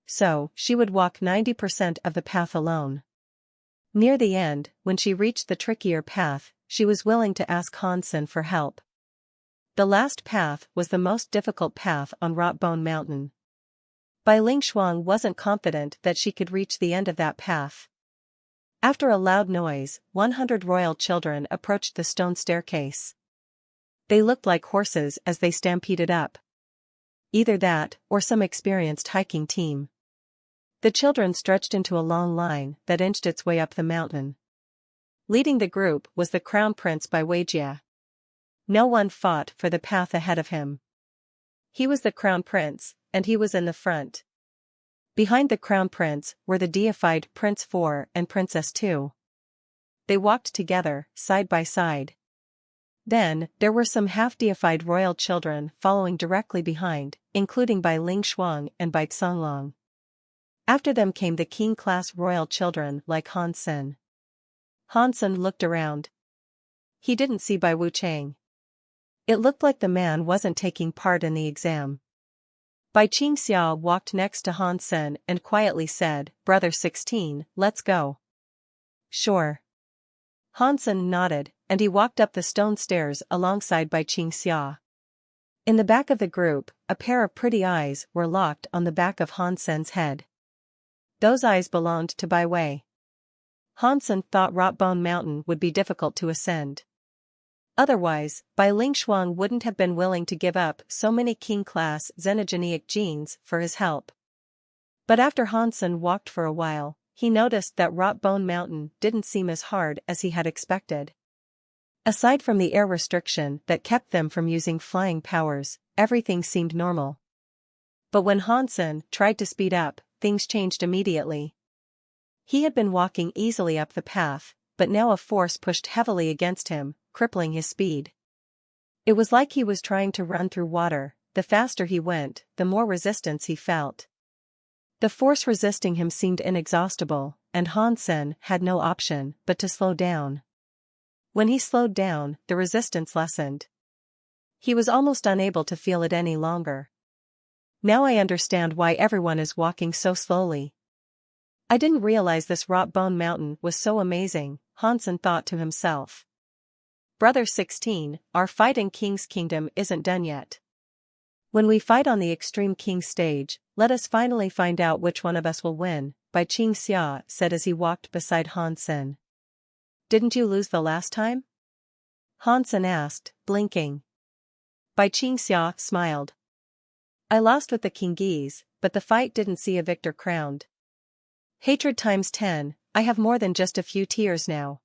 So, she would walk 90% of the path alone. Near the end, when she reached the trickier path, she was willing to ask Han Sen for help. The last path was the most difficult path on Rotbone Mountain. Bai Ling Shuang wasn't confident that she could reach the end of that path. After a loud noise, 100 royal children approached the stone staircase. They looked like horses as they stampeded up. Either that, or some experienced hiking team. The children stretched into a long line that inched its way up the mountain. Leading the group was the Crown Prince Bai Weijia. No one fought for the path ahead of him. He was the Crown Prince, and he was in the front. Behind the Crown Prince were the deified Prince 4 and Princess 2. They walked together, side by side. Then, there were some half-deified royal children following directly behind, including Bai Ling Shuang and Bai Xonglong. After them came the king-class royal children like Han Sen. Han Sen looked around. He didn't see Bai Wuchang. It looked like the man wasn't taking part in the exam. Bai Qingxia walked next to Han Sen and quietly said, "Brother 16, let's go." "Sure." Han Sen nodded, and he walked up the stone stairs alongside Bai Qingxia. In the back of the group, a pair of pretty eyes were locked on the back of Han Sen's head. Those eyes belonged to Bai Wei. Han Sen thought Rotbone Mountain would be difficult to ascend. Otherwise, Bai Ling Shuang wouldn't have been willing to give up so many king-class xenogeneic genes for his help. But after Han Sen walked for a while, he noticed that Rotbone Mountain didn't seem as hard as he had expected. Aside from the air restriction that kept them from using flying powers, everything seemed normal. But when Han Sen tried to speed up, things changed immediately. He had been walking easily up the path, but now a force pushed heavily against him, crippling his speed. It was like he was trying to run through water. The faster he went, the more resistance he felt. The force resisting him seemed inexhaustible, and Han Sen had no option but to slow down. When he slowed down, the resistance lessened. He was almost unable to feel it any longer. Now I understand why everyone is walking so slowly. I didn't realize this Rotbone Mountain was so amazing, Han Sen thought to himself. Brother 16, our fight in King's Kingdom isn't done yet. When we fight on the Extreme King stage, let us finally find out which one of us will win, Bai Qingxia said as he walked beside Han Sen. Didn't you lose the last time? Han Sen asked, blinking. Bai Qingxia smiled. I lost with the Kingese, but the fight didn't see a victor crowned. Hatred times 10, I have more than just a few tears now.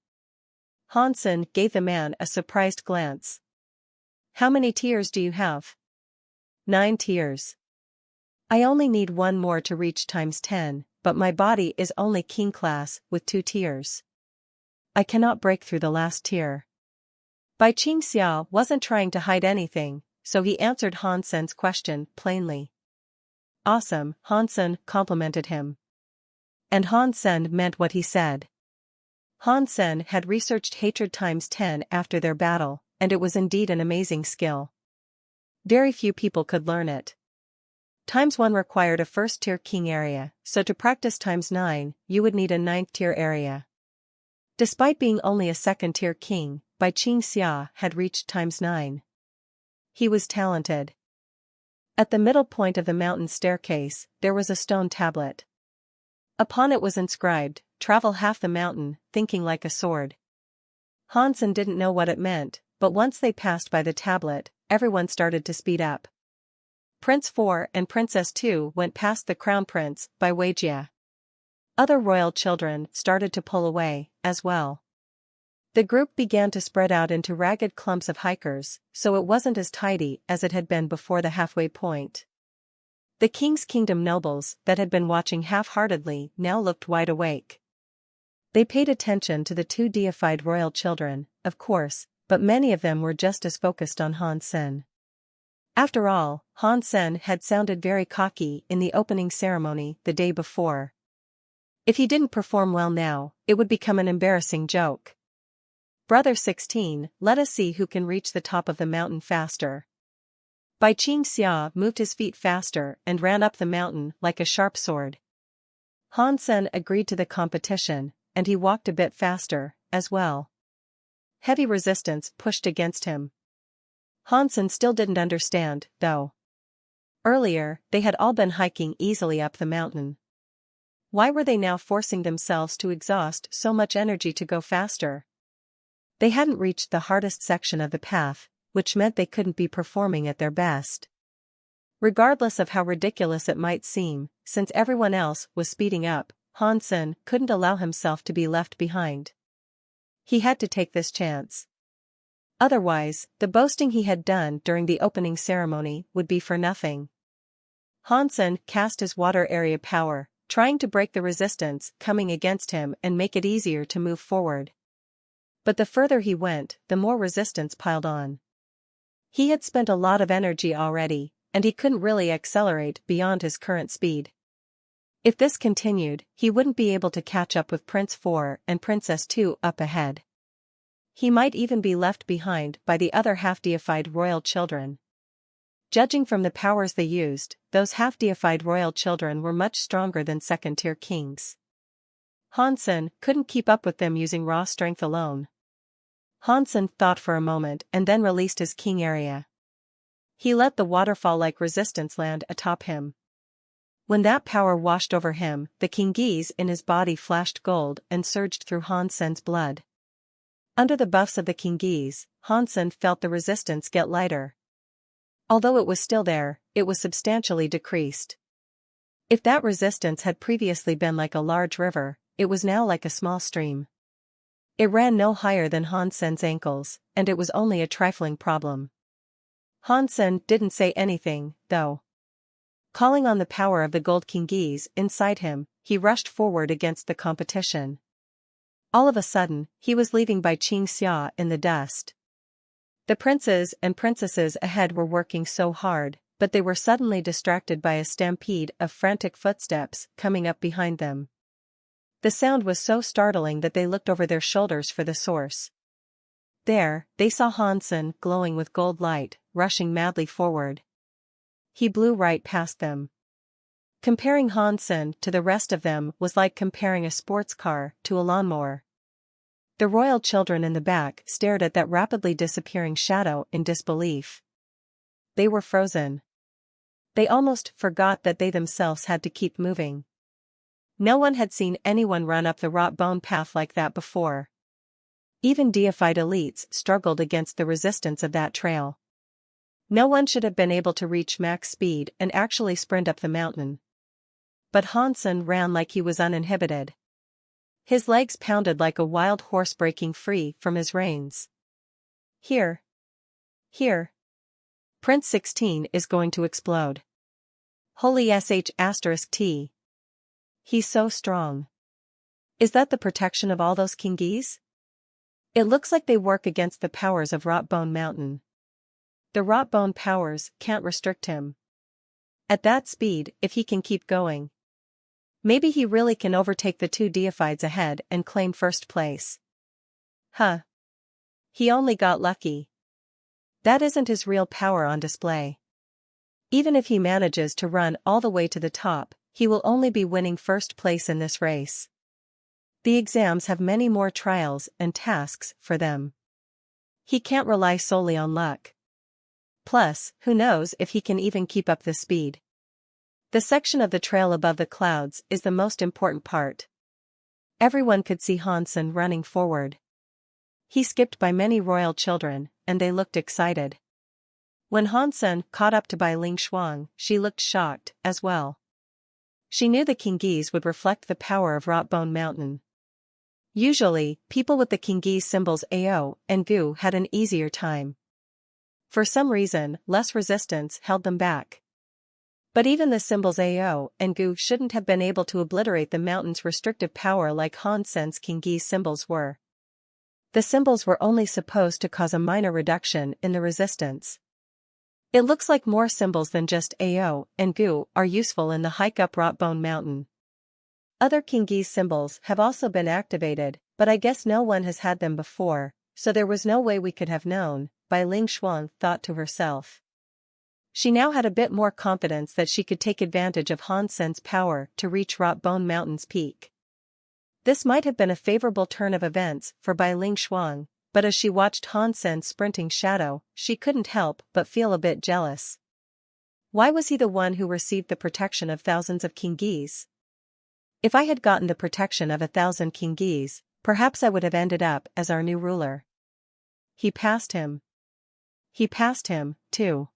Han Sen gave the man a surprised glance. How many tears do you have? 9 tears. I only need one more to reach times 10, but my body is only king class with 2 tears. I cannot break through the last tear. Bai Qingxia wasn't trying to hide anything, so he answered Han Sen's question plainly. Awesome, Han Sen complimented him. And Han Sen meant what he said. Han Sen had researched hatred times 10 after their battle, and it was indeed an amazing skill. Very few people could learn it. Times 1 required a first-tier king area, so to practice times 9, you would need a 9th-tier area. Despite being only a second-tier king, Bai Qingxia had reached times 9. He was talented. At the middle point of the mountain staircase, there was a stone tablet. Upon it was inscribed, "Travel half the mountain, thinking like a sword." Han Sen didn't know what it meant, but once they passed by the tablet, everyone started to speed up. Prince 4 and Princess 2 went past the Crown Prince Bai Weijia. Other royal children started to pull away, as well. The group began to spread out into ragged clumps of hikers, so it wasn't as tidy as it had been before the halfway point. The king's kingdom nobles that had been watching half-heartedly now looked wide awake. They paid attention to the two deified royal children, of course, but many of them were just as focused on Han Sen. After all, Han Sen had sounded very cocky in the opening ceremony the day before. If he didn't perform well now, it would become an embarrassing joke. Brother 16, let us see who can reach the top of the mountain faster. Bai Qingxia moved his feet faster and ran up the mountain like a sharp sword. Han Sen agreed to the competition, and he walked a bit faster, as well. Heavy resistance pushed against him. Han Sen still didn't understand, though. Earlier, they had all been hiking easily up the mountain. Why were they now forcing themselves to exhaust so much energy to go faster? They hadn't reached the hardest section of the path, which meant they couldn't be performing at their best. Regardless of how ridiculous it might seem, since everyone else was speeding up, Han Sen couldn't allow himself to be left behind. He had to take this chance. Otherwise, the boasting he had done during the opening ceremony would be for nothing. Han Sen cast his water area power, trying to break the resistance coming against him and make it easier to move forward. But the further he went, the more resistance piled on. He had spent a lot of energy already, and he couldn't really accelerate beyond his current speed. If this continued, he wouldn't be able to catch up with Prince 4 and Princess 2 up ahead. He might even be left behind by the other half-deified royal children. Judging from the powers they used, those half-deified royal children were much stronger than second-tier kings. Han Sen couldn't keep up with them using raw strength alone. Han Sen thought for a moment and then released his king area. He let the waterfall-like resistance land atop him. When that power washed over him, the Kingis in his body flashed gold and surged through Han Sen's blood. Under the buffs of the Kingis, Han Sen felt the resistance get lighter. Although it was still there, it was substantially decreased. If that resistance had previously been like a large river, it was now like a small stream. It ran no higher than Han Sen's ankles, and it was only a trifling problem. Han Sen didn't say anything, though. Calling on the power of the gold Kingis inside him, he rushed forward against the competition. All of a sudden, he was leaving Bai Qingxia in the dust. The princes and princesses ahead were working so hard, but they were suddenly distracted by a stampede of frantic footsteps coming up behind them. The sound was so startling that they looked over their shoulders for the source. There, they saw Han Sen glowing with gold light, rushing madly forward. He blew right past them. Comparing Han Sen to the rest of them was like comparing a sports car to a lawnmower. The royal children in the back stared at that rapidly disappearing shadow in disbelief. They were frozen. They almost forgot that they themselves had to keep moving. No one had seen anyone run up the wrought bone path like that before. Even deified elites struggled against the resistance of that trail. No one should have been able to reach max speed and actually sprint up the mountain. But Han Sen ran like he was uninhibited. His legs pounded like a wild horse breaking free from his reins. Here. Here. Prince 16 is going to explode. Holy sh*t. He's so strong. Is that the protection of all those Kingis? It looks like they work against the powers of Wrought Bone Mountain. The Wrought Bone powers can't restrict him. At that speed, if he can keep going, maybe he really can overtake the two deifieds ahead and claim first place. Huh. He only got lucky. That isn't his real power on display. Even if he manages to run all the way to the top, he will only be winning first place in this race. The exams have many more trials and tasks for them. He can't rely solely on luck. Plus, who knows if he can even keep up the speed. The section of the trail above the clouds is the most important part. Everyone could see Han Sen running forward. He skipped by many royal children, and they looked excited. When Han Sen caught up to Bai Ling Shuang, she looked shocked, as well. She knew the Kingis would reflect the power of Wrought Bone Mountain. Usually, people with the Kingis symbols AO and GU had an easier time. For some reason, less resistance held them back. But even the symbols AO and GU shouldn't have been able to obliterate the mountain's restrictive power like Hansen's Kingi's symbols were. The symbols were only supposed to cause a minor reduction in the resistance. It looks like more symbols than just AO and GU are useful in the hike up Rotbone Mountain. Other Kingi's symbols have also been activated, but I guess no one has had them before, so there was no way we could have known, Bai Ling Xuan thought to herself. She now had a bit more confidence that she could take advantage of Hansen's power to reach Rotbone Mountain's peak. This might have been a favorable turn of events for Bai Ling Xuan, but as she watched Hansen's sprinting shadow, she couldn't help but feel a bit jealous. Why was he the one who received the protection of thousands of Kingis? If I had gotten the protection of 1,000 Kingis, perhaps I would have ended up as our new ruler. He passed him. He passed him, too.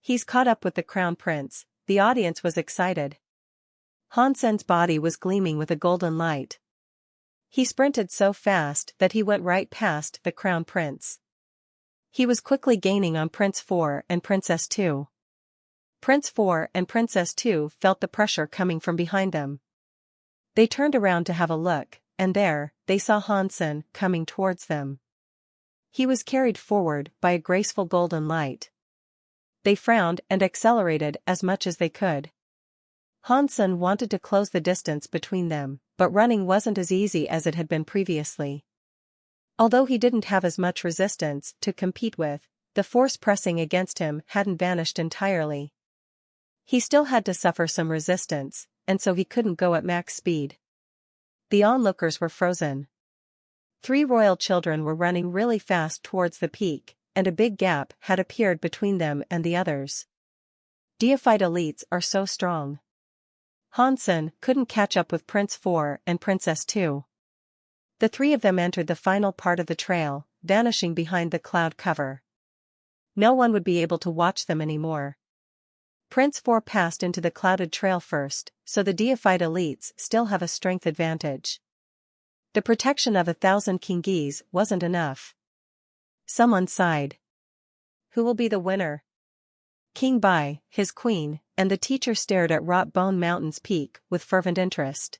He's caught up with the crown prince. The audience was excited. Hansen's body was gleaming with a golden light. He sprinted so fast that he went right past the crown prince. He was quickly gaining on Prince 4 and Princess 2. Prince 4 and Princess 2 felt the pressure coming from behind them. They turned around to have a look, and there, they saw Hansen coming towards them. He was carried forward by a graceful golden light. They frowned and accelerated as much as they could. Hansen wanted to close the distance between them, but running wasn't as easy as it had been previously. Although he didn't have as much resistance to compete with, the force pressing against him hadn't vanished entirely. He still had to suffer some resistance, and so he couldn't go at max speed. The onlookers were frozen. 3 royal children were running really fast towards the peak, and a big gap had appeared between them and the others. Deified elites are so strong. Hansen couldn't catch up with Prince 4 and Princess 2. The 3 of them entered the final part of the trail, vanishing behind the cloud cover. No one would be able to watch them anymore. Prince 4 passed into the clouded trail first, so the deified elites still have a strength advantage. The protection of 1,000 Kingis wasn't enough. Someone sighed. Who will be the winner? King Bai, his queen, and the teacher stared at Rotbone Mountain's peak with fervent interest.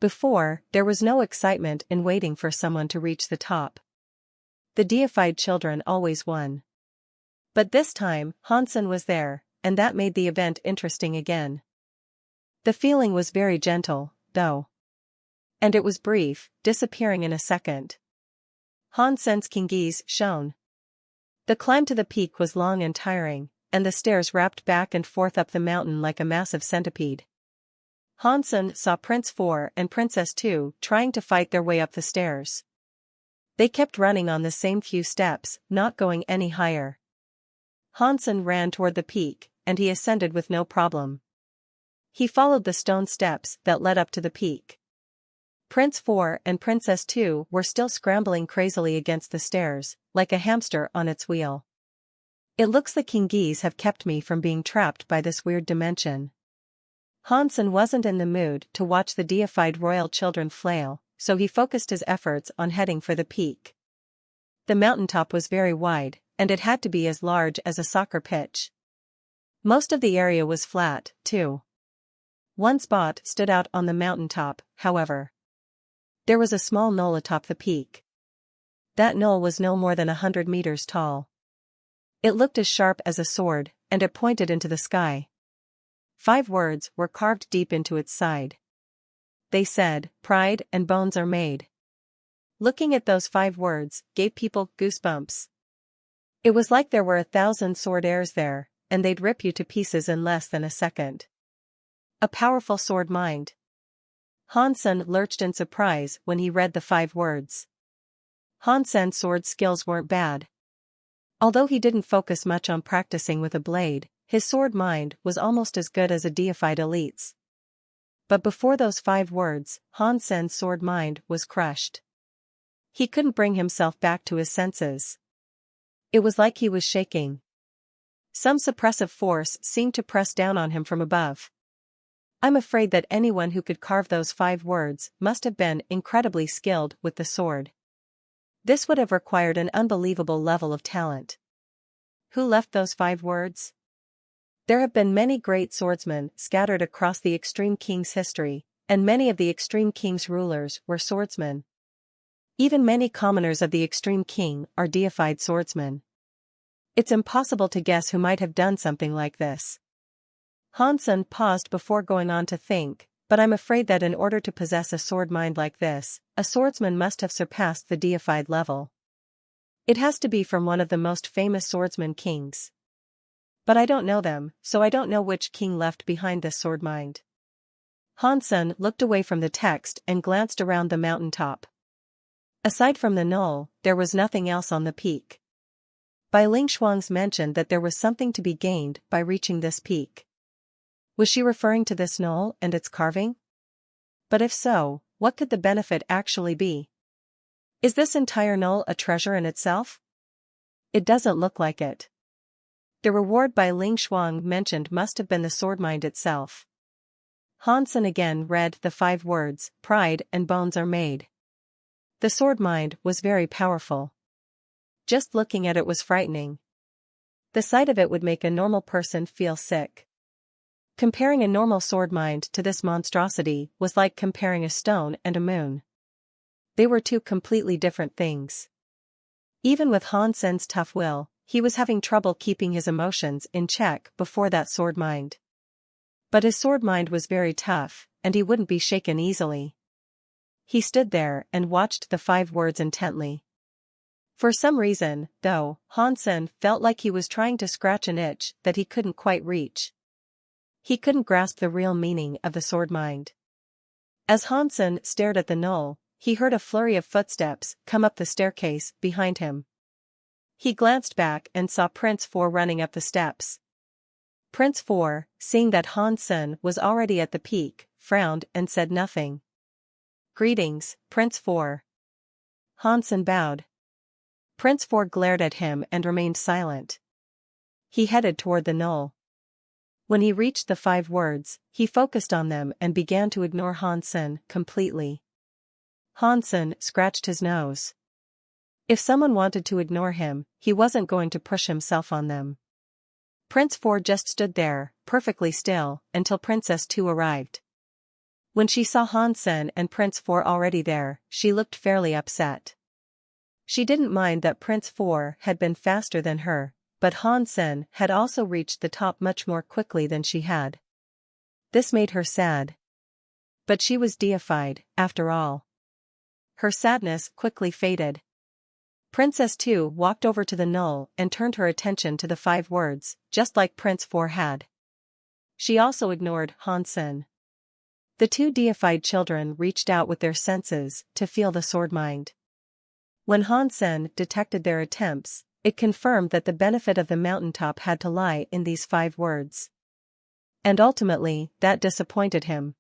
Before, there was no excitement in waiting for someone to reach the top. The deified children always won. But this time, Hansen was there, and that made the event interesting again. The feeling was very gentle, though. And it was brief, disappearing in a second. Hansen's Kingis shone. The climb to the peak was long and tiring, and the stairs wrapped back and forth up the mountain like a massive centipede. Hansen saw Prince 4 and Princess 2 trying to fight their way up the stairs. They kept running on the same few steps, not going any higher. Hansen ran toward the peak, and he ascended with no problem. He followed the stone steps that led up to the peak. Prince 4 and Princess 2 were still scrambling crazily against the stairs, like a hamster on its wheel. It looks the Kingis have kept me from being trapped by this weird dimension. Hansen wasn't in the mood to watch the deified royal children flail, so he focused his efforts on heading for the peak. The mountaintop was very wide, and it had to be as large as a soccer pitch. Most of the area was flat, too. One spot stood out on the mountaintop, however. There was a small knoll atop the peak. That knoll was no more than 100 meters tall. It looked as sharp as a sword, and it pointed into the sky. 5 words were carved deep into its side. They said, "Pride and bones are made." Looking at those 5 words gave people goosebumps. It was like there were 1,000 sword heirs there, and they'd rip you to pieces in less than a second. A powerful sword mind. Hansen lurched in surprise when he read the 5 words. Hansen's sword skills weren't bad. Although he didn't focus much on practicing with a blade, his sword mind was almost as good as a deified elite's. But before those 5 words, Hansen's sword mind was crushed. He couldn't bring himself back to his senses. It was like he was shaking. Some suppressive force seemed to press down on him from above. I'm afraid that anyone who could carve those 5 words must have been incredibly skilled with the sword. This would have required an unbelievable level of talent. Who left those 5 words? There have been many great swordsmen scattered across the Extreme King's history, and many of the Extreme King's rulers were swordsmen. Even many commoners of the Extreme King are deified swordsmen. It's impossible to guess who might have done something like this. Hansen paused before going on to think, but I'm afraid that in order to possess a sword mind like this, a swordsman must have surpassed the deified level. It has to be from one of the most famous swordsman kings. But I don't know them, so I don't know which king left behind this sword mind. Hansen looked away from the text and glanced around the mountaintop. Aside from the knoll, there was nothing else on the peak. Bai Lingshuang's mentioned that there was something to be gained by reaching this peak. Was she referring to this knoll and its carving? But if so, what could the benefit actually be? Is this entire knoll a treasure in itself? It doesn't look like it. The reward Bai Lingshuang mentioned must have been the sword mind itself. Hansen again read the 5 words, pride and bones are made. The sword mind was very powerful. Just looking at it was frightening. The sight of it would make a normal person feel sick. Comparing a normal sword mind to this monstrosity was like comparing a stone and a moon. They were two completely different things. Even with Hansen's tough will, he was having trouble keeping his emotions in check before that sword mind. But his sword mind was very tough, and he wouldn't be shaken easily. He stood there and watched the 5 words intently. For some reason, though, Hansen felt like he was trying to scratch an itch that he couldn't quite reach. He couldn't grasp the real meaning of the sword mind. As Hansen stared at the knoll, he heard a flurry of footsteps come up the staircase behind him. He glanced back and saw Prince 4 running up the steps. Prince 4, seeing that Hansen was already at the peak, frowned and said nothing. Greetings, Prince 4. Hansen bowed. Prince 4 glared at him and remained silent. He headed toward the knoll. When he reached the 5 words, he focused on them and began to ignore Hansen completely. Hansen scratched his nose. If someone wanted to ignore him, he wasn't going to push himself on them. Prince 4 just stood there, perfectly still, until Princess 2 arrived. When she saw Hansen and Prince 4 already there, she looked fairly upset. She didn't mind that Prince 4 had been faster than her, but Hansen had also reached the top much more quickly than she had. This made her sad. But she was deified, after all. Her sadness quickly faded. Princess 2 walked over to the knoll and turned her attention to the 5 words, just like Prince 4 had. She also ignored Hansen. The 2 deified children reached out with their senses to feel the sword mind. When Hansen detected their attempts, it confirmed that the benefit of the mountaintop had to lie in these 5 words. And ultimately, that disappointed him.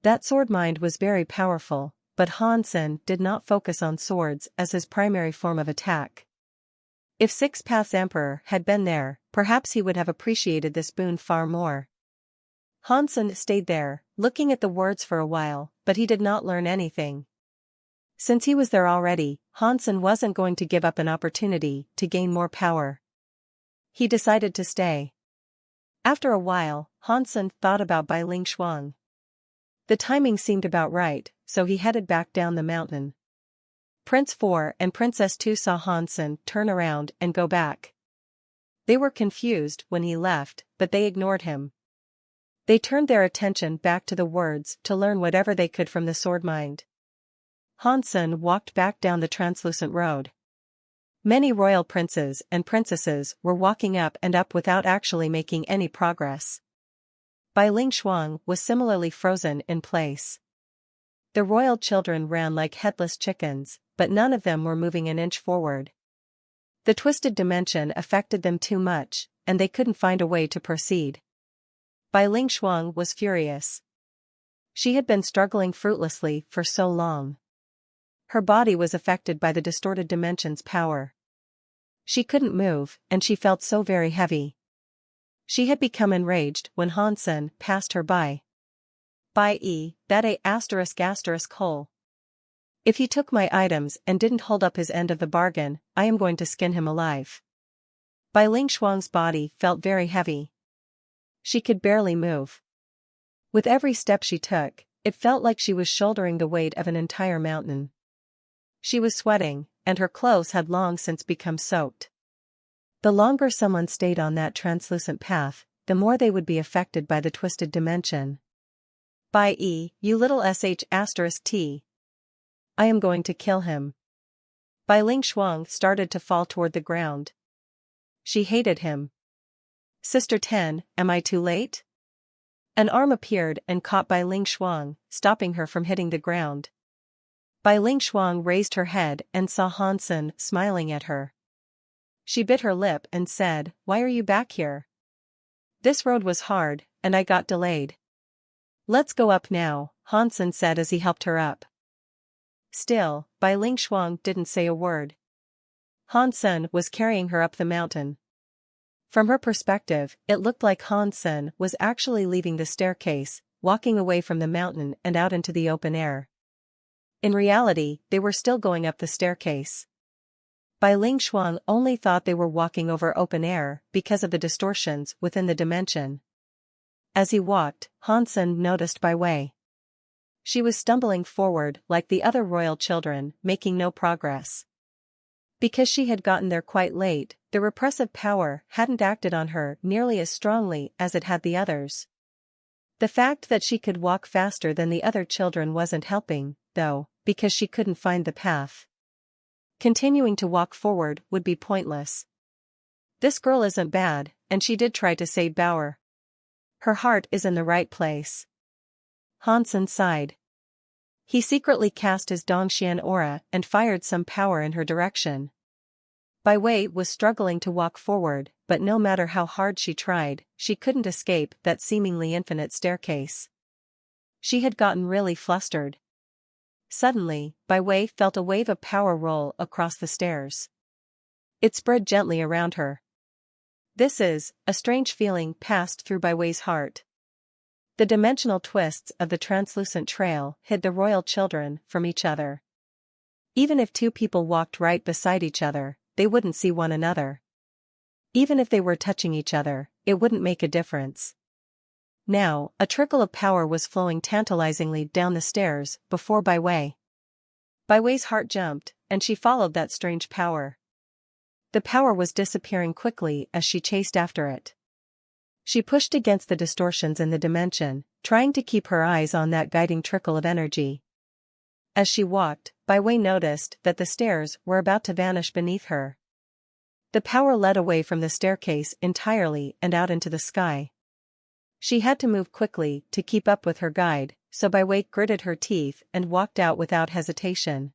That sword mind was very powerful, but Hansen did not focus on swords as his primary form of attack. If 6 Paths Emperor had been there, perhaps he would have appreciated this boon far more. Hansen stayed there, looking at the words for a while, but he did not learn anything. Since he was there already, Hansen wasn't going to give up an opportunity to gain more power. He decided to stay. After a while, Hansen thought about Bai Lingshuang. The timing seemed about right, so he headed back down the mountain. Prince 4 and Princess 2 saw Hansen turn around and go back. They were confused when he left, but they ignored him. They turned their attention back to the words to learn whatever they could from the sword mind. Hansen walked back down the translucent road. Many royal princes and princesses were walking up and up without actually making any progress. Bai Lingshuang was similarly frozen in place. The royal children ran like headless chickens, but none of them were moving an inch forward. The twisted dimension affected them too much, and they couldn't find a way to proceed. Bai Lingshuang was furious. She had been struggling fruitlessly for so long. Her body was affected by the distorted dimension's power. She couldn't move, and she felt so very heavy. She had become enraged when Hansen passed her by. That **** hole. If he took my items and didn't hold up his end of the bargain, I am going to skin him alive. Bai Lingshuang's body felt very heavy. She could barely move. With every step she took, it felt like she was shouldering the weight of an entire mountain. She was sweating, and her clothes had long since become soaked. The longer someone stayed on that translucent path, the more they would be affected by the twisted dimension. By you little sh*t. I am going to kill him. Bai Ling Shuang started to fall toward the ground. She hated him. Sister 10, am I too late? An arm appeared and caught Bai Ling Shuang, stopping her from hitting the ground. Bai Ling Shuang raised her head and saw Hansen smiling at her. She bit her lip and said, "Why are you back here? This road was hard, and I got delayed." "Let's go up now," Hansen said as he helped her up. Still, Bai Ling Shuang didn't say a word. Hansen was carrying her up the mountain. From her perspective, it looked like Hansen was actually leaving the staircase, walking away from the mountain and out into the open air. In reality, they were still going up the staircase. Bai Ling Shuang only thought they were walking over open air because of the distortions within the dimension. As he walked, Hansen noticed Bai Wei. She was stumbling forward like the other royal children, making no progress. Because she had gotten there quite late, the repressive power hadn't acted on her nearly as strongly as it had the others. The fact that she could walk faster than the other children wasn't helping, though, because she couldn't find the path. Continuing to walk forward would be pointless. This girl isn't bad, and she did try to save Bauer. Her heart is in the right place. Hansen sighed. He secretly cast his Dongxian aura and fired some power in her direction. Bai Wei was struggling to walk forward, but no matter how hard she tried, she couldn't escape that seemingly infinite staircase. She had gotten really flustered. Suddenly, Bai Wei felt a wave of power roll across the stairs. It spread gently around her. A strange feeling passed through Bai Wei's heart. The dimensional twists of the translucent trail hid the royal children from each other. Even if two people walked right beside each other, they wouldn't see one another. Even if they were touching each other, it wouldn't make a difference. Now, a trickle of power was flowing tantalizingly down the stairs before Bai Wei. Bai Wei's heart jumped, and she followed that strange power. The power was disappearing quickly as she chased after it. She pushed against the distortions in the dimension, trying to keep her eyes on that guiding trickle of energy. As she walked, Bai Wei noticed that the stairs were about to vanish beneath her. The power led away from the staircase entirely and out into the sky. She had to move quickly to keep up with her guide, so Bai Wei gritted her teeth and walked out without hesitation.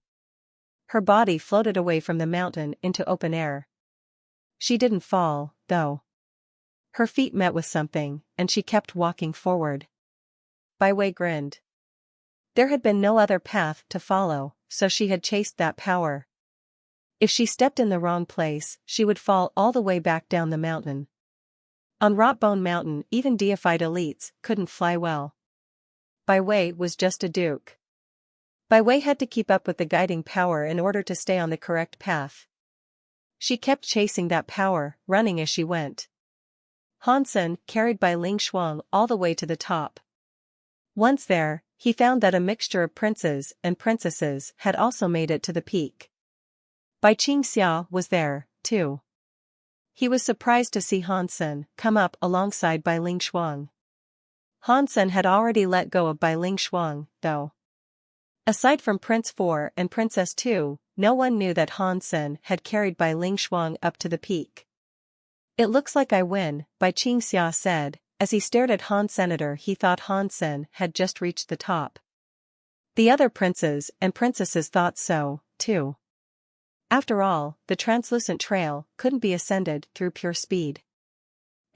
Her body floated away from the mountain into open air. She didn't fall, though. Her feet met with something, and she kept walking forward. Bai Wei grinned. There had been no other path to follow, so she had chased that power. If she stepped in the wrong place, she would fall all the way back down the mountain. On Rotbone Mountain, even deified elites couldn't fly well. Bai Wei was just a duke. Bai Wei had to keep up with the guiding power in order to stay on the correct path. She kept chasing that power, running as she went. Hansen carried Bai Ling Shuang all the way to the top. Once there, he found that a mixture of princes and princesses had also made it to the peak. Bai Qingxia was there, too. He was surprised to see Hansen come up alongside Bai Ling Shuang. Hansen had already let go of Bai Ling Shuang, though. Aside from Prince 4 and Princess 2, no one knew that Hansen had carried Bai Ling Shuang up to the peak. "It looks like I win," Bai Qingxia said. As he stared at Han Senator, he thought Hansen had just reached the top. The other princes and princesses thought so, too. After all, the translucent trail couldn't be ascended through pure speed.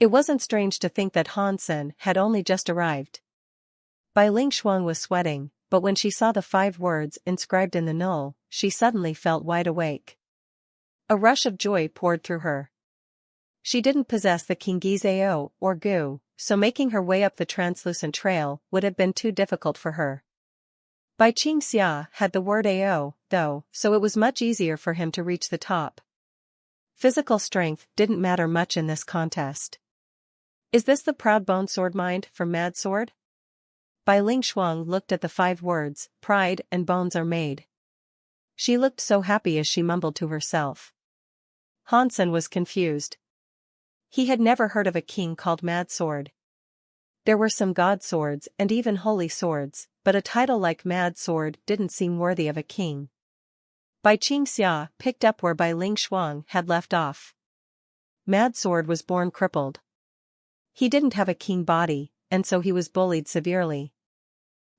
It wasn't strange to think that Hansen had only just arrived. Bai Ling Shuang was sweating, but when she saw the 5 words inscribed in the null, she suddenly felt wide awake. A rush of joy poured through her. She didn't possess the Kingese Ao or Gu, so making her way up the translucent trail would have been too difficult for her. Bai Qingxia had the word Ao, though, so it was much easier for him to reach the top. Physical strength didn't matter much in this contest. Is this the proud bone sword mind from Mad Sword? Bai Ling Shuang looked at the 5 words, pride and bones are made. She looked so happy as she mumbled to herself. Han Sen was confused. He had never heard of a king called Mad Sword. There were some god swords and even holy swords, but a title like Mad Sword didn't seem worthy of a king. Bai Qingxia picked up where Bai Ling Shuang had left off. Mad Sword was born crippled. He didn't have a king body, and so he was bullied severely.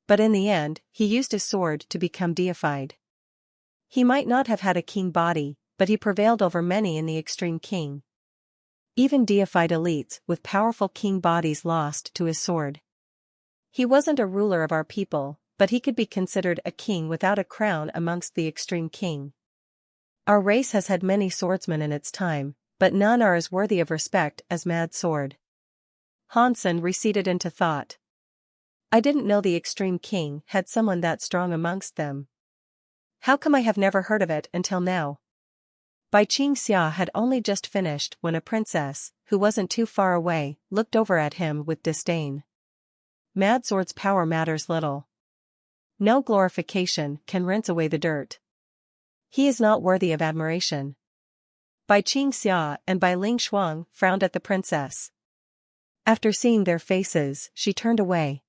But in the end, he used his sword to become deified. He might not have had a king body, but he prevailed over many in the extreme king. Even deified elites with powerful king bodies lost to his sword. He wasn't a ruler of our people, but he could be considered a king without a crown amongst the extreme king. Our race has had many swordsmen in its time, but none are as worthy of respect as Mad Sword. Han Sen receded into thought. I didn't know the extreme king had someone that strong amongst them. How come I have never heard of it until now? Bai Qingxia had only just finished when a princess, who wasn't too far away, looked over at him with disdain. Mad Sword's power matters little. No glorification can rinse away the dirt. He is not worthy of admiration. Bai Qingxia and Bai Ling Shuang frowned at the princess. After seeing their faces, she turned away.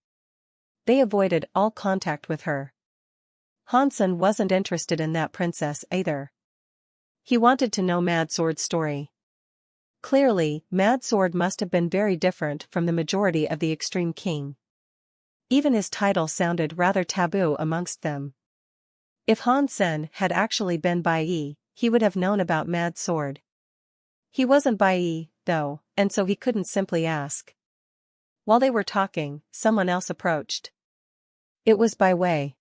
They avoided all contact with her. Han Sen wasn't interested in that princess either. He wanted to know Mad Sword's story. Clearly, Mad Sword must have been very different from the majority of the extreme king. Even his title sounded rather taboo amongst them. If Han Sen had actually been Bai Yi, he would have known about Mad Sword. He wasn't Bai Yi, though, and so he couldn't simply ask. While they were talking, someone else approached. It was Bai Wei.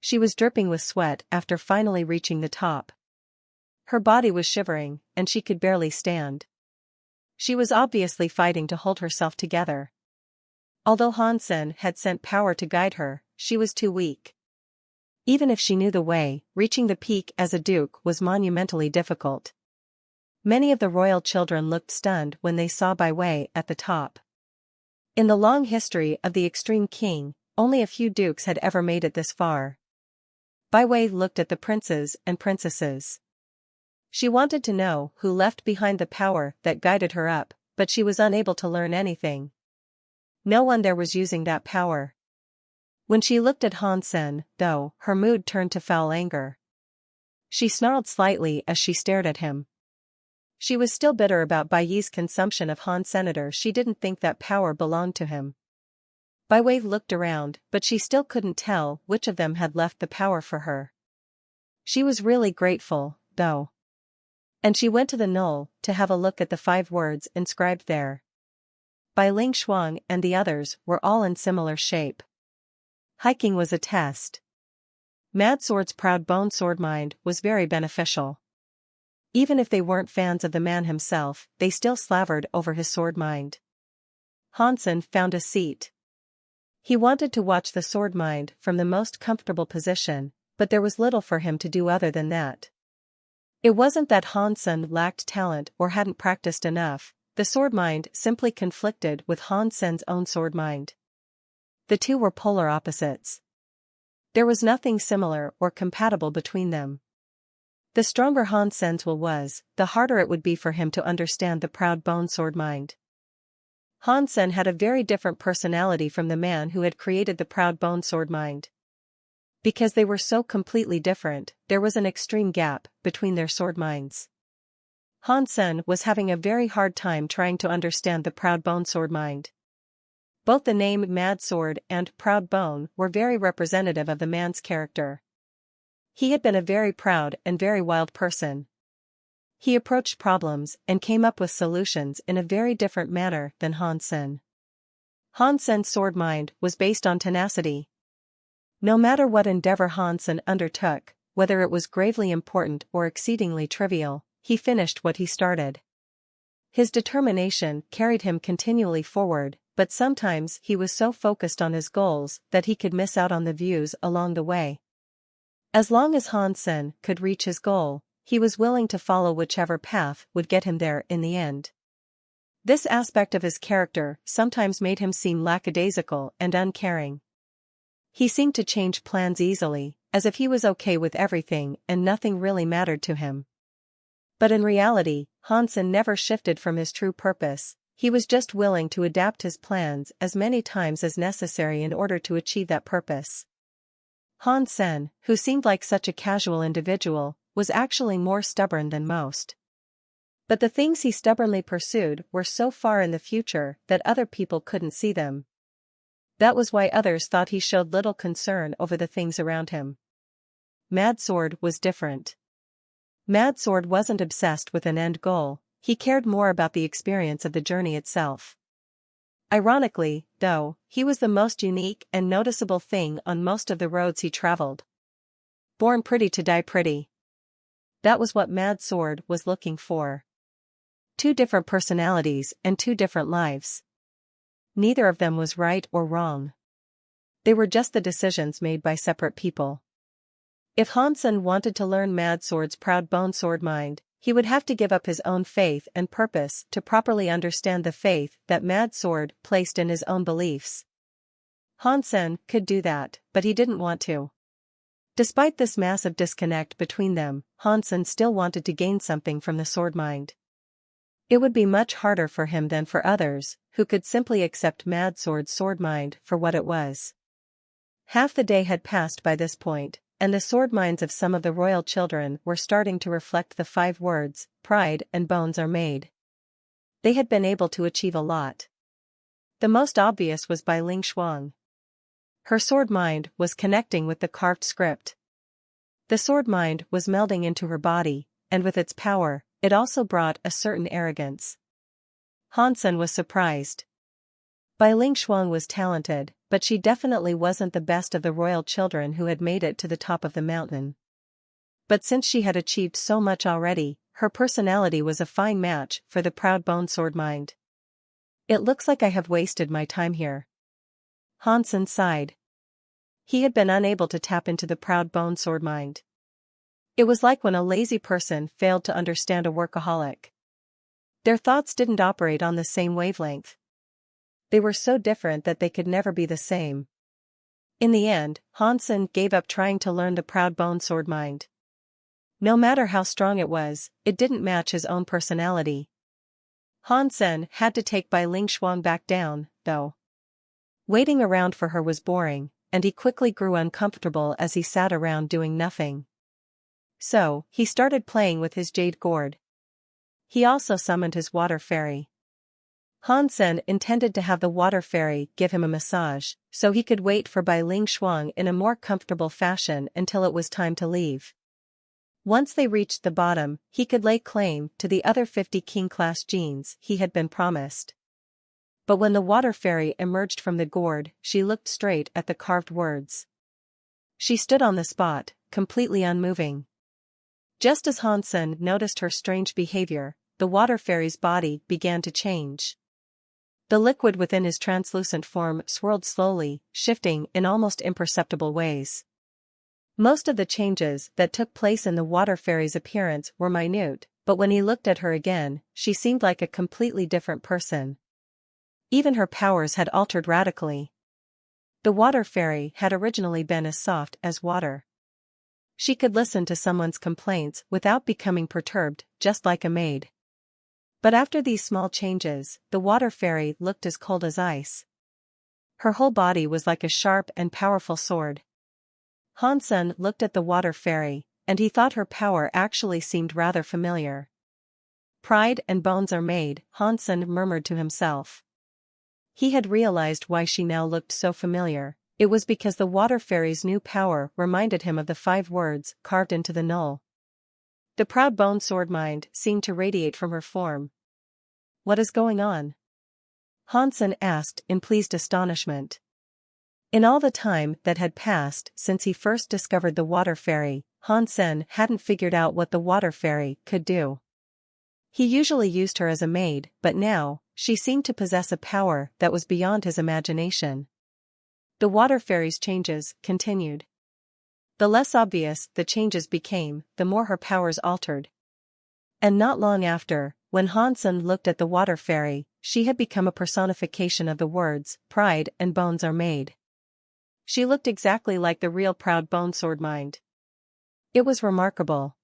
She was dripping with sweat after finally reaching the top. Her body was shivering, and she could barely stand. She was obviously fighting to hold herself together. Although Han Sen had sent power to guide her, she was too weak. Even if she knew the way, reaching the peak as a duke was monumentally difficult. Many of the royal children looked stunned when they saw Bai Wei at the top. In the long history of the extreme king, only a few dukes had ever made it this far. Bai Wei looked at the princes and princesses. She wanted to know who left behind the power that guided her up, but she was unable to learn anything. No one there was using that power. When she looked at Han Sen, though, her mood turned to foul anger. She snarled slightly as she stared at him. She was still bitter about Bai Yi's consumption of Han Senator. She didn't think that power belonged to him. Bai Wei looked around, but she still couldn't tell which of them had left the power for her. She was really grateful, though. And she went to the knoll to have a look at the 5 words inscribed there. Bai Ling Shuang and the others were all in similar shape. Hiking was a test. Mad Sword's proud bone sword mind was very beneficial. Even if they weren't fans of the man himself, they still slavered over his sword mind. Han Sen found a seat. He wanted to watch the sword mind from the most comfortable position, but there was little for him to do other than that. It wasn't that Han Sen lacked talent or hadn't practiced enough, the sword mind simply conflicted with Han Sen's own sword mind. The two were polar opposites. There was nothing similar or compatible between them. The stronger Han Sen's will was, the harder it would be for him to understand the proud bone sword mind. Han Sen had a very different personality from the man who had created the proud bone sword mind. Because they were so completely different, there was an extreme gap between their sword minds. Han Sen was having a very hard time trying to understand the proud bone sword mind. Both the name Mad Sword and Proud Bone were very representative of the man's character. He had been a very proud and very wild person. He approached problems and came up with solutions in a very different manner than Han Sen. Han Sen's sword mind was based on tenacity. No matter what endeavor Han Sen undertook, whether it was gravely important or exceedingly trivial, he finished what he started. His determination carried him continually forward, but sometimes he was so focused on his goals that he could miss out on the views along the way. As long as Han Sen could reach his goal, he was willing to follow whichever path would get him there in the end. This aspect of his character sometimes made him seem lackadaisical and uncaring. He seemed to change plans easily, as if he was okay with everything and nothing really mattered to him. But in reality, Hansen never shifted from his true purpose. He was just willing to adapt his plans as many times as necessary in order to achieve that purpose. Hansen, who seemed like such a casual individual, was actually more stubborn than most. But the things he stubbornly pursued were so far in the future that other people couldn't see them. That was why others thought he showed little concern over the things around him. Mad Sword was different. Mad Sword wasn't obsessed with an end goal, he cared more about the experience of the journey itself. Ironically, though, he was the most unique and noticeable thing on most of the roads he traveled. Born pretty to die pretty. That was what Mad Sword was looking for. 2 different personalities and 2 different lives. Neither of them was right or wrong. They were just the decisions made by separate people. If Hansen wanted to learn Mad Sword's proud bone sword mind, he would have to give up his own faith and purpose to properly understand the faith that Mad Sword placed in his own beliefs. Hansen could do that, but he didn't want to. Despite this massive disconnect between them, Hansen still wanted to gain something from the sword mind. It would be much harder for him than for others, who could simply accept Mad Sword's sword mind for what it was. Half the day had passed by this point, and the sword minds of some of the royal children were starting to reflect the 5 words, pride and bones are made. They had been able to achieve a lot. The most obvious was by Ling Shuang. Her sword mind was connecting with the carved script. The sword mind was melding into her body, and with its power, it also brought a certain arrogance. Hansen was surprised. Bai Ling Shuang was talented, but she definitely wasn't the best of the royal children who had made it to the top of the mountain. But since she had achieved so much already, her personality was a fine match for the proud bone sword mind. It looks like I have wasted my time here. Hansen sighed. He had been unable to tap into the proud bone sword mind. It was like when a lazy person failed to understand a workaholic. Their thoughts didn't operate on the same wavelength. They were so different that they could never be the same. In the end, Hansen gave up trying to learn the proud bone sword mind. No matter how strong it was, it didn't match his own personality. Hansen had to take Bai Ling Shuang back down, though. Waiting around for her was boring, and he quickly grew uncomfortable as he sat around doing nothing. So, he started playing with his jade gourd. He also summoned his water fairy. Hansen intended to have the water fairy give him a massage, so he could wait for Bai Ling Shuang in a more comfortable fashion until it was time to leave. Once they reached the bottom, he could lay claim to the other 50 king-class genes he had been promised. But when the water fairy emerged from the gourd, she looked straight at the carved words. She stood on the spot, completely unmoving. Just as Hansen noticed her strange behavior, the water fairy's body began to change. The liquid within his translucent form swirled slowly, shifting in almost imperceptible ways. Most of the changes that took place in the water fairy's appearance were minute, but when he looked at her again, she seemed like a completely different person. Even her powers had altered radically. The water fairy had originally been as soft as water. She could listen to someone's complaints without becoming perturbed, just like a maid. But after these small changes, the water fairy looked as cold as ice. Her whole body was like a sharp and powerful sword. Hansen looked at the water fairy, and he thought her power actually seemed rather familiar. Pride and bones are made, Hansen murmured to himself. He had realized why she now looked so familiar. It was because the water fairy's new power reminded him of the 5 words carved into the knoll. The proud bone sword mind seemed to radiate from her form. What is going on? Hansen asked in pleased astonishment. In all the time that had passed since he first discovered the water fairy, Hansen hadn't figured out what the water fairy could do. He usually used her as a maid, but now, she seemed to possess a power that was beyond his imagination. The water fairy's changes continued. The less obvious the changes became, the more her powers altered. And not long after, when Hansen looked at the water fairy, she had become a personification of the words, pride and bones are made. She looked exactly like the real proud bone sword mind. It was remarkable.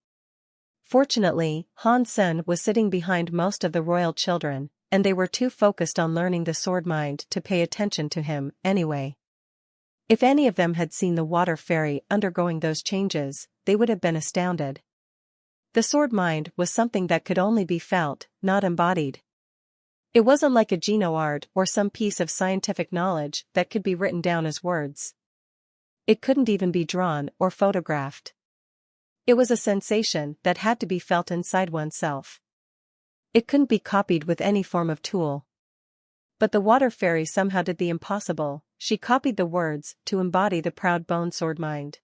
Fortunately, Hansen was sitting behind most of the royal children, and they were too focused on learning the sword mind to pay attention to him, anyway. If any of them had seen the water fairy undergoing those changes, they would have been astounded. The sword mind was something that could only be felt, not embodied. It wasn't like a geno art or some piece of scientific knowledge that could be written down as words. It couldn't even be drawn or photographed. It was a sensation that had to be felt inside oneself. It couldn't be copied with any form of tool. But the water fairy somehow did the impossible. She copied the words to embody the proud bone sword mind.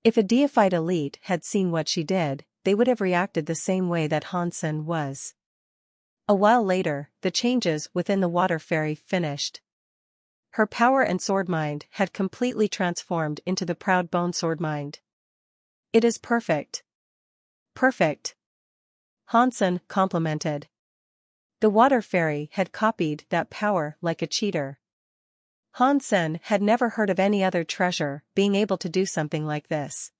If a deified elite had seen what she did, they would have reacted the same way that Hansen was. A while later, the changes within the water fairy finished. Her power and sword mind had completely transformed into the proud bone sword mind. It is perfect. Perfect. Hansen complimented. The water fairy had copied that power like a cheater. Hansen had never heard of any other treasure being able to do something like this.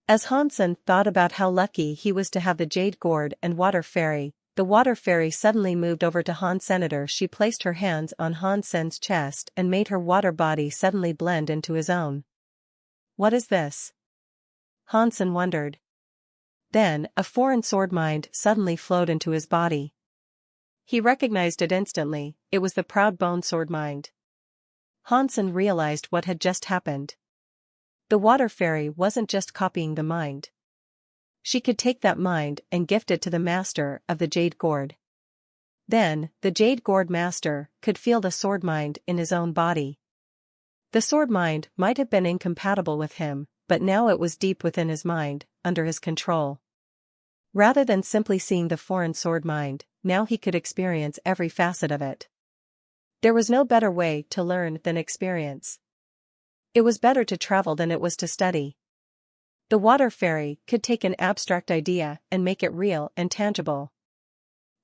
As Hansen thought about how lucky he was to have the jade gourd and water fairy, the water fairy suddenly moved over to Hansenator. She placed her hands on Hansen's chest and made her water body suddenly blend into his own. What is this? Hansen wondered. Then, a foreign sword mind suddenly flowed into his body. He recognized it instantly. It was the proud bone sword mind. Hansen realized what had just happened. The water fairy wasn't just copying the mind. She could take that mind and gift it to the master of the jade gourd. Then, the jade gourd master could feel the sword mind in his own body. The sword mind might have been incompatible with him, but now it was deep within his mind, under his control. Rather than simply seeing the foreign sword mind, now he could experience every facet of it. There was no better way to learn than experience. It was better to travel than it was to study. The water fairy could take an abstract idea and make it real and tangible.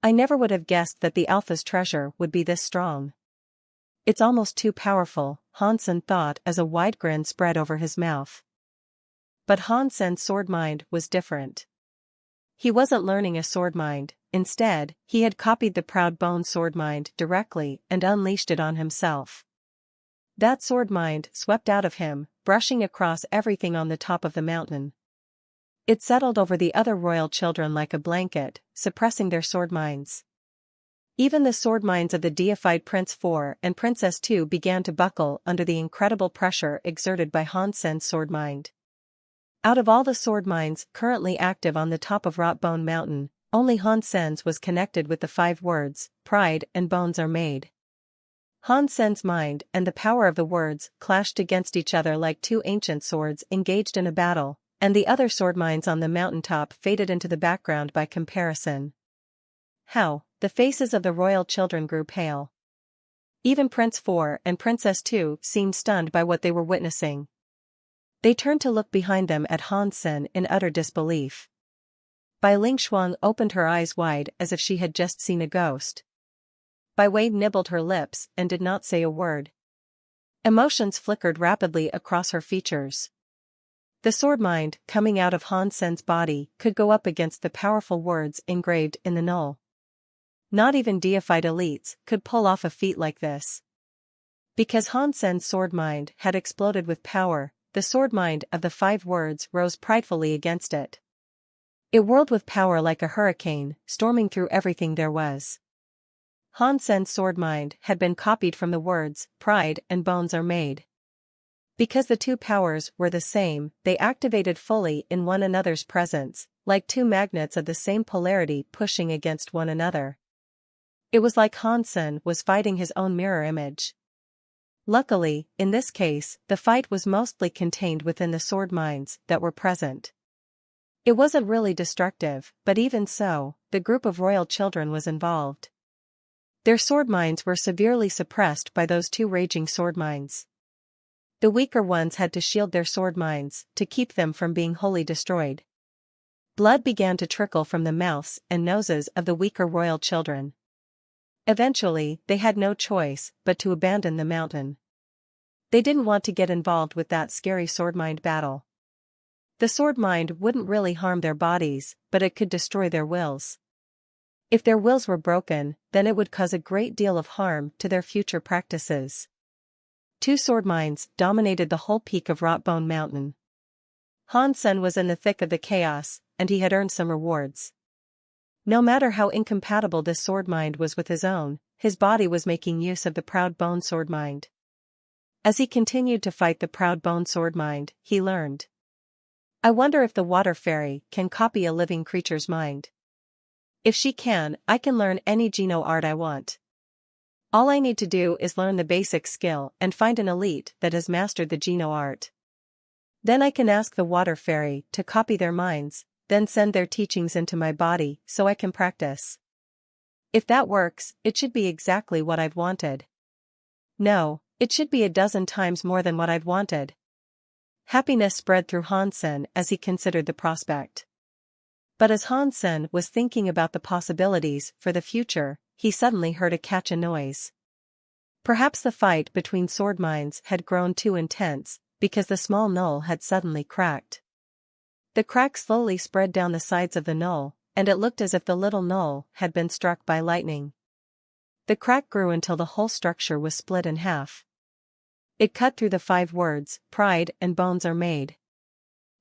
I never would have guessed that the Alpha's treasure would be this strong. It's almost too powerful, Hansen thought as a wide grin spread over his mouth. But Hansen's sword mind was different. He wasn't learning a sword mind. Instead, he had copied the proud bone sword mind directly and unleashed it on himself. That sword mind swept out of him, brushing across everything on the top of the mountain. It settled over the other royal children like a blanket, suppressing their sword minds. Even the sword minds of the deified Prince 4 and Princess 2 began to buckle under the incredible pressure exerted by Hansen's sword mind. Out of all the sword minds currently active on the top of Rotbone Mountain, only Hansen's was connected with the 5 words, pride and bones are made. Hansen's mind and the power of the words clashed against each other like 2 ancient swords engaged in a battle, and the other sword minds on the mountaintop faded into the background by comparison. How? The faces of the royal children grew pale. Even Prince 4 and Princess 2 seemed stunned by what they were witnessing. They turned to look behind them at Hansen in utter disbelief. Bai Lingshuang opened her eyes wide as if she had just seen a ghost. Bai Wei nibbled her lips and did not say a word. Emotions flickered rapidly across her features. The sword mind coming out of Hansen's body could go up against the powerful words engraved in the null. Not even deified elites could pull off a feat like this. Because Hansen's sword mind had exploded with power, the sword mind of the 5 words rose pridefully against it. It whirled with power like a hurricane, storming through everything there was. Hansen's sword mind had been copied from the words, pride and bones are made. Because the 2 powers were the same, they activated fully in one another's presence, like 2 magnets of the same polarity pushing against one another. It was like Hansen was fighting his own mirror image. Luckily, in this case, the fight was mostly contained within the sword minds that were present. It wasn't really destructive, but even so, the group of royal children was involved. Their sword minds were severely suppressed by those 2 raging sword minds. The weaker ones had to shield their sword minds to keep them from being wholly destroyed. Blood began to trickle from the mouths and noses of the weaker royal children. Eventually, they had no choice but to abandon the mountain. They didn't want to get involved with that scary sword-mind battle. The sword-mind wouldn't really harm their bodies, but it could destroy their wills. If their wills were broken, then it would cause a great deal of harm to their future practices. 2 sword-minds dominated the whole peak of Rotbone Mountain. Han Sen was in the thick of the chaos, and he had earned some rewards. No matter how incompatible this sword-mind was with his own, his body was making use of the proud bone sword-mind. As he continued to fight the proud bone sword-mind, he learned. I wonder if the water fairy can copy a living creature's mind. If she can, I can learn any Geno art I want. All I need to do is learn the basic skill and find an elite that has mastered the Geno art. Then I can ask the water fairy to copy their minds, then send their teachings into my body so I can practice. If that works, it should be exactly what I've wanted. No, it should be a dozen times more than what I'd wanted. Happiness spread through Han Sen as he considered the prospect. But as Han Sen was thinking about the possibilities for the future, he suddenly heard a catch a noise. Perhaps the fight between sword minds had grown too intense, because the small knoll had suddenly cracked. The crack slowly spread down the sides of the knoll, and it looked as if the little knoll had been struck by lightning. The crack grew until the whole structure was split in half. It cut through the 5 words, pride and bones are made.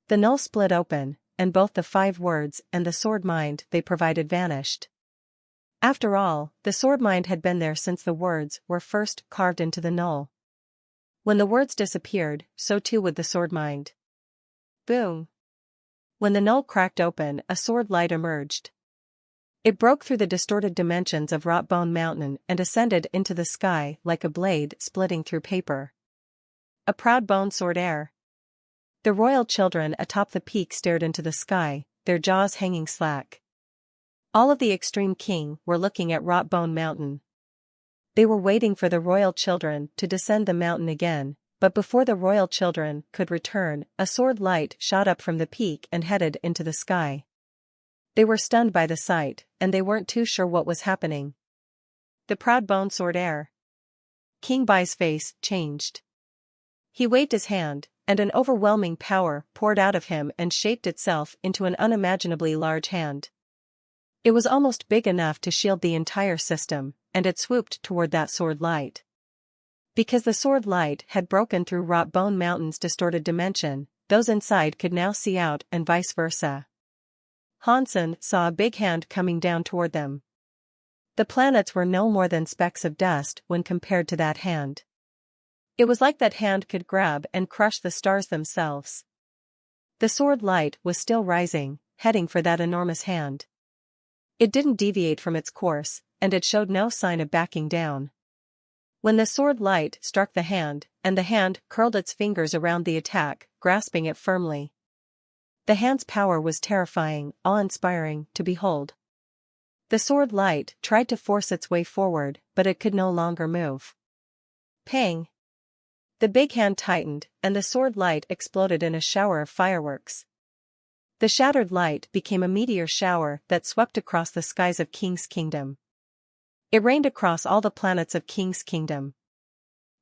The knoll split open, and both the 5 words and the sword mind they provided vanished. After all, the sword mind had been there since the words were first carved into the knoll. When the words disappeared, so too would the sword mind. Boom! When the knoll cracked open, a sword light emerged. It broke through the distorted dimensions of Rotbone Mountain and ascended into the sky like a blade splitting through paper. A proud bone sword heir. The royal children atop the peak stared into the sky, their jaws hanging slack. All of the extreme king were looking at Rotbone Mountain. They were waiting for the royal children to descend the mountain again, but before the royal children could return, a sword light shot up from the peak and headed into the sky. They were stunned by the sight, and they weren't too sure what was happening. The proud bone sword heir. King Bai's face changed. He waved his hand, and an overwhelming power poured out of him and shaped itself into an unimaginably large hand. It was almost big enough to shield the entire system, and it swooped toward that sword light. Because the sword light had broken through Rotbone Mountain's distorted dimension, those inside could now see out and vice versa. Han Sen saw a big hand coming down toward them. The planets were no more than specks of dust when compared to that hand. It was like that hand could grab and crush the stars themselves. The sword light was still rising, heading for that enormous hand. It didn't deviate from its course, and it showed no sign of backing down. When the sword light struck the hand, and the hand curled its fingers around the attack, grasping it firmly. The hand's power was terrifying, awe-inspiring to behold. The sword light tried to force its way forward, but it could no longer move. Pang! The big hand tightened, and the sword light exploded in a shower of fireworks. The shattered light became a meteor shower that swept across the skies of King's Kingdom. It rained across all the planets of King's Kingdom.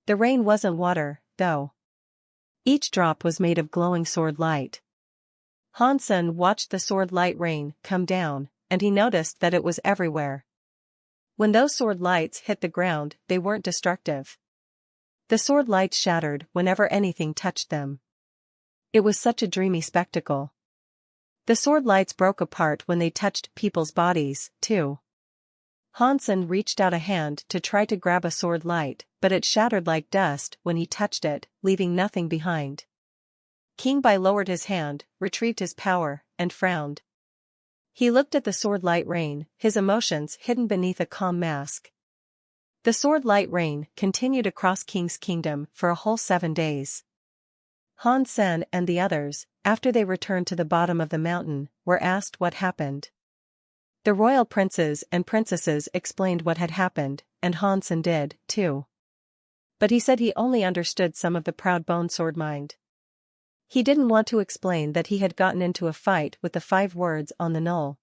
The rain wasn't water, though. Each drop was made of glowing sword light. Han Sen watched the sword light rain come down, and he noticed that it was everywhere. When those sword lights hit the ground, they weren't destructive. The sword lights shattered whenever anything touched them. It was such a dreamy spectacle. The sword lights broke apart when they touched people's bodies, too. Han Sen reached out a hand to try to grab a sword light, but it shattered like dust when he touched it, leaving nothing behind. King Bai lowered his hand, retrieved his power, and frowned. He looked at the sword light rain, his emotions hidden beneath a calm mask. The sword light rain continued across King's Kingdom for a whole 7 days. Han Sen and the others, after they returned to the bottom of the mountain, were asked what happened. The royal princes and princesses explained what had happened, and Han Sen did, too. But he said he only understood some of the proud bone sword mind. He didn't want to explain that he had gotten into a fight with the 5 words on the knoll.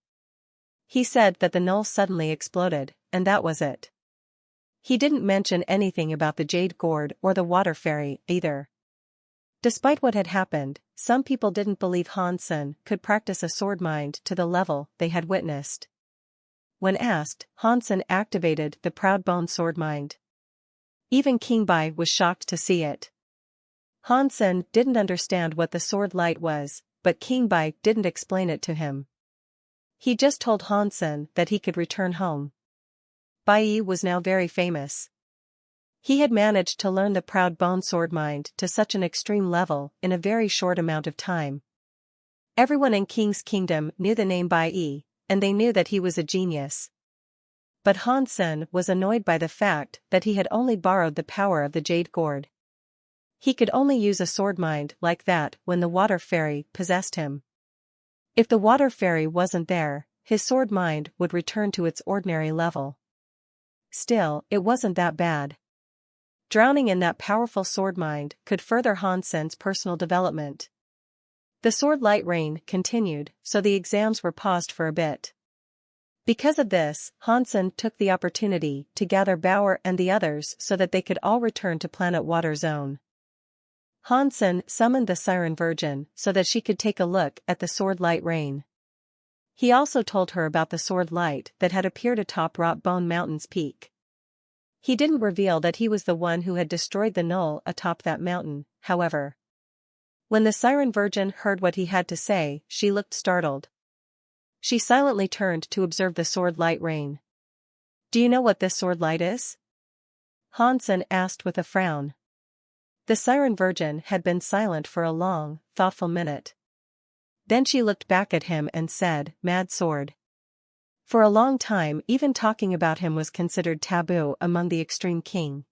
He said that the knoll suddenly exploded, and that was it. He didn't mention anything about the Jade Gourd or the Water Fairy, either. Despite what had happened, some people didn't believe Hansen could practice a sword mind to the level they had witnessed. When asked, Hansen activated the Proud Bone sword mind. Even King Bai was shocked to see it. Hansen didn't understand what the sword light was, but King Bai didn't explain it to him. He just told Hansen that he could return home. Bai was now very famous. He had managed to learn the Proud Bone sword mind to such an extreme level in a very short amount of time. Everyone in King's Kingdom knew the name Bai, and they knew that he was a genius. But Hansen was annoyed by the fact that he had only borrowed the power of the Jade Gourd. He could only use a sword mind like that when the Water Fairy possessed him. If the Water Fairy wasn't there, his sword mind would return to its ordinary level. Still, it wasn't that bad. Drowning in that powerful sword mind could further Hansen's personal development. The sword light rain continued, so the exams were paused for a bit. Because of this, Hansen took the opportunity to gather Bauer and the others so that they could all return to Planet Water Zone. Hansen summoned the Siren Virgin so that she could take a look at the sword light rain. He also told her about the sword light that had appeared atop Rot Bone Mountain's peak. He didn't reveal that he was the one who had destroyed the knoll atop that mountain, however. When the Siren Virgin heard what he had to say, she looked startled. She silently turned to observe the sword light rain. "Do you know what this sword light is?" Hansen asked with a frown. The Siren Virgin had been silent for a long, thoughtful minute. Then she looked back at him and said, "Mad sword." For a long time even talking about him was considered taboo among the Extreme King.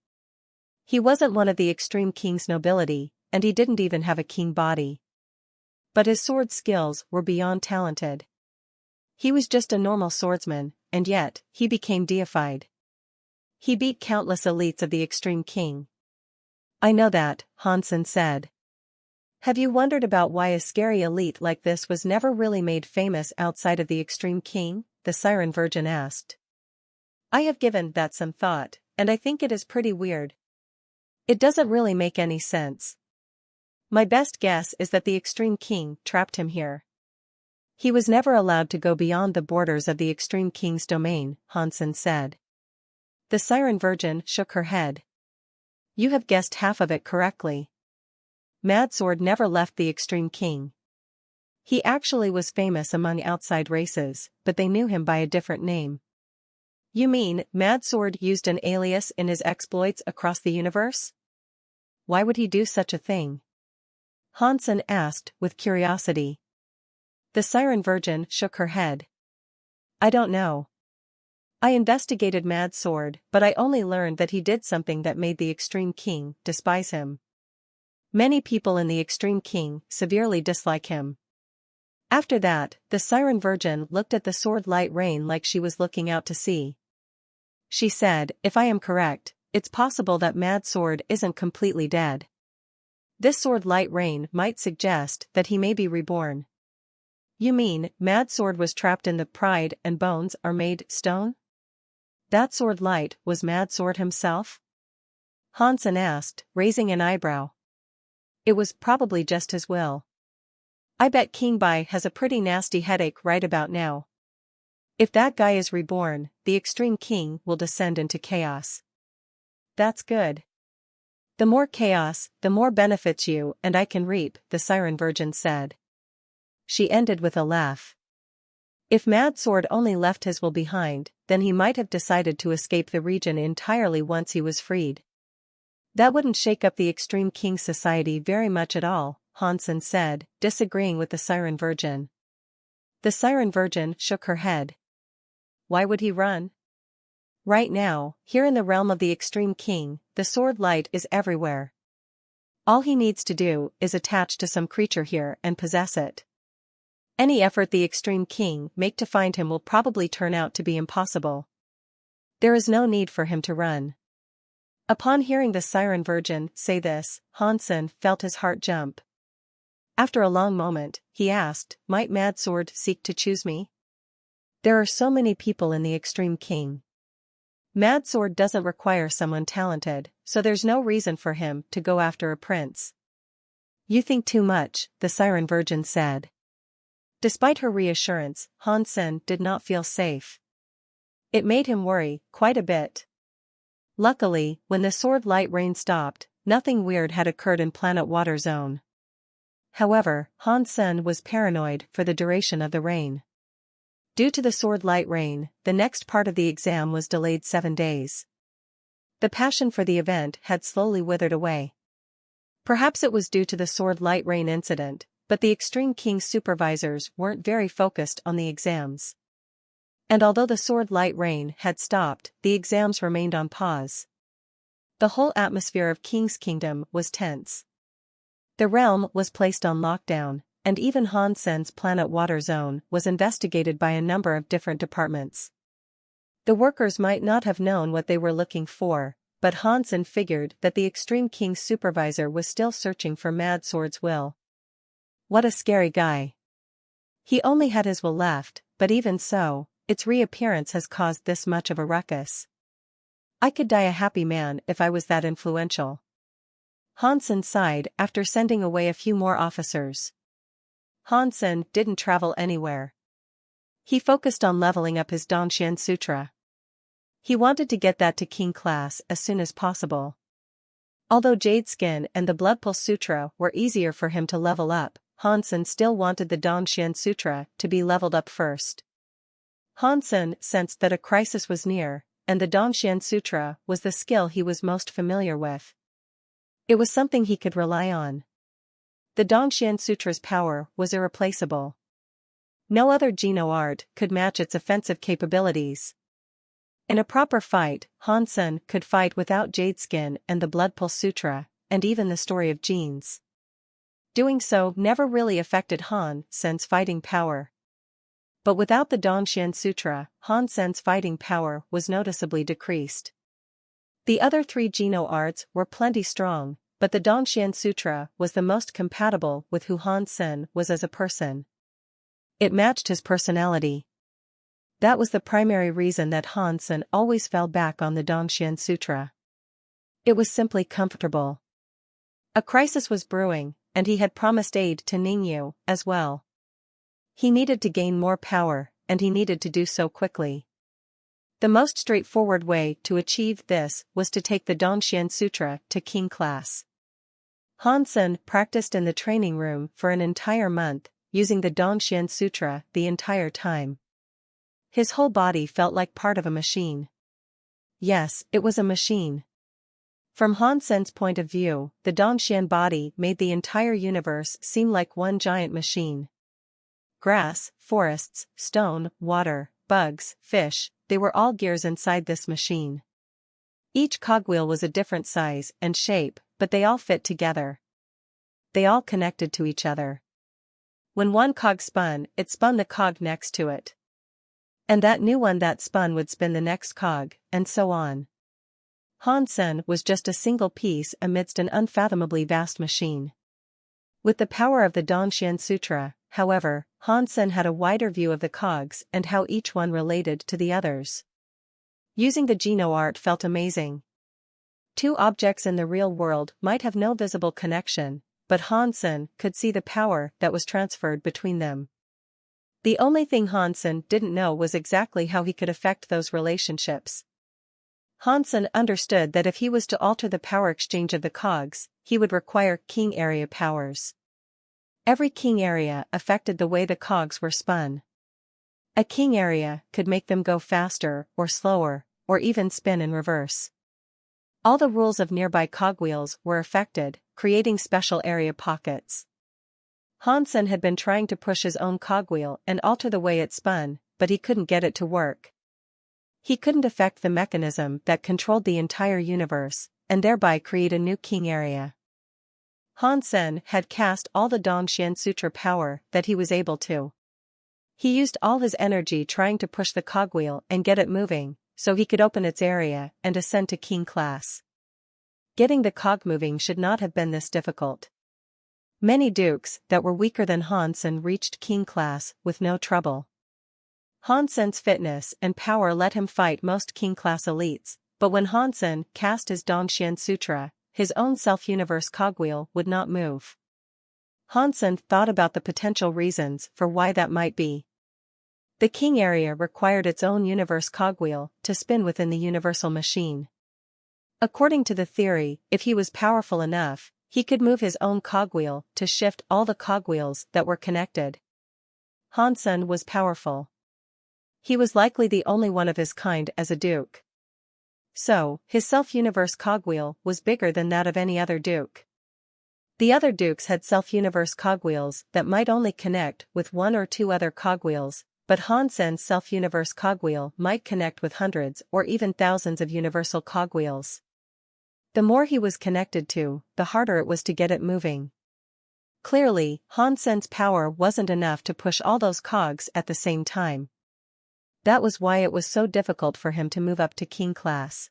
He wasn't one of the Extreme King's nobility, and he didn't even have a king body. But his sword skills were beyond talented. He was just a normal swordsman, and yet, he became deified. He beat countless elites of the Extreme King. "I know that," Hansen said. "Have you wondered about why a scary elite like this was never really made famous outside of the Extreme King?" the Siren Virgin asked. "I have given that some thought, and I think it is pretty weird. It doesn't really make any sense. My best guess is that the Extreme King trapped him here. He was never allowed to go beyond the borders of the Extreme King's domain," Hansen said. The Siren Virgin shook her head. "You have guessed half of it correctly. Mad Sword never left the Extreme King. He actually was famous among outside races, but they knew him by a different name." "You mean, Mad Sword used an alias in his exploits across the universe? Why would he do such a thing?" Hansen asked with curiosity. The Siren Virgin shook her head. "I don't know. I investigated Mad Sword, but I only learned that he did something that made the Extreme King despise him. Many people in the Extreme King severely dislike him." After that, the Siren Virgin looked at the sword light rain like she was looking out to sea. She said, "If I am correct, it's possible that Mad Sword isn't completely dead. This sword light rain might suggest that he may be reborn." "You mean, Mad Sword was trapped in the Pride and Bones are made stone? That sword light was Mad Sword himself?" Hansen asked, raising an eyebrow. "It was probably just his will. I bet King Bai has a pretty nasty headache right about now. If that guy is reborn, the Extreme King will descend into chaos." "That's good. The more chaos, the more benefits you and I can reap," the Siren Virgin said. She ended with a laugh. If Mad Sword only left his will behind, then he might have decided to escape the region entirely once he was freed. "That wouldn't shake up the Extreme King society very much at all," Hansen said, disagreeing with the Siren Virgin. The Siren Virgin shook her head. "Why would he run? Right now, here in the realm of the Extreme King, the sword light is everywhere. All he needs to do is attach to some creature here and possess it. Any effort the Extreme King make to find him will probably turn out to be impossible. There is no need for him to run." Upon hearing the Siren Virgin say this, Hansen felt his heart jump. After a long moment, he asked, "Might Mad Sword seek to choose me? There are so many people in the Extreme King. Mad Sword doesn't require someone talented, so there's no reason for him to go after a prince." "You think too much," the Siren Virgin said. Despite her reassurance, Han Sen did not feel safe. It made him worry, quite a bit. Luckily, when the sword light rain stopped, nothing weird had occurred in Planet Water Zone. However, Han Sen was paranoid for the duration of the rain. Due to the sword light rain, the next part of the exam was delayed 7 days. The passion for the event had slowly withered away. Perhaps it was due to the sword light rain incident, but the Extreme King's supervisors weren't very focused on the exams. And although the sword light rain had stopped, the exams remained on pause. The whole atmosphere of King's Kingdom was tense. The realm was placed on lockdown, and even Han Sen's Planet Water Zone was investigated by a number of different departments. The workers might not have known what they were looking for, but Han Sen figured that the Extreme King's supervisor was still searching for Mad Sword's will. What a scary guy. He only had his will left, but even so, its reappearance has caused this much of a ruckus. I could die a happy man if I was that influential. Han Sen sighed after sending away a few more officers. Han Sen didn't travel anywhere. He focused on leveling up his Dongxian Sutra. He wanted to get that to King class as soon as possible. Although Jade Skin and the Blood Pulse Sutra were easier for him to level up, Han Sen still wanted the Dongxian Sutra to be leveled up first. Han Sen sensed that a crisis was near, and the Dongxian Sutra was the skill he was most familiar with. It was something he could rely on. The Dongxian Sutra's power was irreplaceable. No other Geno art could match its offensive capabilities. In a proper fight, Han Sen could fight without Jade Skin and the Blood Pulse Sutra, and even the story of genes. Doing so never really affected Han Sen's fighting power. But without the Dongxian Sutra, Han Sen's fighting power was noticeably decreased. The other 3 Geno arts were plenty strong, but the Dongxian Sutra was the most compatible with who Han Sen was as a person. It matched his personality. That was the primary reason that Han Sen always fell back on the Dongxian Sutra. It was simply comfortable. A crisis was brewing, and he had promised aid to Ningyu as well. He needed to gain more power, and he needed to do so quickly. The most straightforward way to achieve this was to take the Dongxian Sutra to King class. Han Sen practiced in the training room for an entire month, using the Dongxian Sutra the entire time. His whole body felt like part of a machine. Yes, it was a machine. From Han Sen's point of view, the Dongxian body made the entire universe seem like one giant machine. Grass, forests, stone, water, bugs, fish, they were all gears inside this machine. Each cogwheel was a different size and shape, but they all fit together. They all connected to each other. When one cog spun, it spun the cog next to it. And that new one that spun would spin the next cog, and so on. Han Sen was just a single piece amidst an unfathomably vast machine. With the power of the Dongxian Sutra, however, Han Sen had a wider view of the cogs and how each one related to the others. Using the Geno art felt amazing. 2 objects in the real world might have no visible connection, but Han Sen could see the power that was transferred between them. The only thing Han Sen didn't know was exactly how he could affect those relationships. Han Sen understood that if he was to alter the power exchange of the cogs, he would require king area powers. Every king area affected the way the cogs were spun. A king area could make them go faster or slower, or even spin in reverse. All the rules of nearby cogwheels were affected, creating special area pockets. Han Sen had been trying to push his own cogwheel and alter the way it spun, but he couldn't get it to work. He couldn't affect the mechanism that controlled the entire universe, and thereby create a new king area. Han Sen had cast all the Dongxian Sutra power that he was able to. He used all his energy trying to push the cogwheel and get it moving, so he could open its area and ascend to king class. Getting the cog moving should not have been this difficult. Many dukes that were weaker than Han Sen reached king class with no trouble. Han Sen's fitness and power let him fight most king class elites, but when Han Sen cast his Dongxian Sutra, his own self-universe cogwheel would not move. Han Sen thought about the potential reasons for why that might be. The king area required its own universe cogwheel to spin within the universal machine. According to the theory, if he was powerful enough, he could move his own cogwheel to shift all the cogwheels that were connected. Han Sen was powerful. He was likely the only one of his kind as a duke. So, his self-universe cogwheel was bigger than that of any other duke. The other dukes had self-universe cogwheels that might only connect with one or two other cogwheels, but Han Sen's self-universe cogwheel might connect with hundreds or even thousands of universal cogwheels. The more he was connected to, the harder it was to get it moving. Clearly, Han Sen's power wasn't enough to push all those cogs at the same time. That was why it was so difficult for him to move up to king class.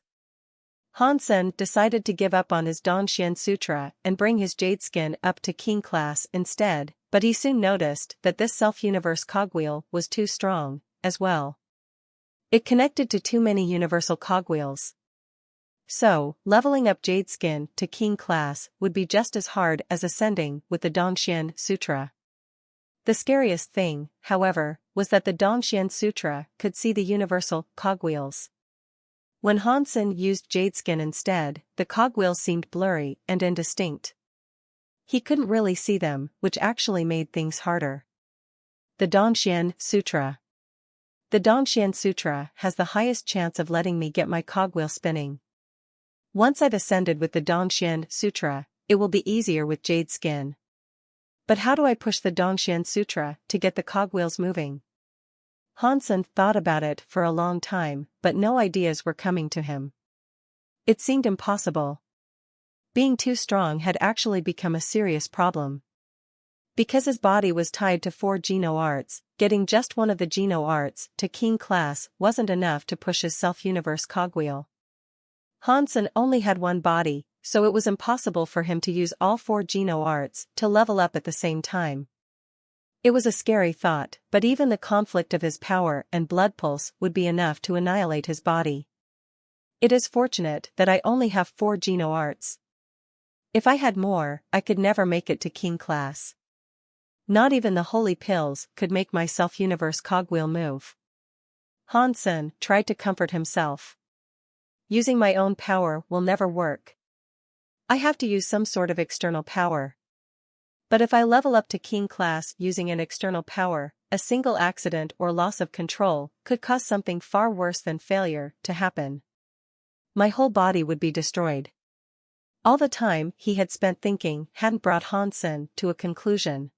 Han Sen decided to give up on his Dongxian Sutra and bring his jade skin up to king class instead, but he soon noticed that this self-universe cogwheel was too strong, as well. It connected to too many universal cogwheels. So, leveling up jade skin to king class would be just as hard as ascending with the Dongxian Sutra. The scariest thing, however, was that the Dongxian Sutra could see the universal cogwheels. When Han Sen used jade skin instead, the cogwheels seemed blurry and indistinct. He couldn't really see them, which actually made things harder. The Dongxian Sutra. The Dongxian Sutra has the highest chance of letting me get my cogwheel spinning. Once I've ascended with the Dongxian Sutra, it will be easier with jade skin. But how do I push the Dongxian Sutra to get the cogwheels moving? Han Sen thought about it for a long time, but no ideas were coming to him. It seemed impossible. Being too strong had actually become a serious problem. Because his body was tied to 4 Geno arts, getting just one of the Geno arts to king class wasn't enough to push his self-universe cogwheel. Han Sen only had one body, so it was impossible for him to use all 4 Geno arts to level up at the same time. It was a scary thought, but even the conflict of his power and blood pulse would be enough to annihilate his body. It is fortunate that I only have 4 Geno arts. If I had more, I could never make it to king class. Not even the holy pills could make my self-universe cogwheel move. Han Sen tried to comfort himself. Using my own power will never work. I have to use some sort of external power. But if I level up to king class using an external power, a single accident or loss of control could cause something far worse than failure to happen. My whole body would be destroyed. All the time he had spent thinking hadn't brought Han Sen to a conclusion.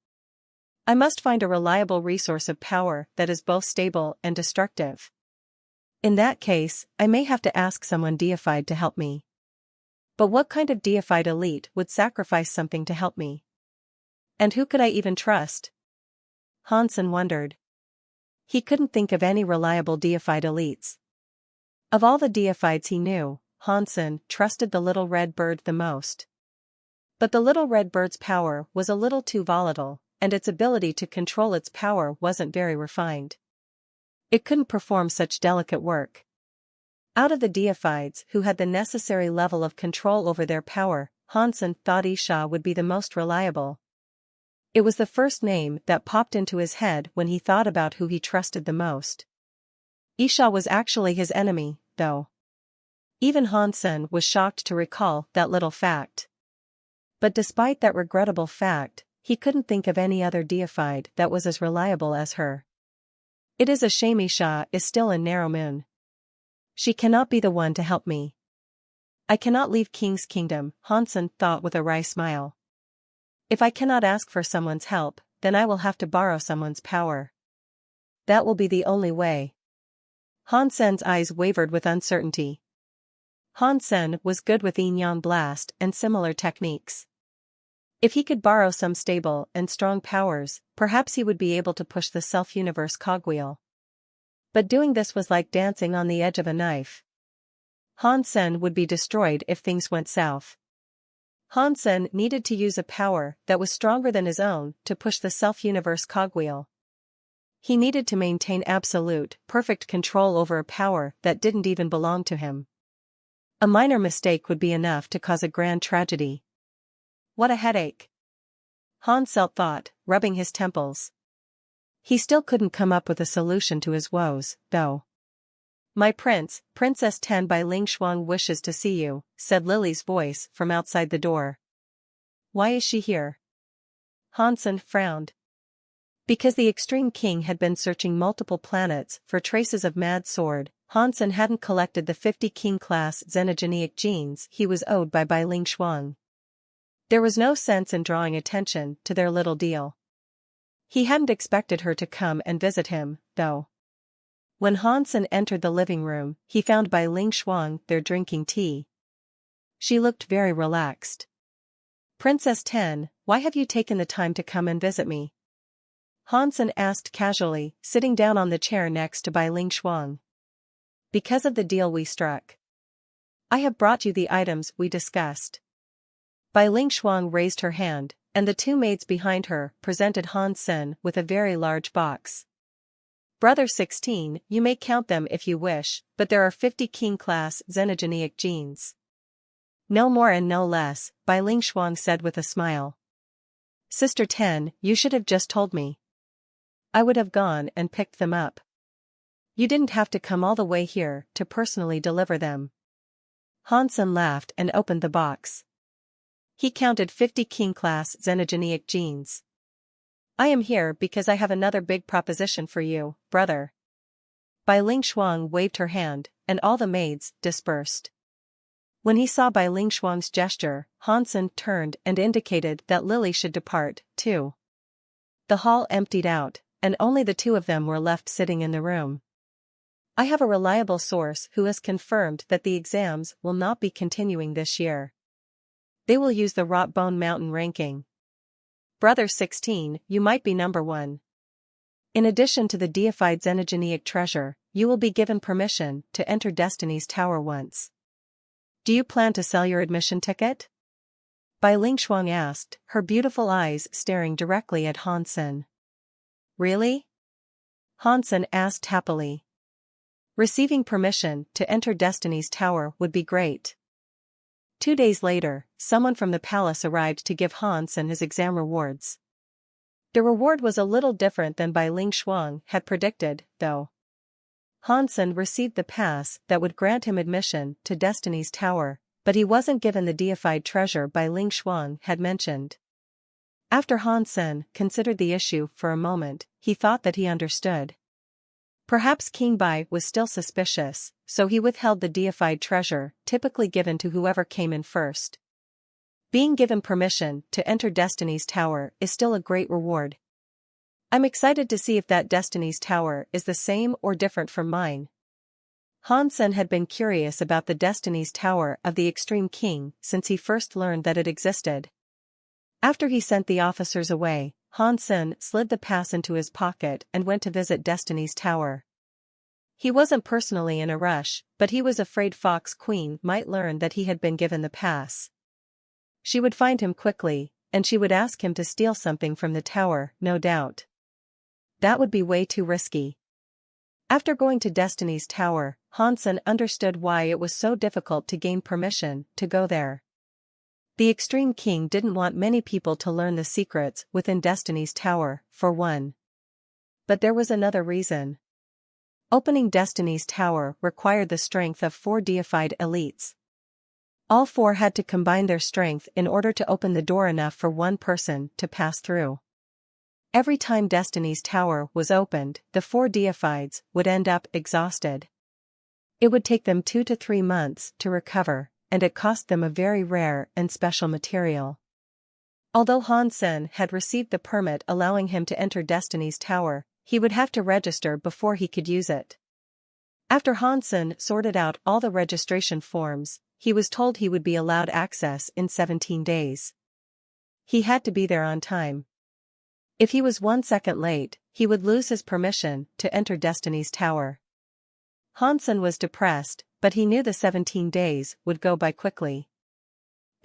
I must find a reliable resource of power that is both stable and destructive. In that case, I may have to ask someone deified to help me. But what kind of deified elite would sacrifice something to help me? And who could I even trust? Han Sen wondered. He couldn't think of any reliable deified elites. Of all the deifieds he knew, Han Sen trusted the little red bird the most. But the little red bird's power was a little too volatile, and its ability to control its power wasn't very refined. It couldn't perform such delicate work. Out of the deifieds who had the necessary level of control over their power, Han Sen thought Isha would be the most reliable. It was the first name that popped into his head when he thought about who he trusted the most. Isha was actually his enemy, though. Even Han Sen was shocked to recall that little fact. But despite that regrettable fact, he couldn't think of any other deified that was as reliable as her. It is a shame Isha is still in Narrow Moon. She cannot be the one to help me. I cannot leave King's Kingdom, Han Sen thought with a wry smile. If I cannot ask for someone's help, then I will have to borrow someone's power. That will be the only way. Han Sen's eyes wavered with uncertainty. Han Sen was good with Yin-Yang Blast and similar techniques. If he could borrow some stable and strong powers, perhaps he would be able to push the self-universe cogwheel. But doing this was like dancing on the edge of a knife. Han Sen would be destroyed if things went south. Hansen needed to use a power that was stronger than his own to push the self-universe cogwheel. He needed to maintain absolute, perfect control over a power that didn't even belong to him. A minor mistake would be enough to cause a grand tragedy. What a headache. Hansel thought, rubbing his temples. He still couldn't come up with a solution to his woes, though. "My prince, Princess Ten by Ling Shuang wishes to see you," said Lily's voice from outside the door. "Why is she here?" Hansen frowned. Because the Extreme King had been searching multiple planets for traces of Mad Sword, Hansen hadn't collected the 50 King-class xenogeneic genes he was owed by Bai Ling Shuang. There was no sense in drawing attention to their little deal. He hadn't expected her to come and visit him, though. When Hansen entered the living room, he found Bai Ling Shuang there drinking tea. She looked very relaxed. "Princess Ten, why have you taken the time to come and visit me?" Hansen asked casually, sitting down on the chair next to Bai Ling Shuang. "Because of the deal we struck. I have brought you the items we discussed." Bai Ling Shuang raised her hand, and the two maids behind her presented Hansen with a very large box. "Brother 16, you may count them if you wish, but there are 50 King-class xenogeneic genes." "No more and no less," Bai Ling Shuang said with a smile. "Sister 10, you should have just told me. I would have gone and picked them up. You didn't have to come all the way here to personally deliver them." Hansen laughed and opened the box. He counted 50 King-class xenogeneic genes. "I am here because I have another big proposition for you, brother." Bai Ling Shuang waved her hand, and all the maids dispersed. When he saw Bai Ling Shuang's gesture, Hansen turned and indicated that Lily should depart, too. The hall emptied out, and only the two of them were left sitting in the room. "I have a reliable source who has confirmed that the exams will not be continuing this year. They will use the Rotbone Mountain ranking. Brother 16, you might be number 1. In addition to the deified xenogeneic treasure, you will be given permission to enter Destiny's Tower once. Do you plan to sell your admission ticket?" Bai Ling Shuang asked, her beautiful eyes staring directly at Hansen. "Really?" Hansen asked happily. Receiving permission to enter Destiny's Tower would be great. 2 days later, someone from the palace arrived to give Hansen his exam rewards. The reward was a little different than Bai Ling Shuang had predicted, though. Hansen received the pass that would grant him admission to Destiny's Tower, but he wasn't given the deified treasure Bai Ling Shuang had mentioned. After Hansen considered the issue for a moment, he thought that he understood. Perhaps King Bai was still suspicious, so he withheld the deified treasure, typically given to whoever came in first. Being given permission to enter Destiny's Tower is still a great reward. "I'm excited to see if that Destiny's Tower is the same or different from mine." Hansen had been curious about the Destiny's Tower of the Extreme King since he first learned that it existed. After he sent the officers away, Hansen slid the pass into his pocket and went to visit Destiny's Tower. He wasn't personally in a rush, but he was afraid Fox Queen might learn that he had been given the pass. She would find him quickly, and she would ask him to steal something from the tower, no doubt. That would be way too risky. After going to Destiny's Tower, Hansen understood why it was so difficult to gain permission to go there. The Extreme King didn't want many people to learn the secrets within Destiny's Tower, for one. But there was another reason. Opening Destiny's Tower required the strength of 4 deified elites. All 4 had to combine their strength in order to open the door enough for one person to pass through. Every time Destiny's Tower was opened, the 4 deifieds would end up exhausted. It would take them 2 to 3 months to recover, and it cost them a very rare and special material. Although Hansen had received the permit allowing him to enter Destiny's Tower, he would have to register before he could use it. After Hansen sorted out all the registration forms, he was told he would be allowed access in 17 days. He had to be there on time. If he was 1 second late, he would lose his permission to enter Destiny's Tower. Hansen was depressed, but he knew the 17 days would go by quickly.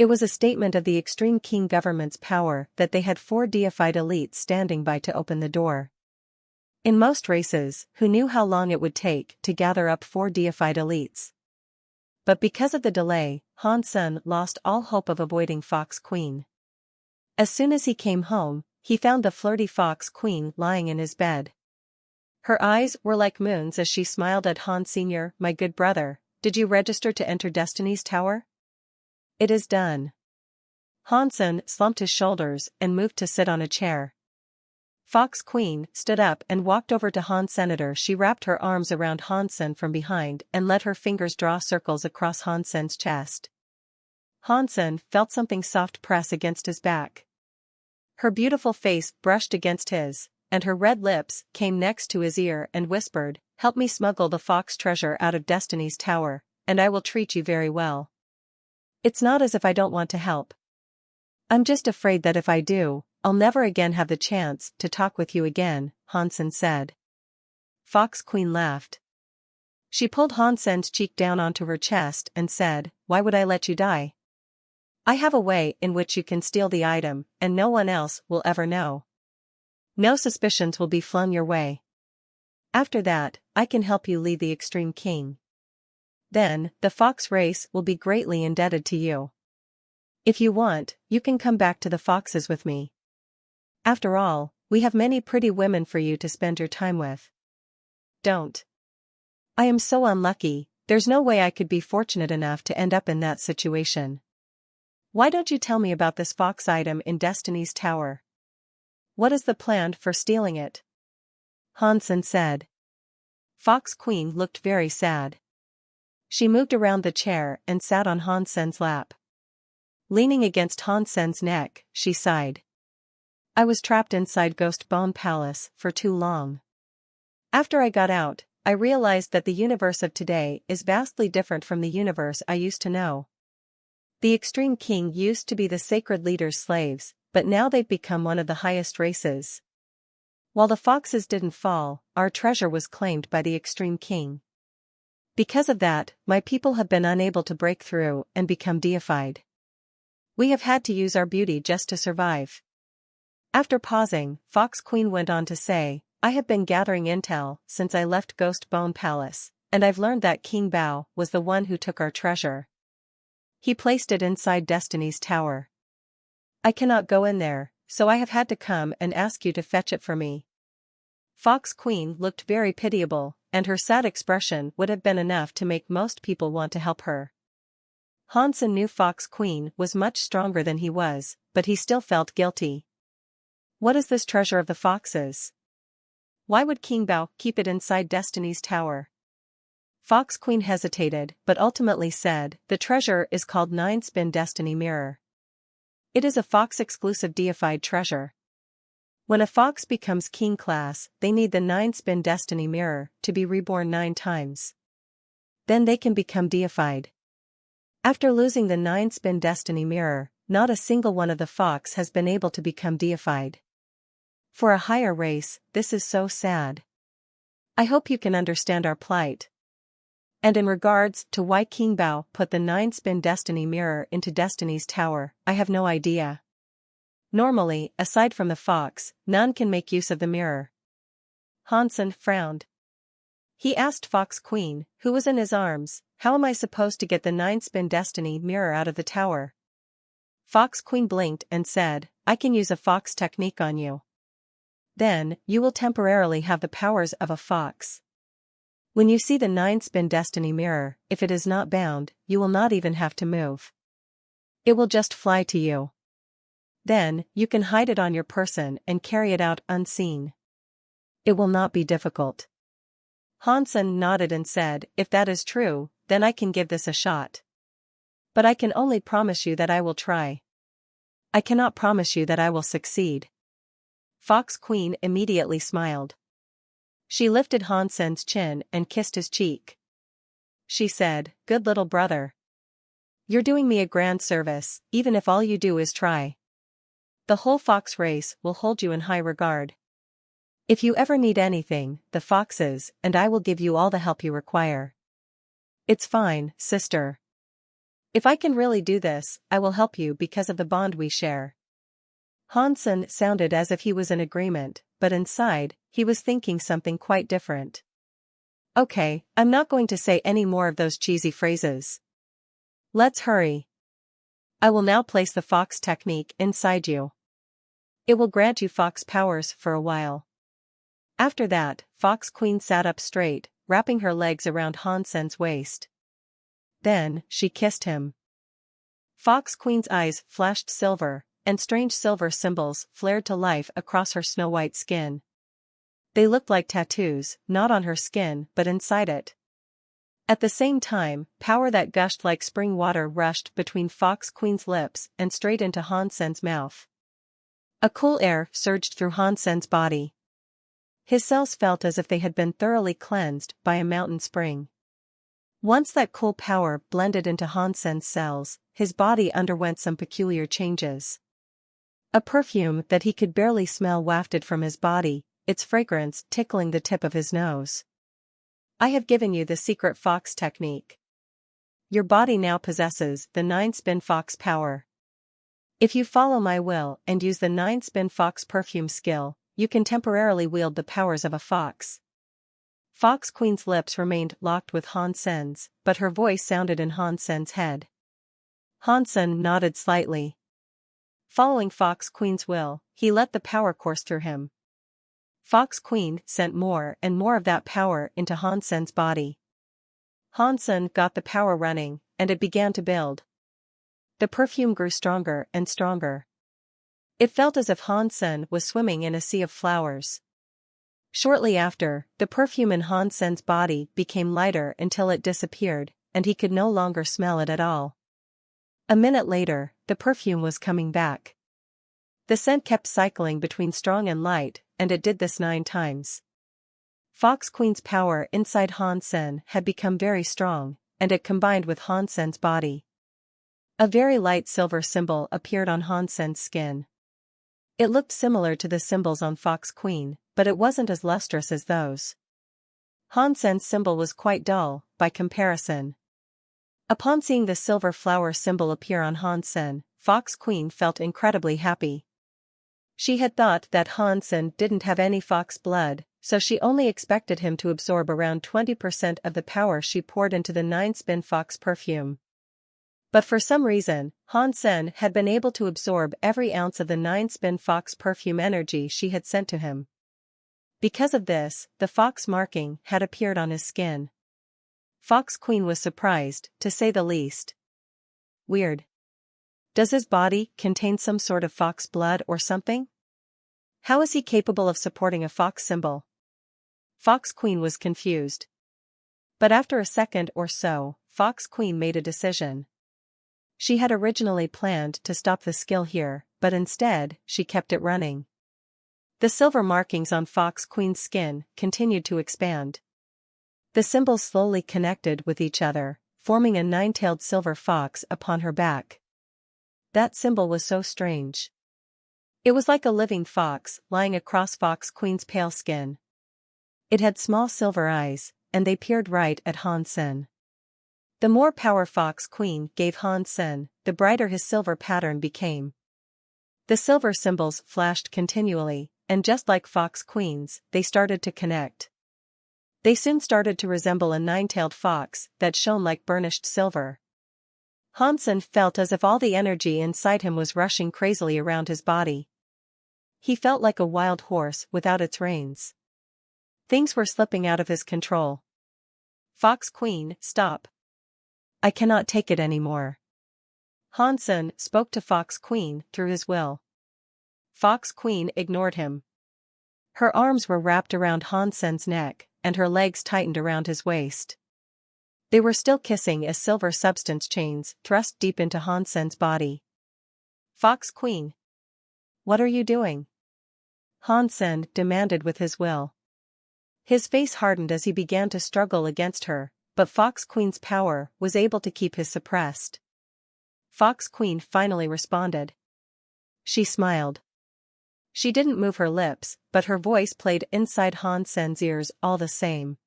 It was a statement of the extreme king government's power that they had 4 deified elites standing by to open the door. In most races, who knew how long it would take to gather up 4 deified elites? But because of the delay, Han Sen lost all hope of avoiding Fox Queen. As soon as he came home, he found the flirty Fox Queen lying in his bed. Her eyes were like moons as she smiled at Han Sr. "My good brother, did you register to enter Destiny's Tower?" "It is done." Han Sen slumped his shoulders and moved to sit on a chair. Fox Queen stood up and walked over to Han Senator. She wrapped her arms around Han Sen from behind and let her fingers draw circles across Han Sen's chest. Han Sen felt something soft press against his back. Her beautiful face brushed against his, and her red lips came next to his ear and whispered, "Help me smuggle the fox treasure out of Destiny's Tower, and I will treat you very well." "It's not as if I don't want to help. I'm just afraid that if I do, I'll never again have the chance to talk with you again," Han Sen said. Fox Queen laughed. She pulled Han Sen's cheek down onto her chest and said, "Why would I let you die? I have a way in which you can steal the item, and no one else will ever know. No suspicions will be flung your way. After that, I can help you lead the Extreme King. Then, the fox race will be greatly indebted to you. If you want, you can come back to the foxes with me. After all, we have many pretty women for you to spend your time with." "Don't. I am so unlucky, there's no way I could be fortunate enough to end up in that situation. Why don't you tell me about this fox item in Destiny's Tower? What is the plan for stealing it?" Han Sen said. Fox Queen looked very sad. She moved around the chair and sat on Han Sen's lap. Leaning against Han Sen's neck, she sighed. "I was trapped inside Ghost Bone Palace for too long. After I got out, I realized that the universe of today is vastly different from the universe I used to know. The Extreme King used to be the sacred leader's slaves, but now they've become one of the highest races. While the foxes didn't fall, our treasure was claimed by the Extreme King. Because of that, my people have been unable to break through and become deified. We have had to use our beauty just to survive." After pausing, Fox Queen went on to say, "I have been gathering intel since I left Ghost Bone Palace, and I've learned that King Bao was the one who took our treasure. He placed it inside Destiny's Tower. I cannot go in there, so I have had to come and ask you to fetch it for me." Fox Queen looked very pitiable, and her sad expression would have been enough to make most people want to help her. Han Sen knew Fox Queen was much stronger than he was, but he still felt guilty. What is this treasure of the foxes? Why would King Bao keep it inside Destiny's Tower? Fox Queen hesitated but ultimately said, "The treasure is called 9-Spin Destiny Mirror. It is a fox-exclusive deified treasure. When a fox becomes king class, they need the 9-Spin Destiny Mirror to be reborn 9 times. Then they can become deified. After losing the 9-Spin Destiny Mirror, not a single one of the fox has been able to become deified. For a higher race, this is so sad. I hope you can understand our plight. And in regards to why King Bao put the 9-Spin Destiny Mirror into Destiny's Tower, I have no idea. Normally, aside from the fox, none can make use of the mirror." Han Sen frowned. He asked Fox Queen, who was in his arms, "How am I supposed to get the 9-Spin Destiny Mirror out of the tower?" Fox Queen blinked and said, "I can use a fox technique on you. Then, you will temporarily have the powers of a fox. When you see the 9-Spin Destiny Mirror, if it is not bound, you will not even have to move. It will just fly to you. Then, you can hide it on your person and carry it out unseen. It will not be difficult." Han Sen nodded and said, "If that is true, then I can give this a shot. But I can only promise you that I will try. I cannot promise you that I will succeed." Fox Queen immediately smiled. She lifted Han Sen's chin and kissed his cheek. She said, "Good little brother. You're doing me a grand service, even if all you do is try. The whole fox race will hold you in high regard. If you ever need anything, the foxes and I will give you all the help you require." "It's fine, sister. If I can really do this, I will help you because of the bond we share. Hansen sounded as if he was in agreement, but inside, he was thinking something quite different. Okay, I'm not going to say any more of those cheesy phrases. Let's hurry. I will now place the fox technique inside you. It will grant you fox powers for a while. After that, Fox Queen sat up straight, wrapping her legs around Hansen's waist. Then, she kissed him. Fox Queen's eyes flashed silver, and strange silver symbols flared to life across her snow-white skin. They looked like tattoos, not on her skin but inside it. At the same time, power that gushed like spring water rushed between Fox Queen's lips and straight into Hansen's mouth. A cool air surged through Hansen's body. His cells felt as if they had been thoroughly cleansed by a mountain spring. Once that cool power blended into Hansen's cells, his body underwent some peculiar changes. A perfume that he could barely smell wafted from his body, its fragrance tickling the tip of his nose. I have given you the secret fox technique. Your body now possesses the 9-spin fox power. If you follow my will and use the 9-spin fox perfume skill, you can temporarily wield the powers of a fox. Fox Queen's lips remained locked with Hansen's, but her voice sounded in Hansen's head. Hansen nodded slightly. Following Fox Queen's will, he let the power course through him. Fox Queen sent more and more of that power into Hansen's body. Hansen got the power running, and it began to build. The perfume grew stronger and stronger. It felt as if Hansen was swimming in a sea of flowers. Shortly after, the perfume in Hansen's body became lighter until it disappeared, and he could no longer smell it at all. A minute later, the perfume was coming back. The scent kept cycling between strong and light, and it did this 9 times. Fox Queen's power inside Hansen had become very strong, and it combined with Hansen's body. A very light silver symbol appeared on Hansen's skin. It looked similar to the symbols on Fox Queen, but it wasn't as lustrous as those. Hansen's symbol was quite dull, by comparison. Upon seeing the silver flower symbol appear on Hansen, Fox Queen felt incredibly happy. She had thought that Hansen didn't have any fox blood, so she only expected him to absorb around 20% of the power she poured into the 9-spin fox perfume. But for some reason, Hansen had been able to absorb every ounce of the 9-spin fox perfume energy she had sent to him. Because of this, the fox marking had appeared on his skin. Fox Queen was surprised, to say the least. Weird. Does his body contain some sort of fox blood or something? How is he capable of supporting a fox symbol? Fox Queen was confused. But after a second or so, Fox Queen made a decision. She had originally planned to stop the skill here, but instead, she kept it running. The silver markings on Fox Queen's skin continued to expand. The symbols slowly connected with each other, forming a 9-tailed silver fox upon her back. That symbol was so strange. It was like a living fox lying across Fox Queen's pale skin. It had small silver eyes, and they peered right at Hansen. The more power Fox Queen gave Hansen, the brighter his silver pattern became. The silver symbols flashed continually, and just like Fox Queen's, they started to connect. They soon started to resemble a 9-tailed fox that shone like burnished silver. Hansen felt as if all the energy inside him was rushing crazily around his body. He felt like a wild horse without its reins. Things were slipping out of his control. Fox Queen, stop. I cannot take it anymore. Hansen spoke to Fox Queen through his will. Fox Queen ignored him. Her arms were wrapped around Hansen's neck, and her legs tightened around his waist. They were still kissing as silver substance chains thrust deep into Hansen's body. Fox Queen. What are you doing? Hansen demanded with his will. His face hardened as he began to struggle against her, but Fox Queen's power was able to keep his suppressed. Fox Queen finally responded. She smiled. She didn't move her lips, but her voice played inside Hansen's ears all the same.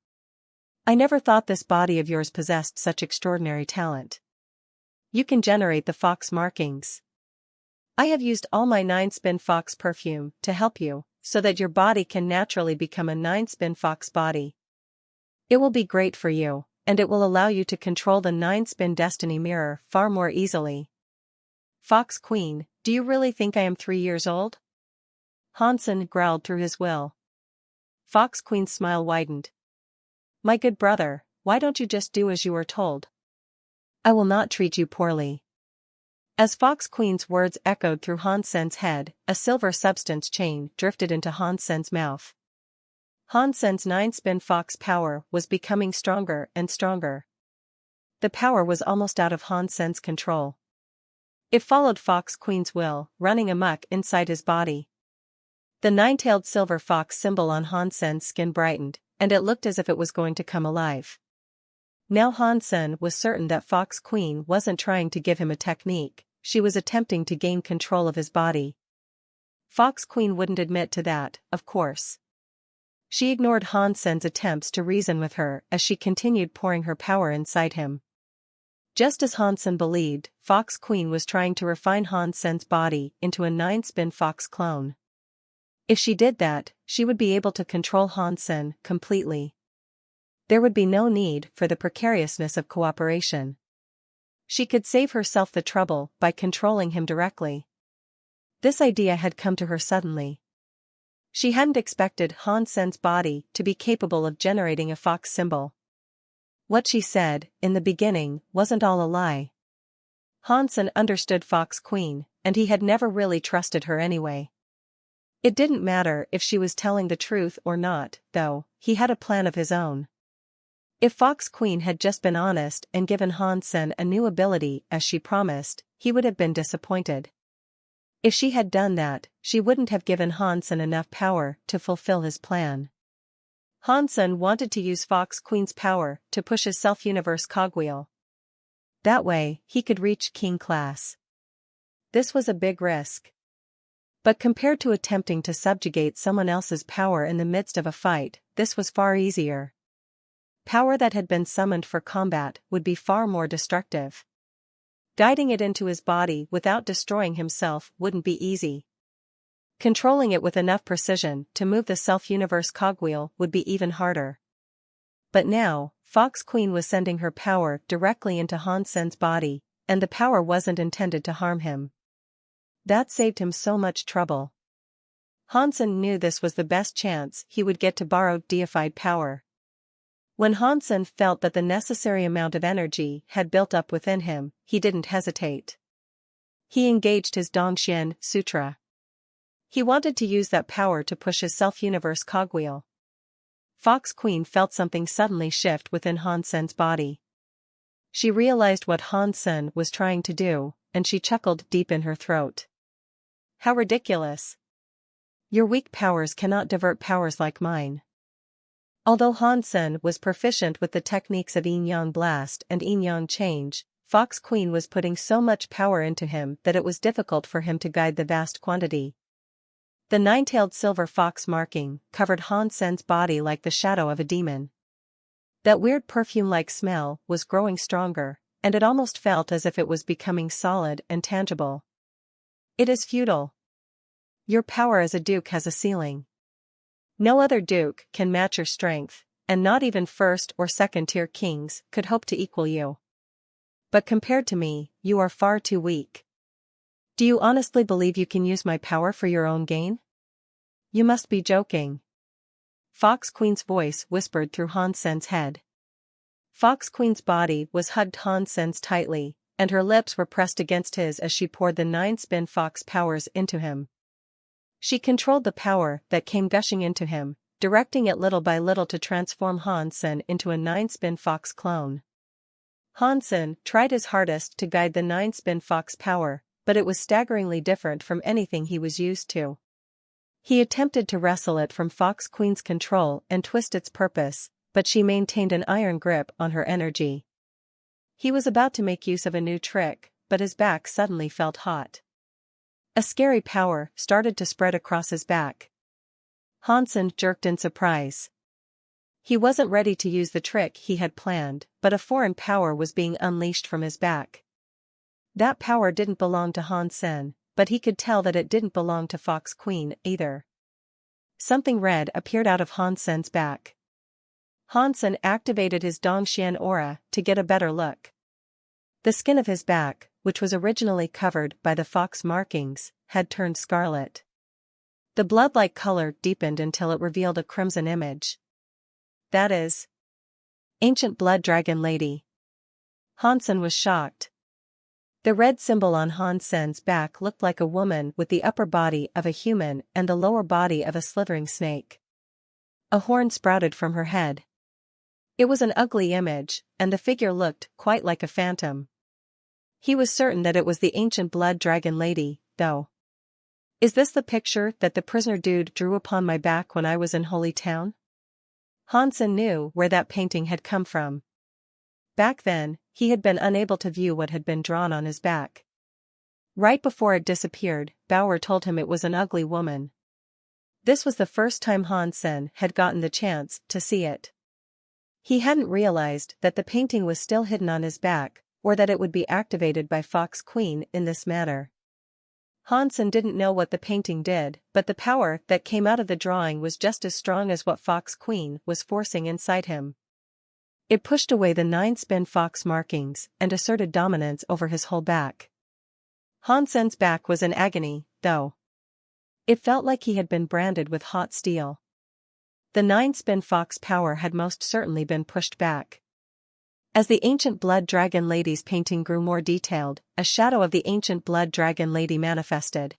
I never thought this body of yours possessed such extraordinary talent. You can generate the fox markings. I have used all my 9-spin fox perfume to help you, so that your body can naturally become a 9-spin fox body. It will be great for you, and it will allow you to control the 9-spin destiny mirror far more easily. Fox Queen, do you really think I am 3 years old? Hansen growled through his will. Fox Queen's smile widened. My good brother, why don't you just do as you are told? I will not treat you poorly. As Fox Queen's words echoed through Hansen's head, a silver substance chain drifted into Hansen's mouth. Hansen's 9-spin fox power was becoming stronger and stronger. The power was almost out of Hansen's control. It followed Fox Queen's will, running amok inside his body. The 9-tailed silver fox symbol on Hansen's skin brightened, and it looked as if it was going to come alive. Now Hansen was certain that Fox Queen wasn't trying to give him a technique, she was attempting to gain control of his body. Fox Queen wouldn't admit to that, of course. She ignored Hansen's attempts to reason with her as she continued pouring her power inside him. Just as Hansen believed, Fox Queen was trying to refine Hansen's body into a 9-spin fox clone. If she did that, she would be able to control Hansen completely. There would be no need for the precariousness of cooperation. She could save herself the trouble by controlling him directly. This idea had come to her suddenly. She hadn't expected Hansen's body to be capable of generating a fox symbol. What she said, in the beginning, wasn't all a lie. Hansen understood Fox Queen, and he had never really trusted her anyway. It didn't matter if she was telling the truth or not, though, he had a plan of his own. If Fox Queen had just been honest and given Hansen a new ability as she promised, he would have been disappointed. If she had done that, she wouldn't have given Hansen enough power to fulfill his plan. Hansen wanted to use Fox Queen's power to push his self-universe cogwheel. That way, he could reach King class. This was a big risk. But compared to attempting to subjugate someone else's power in the midst of a fight, this was far easier. Power that had been summoned for combat would be far more destructive. Guiding it into his body without destroying himself wouldn't be easy. Controlling it with enough precision to move the self-universe cogwheel would be even harder. But now, Fox Queen was sending her power directly into Hansen's body, and the power wasn't intended to harm him. That saved him so much trouble. Hansen knew this was the best chance he would get to borrow deified power. When Hansen felt that the necessary amount of energy had built up within him, he didn't hesitate. He engaged his Dongxian Sutra. He wanted to use that power to push his self-universe cogwheel. Fox Queen felt something suddenly shift within Hansen's body. She realized what Hansen was trying to do, and she chuckled deep in her throat. How ridiculous! Your weak powers cannot divert powers like mine. Although Hansen was proficient with the techniques of Yin-Yang Blast and Yin-Yang Change, Fox Queen was putting so much power into him that it was difficult for him to guide the vast quantity. The 9-tailed silver fox marking covered Hansen's body like the shadow of a demon. That weird perfume-like smell was growing stronger, and it almost felt as if it was becoming solid and tangible. It is futile. Your power as a duke has a ceiling. No other duke can match your strength, and not even first or second-tier kings could hope to equal you. But compared to me, you are far too weak. Do you honestly believe you can use my power for your own gain? You must be joking. Fox Queen's voice whispered through Hansen's head. Fox Queen's body was hugged Hansen's tightly, and her lips were pressed against his as she poured the 9-spin fox powers into him. She controlled the power that came gushing into him, directing it little by little to transform Hansen into a 9-spin fox clone. Hansen tried his hardest to guide the 9-spin fox power, but it was staggeringly different from anything he was used to. He attempted to wrestle it from Fox Queen's control and twist its purpose, but she maintained an iron grip on her energy. He was about to make use of a new trick, but his back suddenly felt hot. A scary power started to spread across his back. Hansen jerked in surprise. He wasn't ready to use the trick he had planned, but a foreign power was being unleashed from his back. That power didn't belong to Han Sen, but he could tell that it didn't belong to Fox Queen either. Something red appeared out of Han Sen's back. Han Sen activated his Dongxian aura to get a better look. The skin of his back, which was originally covered by the fox markings, had turned scarlet. The blood-like color deepened until it revealed a crimson image. That is ancient blood dragon lady. Han Sen was shocked. The red symbol on Han Sen's back looked like a woman with the upper body of a human and the lower body of a slithering snake. A horn sprouted from her head. It was an ugly image, and the figure looked quite like a phantom. He was certain that it was the ancient blood dragon lady, though. Is this the picture that the prisoner dude drew upon my back when I was in Holy Town? Han Sen knew where that painting had come from. Back then, he had been unable to view what had been drawn on his back. Right before it disappeared, Bauer told him it was an ugly woman. This was the first time Han Sen had gotten the chance to see it. He hadn't realized that the painting was still hidden on his back, or that it would be activated by Fox Queen in this manner. Han Sen didn't know what the painting did, but the power that came out of the drawing was just as strong as what Fox Queen was forcing inside him. It pushed away the 9-spin fox markings and asserted dominance over his whole back. Han Sen's back was in agony, though. It felt like he had been branded with hot steel. The 9-spin fox power had most certainly been pushed back. As the ancient blood dragon lady's painting grew more detailed, a shadow of the ancient blood dragon lady manifested.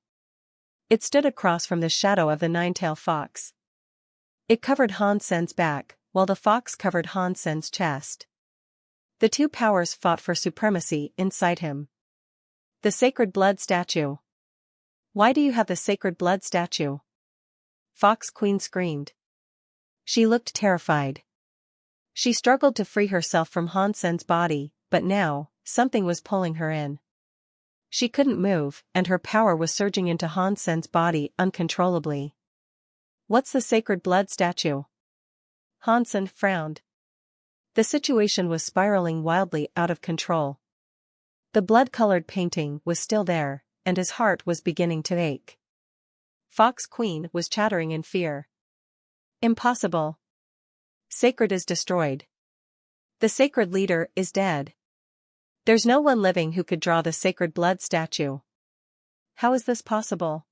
It stood across from the shadow of the 9-tailed fox. It covered Han Sen's back, while the fox covered Han Sen's chest. The two powers fought for supremacy inside him. The sacred blood statue. Why do you have the sacred blood statue? Fox Queen screamed. She looked terrified. She struggled to free herself from Han Sen's body, but now, something was pulling her in. She couldn't move, and her power was surging into Han Sen's body uncontrollably. What's the sacred blood statue? Han Sen frowned. The situation was spiraling wildly out of control. The blood-colored painting was still there, and his heart was beginning to ache. Fox Queen was chattering in fear. Impossible. Sacred is destroyed. The sacred leader is dead. There's no one living who could draw the sacred blood statue. How is this possible?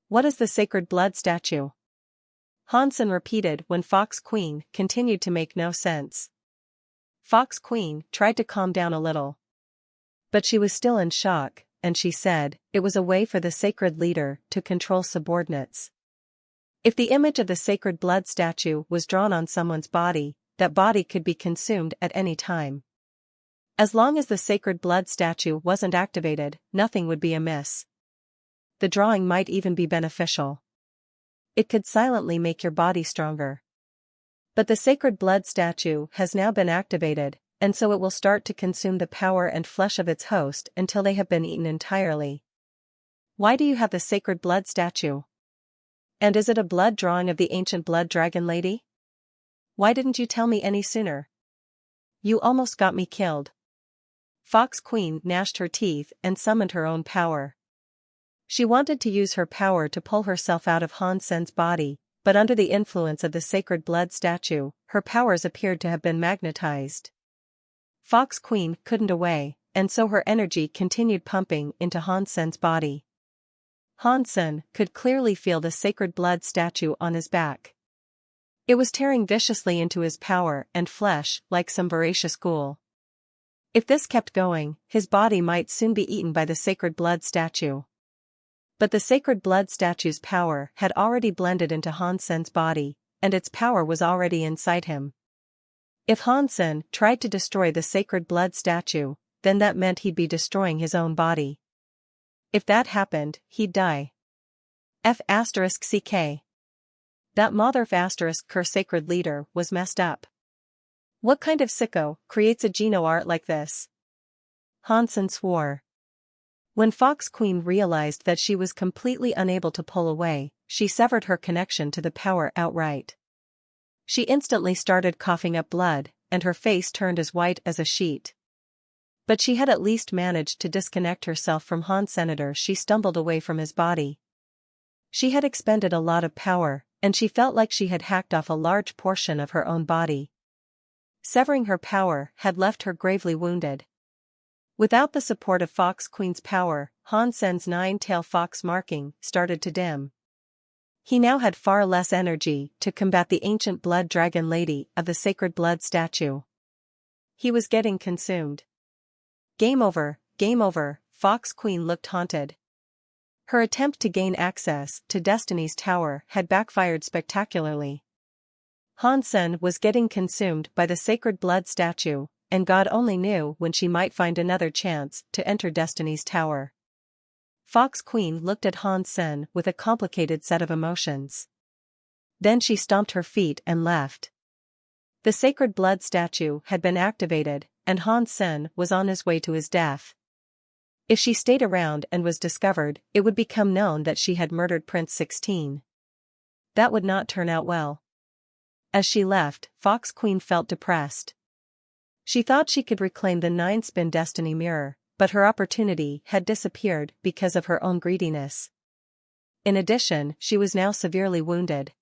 What is the sacred blood statue? Han Sen repeated when Fox Queen continued to make no sense. Fox Queen tried to calm down a little. But she was still in shock, and she said, it was a way for the sacred leader to control subordinates. If the image of the sacred blood statue was drawn on someone's body, that body could be consumed at any time. As long as the sacred blood statue wasn't activated, nothing would be amiss. The drawing might even be beneficial. It could silently make your body stronger. But the sacred blood statue has now been activated, and so it will start to consume the power and flesh of its host until they have been eaten entirely. Why do you have the sacred blood statue? And is it a blood drawing of the ancient blood dragon lady? Why didn't you tell me any sooner? You almost got me killed. Fox Queen gnashed her teeth and summoned her own power. She wanted to use her power to pull herself out of Han Sen's body, but under the influence of the sacred blood statue, her powers appeared to have been magnetized. Fox Queen couldn't away, and so her energy continued pumping into Han Sen's body. Han Sen could clearly feel the sacred blood statue on his back. It was tearing viciously into his power and flesh like some voracious ghoul. If this kept going, his body might soon be eaten by the sacred blood statue. But the sacred blood statue's power had already blended into Han Sen's body, and its power was already inside him. If Han Sen tried to destroy the sacred blood statue, then that meant he'd be destroying his own body. If that happened, he'd die. F***ck. That mother ***ker sacred leader was messed up. What kind of sicko creates a Geno art like this? Han Sen swore. When Fox Queen realized that she was completely unable to pull away, she severed her connection to the power outright. She instantly started coughing up blood, and her face turned as white as a sheet. But she had at least managed to disconnect herself from Han Senator. She stumbled away from his body. She had expended a lot of power, and she felt like she had hacked off a large portion of her own body. Severing her power had left her gravely wounded. Without the support of Fox Queen's power, Han Sen's nine-tail fox marking started to dim. He now had far less energy to combat the ancient blood dragon lady of the sacred blood statue. He was getting consumed. Game over, Fox Queen looked haunted. Her attempt to gain access to Destiny's Tower had backfired spectacularly. Han Sen was getting consumed by the sacred blood statue, and God only knew when she might find another chance to enter Destiny's Tower. Fox Queen looked at Han Sen with a complicated set of emotions. Then she stomped her feet and left. The sacred blood statue had been activated, and Han Sen was on his way to his death. If she stayed around and was discovered, it would become known that she had murdered Prince 16. That would not turn out well. As she left, Fox Queen felt depressed. She thought she could reclaim the 9-spin destiny mirror, but her opportunity had disappeared because of her own greediness. In addition, she was now severely wounded.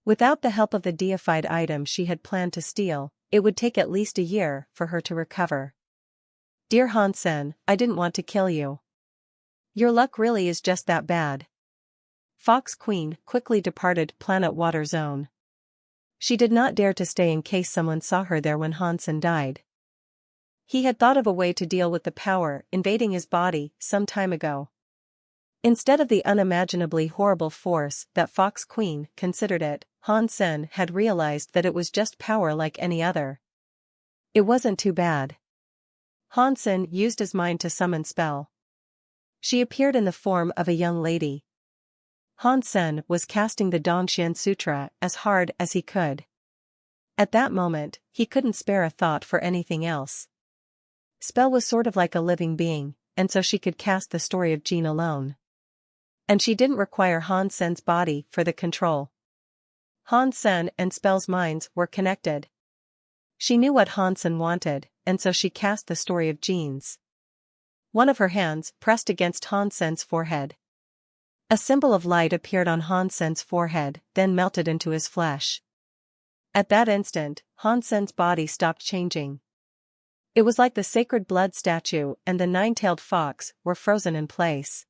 Without the help of the deified item she had planned to steal, it would take at least a year for her to recover. Dear Han Sen, I didn't want to kill you. Your luck really is just that bad. Fox Queen quickly departed Planet Water Zone. She did not dare to stay in case someone saw her there when Han Sen died. He had thought of a way to deal with the power invading his body some time ago. Instead of the unimaginably horrible force that Fox Queen considered it, Han Sen had realized that it was just power like any other. It wasn't too bad. Han Sen used his mind to summon Spell. She appeared in the form of a young lady. Han Sen was casting the Dongxian Sutra as hard as he could. At that moment, he couldn't spare a thought for anything else. Spell was sort of like a living being, and so she could cast the story of Jean alone. And she didn't require Han Sen's body for the control. Han Sen and Spell's minds were connected. She knew what Han Sen wanted, and so she cast the story of Jean's. One of her hands pressed against Han Sen's forehead. A symbol of light appeared on Han Sen's forehead, then melted into his flesh. At that instant, Han Sen's body stopped changing. It was like the sacred blood statue and the nine-tailed fox were frozen in place.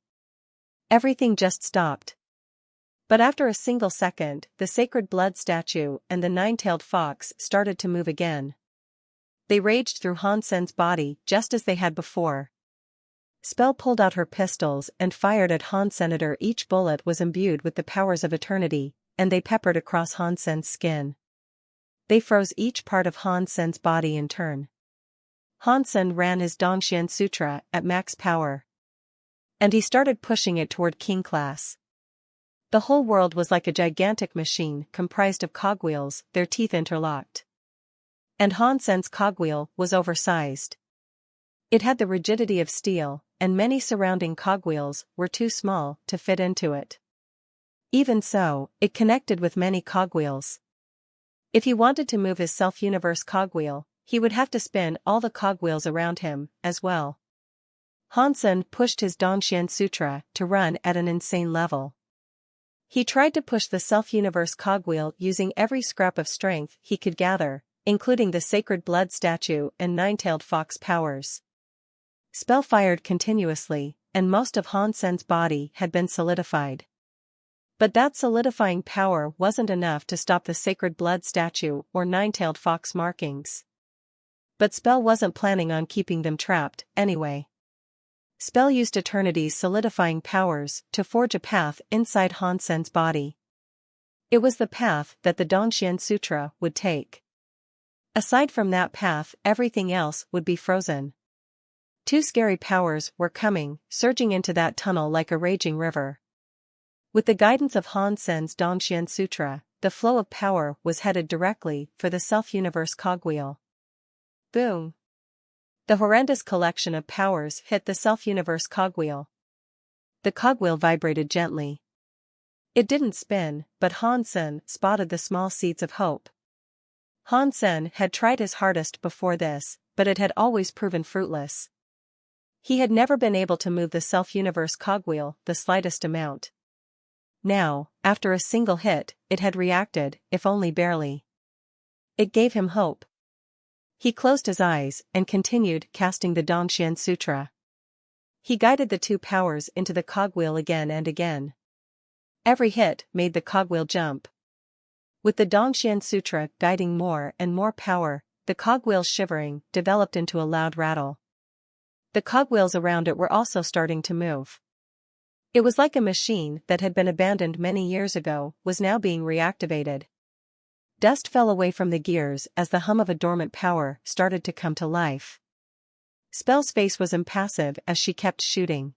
Everything just stopped. But after a single second, the sacred blood statue and the nine-tailed fox started to move again. They raged through Han Sen's body just as they had before. Spell pulled out her pistols and fired at Han Senator. Each bullet was imbued with the powers of eternity, and they peppered across Han Sen's skin. They froze each part of Han Sen's body in turn. Han Sen ran his Dongxian Sutra at max power. And he started pushing it toward King class. The whole world was like a gigantic machine comprised of cogwheels, their teeth interlocked. And Han Sen's cogwheel was oversized. It had the rigidity of steel, and many surrounding cogwheels were too small to fit into it. Even so, it connected with many cogwheels. If he wanted to move his self-universe cogwheel, he would have to spin all the cogwheels around him, as well. Han Sen pushed his Dongxian Sutra to run at an insane level. He tried to push the self-universe cogwheel using every scrap of strength he could gather, including the sacred blood statue and nine-tailed fox powers. Spell fired continuously, and most of Han Sen's body had been solidified. But that solidifying power wasn't enough to stop the sacred blood statue or nine-tailed fox markings. But Spell wasn't planning on keeping them trapped, anyway. Spell used Eternity's solidifying powers to forge a path inside Han Sen's body. It was the path that the Dongxian Sutra would take. Aside from that path, everything else would be frozen. Two scary powers were coming, surging into that tunnel like a raging river. With the guidance of Han Sen's Dongxian Sutra, the flow of power was headed directly for the self-universe cogwheel. Boom! The horrendous collection of powers hit the self-universe cogwheel. The cogwheel vibrated gently. It didn't spin, but Han Sen spotted the small seeds of hope. Han Sen had tried his hardest before this, but it had always proven fruitless. He had never been able to move the self-universe cogwheel the slightest amount. Now, after a single hit, it had reacted, if only barely. It gave him hope. He closed his eyes and continued casting the Dongxian Sutra. He guided the two powers into the cogwheel again and again. Every hit made the cogwheel jump. With the Dongxian Sutra guiding more and more power, the cogwheel shivering developed into a loud rattle. The cogwheels around it were also starting to move. It was like a machine that had been abandoned many years ago was now being reactivated. Dust fell away from the gears as the hum of a dormant power started to come to life. Spell's face was impassive as she kept shooting.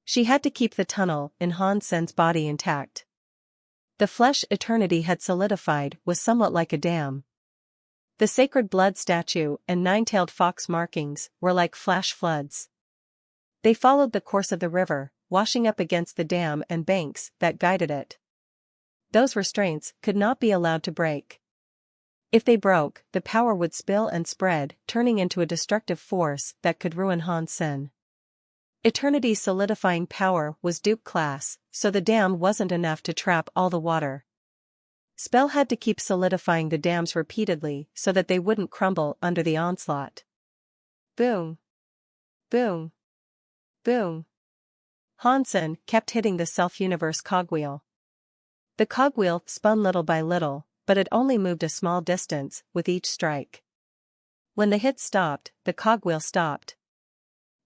She had to keep the tunnel in Han Sen's body intact. The flesh eternity had solidified was somewhat like a dam. The sacred blood statue and nine-tailed fox markings were like flash floods. They followed the course of the river, washing up against the dam and banks that guided it. Those restraints could not be allowed to break. If they broke, the power would spill and spread, turning into a destructive force that could ruin Han Sen. Eternity's solidifying power was dupe class, so the dam wasn't enough to trap all the water. Spell had to keep solidifying the dams repeatedly so that they wouldn't crumble under the onslaught. Boom! Boom! Boom! Han Sen kept hitting the self-universe cogwheel. The cogwheel spun little by little, but it only moved a small distance with each strike. When the hit stopped, the cogwheel stopped.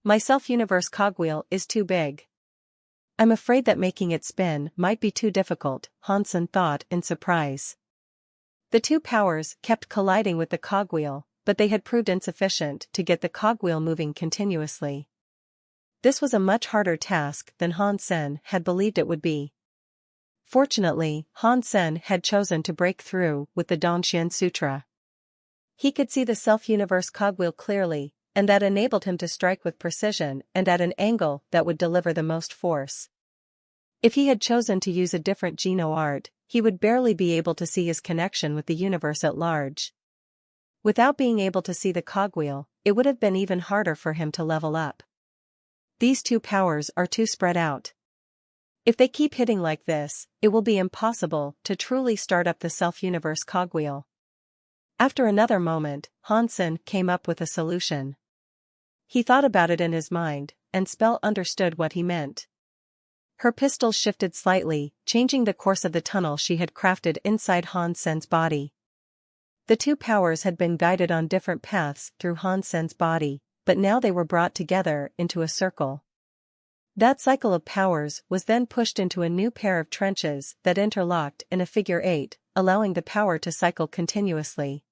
My self-universe cogwheel is too big. I'm afraid that making it spin might be too difficult, Han Sen thought in surprise. The two powers kept colliding with the cogwheel, but they had proved insufficient to get the cogwheel moving continuously. This was a much harder task than Han Sen had believed it would be. Fortunately, Han Sen had chosen to break through with the Dongxian Sutra. He could see the self-universe cogwheel clearly, and that enabled him to strike with precision and at an angle that would deliver the most force. If he had chosen to use a different Geno art, he would barely be able to see his connection with the universe at large. Without being able to see the cogwheel, it would have been even harder for him to level up. These two powers are too spread out. If they keep hitting like this, it will be impossible to truly start up the self-universe cogwheel. After another moment, Han Sen came up with a solution. He thought about it in his mind, and Spell understood what he meant. Her pistol shifted slightly, changing the course of the tunnel she had crafted inside Han Sen's body. The two powers had been guided on different paths through Han Sen's body, but now they were brought together into a circle. That cycle of powers was then pushed into a new pair of trenches that interlocked in a figure 8, allowing the power to cycle continuously.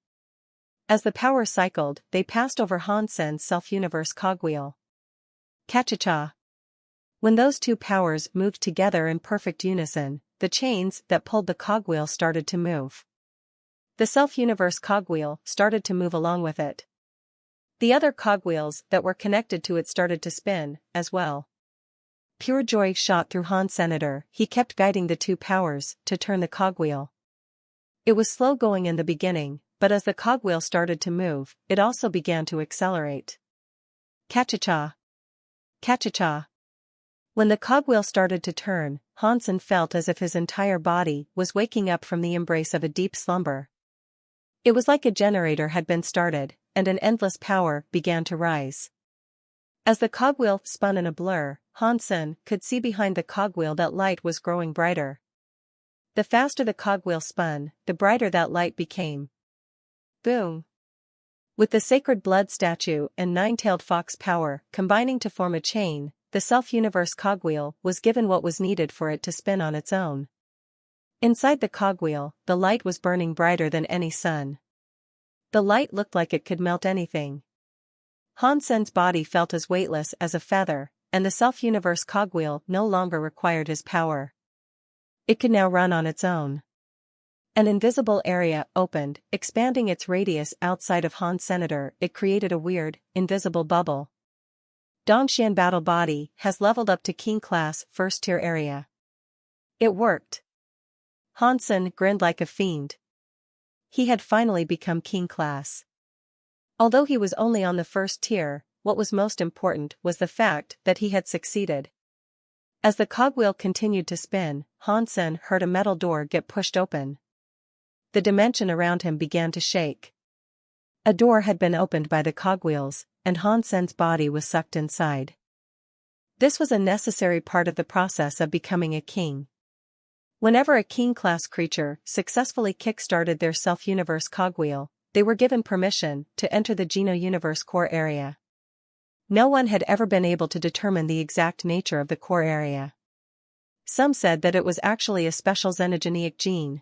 As the power cycled, they passed over Han Sen's self-universe cogwheel. Cha-cha-cha. When those two powers moved together in perfect unison, the chains that pulled the cogwheel started to move. The self-universe cogwheel started to move along with it. The other cogwheels that were connected to it started to spin, as well. Pure joy shot through Han Senator. He kept guiding the two powers to turn the cogwheel. It was slow going in the beginning, but as the cogwheel started to move, it also began to accelerate. Cha-cha-cha. Cha-cha-cha. When the cogwheel started to turn, Han Sen felt as if his entire body was waking up from the embrace of a deep slumber. It was like a generator had been started, and an endless power began to rise. As the cogwheel spun in a blur, Han Sen could see behind the cogwheel that light was growing brighter. The faster the cogwheel spun, the brighter that light became. Boom! With the sacred blood statue and nine-tailed fox power combining to form a chain, the self-universe cogwheel was given what was needed for it to spin on its own. Inside the cogwheel, the light was burning brighter than any sun. The light looked like it could melt anything. Han Sen's body felt as weightless as a feather, and the self-universe cogwheel no longer required his power. It could now run on its own. An invisible area opened, expanding its radius outside of Han Senator. It created a weird, invisible bubble. Dongxian Battle Body has leveled up to King Class First Tier Area. It worked. Han Sen grinned like a fiend. He had finally become King Class. Although he was only on the first tier, what was most important was the fact that he had succeeded. As the cogwheel continued to spin, Hansen heard a metal door get pushed open. The dimension around him began to shake. A door had been opened by the cogwheels, and Hansen's body was sucked inside. This was a necessary part of the process of becoming a king. Whenever a king-class creature successfully kick-started their self-universe cogwheel, they were given permission to enter the Geno-universe core area. No one had ever been able to determine the exact nature of the core area. Some said that it was actually a special xenogeneic gene.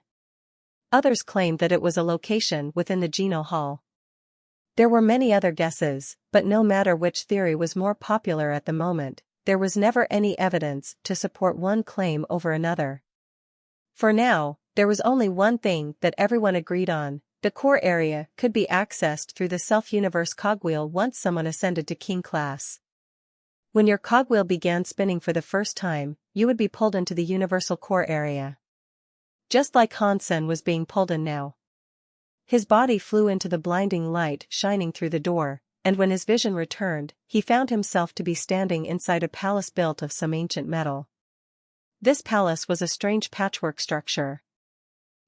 Others claimed that it was a location within the Geno Hall. There were many other guesses, but no matter which theory was more popular at the moment, there was never any evidence to support one claim over another. For now, there was only one thing that everyone agreed on: the core area could be accessed through the self-universe cogwheel once someone ascended to king class. When your cogwheel began spinning for the first time, you would be pulled into the universal core area. Just like Hansen was being pulled in now. His body flew into the blinding light shining through the door, and when his vision returned, he found himself to be standing inside a palace built of some ancient metal. This palace was a strange patchwork structure.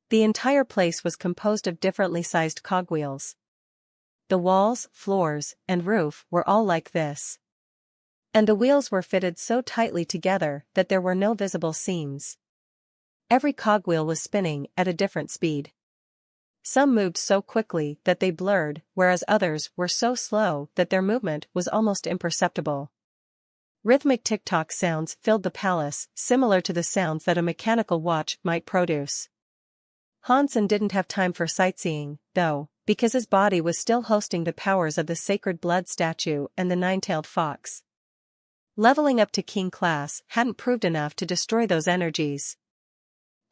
The entire place was composed of differently sized cogwheels. The walls, floors, and roof were all like this. And the wheels were fitted so tightly together that there were no visible seams. Every cogwheel was spinning at a different speed. Some moved so quickly that they blurred, whereas others were so slow that their movement was almost imperceptible. Rhythmic tick-tock sounds filled the palace, similar to the sounds that a mechanical watch might produce. Hansen didn't have time for sightseeing, though, because his body was still hosting the powers of the sacred blood statue and the nine-tailed fox. Leveling up to king class hadn't proved enough to destroy those energies.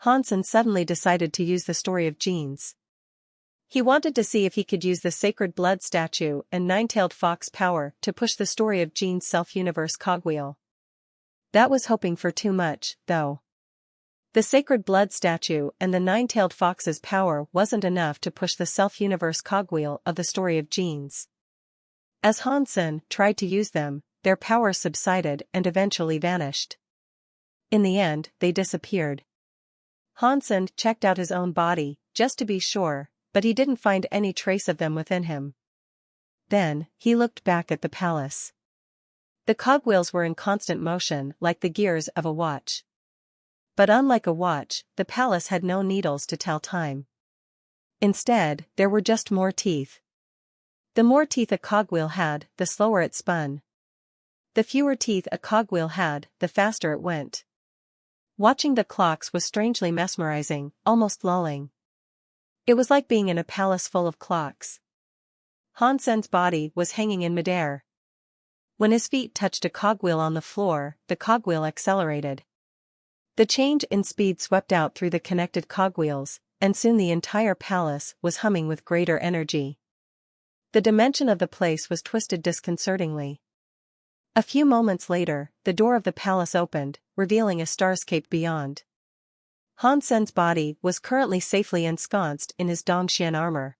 Hansen suddenly decided to use the story of genes. He wanted to see if he could use the sacred blood statue and nine-tailed fox power to push the story of Gene's self-universe cogwheel. That was hoping for too much, though. The sacred blood statue and the nine-tailed fox's power wasn't enough to push the self-universe cogwheel of the story of Genes. As Hansen tried to use them, their power subsided and eventually vanished. In the end, they disappeared. Hansen checked out his own body, just to be sure, but he didn't find any trace of them within him. Then, he looked back at the palace. The cogwheels were in constant motion like the gears of a watch. But unlike a watch, the palace had no needles to tell time. Instead, there were just more teeth. The more teeth a cogwheel had, the slower it spun. The fewer teeth a cogwheel had, the faster it went. Watching the clocks was strangely mesmerizing, almost lulling. It was like being in a palace full of clocks. Hansen's body was hanging in midair. When his feet touched a cogwheel on the floor, the cogwheel accelerated. The change in speed swept out through the connected cogwheels, and soon the entire palace was humming with greater energy. The dimension of the place was twisted disconcertingly. A few moments later, the door of the palace opened, revealing a starscape beyond. Hansen's body was currently safely ensconced in his Dongxian armor.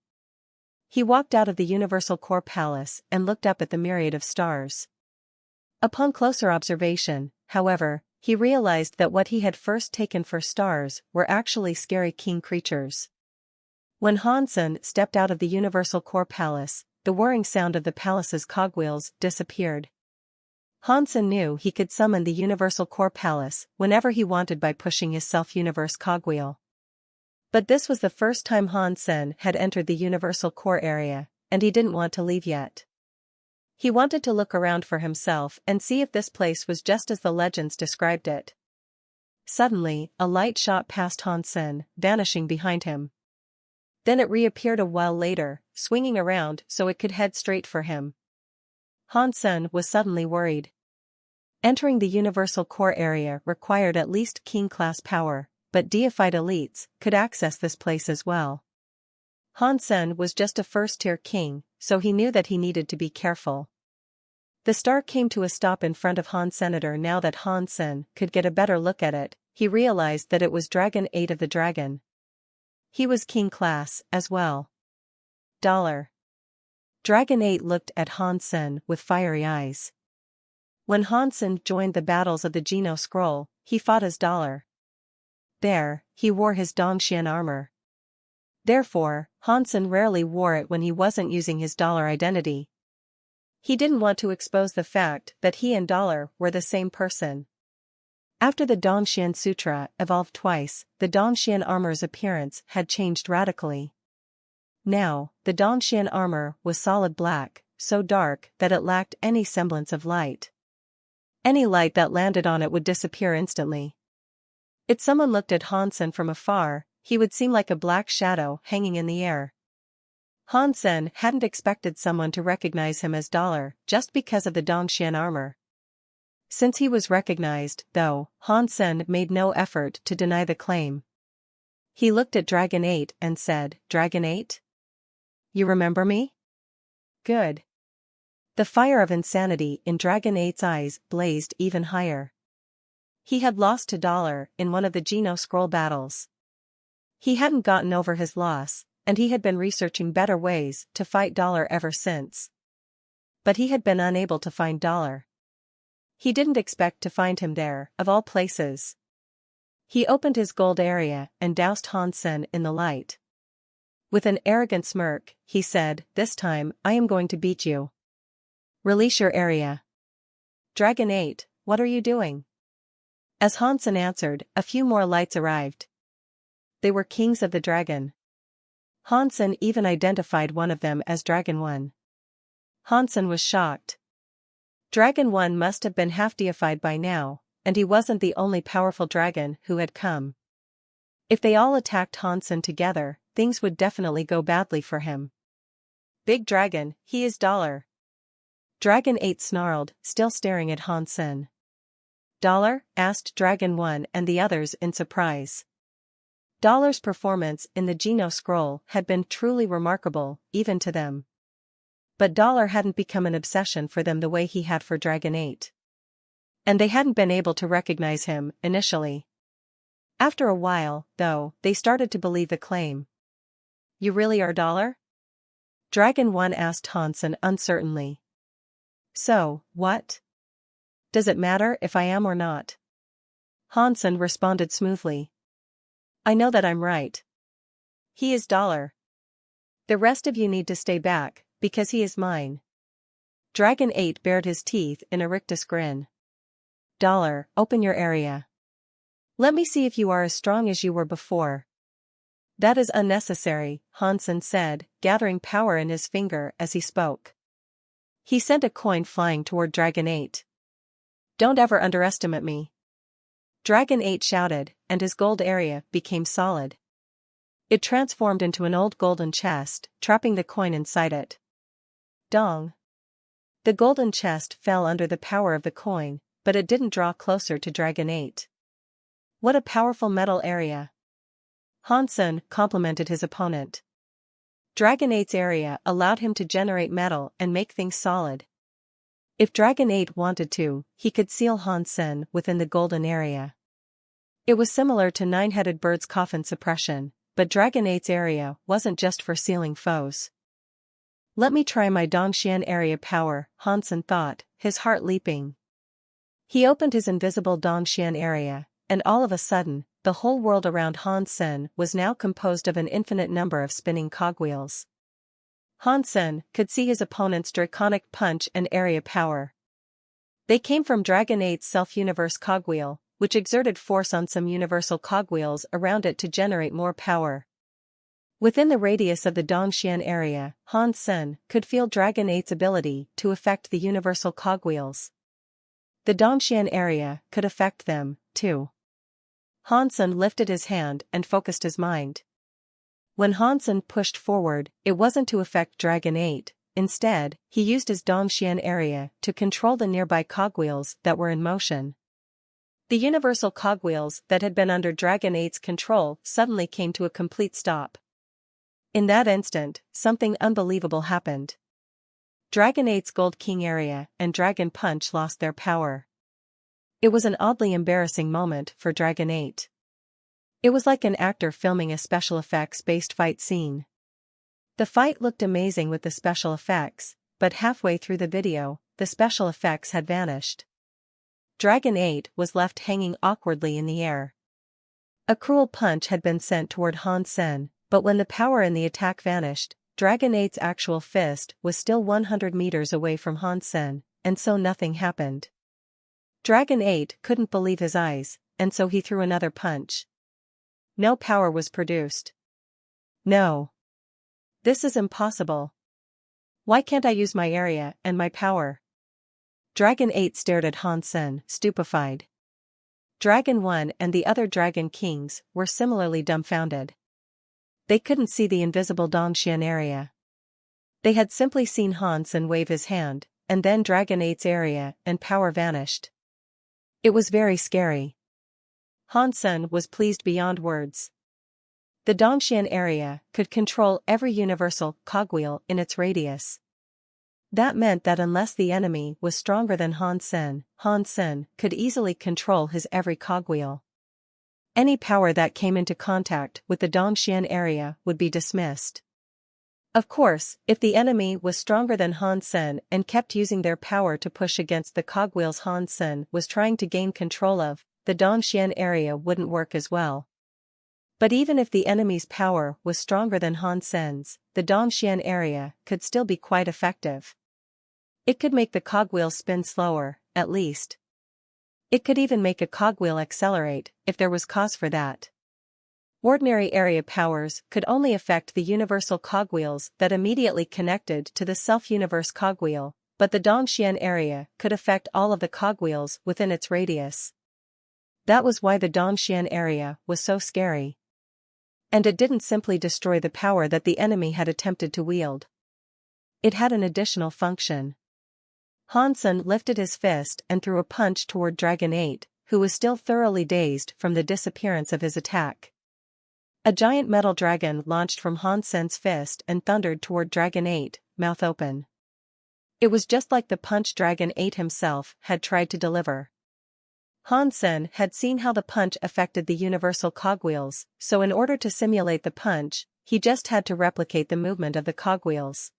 He walked out of the Universal Core Palace and looked up at the myriad of stars. Upon closer observation, however, he realized that what he had first taken for stars were actually scary king creatures. When Hansen stepped out of the Universal Core Palace, the whirring sound of the palace's cogwheels disappeared. Hansen knew he could summon the Universal Core Palace whenever he wanted by pushing his self-universe cogwheel. But this was the first time Hansen had entered the Universal Core area, and he didn't want to leave yet. He wanted to look around for himself and see if this place was just as the legends described it. Suddenly, a light shot past Hansen, vanishing behind him. Then it reappeared a while later, swinging around so it could head straight for him. Hansen was suddenly worried. Entering the Universal Core area required at least king-class power, but deified elites could access this place as well. Hansen was just a first-tier king, so he knew that he needed to be careful. The star came to a stop in front of Hansenator. Now that Hansen could get a better look at it, he realized that it was Dragon 8 of the Dragon. He was king class, as well. $. Dragon 8 looked at Hansen with fiery eyes. When Hansen joined the battles of the Geno Scroll, he fought as Dollar. There, he wore his Dongxian armor. Therefore, Hansen rarely wore it when he wasn't using his Dollar identity. He didn't want to expose the fact that he and Dollar were the same person. After the Dongxian Sutra evolved twice, the Dongxian armor's appearance had changed radically. Now, the Dongxian armor was solid black, so dark that it lacked any semblance of light. Any light that landed on it would disappear instantly. If someone looked at Hansen from afar, he would seem like a black shadow hanging in the air. Hansen hadn't expected someone to recognize him as Dollar just because of the Dongxian armor. Since he was recognized, though, Hansen made no effort to deny the claim. He looked at Dragon 8 and said, "Dragon 8? You remember me?" "Good." The fire of insanity in Dragon 8's eyes blazed even higher. He had lost to Dollar in one of the Geno Scroll battles. He hadn't gotten over his loss, and he had been researching better ways to fight Dollar ever since. But he had been unable to find Dollar. He didn't expect to find him there, of all places. He opened his gold area and doused Hansen in the light. With an arrogant smirk, he said, "This time, I am going to beat you. Release your area." "Dragon 8, what are you doing?" As Hansen answered, a few more lights arrived. They were kings of the dragon. Hansen even identified one of them as Dragon 1. Hansen was shocked. Dragon 1 must have been half deified by now, and he wasn't the only powerful dragon who had come. If they all attacked Hansen together, things would definitely go badly for him. "Big dragon, he is Dollar." Dragon 8 snarled, still staring at Hansen. "Dollar?" asked Dragon 1 and the others in surprise. Dollar's performance in the Geno Scroll had been truly remarkable, even to them. But Dollar hadn't become an obsession for them the way he had for Dragon 8. And they hadn't been able to recognize him, initially. After a while, though, they started to believe the claim. "You really are Dollar?" Dragon 1 asked Hansen uncertainly. "So, what? Does it matter if I am or not?" Hansen responded smoothly. "I know that I'm right. He is Dollar. The rest of you need to stay back, because he is mine." Dragon 8 bared his teeth in a rictus grin. "Dollar, open your area. Let me see if you are as strong as you were before." "That is unnecessary," Hansen said, gathering power in his finger as he spoke. He sent a coin flying toward Dragon 8. "Don't ever underestimate me." Dragon 8 shouted, and his gold area became solid. It transformed into an old golden chest, trapping the coin inside it. Dong! The golden chest fell under the power of the coin, but it didn't draw closer to Dragon 8. "What a powerful metal area!" Hansen complimented his opponent. Dragon 8's area allowed him to generate metal and make things solid. If Dragon 8 wanted to, he could seal Hansen within the golden area. It was similar to Nine-Headed Bird's coffin suppression, but Dragon 8's area wasn't just for sealing foes. "Let me try my Dongxian area power," Hansen thought, his heart leaping. He opened his invisible Dongxian area, and all of a sudden, the whole world around Hansen was now composed of an infinite number of spinning cogwheels. Hansen could see his opponent's draconic punch and area power. They came from Dragon 8's self-universe cogwheel, which exerted force on some universal cogwheels around it to generate more power. Within the radius of the Dongxian area, Hansen could feel Dragon 8's ability to affect the universal cogwheels. The Dongxian area could affect them, too. Hansen lifted his hand and focused his mind. When Hansen pushed forward, it wasn't to affect Dragon 8, instead, he used his Dongxian area to control the nearby cogwheels that were in motion. The universal cogwheels that had been under Dragon 8's control suddenly came to a complete stop. In that instant, something unbelievable happened. Dragon 8's Gold King area and Dragon Punch lost their power. It was an oddly embarrassing moment for Dragon 8. It was like an actor filming a special effects-based fight scene. The fight looked amazing with the special effects, but halfway through the video, the special effects had vanished. Dragon 8 was left hanging awkwardly in the air. A cruel punch had been sent toward Han Sen, but when the power in the attack vanished, Dragon 8's actual fist was still 100 meters away from Han Sen, and so nothing happened. Dragon 8 couldn't believe his eyes, and so he threw another punch. No power was produced. No. This is impossible. Why can't I use my area and my power? Dragon 8 stared at Han Sen, stupefied. Dragon 1 and the other Dragon Kings were similarly dumbfounded. They couldn't see the invisible Dongxian area. They had simply seen Han Sen wave his hand, and then Dragon 8's area and power vanished. It was very scary. Han Sen was pleased beyond words. The Dongxian area could control every universal cogwheel in its radius. That meant that unless the enemy was stronger than Han Sen could easily control his every cogwheel. Any power that came into contact with the Dongxian area would be dismissed. Of course, if the enemy was stronger than Han Sen and kept using their power to push against the cogwheels Han Sen was trying to gain control of, the Dongxian area wouldn't work as well. But even if the enemy's power was stronger than Han Sen's, the Dongxian area could still be quite effective. It could make the cogwheel spin slower, at least. It could even make a cogwheel accelerate, if there was cause for that. Ordinary area powers could only affect the universal cogwheels that immediately connected to the self-universe cogwheel, but the Dongxian area could affect all of the cogwheels within its radius. That was why the Dongxian area was so scary. And it didn't simply destroy the power that the enemy had attempted to wield. It had an additional function. Han Sen lifted his fist and threw a punch toward Dragon 8, who was still thoroughly dazed from the disappearance of his attack. A giant metal dragon launched from Han Sen's fist and thundered toward Dragon 8, mouth open. It was just like the punch Dragon 8 himself had tried to deliver. Han Sen had seen how the punch affected the universal cogwheels, so in order to simulate the punch, he just had to replicate the movement of the cogwheels.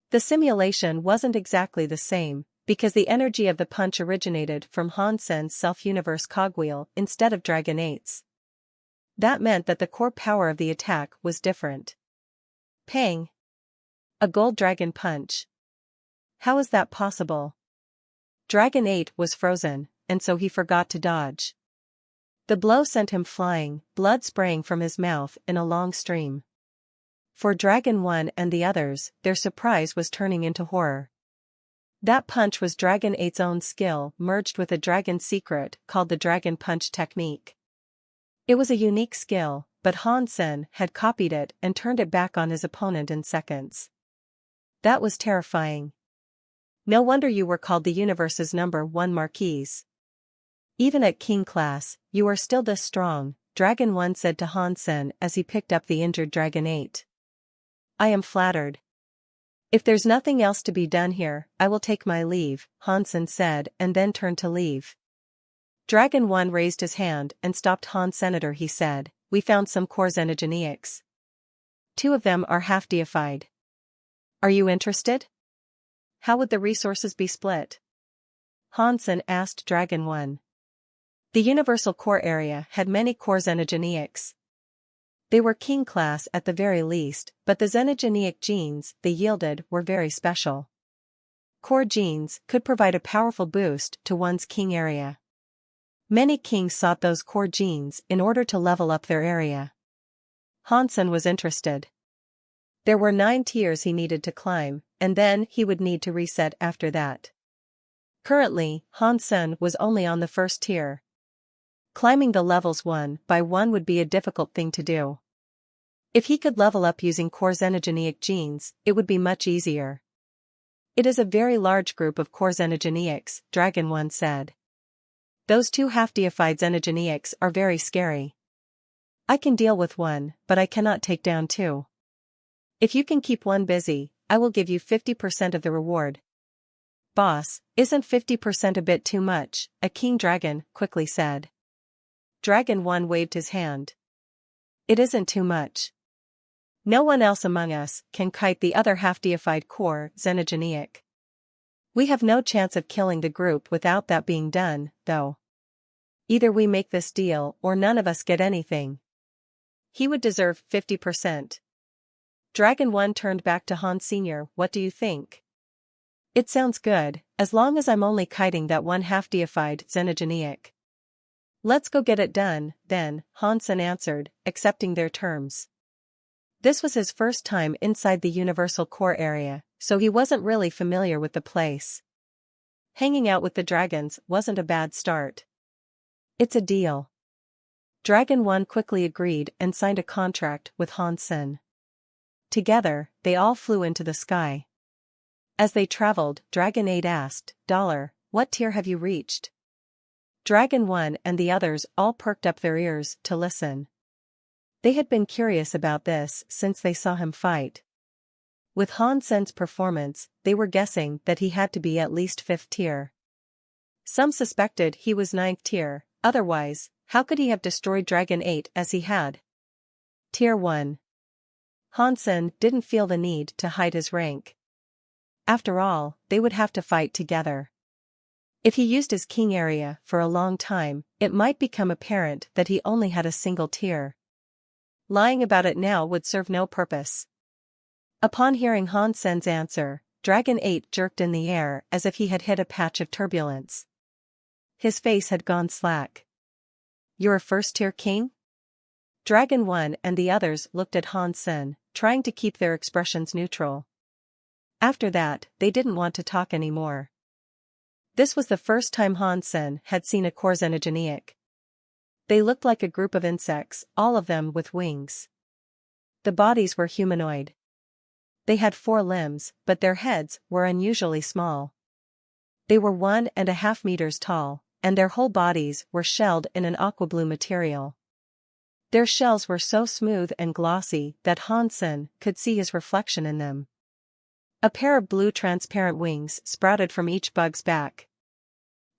The simulation wasn't exactly the same, because the energy of the punch originated from Han Sen's self-universe cogwheel instead of Dragon 8's. That meant that the core power of the attack was different. Pang! A gold dragon punch. How is that possible? Dragon 8 was frozen, and so he forgot to dodge. The blow sent him flying, blood spraying from his mouth in a long stream. For Dragon 1 and the others, their surprise was turning into horror. That punch was Dragon 8's own skill merged with a dragon secret called the Dragon Punch technique. It was a unique skill, but Han Sen had copied it and turned it back on his opponent in seconds. That was terrifying. No wonder you were called the universe's #1 marquise. Even at king class, you are still this strong, Dragon 1 said to Han Sen as he picked up the injured Dragon 8. I am flattered. If there's nothing else to be done here, I will take my leave, Han Sen said and then turned to leave. Dragon 1 raised his hand and stopped Han Senator, he said, we found some core xenogeneics. 2 of them are half deified. Are you interested? How would the resources be split? Han Sen asked Dragon 1. The universal core area had many core xenogeneics. They were king class at the very least, but the xenogeneic genes they yielded were very special. Core genes could provide a powerful boost to one's king area. Many kings sought those core genes in order to level up their area. Han Sen was interested. There were 9 tiers he needed to climb, and then he would need to reset after that. Currently, Han Sen was only on the first tier. Climbing the levels one by one would be a difficult thing to do. If he could level up using core xenogeneic genes, it would be much easier. It is a very large group of core xenogeneics, Dragon 1 said. Those 2 half-deified xenogeneics are very scary. I can deal with one, but I cannot take down 2. If you can keep one busy, I will give you 50% of the reward. Boss, isn't 50% a bit too much? A king dragon quickly said. Dragon 1 waved his hand. It isn't too much. No one else among us can kite the other half-deified core xenogeneic. We have no chance of killing the group without that being done, though. Either we make this deal or none of us get anything. He would deserve 50%. Dragon 1 turned back to Han Sr. What do you think? It sounds good, as long as I'm only kiting that one half-deified xenogeneic. Let's go get it done, then, Han Sen answered, accepting their terms. This was his first time inside the Universal Core area, so he wasn't really familiar with the place. Hanging out with the dragons wasn't a bad start. It's a deal. Dragon 1 quickly agreed and signed a contract with Han Sen. Together, they all flew into the sky. As they traveled, Dragon 8 asked, what tier have you reached? Dragon 1 and the others all perked up their ears to listen. They had been curious about this since they saw him fight. With Han Sen's performance, they were guessing that he had to be at least 5th tier. Some suspected he was 9th tier, otherwise, how could he have destroyed Dragon 8 as he had? Tier 1. Han Sen didn't feel the need to hide his rank. After all, they would have to fight together. If he used his king area for a long time, it might become apparent that he only had a single tier. Lying about it now would serve no purpose. Upon hearing Han Sen's answer, Dragon 8 jerked in the air as if he had hit a patch of turbulence. His face had gone slack. You're a 1st-tier king? Dragon 1 and the others looked at Han Sen, trying to keep their expressions neutral. After that, they didn't want to talk anymore. This was the first time Han Sen had seen a core xenogeneic. They looked like a group of insects, all of them with wings. The bodies were humanoid. They had 4 limbs, but their heads were unusually small. They were 1.5 meters tall, and their whole bodies were shelled in an aqua blue material. Their shells were so smooth and glossy that Han Sen could see his reflection in them. A pair of blue transparent wings sprouted from each bug's back.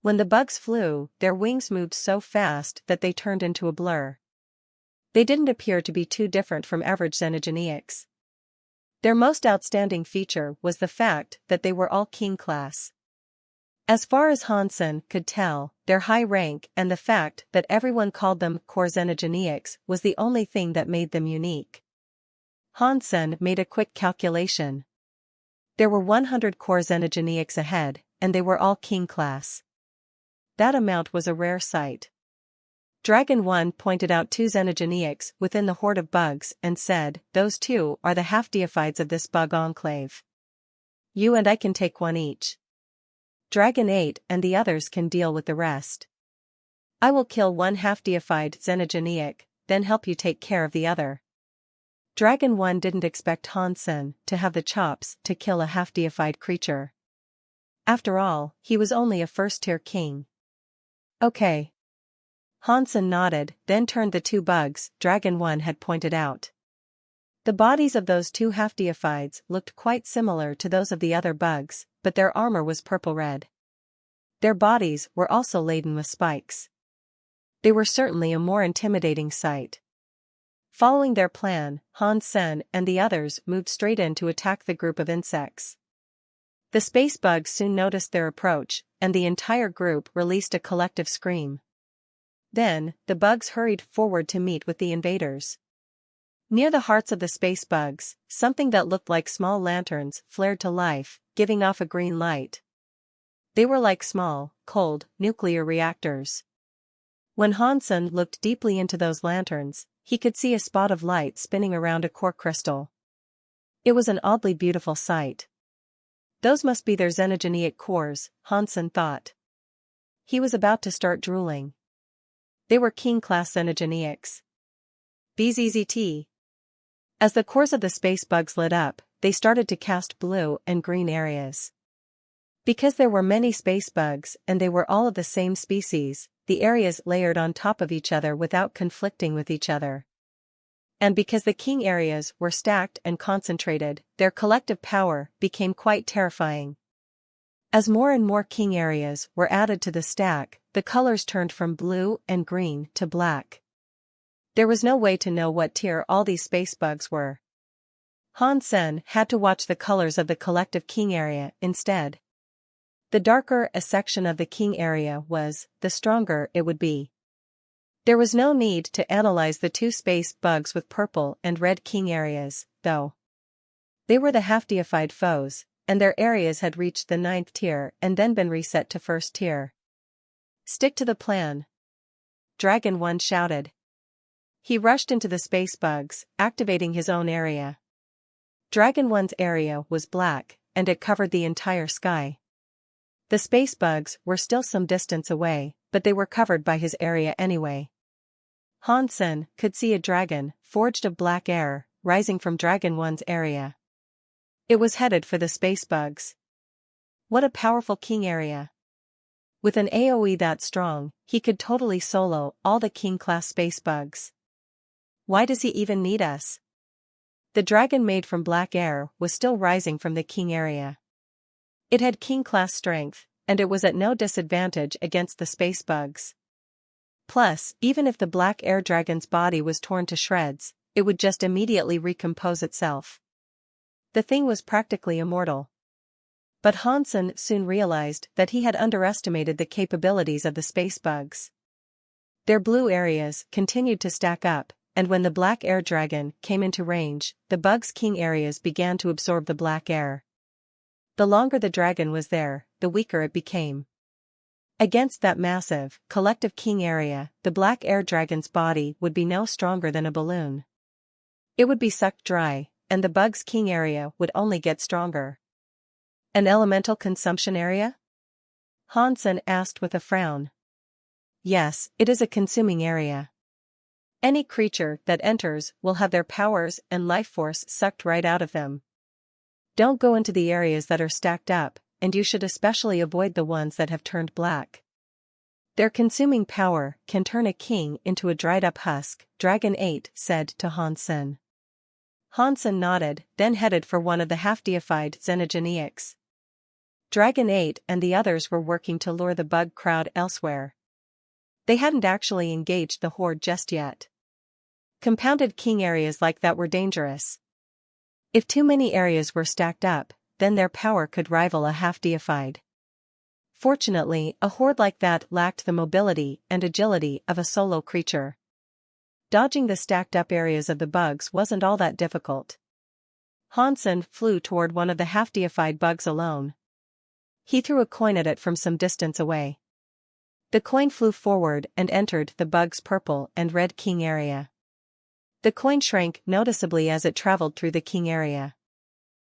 When the bugs flew, their wings moved so fast that they turned into a blur. They didn't appear to be too different from average xenogeneics. Their most outstanding feature was the fact that they were all king class. As far as Han Sen could tell, their high rank and the fact that everyone called them core xenogeneics was the only thing that made them unique. Han Sen made a quick calculation. There were 100 core xenogeneics ahead, and they were all king class. That amount was a rare sight. Dragon 1 pointed out 2 xenogeneics within the horde of bugs and said, those 2 are the half-deifieds of this bug enclave. You and I can take 1 each. Dragon 8 and the others can deal with the rest. I will kill 1 half-deified xenogeneic, then help you take care of the other. Dragon 1 didn't expect Han Sen to have the chops to kill a half-deified creature. After all, he was only a 1st-tier king. Okay. Han Sen nodded, then turned the 2 bugs Dragon 1 had pointed out. The bodies of those 2 half-deifieds looked quite similar to those of the other bugs, but their armor was purple-red. Their bodies were also laden with spikes. They were certainly a more intimidating sight. Following their plan, Han Sen and the others moved straight in to attack the group of insects. The space bugs soon noticed their approach, and the entire group released a collective scream. Then, the bugs hurried forward to meet with the invaders. Near the hearts of the space bugs, something that looked like small lanterns flared to life, giving off a green light. They were like small, cold, nuclear reactors. When Han Sen looked deeply into those lanterns, he could see a spot of light spinning around a core crystal. It was an oddly beautiful sight. Those must be their xenogeneic cores, Han Sen thought. He was about to start drooling. They were king-class xenogeneics. BZZT. As the cores of the space bugs lit up, they started to cast blue and green areas. Because there were many space bugs and they were all of the same species, the areas layered on top of each other without conflicting with each other. And because the king areas were stacked and concentrated, their collective power became quite terrifying. As more and more king areas were added to the stack, the colors turned from blue and green to black. There was no way to know what tier all these space bugs were. Han Sen had to watch the colors of the collective king area instead. The darker a section of the king area was, the stronger it would be. There was no need to analyze the two space bugs with purple and red king areas, though. They were the half-deified foes, and their areas had reached the 9th tier and then been reset to 1st tier. Stick to the plan. Dragon 1 shouted. He rushed into the space bugs, activating his own area. Dragon 1's area was black, and it covered the entire sky. The space bugs were still some distance away, but they were covered by his area anyway. Han Sen could see a dragon, forged of black air, rising from Dragon 1's area. It was headed for the space bugs. What a powerful king area. With an AoE that strong, he could totally solo all the king-class space bugs. Why does he even need us? The dragon made from black air was still rising from the king area. It had king-class strength, and it was at no disadvantage against the space bugs. Plus, even if the black air dragon's body was torn to shreds, it would just immediately recompose itself. The thing was practically immortal. But Han Sen soon realized that he had underestimated the capabilities of the space bugs. Their blue areas continued to stack up, and when the black air dragon came into range, the bugs' king areas began to absorb the black air. The longer the dragon was there, the weaker it became. Against that massive, collective king area, the black air dragon's body would be no stronger than a balloon. It would be sucked dry, and the bug's king area would only get stronger. An elemental consumption area? Han Sen asked with a frown. Yes, it is a consuming area. Any creature that enters will have their powers and life force sucked right out of them. Don't go into the areas that are stacked up, and you should especially avoid the ones that have turned black. Their consuming power can turn a king into a dried-up husk, Dragon 8 said to Han Sen. Han Sen nodded, then headed for one of the half-deified xenogeneics. Dragon 8 and the others were working to lure the bug crowd elsewhere. They hadn't actually engaged the horde just yet. Compounded king areas like that were dangerous. If too many areas were stacked up, then their power could rival a half-deified. Fortunately, a horde like that lacked the mobility and agility of a solo creature. Dodging the stacked-up areas of the bugs wasn't all that difficult. Han Sen flew toward one of the half-deified bugs alone. He threw a coin at it from some distance away. The coin flew forward and entered the bug's purple and red king area. The coin shrank noticeably as it traveled through the king area.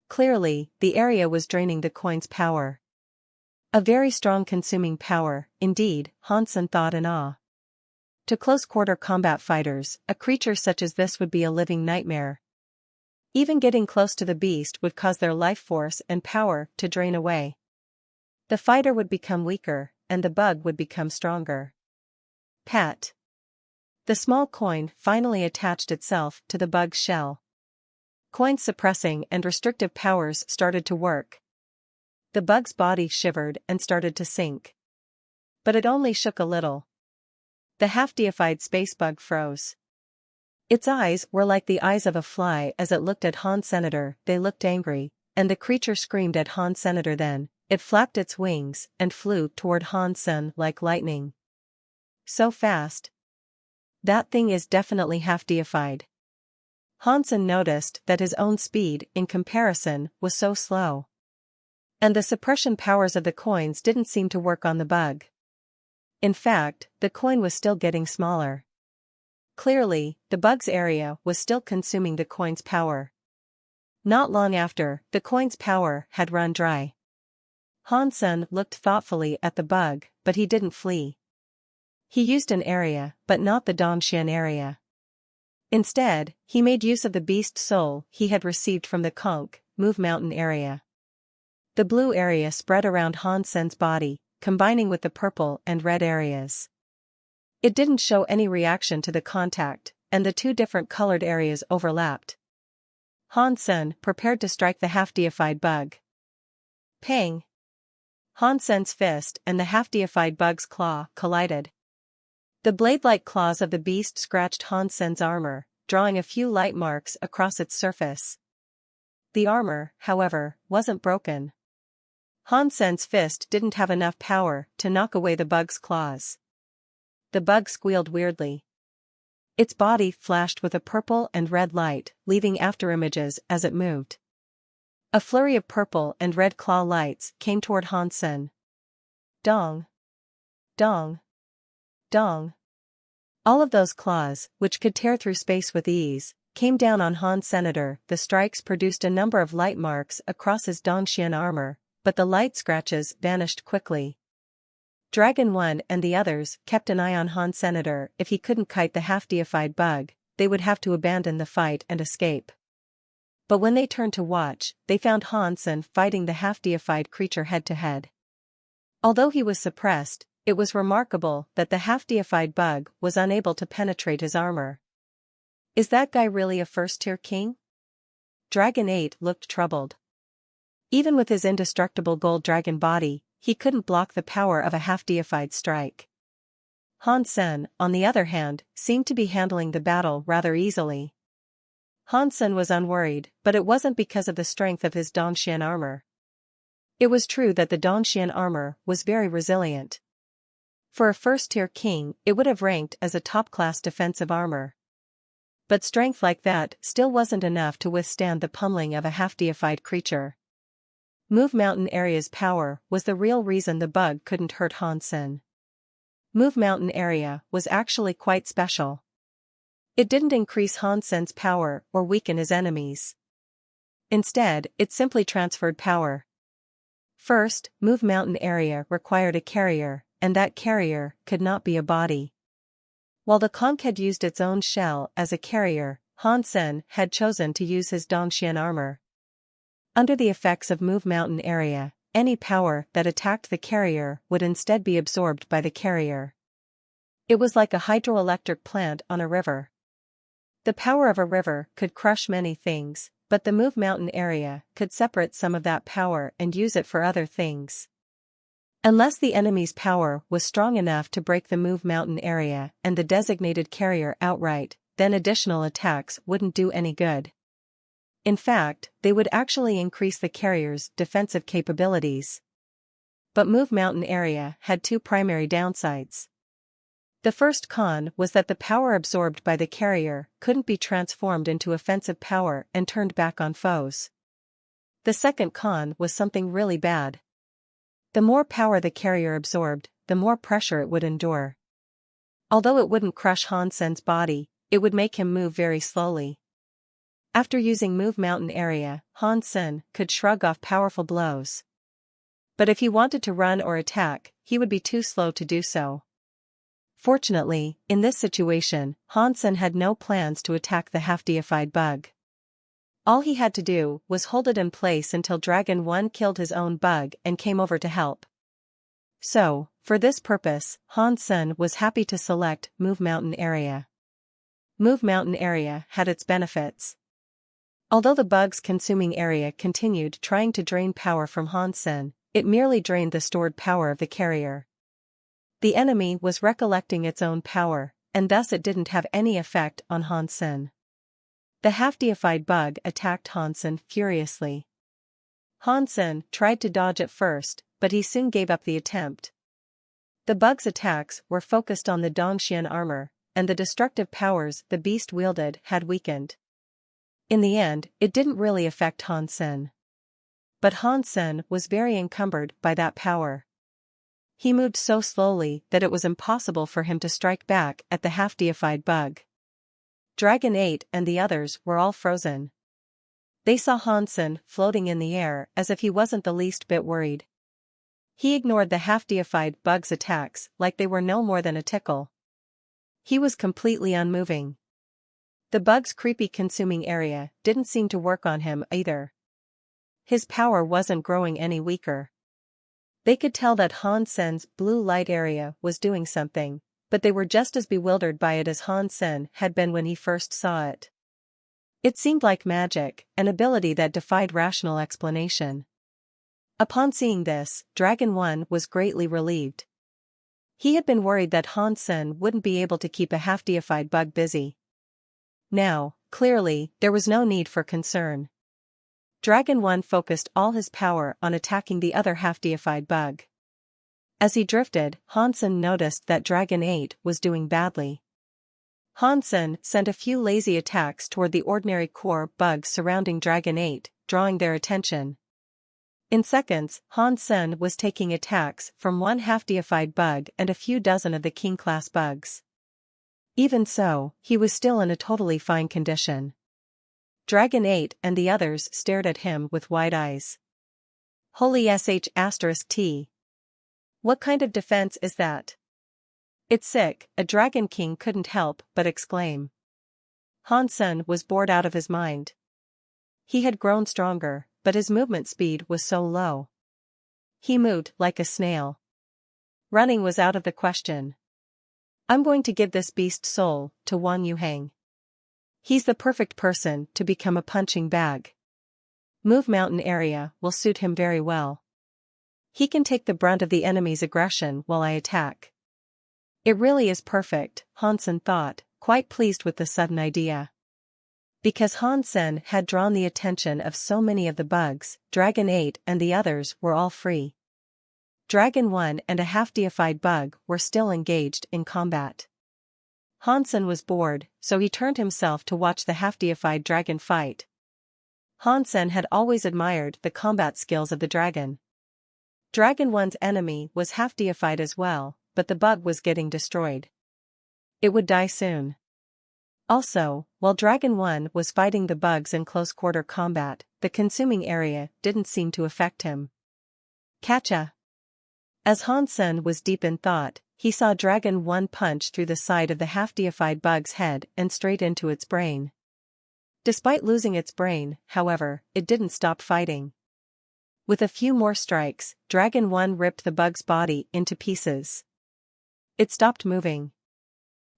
Clearly, the area was draining the coin's power. A very strong consuming power, indeed, Han Sen thought in awe. To close-quarter combat fighters, a creature such as this would be a living nightmare. Even getting close to the beast would cause their life force and power to drain away. The fighter would become weaker, and the bug would become stronger. Pat. The small coin finally attached itself to the bug's shell. Coin's suppressing and restrictive powers started to work. The bug's body shivered and started to sink. But it only shook a little. The half-deified space bug froze. Its eyes were like the eyes of a fly as it looked at Han Senator. They looked angry, and the creature screamed at Han Senator. Then it flapped its wings and flew toward Han Sen like lightning. So fast. That thing is definitely half-deified. Han Sen noticed that his own speed, in comparison, was so slow. And the suppression powers of the coins didn't seem to work on the bug. In fact, the coin was still getting smaller. Clearly, the bug's area was still consuming the coin's power. Not long after, the coin's power had run dry. Han Sen looked thoughtfully at the bug, but he didn't flee. He used an area, but not the Dongxian area. Instead, he made use of the beast soul he had received from the Conch, Move Mountain area. The blue area spread around Han Sen's body, combining with the purple and red areas. It didn't show any reaction to the contact, and the two different colored areas overlapped. Han Sen prepared to strike the half-deified bug. Pang! Han Sen's fist and the half-deified bug's claw collided. The blade-like claws of the beast scratched Han Sen's armor, drawing a few light marks across its surface. The armor, however, wasn't broken. Han Sen's fist didn't have enough power to knock away the bug's claws. The bug squealed weirdly. Its body flashed with a purple and red light, leaving afterimages as it moved. A flurry of purple and red claw lights came toward Han Sen. Dong. Dong. Dong. All of those claws, which could tear through space with ease, came down on Han Senator. The strikes produced a number of light marks across his Dongxian armor, but the light scratches vanished quickly. Dragon 1 and the others kept an eye on Han Senator. If he couldn't kite the half-deified bug, they would have to abandon the fight and escape. But when they turned to watch, they found Han Sen fighting the half-deified creature head-to-head. Although he was suppressed, it was remarkable that the half-deified bug was unable to penetrate his armor. Is that guy really a first-tier king? Dragon 8 looked troubled. Even with his indestructible gold dragon body, he couldn't block the power of a half-deified strike. Han Sen, on the other hand, seemed to be handling the battle rather easily. Han Sen was unworried, but it wasn't because of the strength of his Dongxian armor. It was true that the Dongxian armor was very resilient. For a first-tier king, it would have ranked as a top-class defensive armor. But strength like that still wasn't enough to withstand the pummeling of a half-deified creature. Move Mountain Area's power was the real reason the bug couldn't hurt Han Sen. Move Mountain Area was actually quite special. It didn't increase Han Sen's power or weaken his enemies. Instead, it simply transferred power. First, Move Mountain Area required a carrier, and that carrier could not be a body. While the conch had used its own shell as a carrier, Han Sen had chosen to use his Dongxian armor. Under the effects of Move Mountain Area, any power that attacked the carrier would instead be absorbed by the carrier. It was like a hydroelectric plant on a river. The power of a river could crush many things, but the Move Mountain Area could separate some of that power and use it for other things. Unless the enemy's power was strong enough to break the Move Mountain Area and the designated carrier outright, then additional attacks wouldn't do any good. In fact, they would actually increase the carrier's defensive capabilities. But Move Mountain Area had two primary downsides. The first con was that the power absorbed by the carrier couldn't be transformed into offensive power and turned back on foes. The second con was something really bad. The more power the carrier absorbed, the more pressure it would endure. Although it wouldn't crush Han Sen's body, it would make him move very slowly. After using Move Mountain Area, Han Sen could shrug off powerful blows. But if he wanted to run or attack, he would be too slow to do so. Fortunately, in this situation, Han Sen had no plans to attack the half-deified bug. All he had to do was hold it in place until Dragon 1 killed his own bug and came over to help. So, for this purpose, Han Sen was happy to select Move Mountain Area. Move Mountain Area had its benefits. Although the bug's consuming area continued trying to drain power from Han Sen, it merely drained the stored power of the carrier. The enemy was recollecting its own power, and thus it didn't have any effect on Han Sen. The half-deified bug attacked Han Sen furiously. Han Sen tried to dodge at first, but he soon gave up the attempt. The bug's attacks were focused on the Dongxian armor, and the destructive powers the beast wielded had weakened. In the end, it didn't really affect Han Sen. But Han Sen was very encumbered by that power. He moved so slowly that it was impossible for him to strike back at the half-deified bug. Dragon 8 and the others were all frozen. They saw Han Sen floating in the air as if he wasn't the least bit worried. He ignored the half-deified bug's attacks like they were no more than a tickle. He was completely unmoving. The bug's creepy consuming area didn't seem to work on him either. His power wasn't growing any weaker. They could tell that Han Sen's blue light area was doing something, but they were just as bewildered by it as Han Sen had been when he first saw it. It seemed like magic, an ability that defied rational explanation. Upon seeing this, Dragon 1 was greatly relieved. He had been worried that Han Sen wouldn't be able to keep a half-deified bug busy. Now, clearly, there was no need for concern. Dragon 1 focused all his power on attacking the other half-deified bug. As he drifted, Hansen noticed that Dragon 8 was doing badly. Hansen sent a few lazy attacks toward the ordinary core bugs surrounding Dragon 8, drawing their attention. In seconds, Hansen was taking attacks from one half-deified bug and a few dozen of the king-class bugs. Even so, he was still in a totally fine condition. Dragon 8 and the others stared at him with wide eyes. Holy sh*t. What kind of defense is that? It's sick, a Dragon King couldn't help but exclaim. Hansen was bored out of his mind. He had grown stronger, but his movement speed was so low. He moved like a snail. Running was out of the question. I'm going to give this beast soul to Wang Yuhang. He's the perfect person to become a punching bag. Move mountain area will suit him very well. He can take the brunt of the enemy's aggression while I attack. It really is perfect, Hansen thought, quite pleased with the sudden idea. Because Hansen had drawn the attention of so many of the bugs, Dragon 8 and the others were all free. Dragon 1 and a half-deified bug were still engaged in combat. Hansen was bored, so he turned himself to watch the half-deified dragon fight. Hansen had always admired the combat skills of the dragon. Dragon 1's enemy was half-deified as well, but the bug was getting destroyed. It would die soon. Also, while Dragon 1 was fighting the bugs in close-quarter combat, the consuming area didn't seem to affect him. Catcha! As Hansen was deep in thought, he saw Dragon 1 punch through the side of the half-deified bug's head and straight into its brain. Despite losing its brain, however, it didn't stop fighting. With a few more strikes, Dragon 1 ripped the bug's body into pieces. It stopped moving.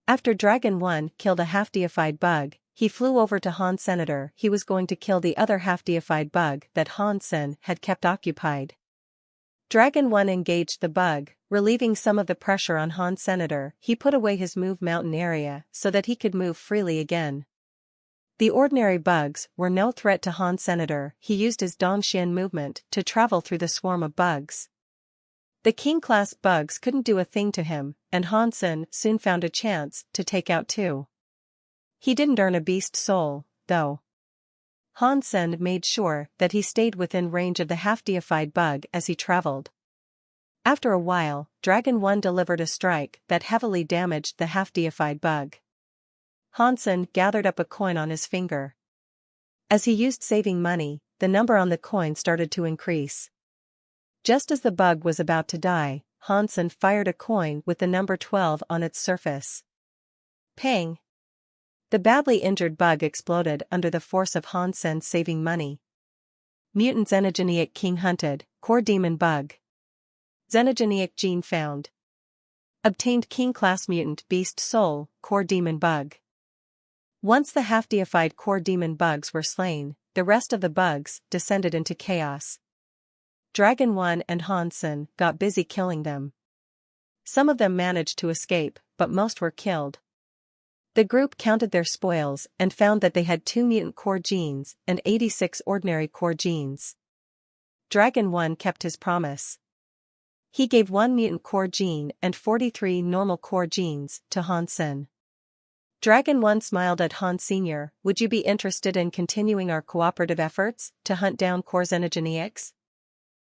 After Dragon 1 killed a half-deified bug, he flew over to Hansen. He was going to kill the other half-deified bug that Hansen had kept occupied. Dragon 1 engaged the bug, relieving some of the pressure on Hansen. He put away his move mountain area so that he could move freely again. The ordinary bugs were no threat to Hansen. He used his Dongxian movement to travel through the swarm of bugs. The king-class bugs couldn't do a thing to him, and Hansen soon found a chance to take out two. He didn't earn a beast soul, though. Hansen made sure that he stayed within range of the half-deified bug as he traveled. After a while, Dragon 1 delivered a strike that heavily damaged the half-deified bug. Hansen gathered up a coin on his finger. As he used saving money, the number on the coin started to increase. Just as the bug was about to die, Hansen fired a coin with the number 12 on its surface. Pang! The badly injured bug exploded under the force of Hansen's saving money. Mutant Xenogeniac King hunted, core demon bug. Xenogeniac gene found. Obtained king-class mutant beast soul, core demon bug. Once the half-deified core demon bugs were slain, the rest of the bugs descended into chaos. Dragon 1 and Hansen got busy killing them. Some of them managed to escape, but most were killed. The group counted their spoils and found that they had 2 mutant core genes and 86 ordinary core genes. Dragon 1 kept his promise. He gave 1 mutant core gene and 43 normal core genes to Hansen. Dragon 1 smiled at Han Sr. Would you be interested in continuing our cooperative efforts to hunt down core xenogeniacs?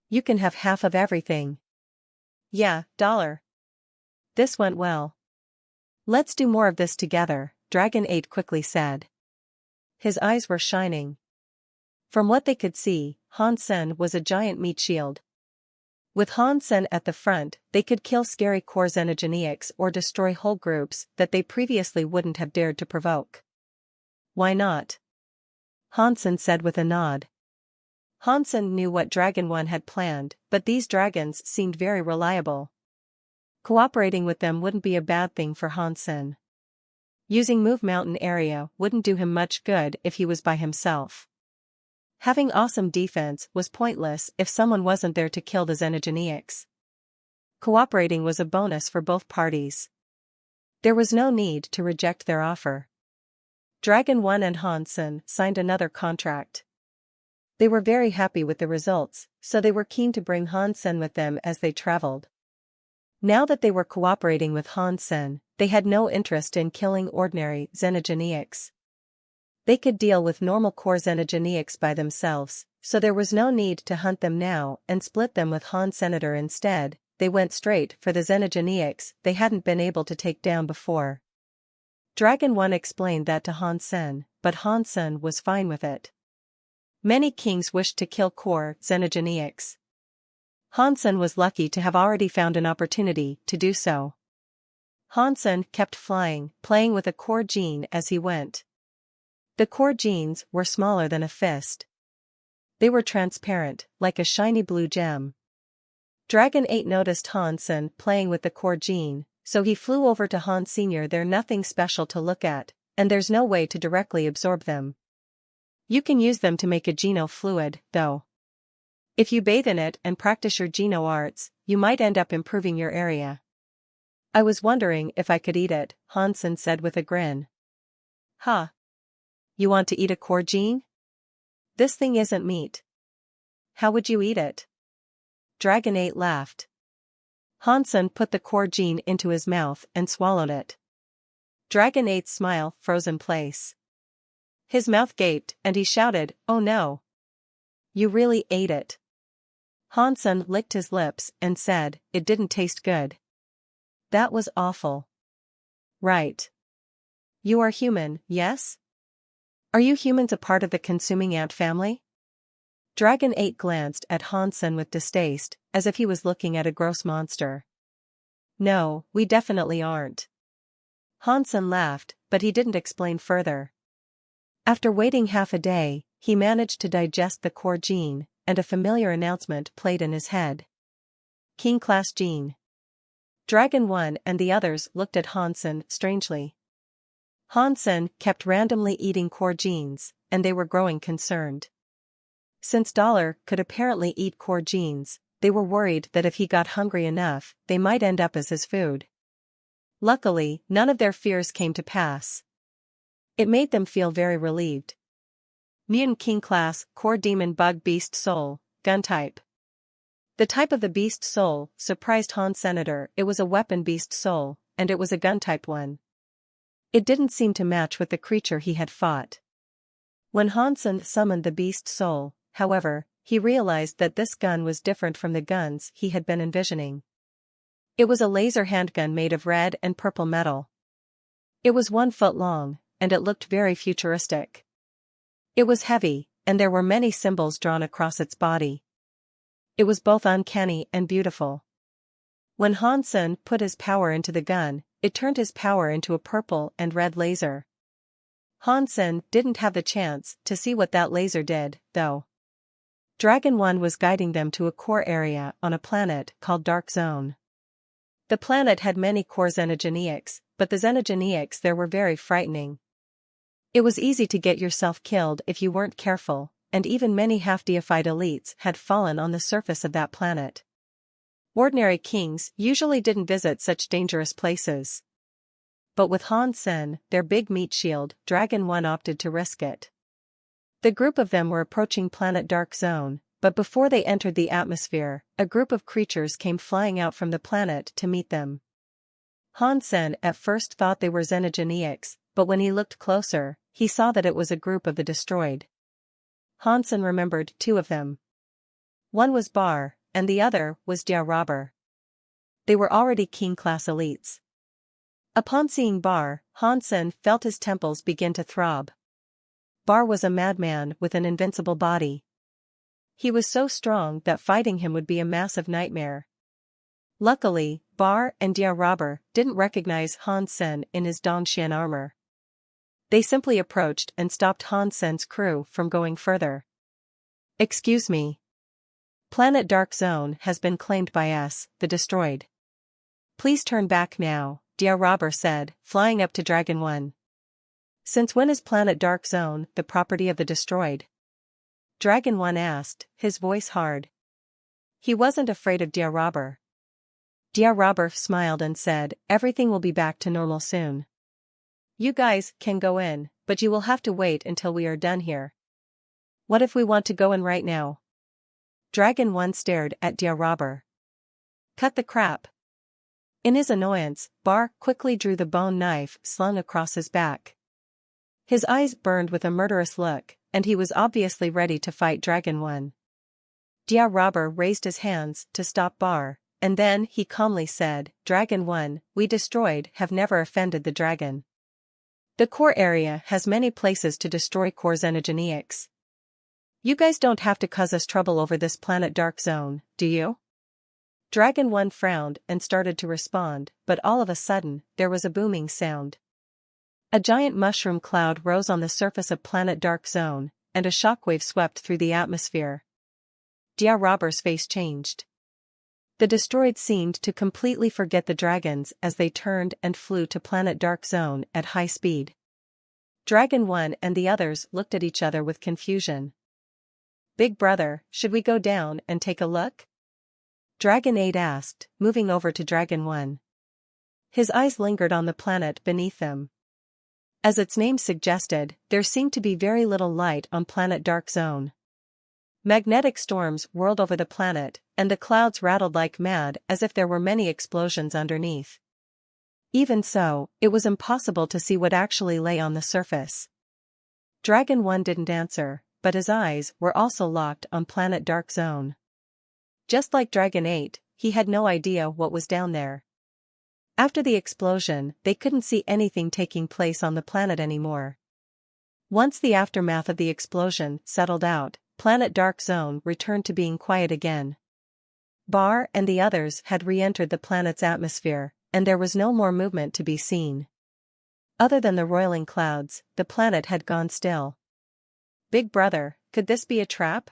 You can have half of everything. Yeah, $. This went well. Let's do more of this together, Dragon 8 quickly said. His eyes were shining. From what they could see, Hansen was a giant meat shield. With Hansen at the front, they could kill scary core xenogeniacs or destroy whole groups that they previously wouldn't have dared to provoke. Why not? Hansen said with a nod. Hansen knew what Dragon 1 had planned, but these dragons seemed very reliable. Cooperating with them wouldn't be a bad thing for Hansen. Using move mountain area wouldn't do him much good if he was by himself. Having awesome defense was pointless if someone wasn't there to kill the xenogeniacs. Cooperating was a bonus for both parties. There was no need to reject their offer. Dragon 1 and Hansen signed another contract. They were very happy with the results, so they were keen to bring Hansen with them as they traveled. Now that they were cooperating with Hansen, they had no interest in killing ordinary xenogeneics. They could deal with normal core xenogeneics by themselves, so there was no need to hunt them now and split them with Han Senator instead. They went straight for the xenogeneics they hadn't been able to take down before. Dragon 1 explained that to Hansen, but Hansen was fine with it. Many kings wished to kill core xenogeneics. Hansen was lucky to have already found an opportunity to do so. Hansen kept flying, playing with a core gene as he went. The core genes were smaller than a fist. They were transparent, like a shiny blue gem. Dragon 8 noticed Hansen playing with the core gene, so he flew over to Han Sr. They're nothing special to look at, and there's no way to directly absorb them. You can use them to make a geno fluid, though. If you bathe in it and practice your geno arts, you might end up improving your area. I was wondering if I could eat it, Hansen said with a grin. Huh. You want to eat a core gene? This thing isn't meat. How would you eat it? Dragon 8 laughed. Hansen put the core gene into his mouth and swallowed it. Dragon 8's smile froze in place. His mouth gaped and he shouted, "Oh no! You really ate it." Hansen licked his lips and said, "It didn't taste good." That was awful. Right. You are human, yes? Are you humans a part of the consuming ant family? Dragon 8 glanced at Hansen with distaste, as if he was looking at a gross monster. No, we definitely aren't. Hansen laughed, but he didn't explain further. After waiting half a day, he managed to digest the core gene, and a familiar announcement played in his head. King Class Gene. Dragon 1 and the others looked at Hansen strangely. Hansen kept randomly eating core genes, and they were growing concerned. Since Dollar could apparently eat core genes, they were worried that if he got hungry enough, they might end up as his food. Luckily, none of their fears came to pass. It made them feel very relieved. Mutant King Class, Core Demon Bug Beast Soul, Gun Type. The type of the beast soul surprised Han Senator. It was a weapon beast soul, and it was a gun-type one. It didn't seem to match with the creature he had fought. When Hansen summoned the beast soul, however, he realized that this gun was different from the guns he had been envisioning. It was a laser handgun made of red and purple metal. It was 1 foot long, and it looked very futuristic. It was heavy, and there were many symbols drawn across its body. It was both uncanny and beautiful. When Hansen put his power into the gun, it turned his power into a purple and red laser. Hansen didn't have the chance to see what that laser did, though. Dragon 1 was guiding them to a core area on a planet called Dark Zone. The planet had many core xenogeneics, but the xenogeneics there were very frightening. It was easy to get yourself killed if you weren't careful, and even many half-deified elites had fallen on the surface of that planet. Ordinary kings usually didn't visit such dangerous places. But with Hansen, their big meat shield, Dragon 1 opted to risk it. The group of them were approaching planet Dark Zone, but before they entered the atmosphere, a group of creatures came flying out from the planet to meet them. Hansen at first thought they were xenogeneics, but when he looked closer, he saw that it was a group of the destroyed. Hansen remembered 2 of them. One was Bar, and the other was Dia Robber. They were already king-class elites. Upon seeing Bar, Hansen felt his temples begin to throb. Bar was a madman with an invincible body. He was so strong that fighting him would be a massive nightmare. Luckily, Bar and Dia Robber didn't recognize Hansen in his Dongxian armor. They simply approached and stopped Hansen's crew from going further. "Excuse me. Planet Dark Zone has been claimed by us, the destroyed. Please turn back now," Dia Robber said, flying up to Dragon 1. "Since when is Planet Dark Zone the property of the destroyed?" Dragon 1 asked, his voice hard. He wasn't afraid of Dia Robber. Dia Robber smiled and said, "Everything will be back to normal soon. You guys can go in, but you will have to wait until we are done here." What if we want to go in right now? Dragon 1 stared at Dia Robber. Cut the crap. In his annoyance, Bar quickly drew the bone knife slung across his back. His eyes burned with a murderous look, and he was obviously ready to fight Dragon 1. Dia Robber raised his hands to stop Bar, and then he calmly said, Dragon 1, we destroyed have never offended the dragon. The core area has many places to destroy core xenogeneics. You guys don't have to cause us trouble over this planet dark zone, do you? Dragon 1 frowned and started to respond, but all of a sudden, there was a booming sound. A giant mushroom cloud rose on the surface of planet dark zone, and a shockwave swept through the atmosphere. Dia Robber's face changed. The destroyed seemed to completely forget the dragons as they turned and flew to planet dark zone at high speed. Dragon 1 and the others looked at each other with confusion. Big brother, should we go down and take a look? Dragon 8 asked, moving over to Dragon 1. His eyes lingered on the planet beneath them. As its name suggested, there seemed to be very little light on planet dark zone. Magnetic storms whirled over the planet, and the clouds rattled like mad as if there were many explosions underneath. Even so, it was impossible to see what actually lay on the surface. Dragon 1 didn't answer, but his eyes were also locked on planet dark zone. Just like Dragon 8, he had no idea what was down there. After the explosion, they couldn't see anything taking place on the planet anymore. Once the aftermath of the explosion settled out, planet dark zone returned to being quiet again. Bar and the others had re-entered the planet's atmosphere, and there was no more movement to be seen. Other than the roiling clouds, the planet had gone still. Big brother, could this be a trap?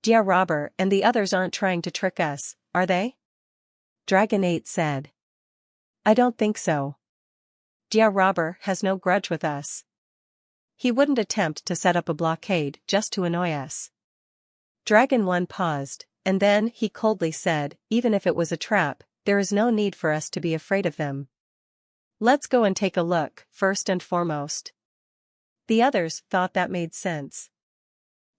Dia Robber and the others aren't trying to trick us, are they? Dragon 8 said. I don't think so. Dia Robber has no grudge with us. He wouldn't attempt to set up a blockade just to annoy us. Dragon 1 paused, and then he coldly said, even if it was a trap, there is no need for us to be afraid of them. Let's go and take a look, first and foremost. The others thought that made sense.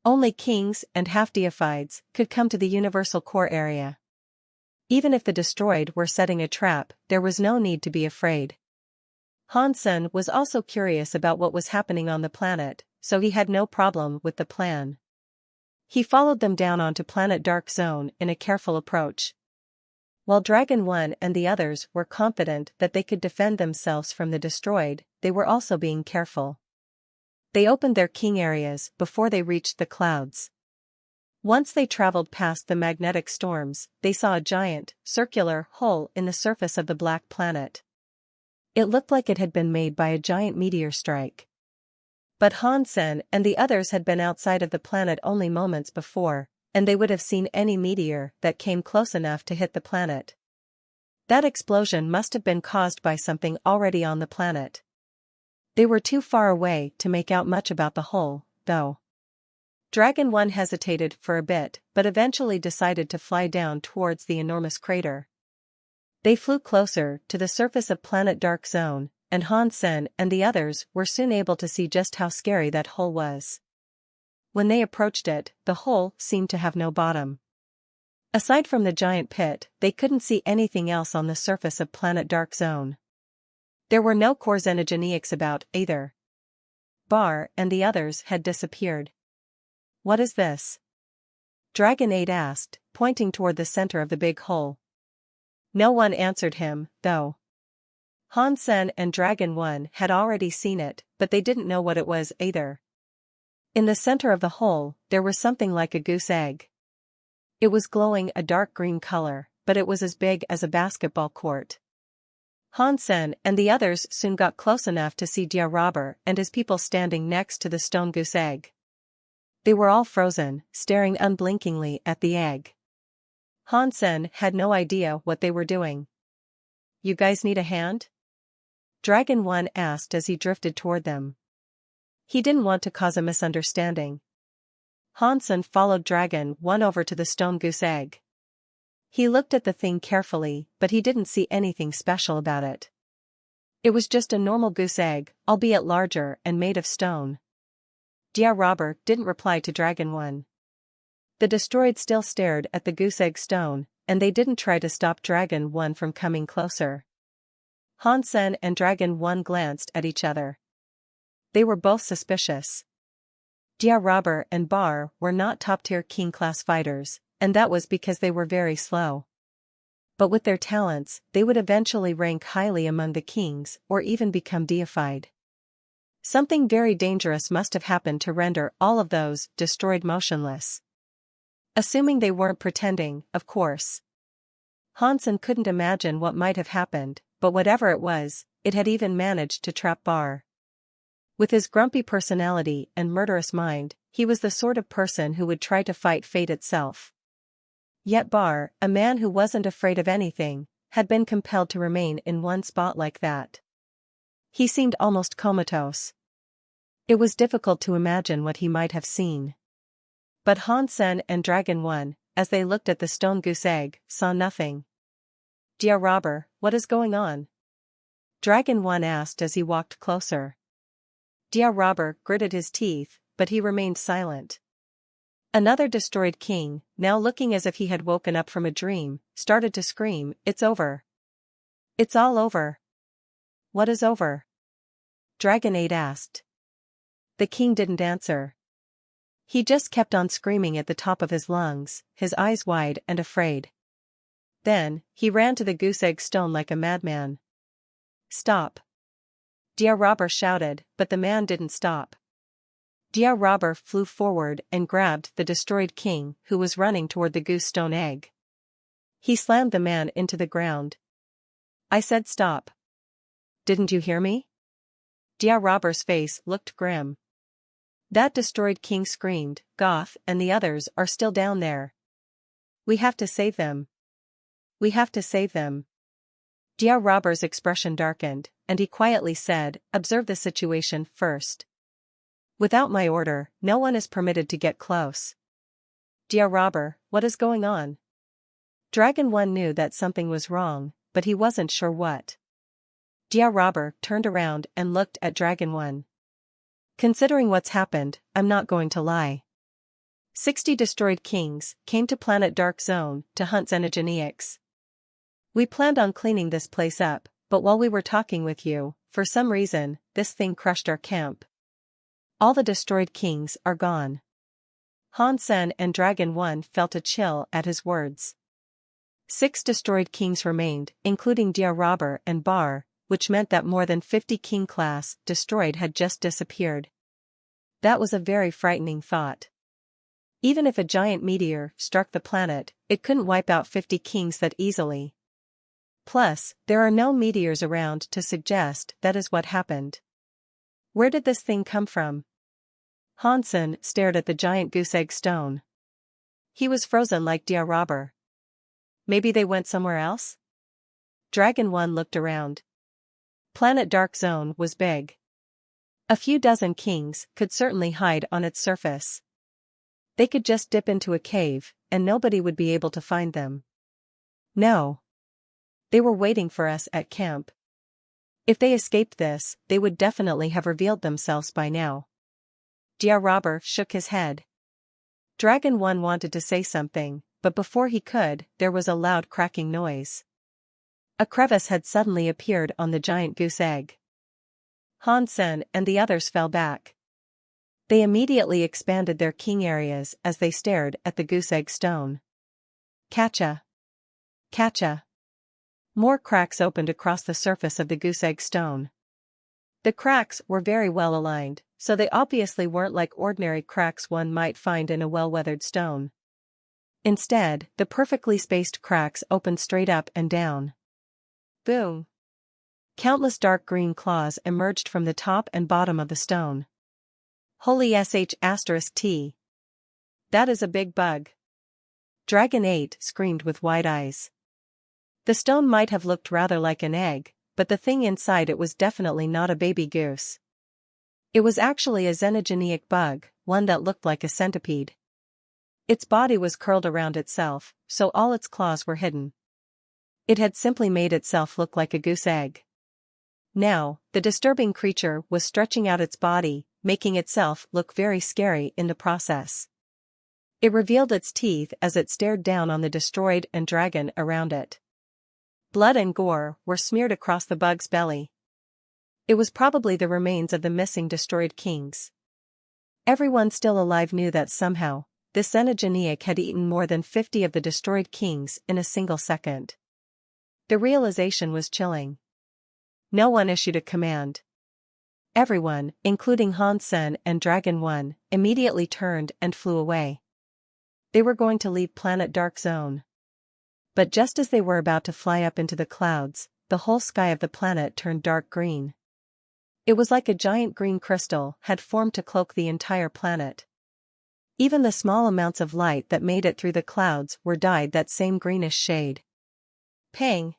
Only kings and half-deifieds could come to the universal core area. Even if the destroyed were setting a trap, there was no need to be afraid. Hansen was also curious about what was happening on the planet, so he had no problem with the plan. He followed them down onto planet dark zone in a careful approach. While Dragon 1 and the others were confident that they could defend themselves from the destroyed, they were also being careful. They opened their king areas before they reached the clouds. Once they traveled past the magnetic storms, they saw a giant, circular hole in the surface of the black planet. It looked like it had been made by a giant meteor strike. But Hansen and the others had been outside of the planet only moments before, and they would have seen any meteor that came close enough to hit the planet. That explosion must have been caused by something already on the planet. They were too far away to make out much about the hole, though. Dragon 1 hesitated for a bit, but eventually decided to fly down towards the enormous crater. They flew closer to the surface of planet dark zone, and Hansen and the others were soon able to see just how scary that hole was. When they approached it, the hole seemed to have no bottom. Aside from the giant pit, they couldn't see anything else on the surface of planet dark zone. There were no core xenogeneics about, either. Bar and the others had disappeared. What is this? Dragon 8 asked, pointing toward the center of the big hole. No one answered him, though. Hansen and Dragon 1 had already seen it, but they didn't know what it was either. In the center of the hole, there was something like a goose egg. It was glowing a dark green color, but it was as big as a basketball court. Hansen and the others soon got close enough to see Dia Robber and his people standing next to the stone goose egg. They were all frozen, staring unblinkingly at the egg. Hansen had no idea what they were doing. You guys need a hand? Dragon 1 asked as he drifted toward them. He didn't want to cause a misunderstanding. Hansen followed Dragon 1 over to the stone goose egg. He looked at the thing carefully, but he didn't see anything special about it. It was just a normal goose egg, albeit larger and made of stone. Dia Robber didn't reply to Dragon 1. The destroyed still stared at the goose egg stone, and they didn't try to stop Dragon 1 from coming closer. Hansen and Dragon 1 glanced at each other. They were both suspicious. Dia Robber and Bar were not top-tier king-class fighters, and that was because they were very slow. But with their talents, they would eventually rank highly among the kings or even become deified. Something very dangerous must have happened to render all of those destroyed motionless. Assuming they weren't pretending, of course. Hansen couldn't imagine what might have happened, but whatever it was, it had even managed to trap Bar. With his grumpy personality and murderous mind, he was the sort of person who would try to fight fate itself. Yet Bar, a man who wasn't afraid of anything, had been compelled to remain in one spot like that. He seemed almost comatose. It was difficult to imagine what he might have seen. But Hansen and Dragon 1, as they looked at the stone goose egg, saw nothing. Dia Robber, what is going on? Dragon 1 asked as he walked closer. Dia Robber gritted his teeth, but he remained silent. Another destroyed king, now looking as if he had woken up from a dream, started to scream, "It's over. It's all over." "What is over?" Dragon 8 asked. The king didn't answer. He just kept on screaming at the top of his lungs, his eyes wide and afraid. Then, he ran to the goose egg stone like a madman. "Stop!" Dia Robber shouted, but the man didn't stop. Dia Robber flew forward and grabbed the destroyed king who was running toward the goose stone egg. He slammed the man into the ground. "I said stop. Didn't you hear me?" Dia Robber's face looked grim. That destroyed king screamed, "Goth and the others are still down there. We have to save them. We have to save them." Dia Robber's expression darkened, and he quietly said, "Observe the situation first. Without my order, no one is permitted to get close." Dia Robber, what is going on? Dragon 1 knew that something was wrong, but he wasn't sure what. Dia Robber turned around and looked at Dragon 1. "Considering what's happened, I'm not going to lie. 60 destroyed kings came to planet Dark Zone to hunt xenogeneics. We planned on cleaning this place up, but while we were talking with you, for some reason, this thing crushed our camp. All the destroyed kings are gone." Hansen and Dragon 1 felt a chill at his words. 6 destroyed kings remained, including Dia Robber and Bar, which meant that more than 50 king-class destroyed had just disappeared. That was a very frightening thought. Even if a giant meteor struck the planet, it couldn't wipe out 50 kings that easily. Plus, there are no meteors around to suggest that is what happened. Where did this thing come from? Hansen stared at the giant goose egg stone. He was frozen like Dia Robber. Maybe they went somewhere else? Dragon 1 looked around. Planet Dark Zone was big. A few dozen kings could certainly hide on its surface. They could just dip into a cave, and nobody would be able to find them. No. They were waiting for us at camp. If they escaped this, they would definitely have revealed themselves by now. Dia Robber shook his head. Dragon 1 wanted to say something, but before he could, there was a loud cracking noise. A crevice had suddenly appeared on the giant goose egg. Hansen and the others fell back. They immediately expanded their king areas as they stared at the goose egg stone. Catcha! Catcha! More cracks opened across the surface of the goose egg stone. The cracks were very well aligned, so they obviously weren't like ordinary cracks one might find in a well-weathered stone. Instead, the perfectly spaced cracks opened straight up and down. Boom! Countless dark green claws emerged from the top and bottom of the stone. Holy sh**T. That is a big bug. Dragon 8 screamed with wide eyes. The stone might have looked rather like an egg, but the thing inside it was definitely not a baby goose. It was actually a xenogeneic bug, one that looked like a centipede. Its body was curled around itself, so all its claws were hidden. It had simply made itself look like a goose egg. Now, the disturbing creature was stretching out its body, making itself look very scary in the process. It revealed its teeth as it stared down on the destroyed and dragon around it. Blood and gore were smeared across the bug's belly. It was probably the remains of the missing destroyed kings. Everyone still alive knew that somehow, this xenogeniac had eaten more than 50 of the destroyed kings in a single second. The realization was chilling. No one issued a command. Everyone, including Han Sen and Dragon 1, immediately turned and flew away. They were going to leave Planet Dark Zone. But just as they were about to fly up into the clouds, the whole sky of the planet turned dark green. It was like a giant green crystal had formed to cloak the entire planet. Even the small amounts of light that made it through the clouds were dyed that same greenish shade. Pang!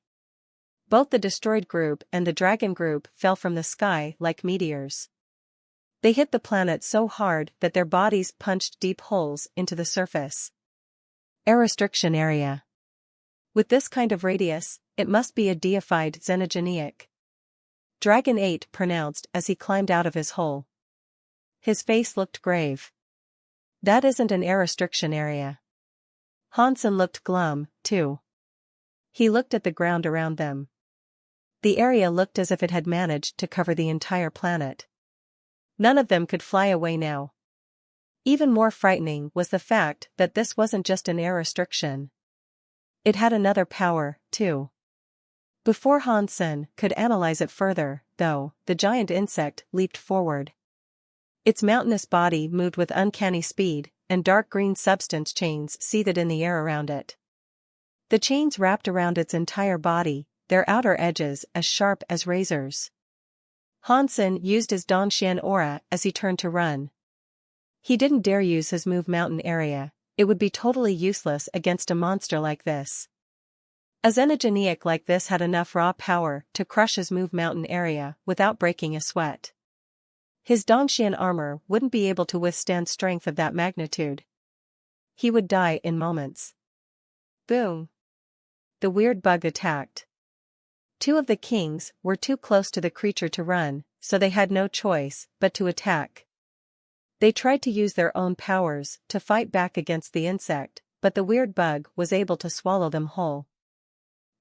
Both the destroyed group and the dragon group fell from the sky like meteors. They hit the planet so hard that their bodies punched deep holes into the surface. Air restriction area. With this kind of radius, it must be a deified xenogeniac. Dragon 8 pronounced as he climbed out of his hole. His face looked grave. That isn't an air restriction area. Hansen looked glum, too. He looked at the ground around them. The area looked as if it had managed to cover the entire planet. None of them could fly away now. Even more frightening was the fact that this wasn't just an air restriction. It had another power, too. Before Hansen could analyze it further, though, the giant insect leaped forward. Its mountainous body moved with uncanny speed, and dark green substance chains seethed in the air around it. The chains wrapped around its entire body, their outer edges as sharp as razors. Hansen used his Dongxian aura as he turned to run. He didn't dare use his move mountain area, it would be totally useless against a monster like this. A xenogeniac like this had enough raw power to crush his move mountain area without breaking a sweat. His Dongxian armor wouldn't be able to withstand strength of that magnitude. He would die in moments. Boom! The weird bug attacked. 2 of the kings were too close to the creature to run, so they had no choice but to attack. They tried to use their own powers to fight back against the insect, but the weird bug was able to swallow them whole.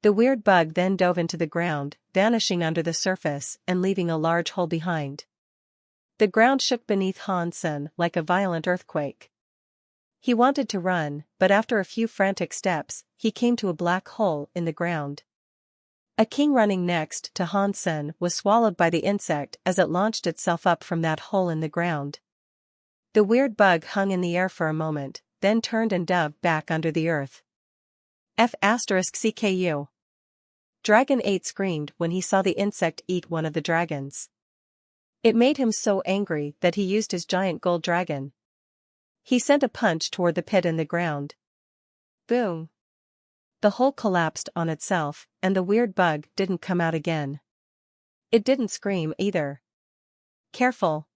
The weird bug then dove into the ground, vanishing under the surface and leaving a large hole behind. The ground shook beneath Hansen like a violent earthquake. He wanted to run, but after a few frantic steps, he came to a black hole in the ground. A king running next to Hansen was swallowed by the insect as it launched itself up from that hole in the ground. The weird bug hung in the air for a moment, then turned and dove back under the earth. F***CKU. Dragon 8 screamed when he saw the insect eat one of the dragons. It made him so angry that he used his giant gold dragon. He sent a punch toward the pit in the ground. Boom! The hole collapsed on itself, and the weird bug didn't come out again. It didn't scream either. Careful!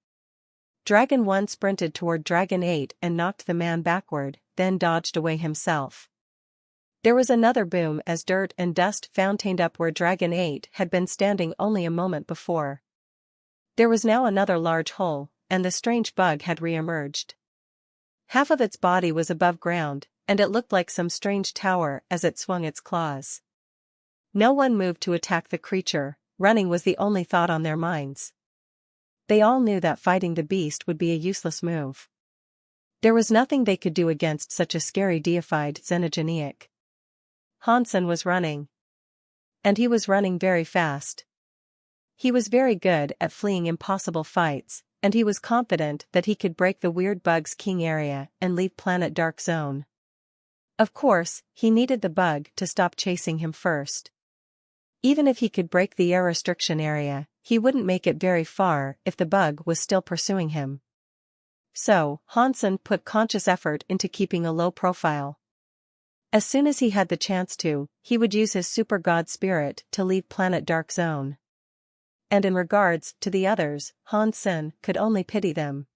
Dragon 1 sprinted toward Dragon 8 and knocked the man backward, then dodged away himself. There was another boom as dirt and dust fountained up where Dragon 8 had been standing only a moment before. There was now another large hole, and the strange bug had re-emerged. Half of its body was above ground, and it looked like some strange tower as it swung its claws. No one moved to attack the creature, running was the only thought on their minds. They all knew that fighting the beast would be a useless move. There was nothing they could do against such a scary deified xenogeniac. Hansen was running. And he was running very fast. He was very good at fleeing impossible fights, and he was confident that he could break the weird bug's king area and leave Planet Dark Zone. Of course, he needed the bug to stop chasing him first. Even if he could break the air restriction area, he wouldn't make it very far if the bug was still pursuing him. So, Hansen put conscious effort into keeping a low profile. As soon as he had the chance to, he would use his super god spirit to leave Planet Dark Zone. And in regards to the others, Hansen could only pity them.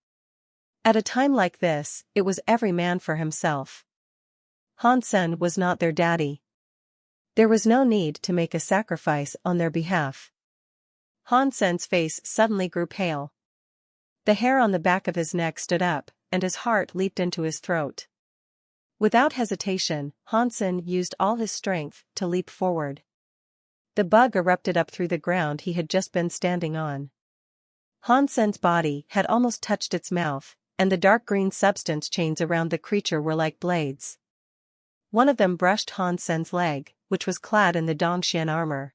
At a time like this, it was every man for himself. Hansen was not their daddy. There was no need to make a sacrifice on their behalf. Hansen's face suddenly grew pale. The hair on the back of his neck stood up, and his heart leaped into his throat. Without hesitation, Hansen used all his strength to leap forward. The bug erupted up through the ground he had just been standing on. Hansen's body had almost touched its mouth, and the dark green substance chains around the creature were like blades. One of them brushed Hansen's leg, which was clad in the Dongxian armor.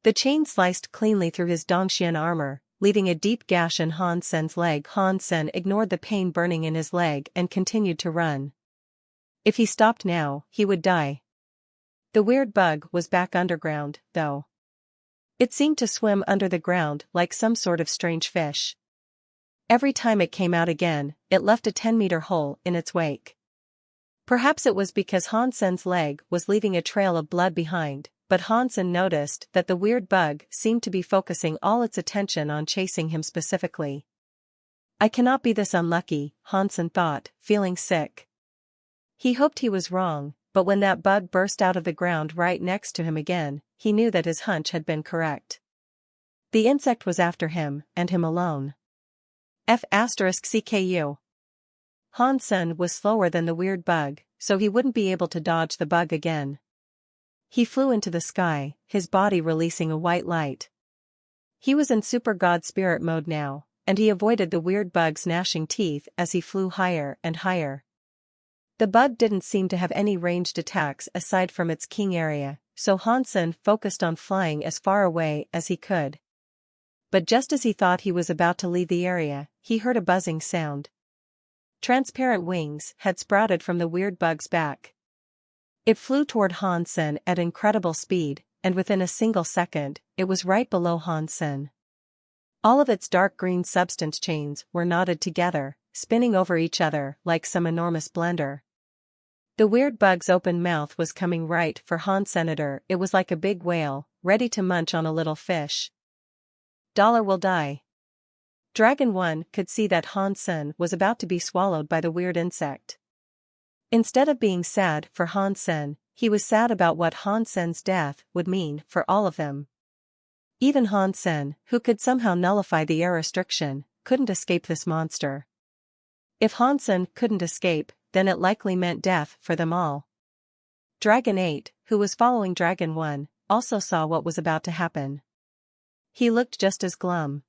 The chain sliced cleanly through his Dongxian armor, leaving a deep gash in Hansen's leg. Hansen ignored the pain burning in his leg and continued to run. If he stopped now, he would die. The weird bug was back underground, though. It seemed to swim under the ground like some sort of strange fish. Every time it came out again, it left a 10-meter hole in its wake. Perhaps it was because Hansen's leg was leaving a trail of blood behind, but Hansen noticed that the weird bug seemed to be focusing all its attention on chasing him specifically. I cannot be this unlucky, Hansen thought, feeling sick. He hoped he was wrong, but when that bug burst out of the ground right next to him again, he knew that his hunch had been correct. The insect was after him, and him alone. F***CKU. Hansen was slower than the weird bug, so he wouldn't be able to dodge the bug again. He flew into the sky, his body releasing a white light. He was in super god spirit mode now, and he avoided the weird bug's gnashing teeth as he flew higher and higher. The bug didn't seem to have any ranged attacks aside from its king area, so Hansen focused on flying as far away as he could. But just as he thought he was about to leave the area, he heard a buzzing sound. Transparent wings had sprouted from the weird bug's back. It flew toward Hansen at incredible speed, and within a single second, it was right below Hansen. All of its dark green substance chains were knotted together, spinning over each other like some enormous blender. The weird bug's open mouth was coming right for Hansen. It was like a big whale, ready to munch on a little fish. Dollar will die. Dragon 1 could see that Hansen was about to be swallowed by the weird insect. Instead of being sad for Hansen, he was sad about what Hansen's death would mean for all of them. Even Hansen, who could somehow nullify the air restriction, couldn't escape this monster. If Hansen couldn't escape, then it likely meant death for them all. Dragon 8, who was following Dragon 1, also saw what was about to happen. He looked just as glum.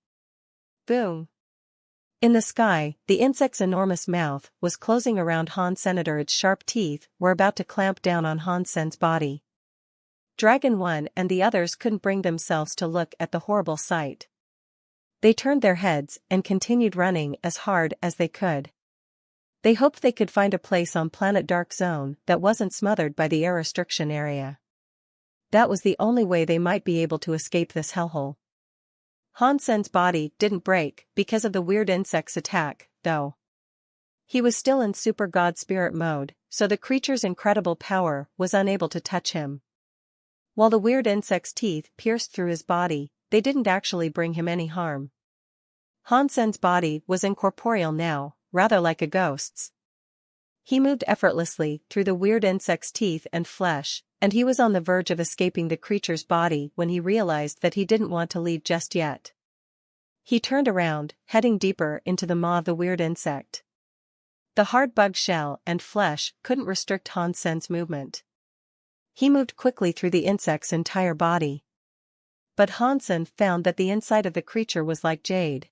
Boom. In the sky, the insect's enormous mouth was closing around Hansen. Its sharp teeth were about to clamp down on Hansen's body. Dragon 1 and the others couldn't bring themselves to look at the horrible sight. They turned their heads and continued running as hard as they could. They hoped they could find a place on Planet Dark Zone that wasn't smothered by the air restriction area. That was the only way they might be able to escape this hellhole. Hansen's body didn't break because of the weird insect's attack, though. He was still in super god spirit mode, so the creature's incredible power was unable to touch him. While the weird insect's teeth pierced through his body, they didn't actually bring him any harm. Hansen's body was incorporeal now, rather like a ghost's. He moved effortlessly through the weird insect's teeth and flesh, and he was on the verge of escaping the creature's body when he realized that he didn't want to leave just yet. He turned around, heading deeper into the maw of the weird insect. The hard bug shell and flesh couldn't restrict Hansen's movement. He moved quickly through the insect's entire body. But Hansen found that the inside of the creature was like jade.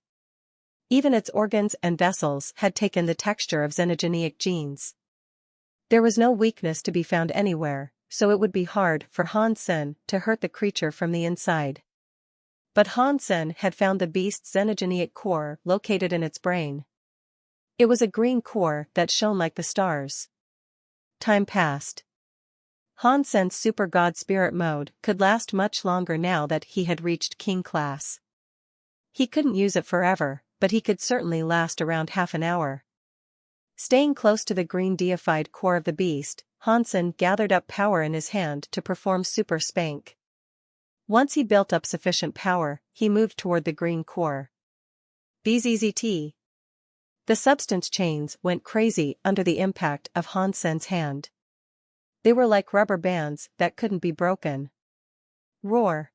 Even its organs and vessels had taken the texture of xenogeneic genes. There was no weakness to be found anywhere, so it would be hard for Hansen to hurt the creature from the inside. But Hansen had found the beast's xenogeneic core located in its brain. It was a green core that shone like the stars. Time passed. Hansen's super god spirit mode could last much longer now that he had reached king class. He couldn't use it forever, but he could certainly last around half an hour. Staying close to the green deified core of the beast, Hansen gathered up power in his hand to perform super spank. Once he built up sufficient power, he moved toward the green core. BZZT. The substance chains went crazy under the impact of Hansen's hand. They were like rubber bands that couldn't be broken. Roar.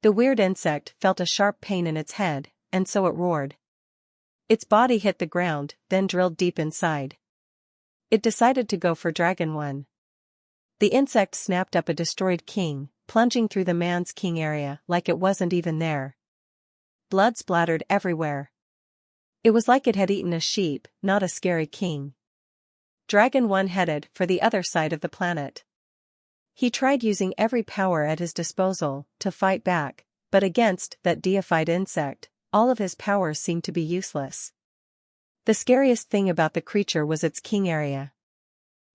The weird insect felt a sharp pain in its head, and so it roared. Its body hit the ground, then drilled deep inside. It decided to go for Dragon 1. The insect snapped up a destroyed king, plunging through the man's king area like it wasn't even there. Blood splattered everywhere. It was like it had eaten a sheep, not a scary king. Dragon 1 headed for the other side of the planet. He tried using every power at his disposal to fight back, but against that deified insect, all of his powers seemed to be useless. The scariest thing about the creature was its king area.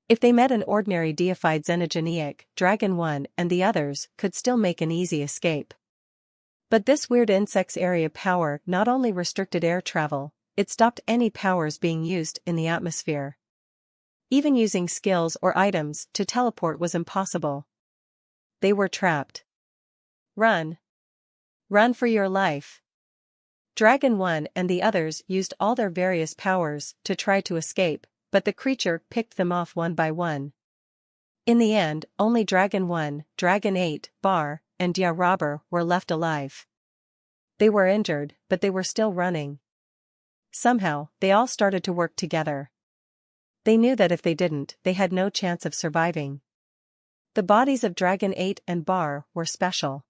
If they met an ordinary deified xenogeniac, Dragon 1 and the others could still make an easy escape. But this weird insect's area power not only restricted air travel, it stopped any powers being used in the atmosphere. Even using skills or items to teleport was impossible. They were trapped. Run. Run for your life. Dragon 1 and the others used all their various powers to try to escape, but the creature picked them off one by one. In the end, only Dragon 1, Dragon 8, Bar, and Dia Robber were left alive. They were injured, but they were still running. Somehow, they all started to work together. They knew that if they didn't, they had no chance of surviving. The bodies of Dragon 8 and Bar were special.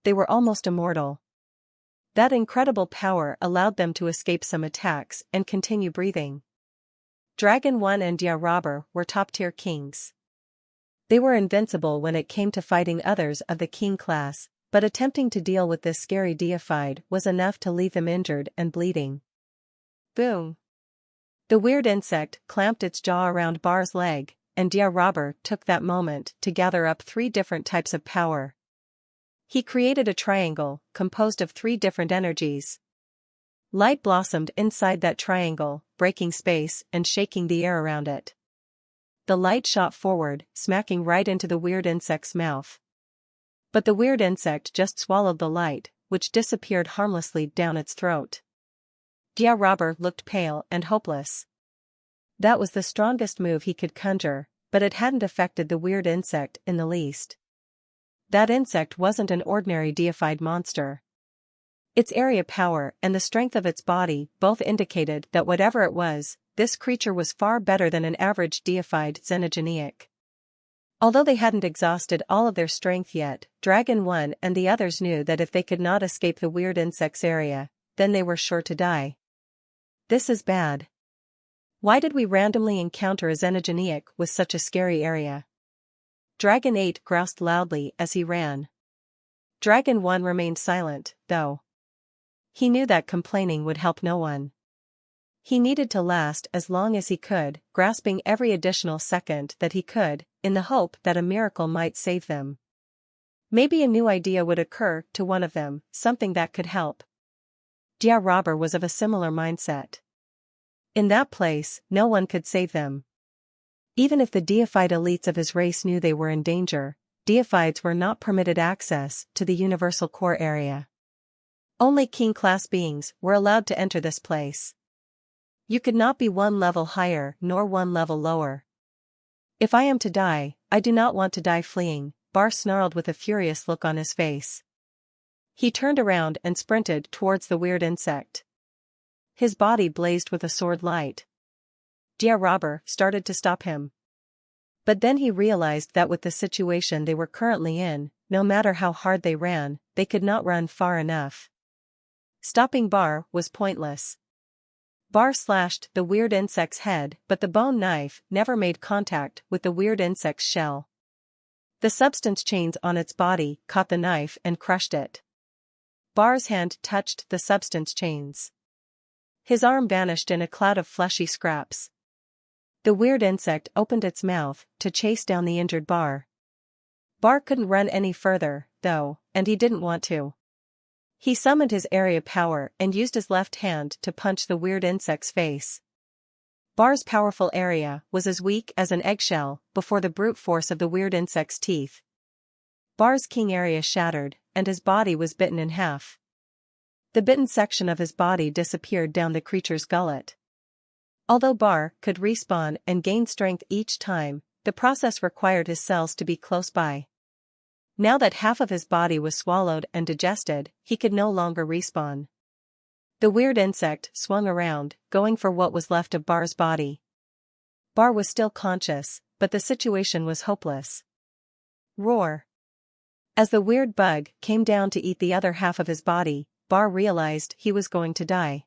They were almost immortal. That incredible power allowed them to escape some attacks and continue breathing. Dragon 1 and Dia Robber were top-tier kings. They were invincible when it came to fighting others of the king class, but attempting to deal with this scary deified was enough to leave them injured and bleeding. Boom! The weird insect clamped its jaw around Bar's leg, and Dia Robber took that moment to gather up 3 different types of power. He created a triangle, composed of 3 different energies. Light blossomed inside that triangle, breaking space and shaking the air around it. The light shot forward, smacking right into the weird insect's mouth. But the weird insect just swallowed the light, which disappeared harmlessly down its throat. Dia Robber looked pale and hopeless. That was the strongest move he could conjure, but it hadn't affected the weird insect in the least. That insect wasn't an ordinary deified monster. Its area power and the strength of its body both indicated that whatever it was, this creature was far better than an average deified xenogeniac. Although they hadn't exhausted all of their strength yet, Dragon 1 and the others knew that if they could not escape the weird insect's area, then they were sure to die. This is bad. Why did we randomly encounter a xenogeniac with such a scary area? Dragon 8 groused loudly as he ran. Dragon 1 remained silent, though. He knew that complaining would help no one. He needed to last as long as he could, grasping every additional second that he could, in the hope that a miracle might save them. Maybe a new idea would occur to one of them, something that could help. Dia Robber was of a similar mindset. In that place, no one could save them. Even if the deified elites of his race knew they were in danger, deifieds were not permitted access to the universal core area. Only king-class beings were allowed to enter this place. You could not be one level higher nor one level lower. If I am to die, I do not want to die fleeing, Bar snarled with a furious look on his face. He turned around and sprinted towards the weird insect. His body blazed with a sword light. Dia Robber started to stop him. But then he realized that with the situation they were currently in, no matter how hard they ran, they could not run far enough. Stopping Bar was pointless. Bar slashed the weird insect's head, but the bone knife never made contact with the weird insect's shell. The substance chains on its body caught the knife and crushed it. Bar's hand touched the substance chains. His arm vanished in a cloud of fleshy scraps. The weird insect opened its mouth to chase down the injured Bar. Bar couldn't run any further, though, and he didn't want to. He summoned his area power and used his left hand to punch the weird insect's face. Bar's powerful area was as weak as an eggshell before the brute force of the weird insect's teeth. Bar's king area shattered, and his body was bitten in half. The bitten section of his body disappeared down the creature's gullet. Although Bar could respawn and gain strength each time, the process required his cells to be close by. Now that half of his body was swallowed and digested, he could no longer respawn. The weird insect swung around, going for what was left of Bar's body. Bar was still conscious, but the situation was hopeless. Roar. As the weird bug came down to eat the other half of his body, Bar realized he was going to die.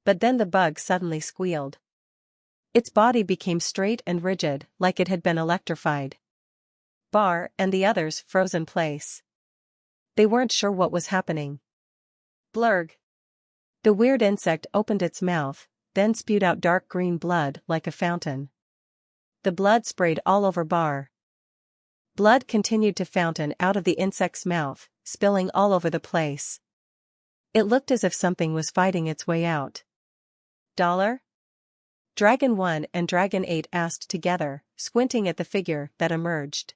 But then the bug suddenly squealed. Its body became straight and rigid, like it had been electrified. Bar and the others froze in place. They weren't sure what was happening. Blurg. The weird insect opened its mouth, then spewed out dark green blood like a fountain. The blood sprayed all over Bar. Blood continued to fountain out of the insect's mouth, spilling all over the place. It looked as if something was fighting its way out. Dollar? Dragon 1 and Dragon 8 asked together, squinting at the figure that emerged.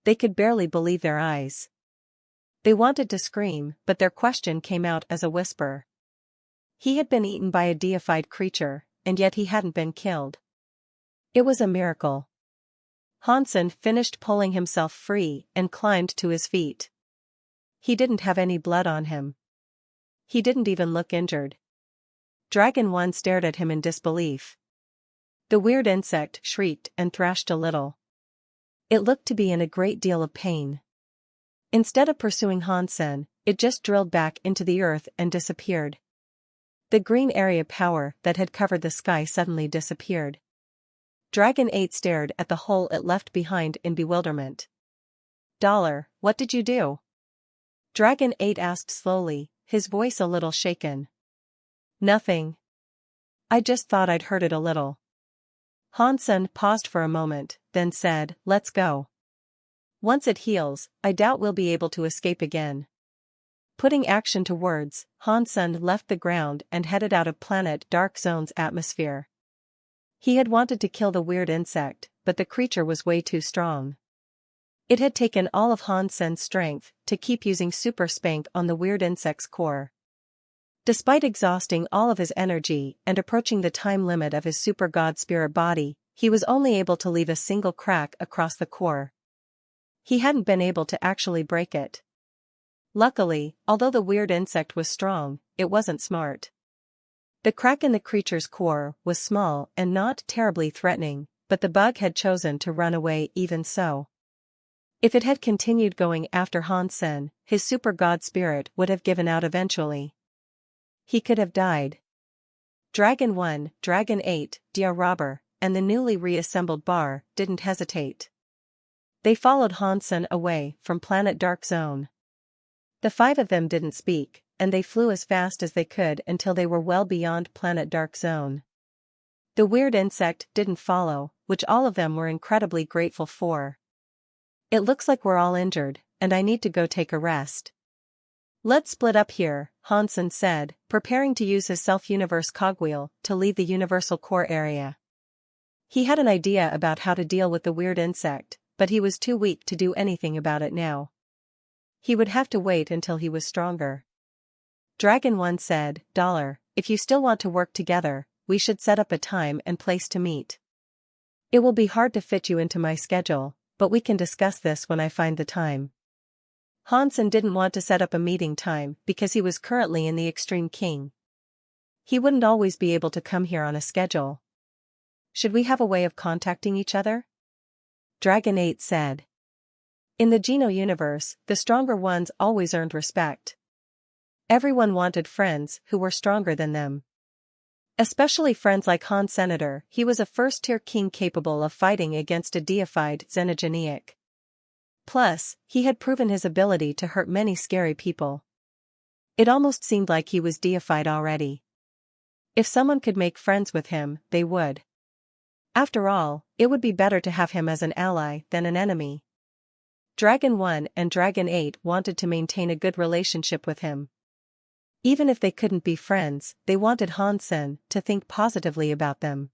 They could barely believe their eyes. They wanted to scream, but their question came out as a whisper. He had been eaten by a deified creature, and yet he hadn't been killed. It was a miracle. Hansen finished pulling himself free and climbed to his feet. He didn't have any blood on him. He didn't even look injured. Dragon 1 stared at him in disbelief. The weird insect shrieked and thrashed a little. It looked to be in a great deal of pain. Instead of pursuing Hansen, it just drilled back into the earth and disappeared. The green area power that had covered the sky suddenly disappeared. Dragon 8 stared at the hole it left behind in bewilderment. Dollar, what did you do? Dragon 8 asked slowly, his voice a little shaken. Nothing. I just thought I'd hurt it a little. Hansen paused for a moment, then said, let's go. Once it heals, I doubt we'll be able to escape again. Putting action to words, Hansen left the ground and headed out of Planet Dark Zone's atmosphere. He had wanted to kill the weird insect, but the creature was way too strong. It had taken all of Hansen's strength to keep using super spank on the weird insect's core. Despite exhausting all of his energy and approaching the time limit of his super god spirit body, he was only able to leave a single crack across the core. He hadn't been able to actually break it. Luckily, although the weird insect was strong, it wasn't smart. The crack in the creature's core was small and not terribly threatening, but the bug had chosen to run away even so. If it had continued going after Hansen, his super god spirit would have given out eventually. He could have died. Dragon 1, Dragon 8, Dia Robber, and the newly reassembled Bar didn't hesitate. They followed Hansen away from Planet Dark Zone. The 5 of them didn't speak, and they flew as fast as they could until they were well beyond Planet Dark Zone. The weird insect didn't follow, which all of them were incredibly grateful for. It looks like we're all injured, and I need to go take a rest. Let's split up here, Hansen said, preparing to use his self-universe cogwheel to leave the universal core area. He had an idea about how to deal with the weird insect, but he was too weak to do anything about it now. He would have to wait until he was stronger. Dragon 1 said, Dollar, if you still want to work together, we should set up a time and place to meet. It will be hard to fit you into my schedule, but we can discuss this when I find the time. Hansen didn't want to set up a meeting time because he was currently in the Extreme King. He wouldn't always be able to come here on a schedule. Should we have a way of contacting each other? Dragon 8 said. In the Geno universe, the stronger ones always earned respect. Everyone wanted friends who were stronger than them. Especially friends like Han Senator. He was a first-tier king capable of fighting against a deified xenogeniac. Plus, he had proven his ability to hurt many scary people. It almost seemed like he was deified already. If someone could make friends with him, they would. After all, it would be better to have him as an ally than an enemy. Dragon 1 and Dragon 8 wanted to maintain a good relationship with him. Even if they couldn't be friends, they wanted Hansen to think positively about them.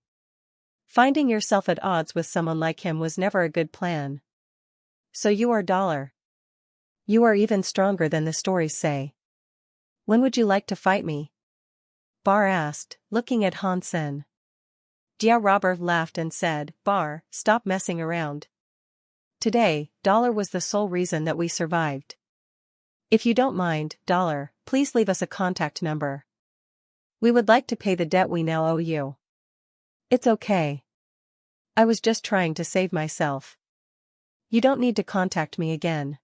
Finding yourself at odds with someone like him was never a good plan. So you are Dollar. You are even stronger than the stories say. When would you like to fight me? Bar asked, looking at Hansen. Dia Robber laughed and said, Bar, stop messing around. Today, Dollar was the sole reason that we survived. If you don't mind, Dollar, please leave us a contact number. We would like to pay the debt we now owe you. It's okay. I was just trying to save myself. You don't need to contact me again.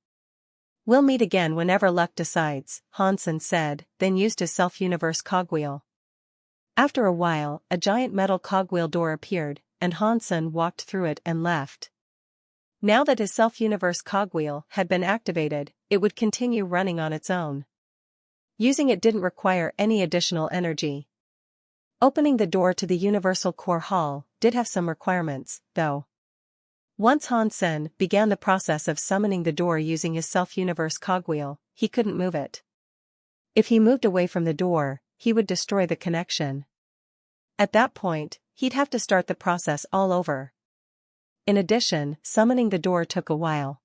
We'll meet again whenever luck decides, Hansen said, then used his self-universe cogwheel. After a while, a giant metal cogwheel door appeared, and Hansen walked through it and left. Now that his self-universe cogwheel had been activated, it would continue running on its own. Using it didn't require any additional energy. Opening the door to the Universal Core Hall did have some requirements, though. Once Hansen began the process of summoning the door using his self-universe cogwheel, he couldn't move it. If he moved away from the door, he would destroy the connection. At that point, he'd have to start the process all over. In addition, summoning the door took a while.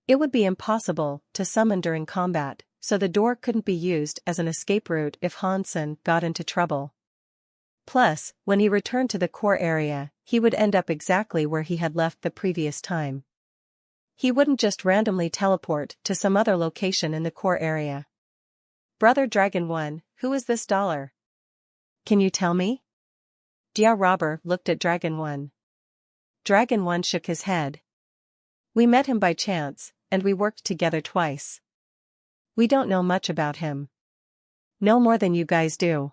It would be impossible to summon during combat, so the door couldn't be used as an escape route if Hansen got into trouble. Plus, when he returned to the core area, he would end up exactly where he had left the previous time. He wouldn't just randomly teleport to some other location in the core area. Brother Dragon 1, who is this dollar? Can you tell me? Dia Robber looked at Dragon 1. Dragon 1 shook his head. We met him by chance, and we worked together twice. We don't know much about him. No more than you guys do.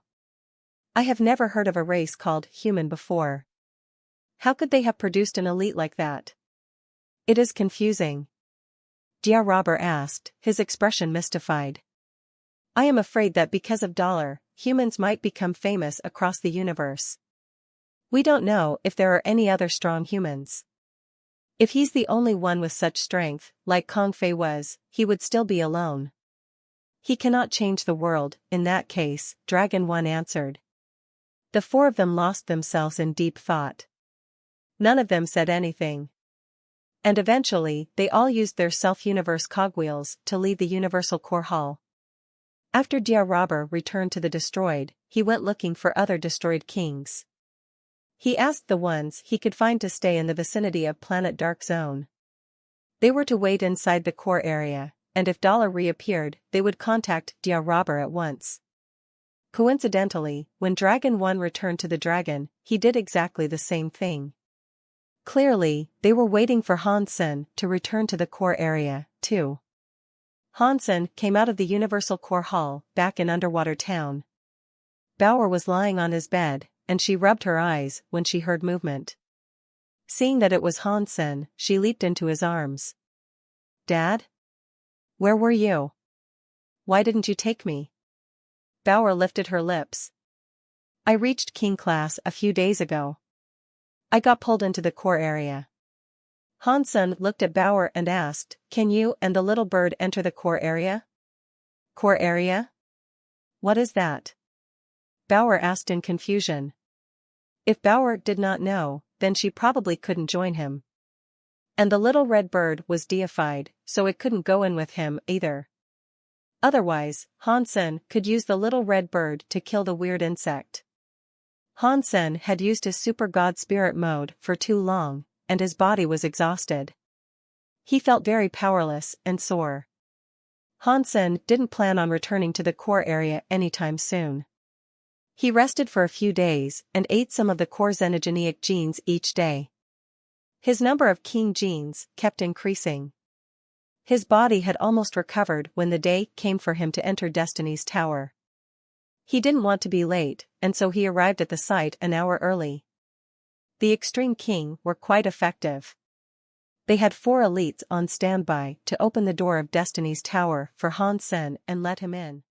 I have never heard of a race called human before. How could they have produced an elite like that? It is confusing. Dia Robber asked, his expression mystified. I am afraid that because of Dollar, humans might become famous across the universe. We don't know if there are any other strong humans. If he's the only one with such strength, like Kong Fei was, he would still be alone. He cannot change the world, in that case, Dragon 1 answered. The four of them lost themselves in deep thought. None of them said anything. And eventually, they all used their self-universe cogwheels to leave the Universal Core Hall. After Dia Robber returned to the destroyed, he went looking for other destroyed kings. He asked the ones he could find to stay in the vicinity of Planet Dark Zone. They were to wait inside the core area, and if Dollar reappeared, they would contact Dia Robber at once. Coincidentally, when Dragon 1 returned to the dragon, he did exactly the same thing. Clearly, they were waiting for Hansen to return to the core area, too. Hansen came out of the Universal Core Hall, back in Underwater Town. Bauer was lying on his bed, and she rubbed her eyes when she heard movement. Seeing that it was Hansen, she leaped into his arms. Dad? Where were you? Why didn't you take me? Bauer lifted her lips. I reached King Class a few days ago. I got pulled into the core area. Hansen looked at Bauer and asked, Can you and the little bird enter the core area? Core area? What is that? Bauer asked in confusion. If Bauer did not know, then she probably couldn't join him. And the little red bird was deified, so it couldn't go in with him either. Otherwise, Hansen could use the little red bird to kill the weird insect. Hansen had used his super god spirit mode for too long, and his body was exhausted. He felt very powerless and sore. Hansen didn't plan on returning to the core area anytime soon. He rested for a few days and ate some of the core xenogeneic genes each day. His number of king genes kept increasing. His body had almost recovered when the day came for him to enter Destiny's Tower. He didn't want to be late, and so he arrived at the site an hour early. The Extreme King were quite effective. They had 4 elites on standby to open the door of Destiny's Tower for Hansen and let him in.